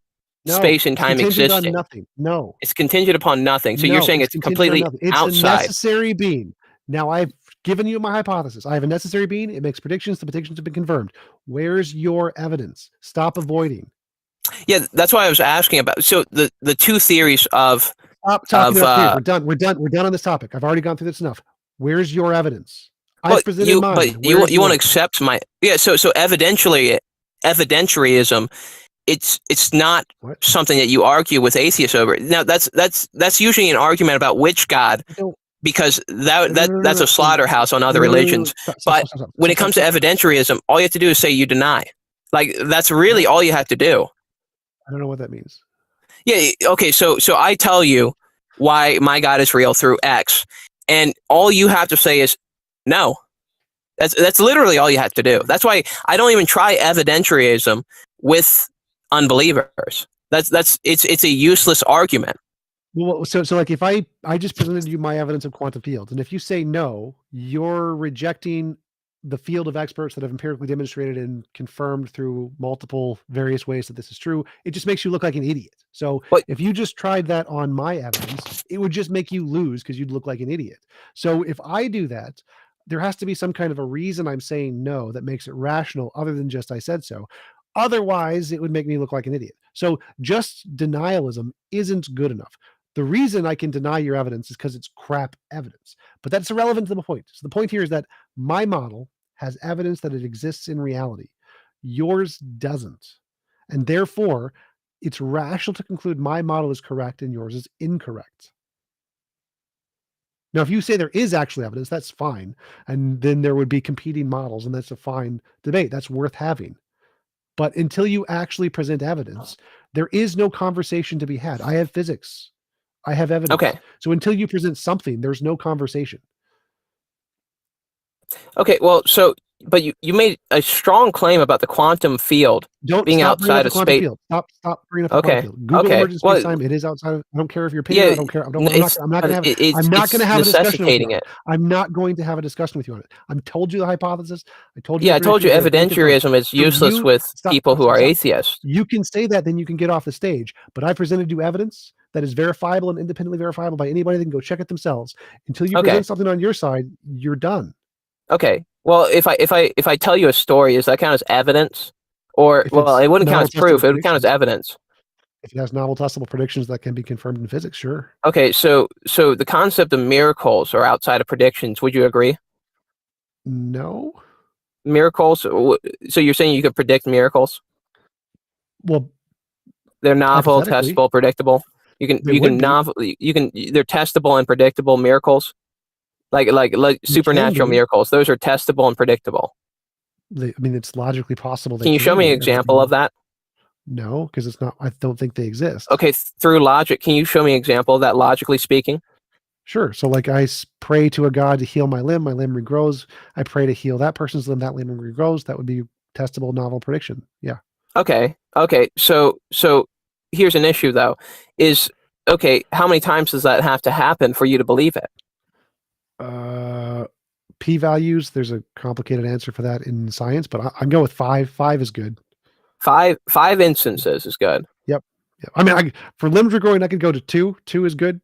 space and time existing? On nothing. No, it's contingent upon nothing. So you're saying it's completely outside. It's a necessary being. Now I've given you my hypothesis. I have a necessary being. It makes predictions. The predictions have been confirmed. Where's your evidence? Stop avoiding. Yeah, that's why I was asking about. So the two theories of stop talking about theories. We're done on this topic. I've already gone through this enough. Where's your evidence? I presented mine. But you won't accept my So evidentiarism. It's not something that you argue with atheists over. Now that's usually an argument about which God, because that's a slaughterhouse on other religions. But when it comes to evidentiarism, all you have to do is say you deny. Like that's really all you have to do. I don't know what that means. Yeah. Okay. So I tell you why my God is real through X, and all you have to say is no. That's literally all you have to do. That's why I don't even try evidentiarism with unbelievers. It's a useless argument. Well, so like if I just presented you my evidence of quantum fields, and if you say no, you're rejecting the field of experts that have empirically demonstrated and confirmed through multiple various ways that this is true. It just makes you look like an idiot. So if you just tried that on my evidence, it would just make you lose because you'd look like an idiot. So if I do that, there has to be some kind of a reason I'm saying no that makes it rational other than just I said so. Otherwise, it would make me look like an idiot. So just denialism isn't good enough. The reason I can deny your evidence is because it's crap evidence, but that's irrelevant to the point. So the point here is that my model has evidence that it exists in reality. Yours doesn't. And therefore, it's rational to conclude my model is correct and yours is incorrect. Now, if you say there is actually evidence, that's fine. And then there would be competing models, and that's a fine debate. That's worth having. But until you actually present evidence, there is no conversation to be had. I have physics. I have evidence. Okay. So until you present something, there's no conversation. Okay, well, but you made a strong claim about the quantum field being outside of space. Stop bringing up the quantum field. Google emergent space-time. It is outside of. I don't care if you're paying. I don't care. I'm not going to have a discussion with you. I'm not going to have a discussion with you on it. I've told you the hypothesis. I told you. Yeah, I told you evidentiarism is useless with people who are atheists. You can say that, then you can get off the stage. But I presented you evidence that is verifiable and independently verifiable by anybody that can go check it themselves. Until you present something on your side, you're done. Okay. Well, if I tell you a story, does that count as evidence? Or it wouldn't count as proof. It would count as evidence. If it has novel testable predictions that can be confirmed in physics, sure. Okay, so the concept of miracles are outside of predictions. Would you agree? No. Miracles. So you're saying you could predict miracles? Well, they're novel, testable, predictable. They're testable and predictable miracles. Like supernatural miracles. Those are testable and predictable. It's logically possible. Can you show me an example of that? No, because it's not. I don't think they exist. Okay, through logic, can you show me an example of that, logically speaking? Sure. So like I pray to a god to heal my limb regrows. I pray to heal that person's limb regrows. That would be testable novel prediction. Yeah. Okay. So here's an issue though. How many times does that have to happen for you to believe it? P-values, there's a complicated answer for that in science, but I go with 5. 5 is good. Five instances is good. Yep. I mean, for limbs regrowing, I could go to 2. 2 is good.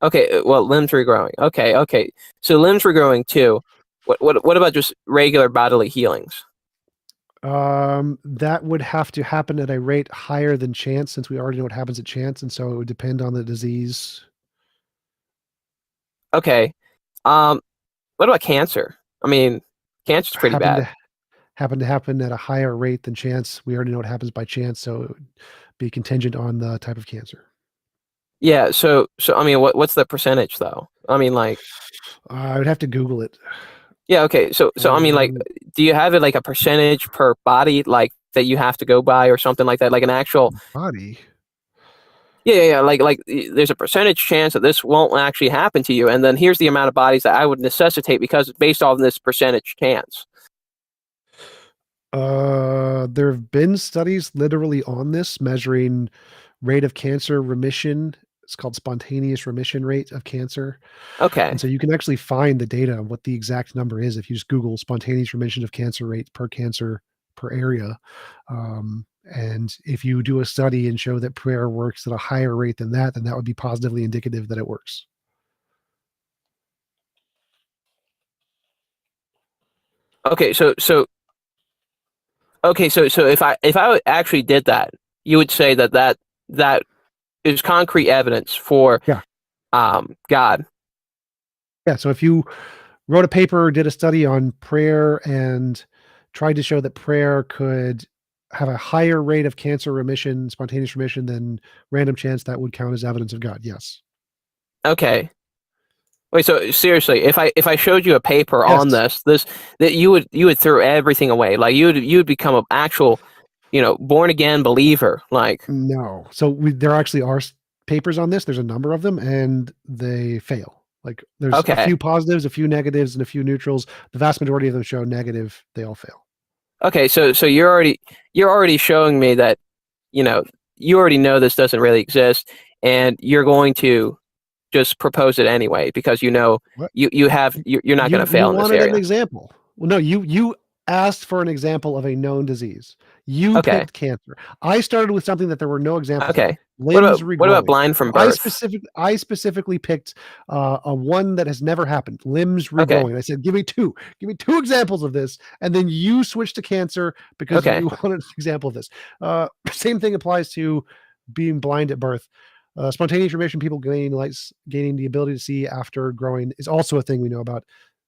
Okay, well, limbs regrowing. Okay. So limbs regrowing 2. What about just regular bodily healings? That would have to happen at a rate higher than chance, since we already know what happens at chance, and so it would depend on the disease. Okay. What about cancer? I mean, cancer's pretty bad. Happen to happen at a higher rate than chance. We already know what happens by chance, so it would be contingent on the type of cancer. Yeah. So I mean, what's the percentage though? I mean, like, I would have to Google it. Yeah. Okay. So I mean, like, do you have it like a percentage per body, like that you have to go by, or something like that, like an actual body? Yeah. Like there's a percentage chance that this won't actually happen to you, and then here's the amount of bodies that I would necessitate because it's based on this percentage chance. There have been studies literally on this, measuring rate of cancer remission. It's called spontaneous remission rate of cancer. Okay. And so you can actually find the data on what the exact number is if you just Google spontaneous remission of cancer rate per cancer per area. And if you do a study and show that prayer works at a higher rate than that, then that would be positively indicative that it works. Okay, so if I actually did that, you would say that is concrete evidence for God. Yeah. So if you wrote a paper or did a study on prayer and tried to show that prayer could have a higher rate of cancer remission, spontaneous remission than random chance, that would count as evidence of God. Yes. Okay. Wait, so seriously, if I showed you a paper on this that you would throw everything away, like you would become an actual, born again believer, like. No. So there actually are papers on this. There's a number of them, and they fail. Like there's a few positives, a few negatives, and a few neutrals. The vast majority of them show negative. They all fail. Okay, so you're already showing me that, you already know this doesn't really exist, and you're going to just propose it anyway because you're not going to fail in this area. An example. Well, no, you asked for an example of a known disease. You picked cancer. I started with something that there were no examples. Okay. What about blind from birth? I specifically picked a one that has never happened. Limbs regrowing. Okay. I said, give me two examples of this, and then you switched to cancer because you wanted an example of this. Same thing applies to being blind at birth. Spontaneous remission, people gaining the ability to see after growing, is also a thing we know about.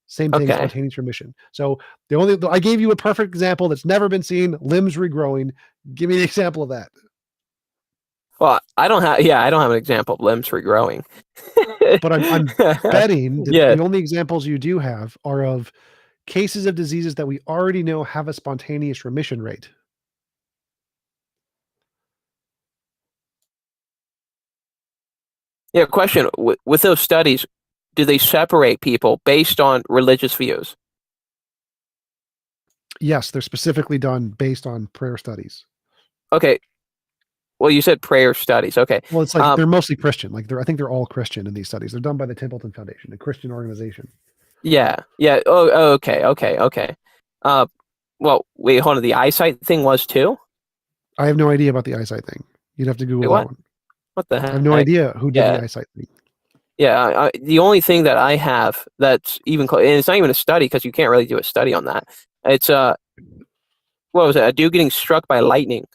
Same thing, spontaneous remission. So I gave you a perfect example that's never been seen. Limbs regrowing. Give me an example of that. Well, I don't have an example of limbs regrowing. But I'm betting that the only examples you do have are of cases of diseases that we already know have a spontaneous remission rate. Yeah, question. With those studies, do they separate people based on religious views? Yes, they're specifically done based on prayer studies. Okay. Well, you said prayer studies. Okay. Well, it's like they're mostly Christian. Like I think they're all Christian in these studies. They're done by the Templeton Foundation, a Christian organization. Yeah. Oh, okay. Well, wait, hold on. The eyesight thing was too? I have no idea about the eyesight thing. You'd have to Google that one. What the heck? I have no idea who did the eyesight thing. Yeah, the only thing that I have that's even and it's not even a study because you can't really do a study on that. It's what was it? A dude getting struck by lightning.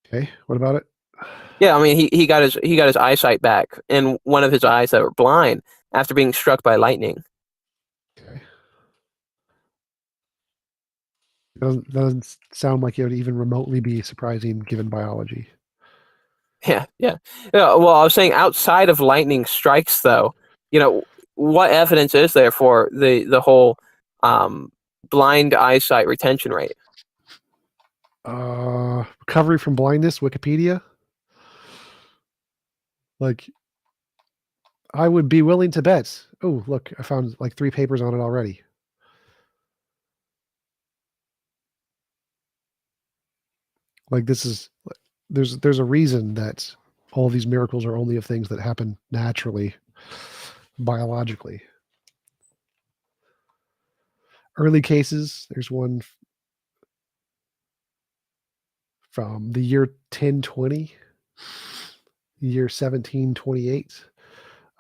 Okay, what about it? Yeah, I mean he got his eyesight back in one of his eyes that were blind after being struck by lightning. Okay. Doesn't sound like it would even remotely be surprising given biology. Yeah. Well, I was saying outside of lightning strikes, though, what evidence is there for the whole blind eyesight retention rate? Recovery from blindness, Wikipedia. Like, I would be willing to bet. Oh, look, I found like 3 papers on it already. Like there's a reason that all these miracles are only of things that happen naturally, biologically. Early cases, there's one from the year 1020, year 1728,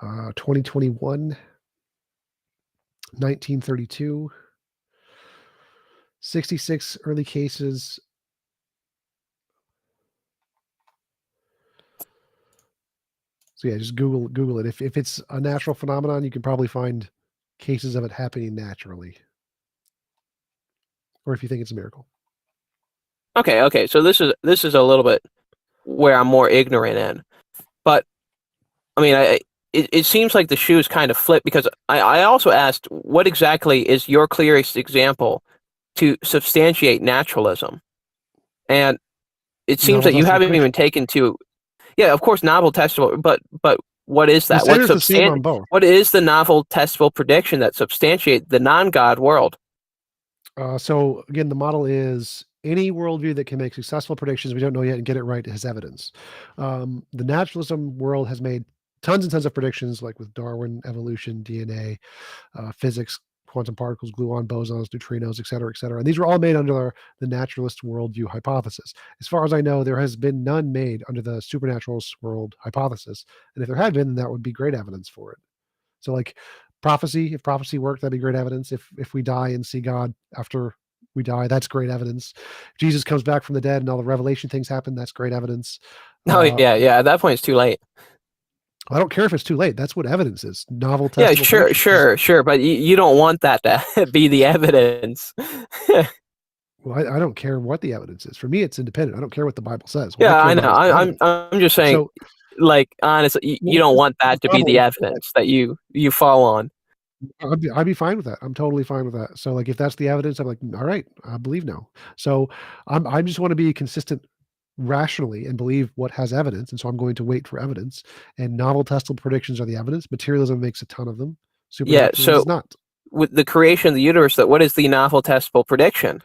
2021, 1932, 66 early cases. So yeah, just Google it. If it's a natural phenomenon, you can probably find cases of it happening naturally. Or if you think it's a miracle. Okay. So this is a little bit where I'm more ignorant in. But I mean, it seems like the shoes kind of flip because I also asked what exactly is your clearest example to substantiate naturalism? And it seems that you haven't even taken to. Yeah, of course, novel testable, but what is that? What is the novel testable prediction that substantiates the non-God world? So again, the model is any worldview that can make successful predictions we don't know yet and get it right has evidence. The naturalism world has made tons and tons of predictions, like with Darwin, evolution, DNA, physics, quantum particles, gluon, bosons, neutrinos, et cetera, et cetera. And these were all made under the naturalist worldview hypothesis. As far as I know, there has been none made under the supernaturalist world hypothesis. And if there had been, then that would be great evidence for it. So like prophecy, if prophecy worked, that'd be great evidence. If we die and see God after we die, that's great evidence. If Jesus comes back from the dead and all the revelation things happen, that's great evidence. Yeah. At that point, it's too late. I don't care if it's too late. That's what evidence is. Novel testable. Yeah, sure. But you don't want that to be the evidence. Well, I don't care what the evidence is. For me, it's independent. I don't care what the Bible says. Yeah, I know. I'm just saying, like, honestly, you don't want that to be the evidence that you fall on. I'd be fine with that. I'm totally fine with that. So, like, if that's the evidence, I'm like, all right, I believe now. So, I just want to be consistent rationally and believe what has evidence, and so I'm going to wait for evidence. And novel testable predictions are the evidence. Materialism makes a ton of them. Supernaturalism does not. With the creation of the universe, what is the novel testable prediction?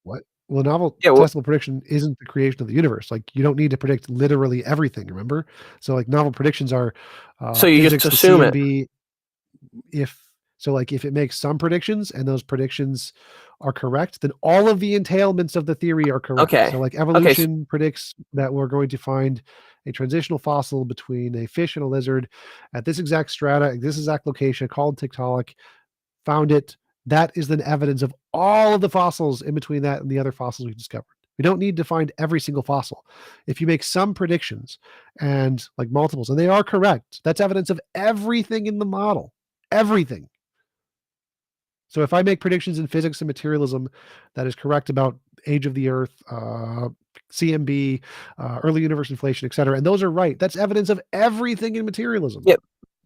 What? Well, novel testable prediction isn't the creation of the universe. Like, you don't need to predict literally everything, remember? So, like, novel predictions are so you just assume it. If it makes some predictions and those predictions are correct, then all of the entailments of the theory are correct. Okay. So like evolution predicts that we're going to find a transitional fossil between a fish and a lizard at this exact strata, this exact location called Tiktaalik, found it. That is then evidence of all of the fossils in between that and the other fossils we've discovered. We don't need to find every single fossil. If you make some predictions and like multiples, and they are correct, that's evidence of everything in the model. Everything. So if I make predictions in physics and materialism that is correct about age of the earth, CMB, early universe inflation, et cetera, and those are right, that's evidence of everything in materialism. Yeah,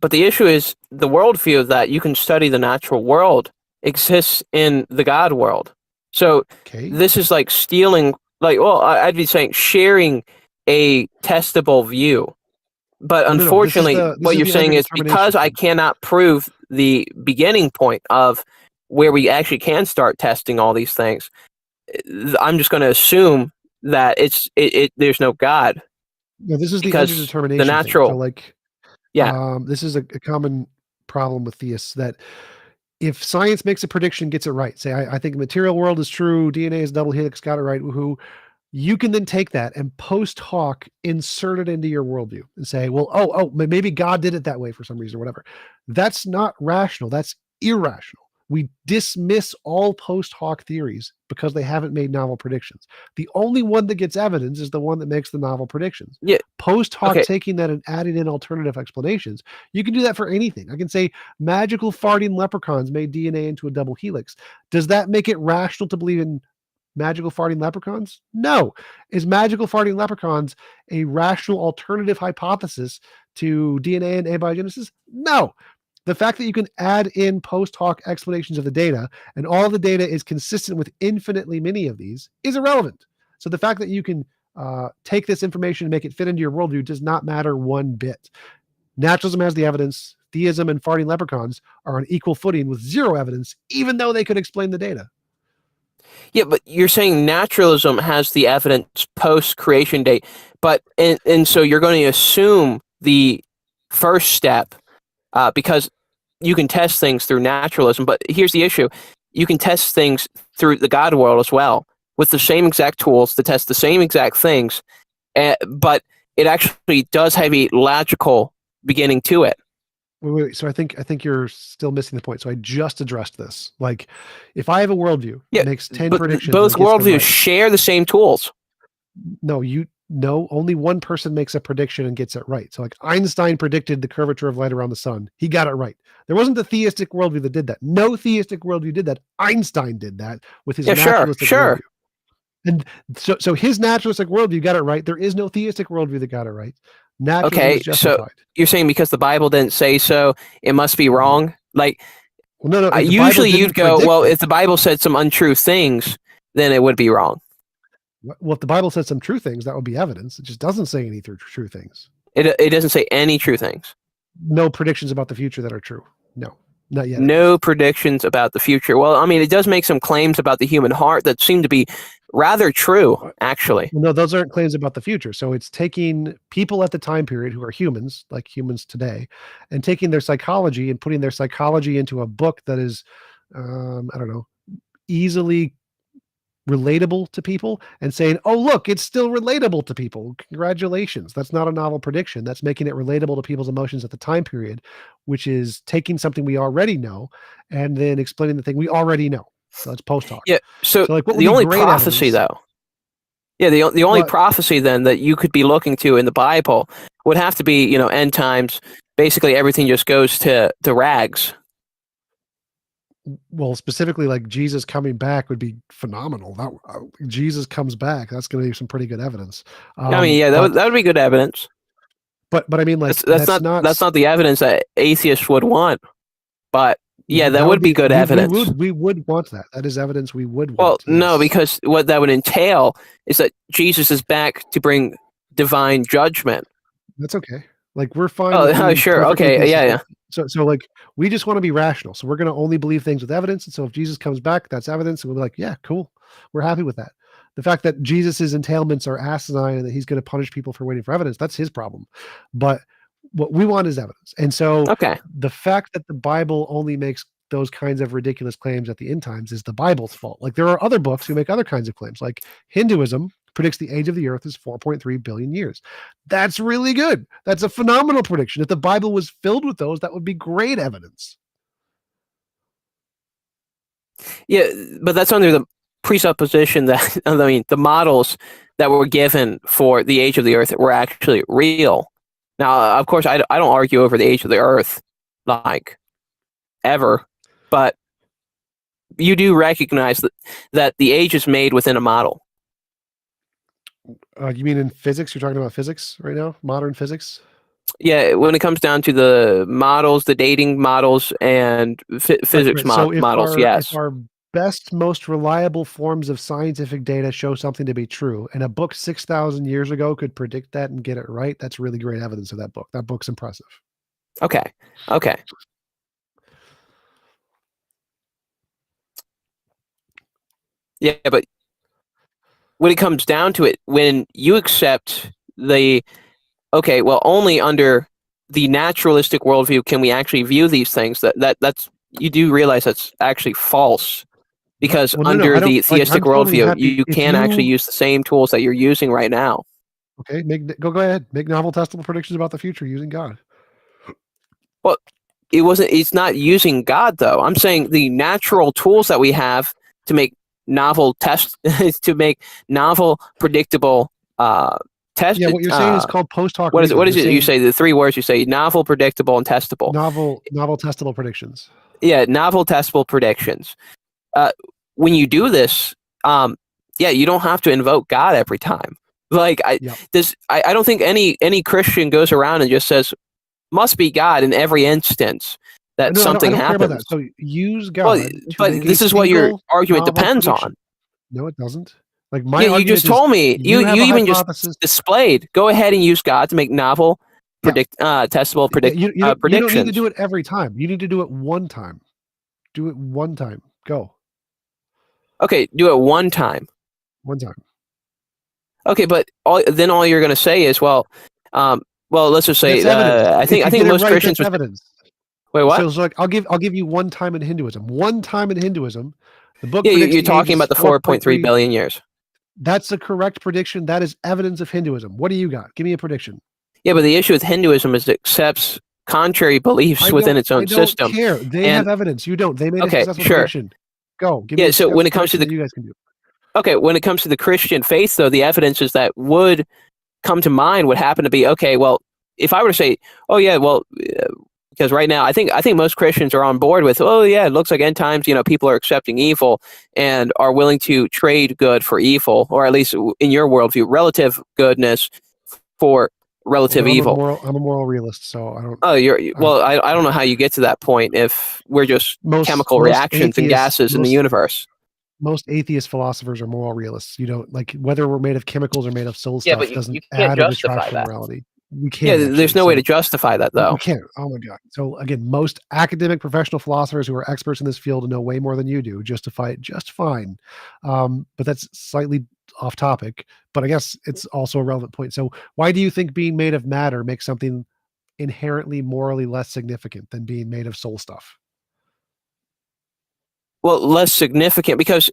but the issue is the worldview that you can study the natural world exists in the God world. So this is like stealing, I'd be saying sharing a testable view. But unfortunately, what you're saying is because I cannot prove the beginning point of where we actually can start testing all these things, I'm just going to assume that there's no God. Yeah, this is the underdetermination. The natural, this is a common problem with theists, that if science makes a prediction, gets it right. Say, I think the material world is true, DNA is double helix, got it right, woohoo. You can then take that and post hoc insert it into your worldview and say, well, maybe God did it that way for some reason or whatever. That's not rational. That's irrational. We dismiss all post hoc theories because they haven't made novel predictions. The only one that gets evidence is the one that makes the novel predictions. Yeah. Post hoc taking that and adding in alternative explanations. You can do that for anything. I can say magical farting leprechauns made DNA into a double helix. Does that make it rational to believe in magical farting leprechauns? No. Is magical farting leprechauns a rational alternative hypothesis to DNA and abiogenesis? No. The fact that you can add in post hoc explanations of the data and all the data is consistent with infinitely many of these is irrelevant. So the fact that you can take this information and make it fit into your worldview does not matter one bit. Naturalism has the evidence. Theism and farting leprechauns are on equal footing with zero evidence, even though they could explain the data. Yeah, but you're saying naturalism has the evidence post-creation date, but and so you're going to assume the first step because you can test things through naturalism, but here's the issue. You can test things through the God world as well with the same exact tools to test the same exact things, but it actually does have a logical beginning to it. Wait. So I think you're still missing the point. So I just addressed this. Like, if I have a worldview that makes 10 predictions, both worldviews share the same tools. No, only one person makes a prediction and gets it right. So like Einstein predicted the curvature of light around the sun. He got it right. There wasn't a theistic worldview that did that. No theistic worldview did that. Einstein did that with his naturalistic worldview. And so his naturalistic worldview got it right. There is no theistic worldview that got it right. Okay, so you're saying because the Bible didn't say so, it must be wrong? Like, well, no. Usually you'd go, well, if the Bible said some untrue things, then it would be wrong. Well, if the Bible says some true things, that would be evidence. It just doesn't say any true things. It doesn't say any true things. No predictions about the future that are true. No, not yet. No predictions about the future. Well, I mean, it does make some claims about the human heart that seem to be rather true, actually. No, those aren't claims about the future. So it's taking people at the time period who are humans, like humans today, and taking their psychology and putting their psychology into a book that is, I don't know, easily relatable to people, and saying, oh, look, it's still relatable to people. Congratulations. That's not a novel prediction. That's making it relatable to people's emotions at the time period, which is taking something we already know and then explaining the thing we already know. So it's post hoc. Yeah. So like, the only prophecy, though. Yeah, the only prophecy then that you could be looking to in the Bible would have to be, end times. Basically, everything just goes to rags. Well, specifically, like Jesus coming back would be phenomenal. That Jesus comes back, that's going to be some pretty good evidence. I mean, yeah, that would be good evidence. But I mean, like that's not the evidence that atheists would want. But yeah, that would be good evidence. We would want that. That is evidence we would want. Well, no, because what that would entail is that Jesus is back to bring divine judgment. That's okay. Like, we're fine. Oh, sure. Okay. Yeah. So like, we just want to be rational. So we're going to only believe things with evidence. And so if Jesus comes back, that's evidence. And we'll be like, yeah, cool. We're happy with that. The fact that Jesus's entailments are asinine and that he's going to punish people for waiting for evidence, that's his problem. But what we want is evidence. And so the fact that the Bible only makes those kinds of ridiculous claims at the end times is the Bible's fault. Like, there are other books who make other kinds of claims. Like Hinduism predicts the age of the earth is 4.3 billion years. That's really good. That's a phenomenal prediction. If the Bible was filled with those, that would be great evidence. Yeah, but that's under the presupposition that, I mean, the models that were given for the age of the earth were actually real. Now, of course, I don't argue over the age of the earth, like, ever, but you do recognize that the age is made within a model. You mean in physics? You're talking about physics right now? Modern physics? Yeah, when it comes down to the models, the dating models, and physics models, yes. If our best, most reliable forms of scientific data show something to be true, and a book 6,000 years ago could predict that and get it right, that's really great evidence of that book. That book's impressive. Okay. Yeah, but when it comes down to it, when you accept only under the naturalistic worldview can we actually view these things, that's you do realize that's actually false, because under the theistic worldview, you can actually use the same tools that you're using right now. Okay, go ahead. Make novel testable predictions about the future using God. Well, it's not using God, though. I'm saying the natural tools that we have to make novel predictable test. Yeah, what you're saying is called post hoc. What is it? You say the three words. You say novel, predictable, and testable. Novel testable predictions. Yeah, novel testable predictions. When you do this, you don't have to invoke God every time. Like I don't think any Christian goes around and just says must be God in every instance that something happens. That. So use God. Well, but this is what your argument depends on. No, it doesn't. Like my you just told me. You even just displayed. Go ahead and use God to make novel testable predictions. You don't need to do it every time. You need to do it one time. Do it one time. Go. Okay, do it one time. One time. Okay, but all you're going to say is, well, let's just say I think most Christians would evidence. Wait, what? So like I'll give you one time in Hinduism. One time in Hinduism, the book. Yeah, you're talking about the 4.3 billion years. That's the correct prediction. That is evidence of Hinduism. What do you got? Give me a prediction. Yeah, but the issue with Hinduism is it accepts contrary beliefs within its own system. I don't care. They have evidence. You don't. They made a successful prediction. Go. Give me so when it comes to you guys can do. Okay, when it comes to the Christian faith, though, the evidences that would come to mind would happen to be, okay, well, if I were to say, oh yeah, well, because right now I think most Christians are on board with, oh yeah, it looks like end times, people are accepting evil and are willing to trade good for evil, or at least in your worldview, relative goodness for relative evil. I'm a moral realist, so I don't. Oh, I don't know how you get to that point if we're just chemical reactions and gases in the universe. most atheist philosophers are moral realists. You don't like whether we're made of chemicals or made of soul Yeah, stuff but you doesn't can't add or justify detract from that. morality. We Yeah, can't. there's no way to justify that, though. You can't. Oh my god. So again, most academic professional philosophers who are experts in this field and know way more than you do justify it just fine. But that's slightly off topic. But I guess it's also a relevant point. So why do you think being made of matter makes something inherently morally less significant than being made of soul stuff? Well, less significant because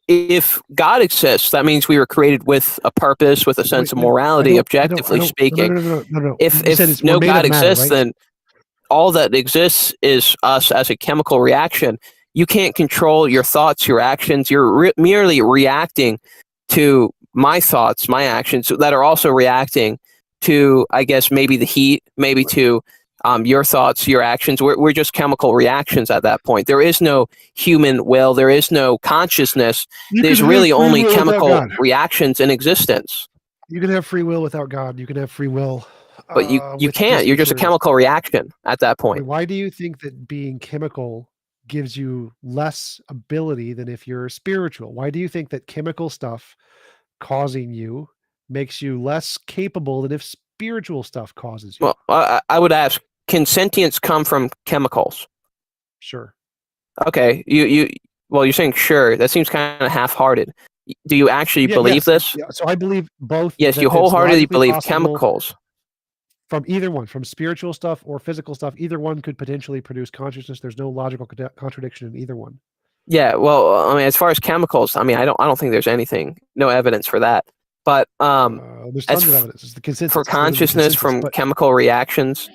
if God exists, that means we were created with a purpose, with a sense of morality, objectively speaking. No. If no God exists, then all that exists is us as a chemical reaction. You can't control your thoughts, your actions. You're merely reacting to my thoughts, my actions that are also reacting to, I guess, maybe the heat, maybe to your thoughts, your actions. We're just chemical reactions at that point. There is no human will. There is no consciousness. There's really only chemical reactions in existence. You can have free will without God. You can have free will. But you can't. You're just a chemical reaction at that point. Why do you think that being chemical gives you less ability than if you're spiritual? Why do you think that chemical stuff causing you makes you less capable than if spiritual stuff causes you? Well, I would ask, can sentience come from chemicals? Sure. Okay. You're saying sure. That seems kind of half-hearted. Do you actually believe this? Yeah, so I believe both. Yes, you wholeheartedly believe chemicals. From either one, from spiritual stuff or physical stuff, either one could potentially produce consciousness. There's no logical contradiction in either one. Yeah, well, I mean, as far as chemicals, I mean, I don't think there's no evidence for that. But there's tons of evidence. It's the consensus for consciousness from chemical reactions.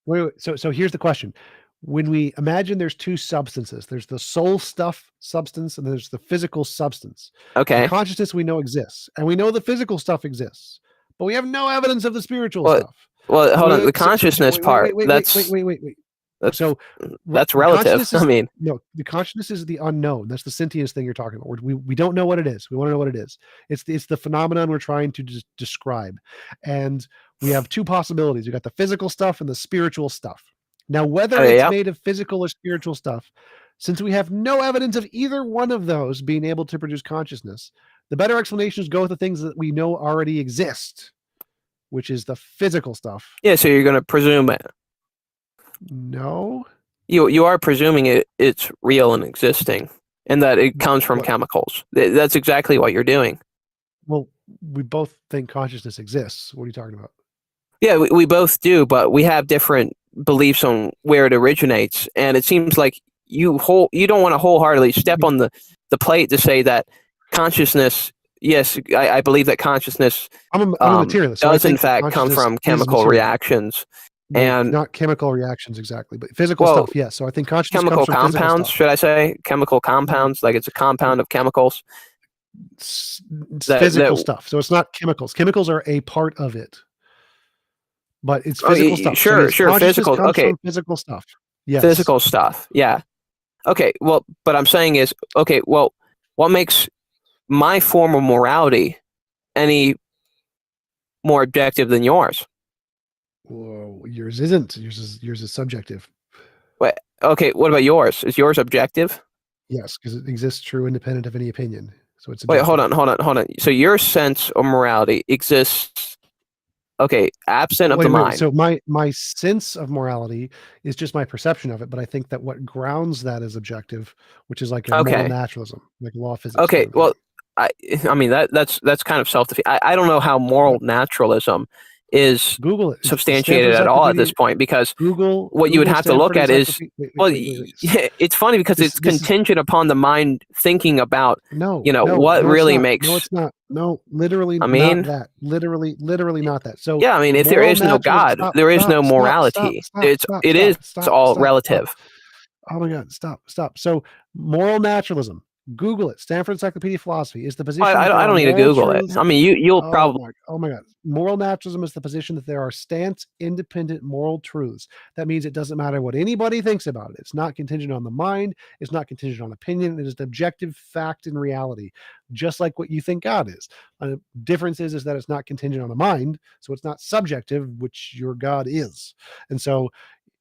Wait. So here's the question: when we imagine there's two substances, there's the soul stuff substance, and there's the physical substance. Okay. The consciousness we know exists, and we know the physical stuff exists, but we have no evidence of the spiritual stuff. Well, hold on. The consciousness part. Wait. That's relative. I mean, no, the consciousness is the unknown. That's the sentience thing you're talking about. We don't know what it is. We want to know what it is. It's the phenomenon we're trying to describe, and we have two possibilities. We got the physical stuff and the spiritual stuff. Now, whether it's made of physical or spiritual stuff, since we have no evidence of either one of those being able to produce consciousness, the better explanations go with the things that we know already exist, which is the physical stuff. Yeah, so you're going to presume it. No. You are presuming it's real and existing, and that it comes from chemicals. That's exactly what you're doing. Well, we both think consciousness exists. What are you talking about? Yeah, we both do, but we have different beliefs on where it originates, and it seems like you don't want to wholeheartedly step on the plate to say that consciousness. Yes, I believe that consciousness I'm a materialist, does in fact come from chemical reactions. And not chemical reactions exactly, but physical stuff. Yes. So I think consciousness chemical comes from compounds. Should I say chemical compounds? Like it's a compound of chemicals. It's physical stuff. So it's not chemicals. Chemicals are a part of it, but it's physical stuff. Sure. Physical. Okay. Physical stuff. Yes. Physical stuff. Yeah. Okay. Well, but I'm saying is okay. Well, what makes my form of morality any more objective than yours? Whoa, yours isn't. Yours is subjective. Wait, okay, what about yours? Is yours objective? Yes, because it exists true, independent of any opinion. So it's wait, hold on. So your sense of morality exists, okay, absent of the mind. So my sense of morality is just my perception of it, but I think that what grounds that is objective, which is like a moral naturalism, like law of physics. Okay, well, I mean that's kind of self-defeating. I don't know how moral naturalism is Google it. Substantiated at all at this point, because what you would have to look at is it's funny because it's contingent upon the mind thinking about what really makes. No, it's not. No, literally. I mean, not that. Literally not that. So yeah, I mean, if there is no God, there is no morality. It's all relative. Oh my God! Stop. So moral naturalism. Google it. Stanford Encyclopedia of Philosophy is the position. I don't need to Google it. I mean, you'll probably. Oh my God! Moral naturalism is the position that there are stance independent moral truths. That means it doesn't matter what anybody thinks about it. It's not contingent on the mind. It's not contingent on opinion. It is an objective fact and reality, just like what you think God is. The difference is that it's not contingent on the mind, so it's not subjective, which your God is. And so,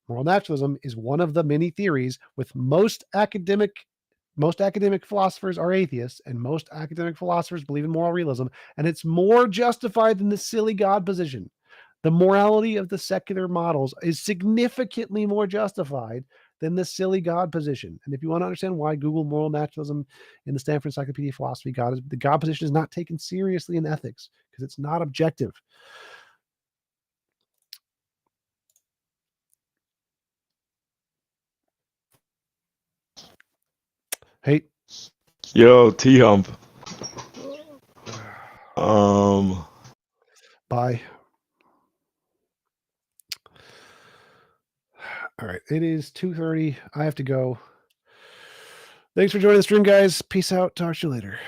moral naturalism is one of the many theories with most academic most academic philosophers are atheists, and most academic philosophers believe in moral realism, and it's more justified than the silly God position. The morality of the secular models is significantly more justified than the silly God position. And if you want to understand why, Google moral naturalism in the Stanford Encyclopedia of Philosophy. The God position is not taken seriously in ethics because it's not objective. Hey. Yo, TJump. Bye. All right. It is 2:30. I have to go. Thanks for joining the stream, guys. Peace out. Talk to you later.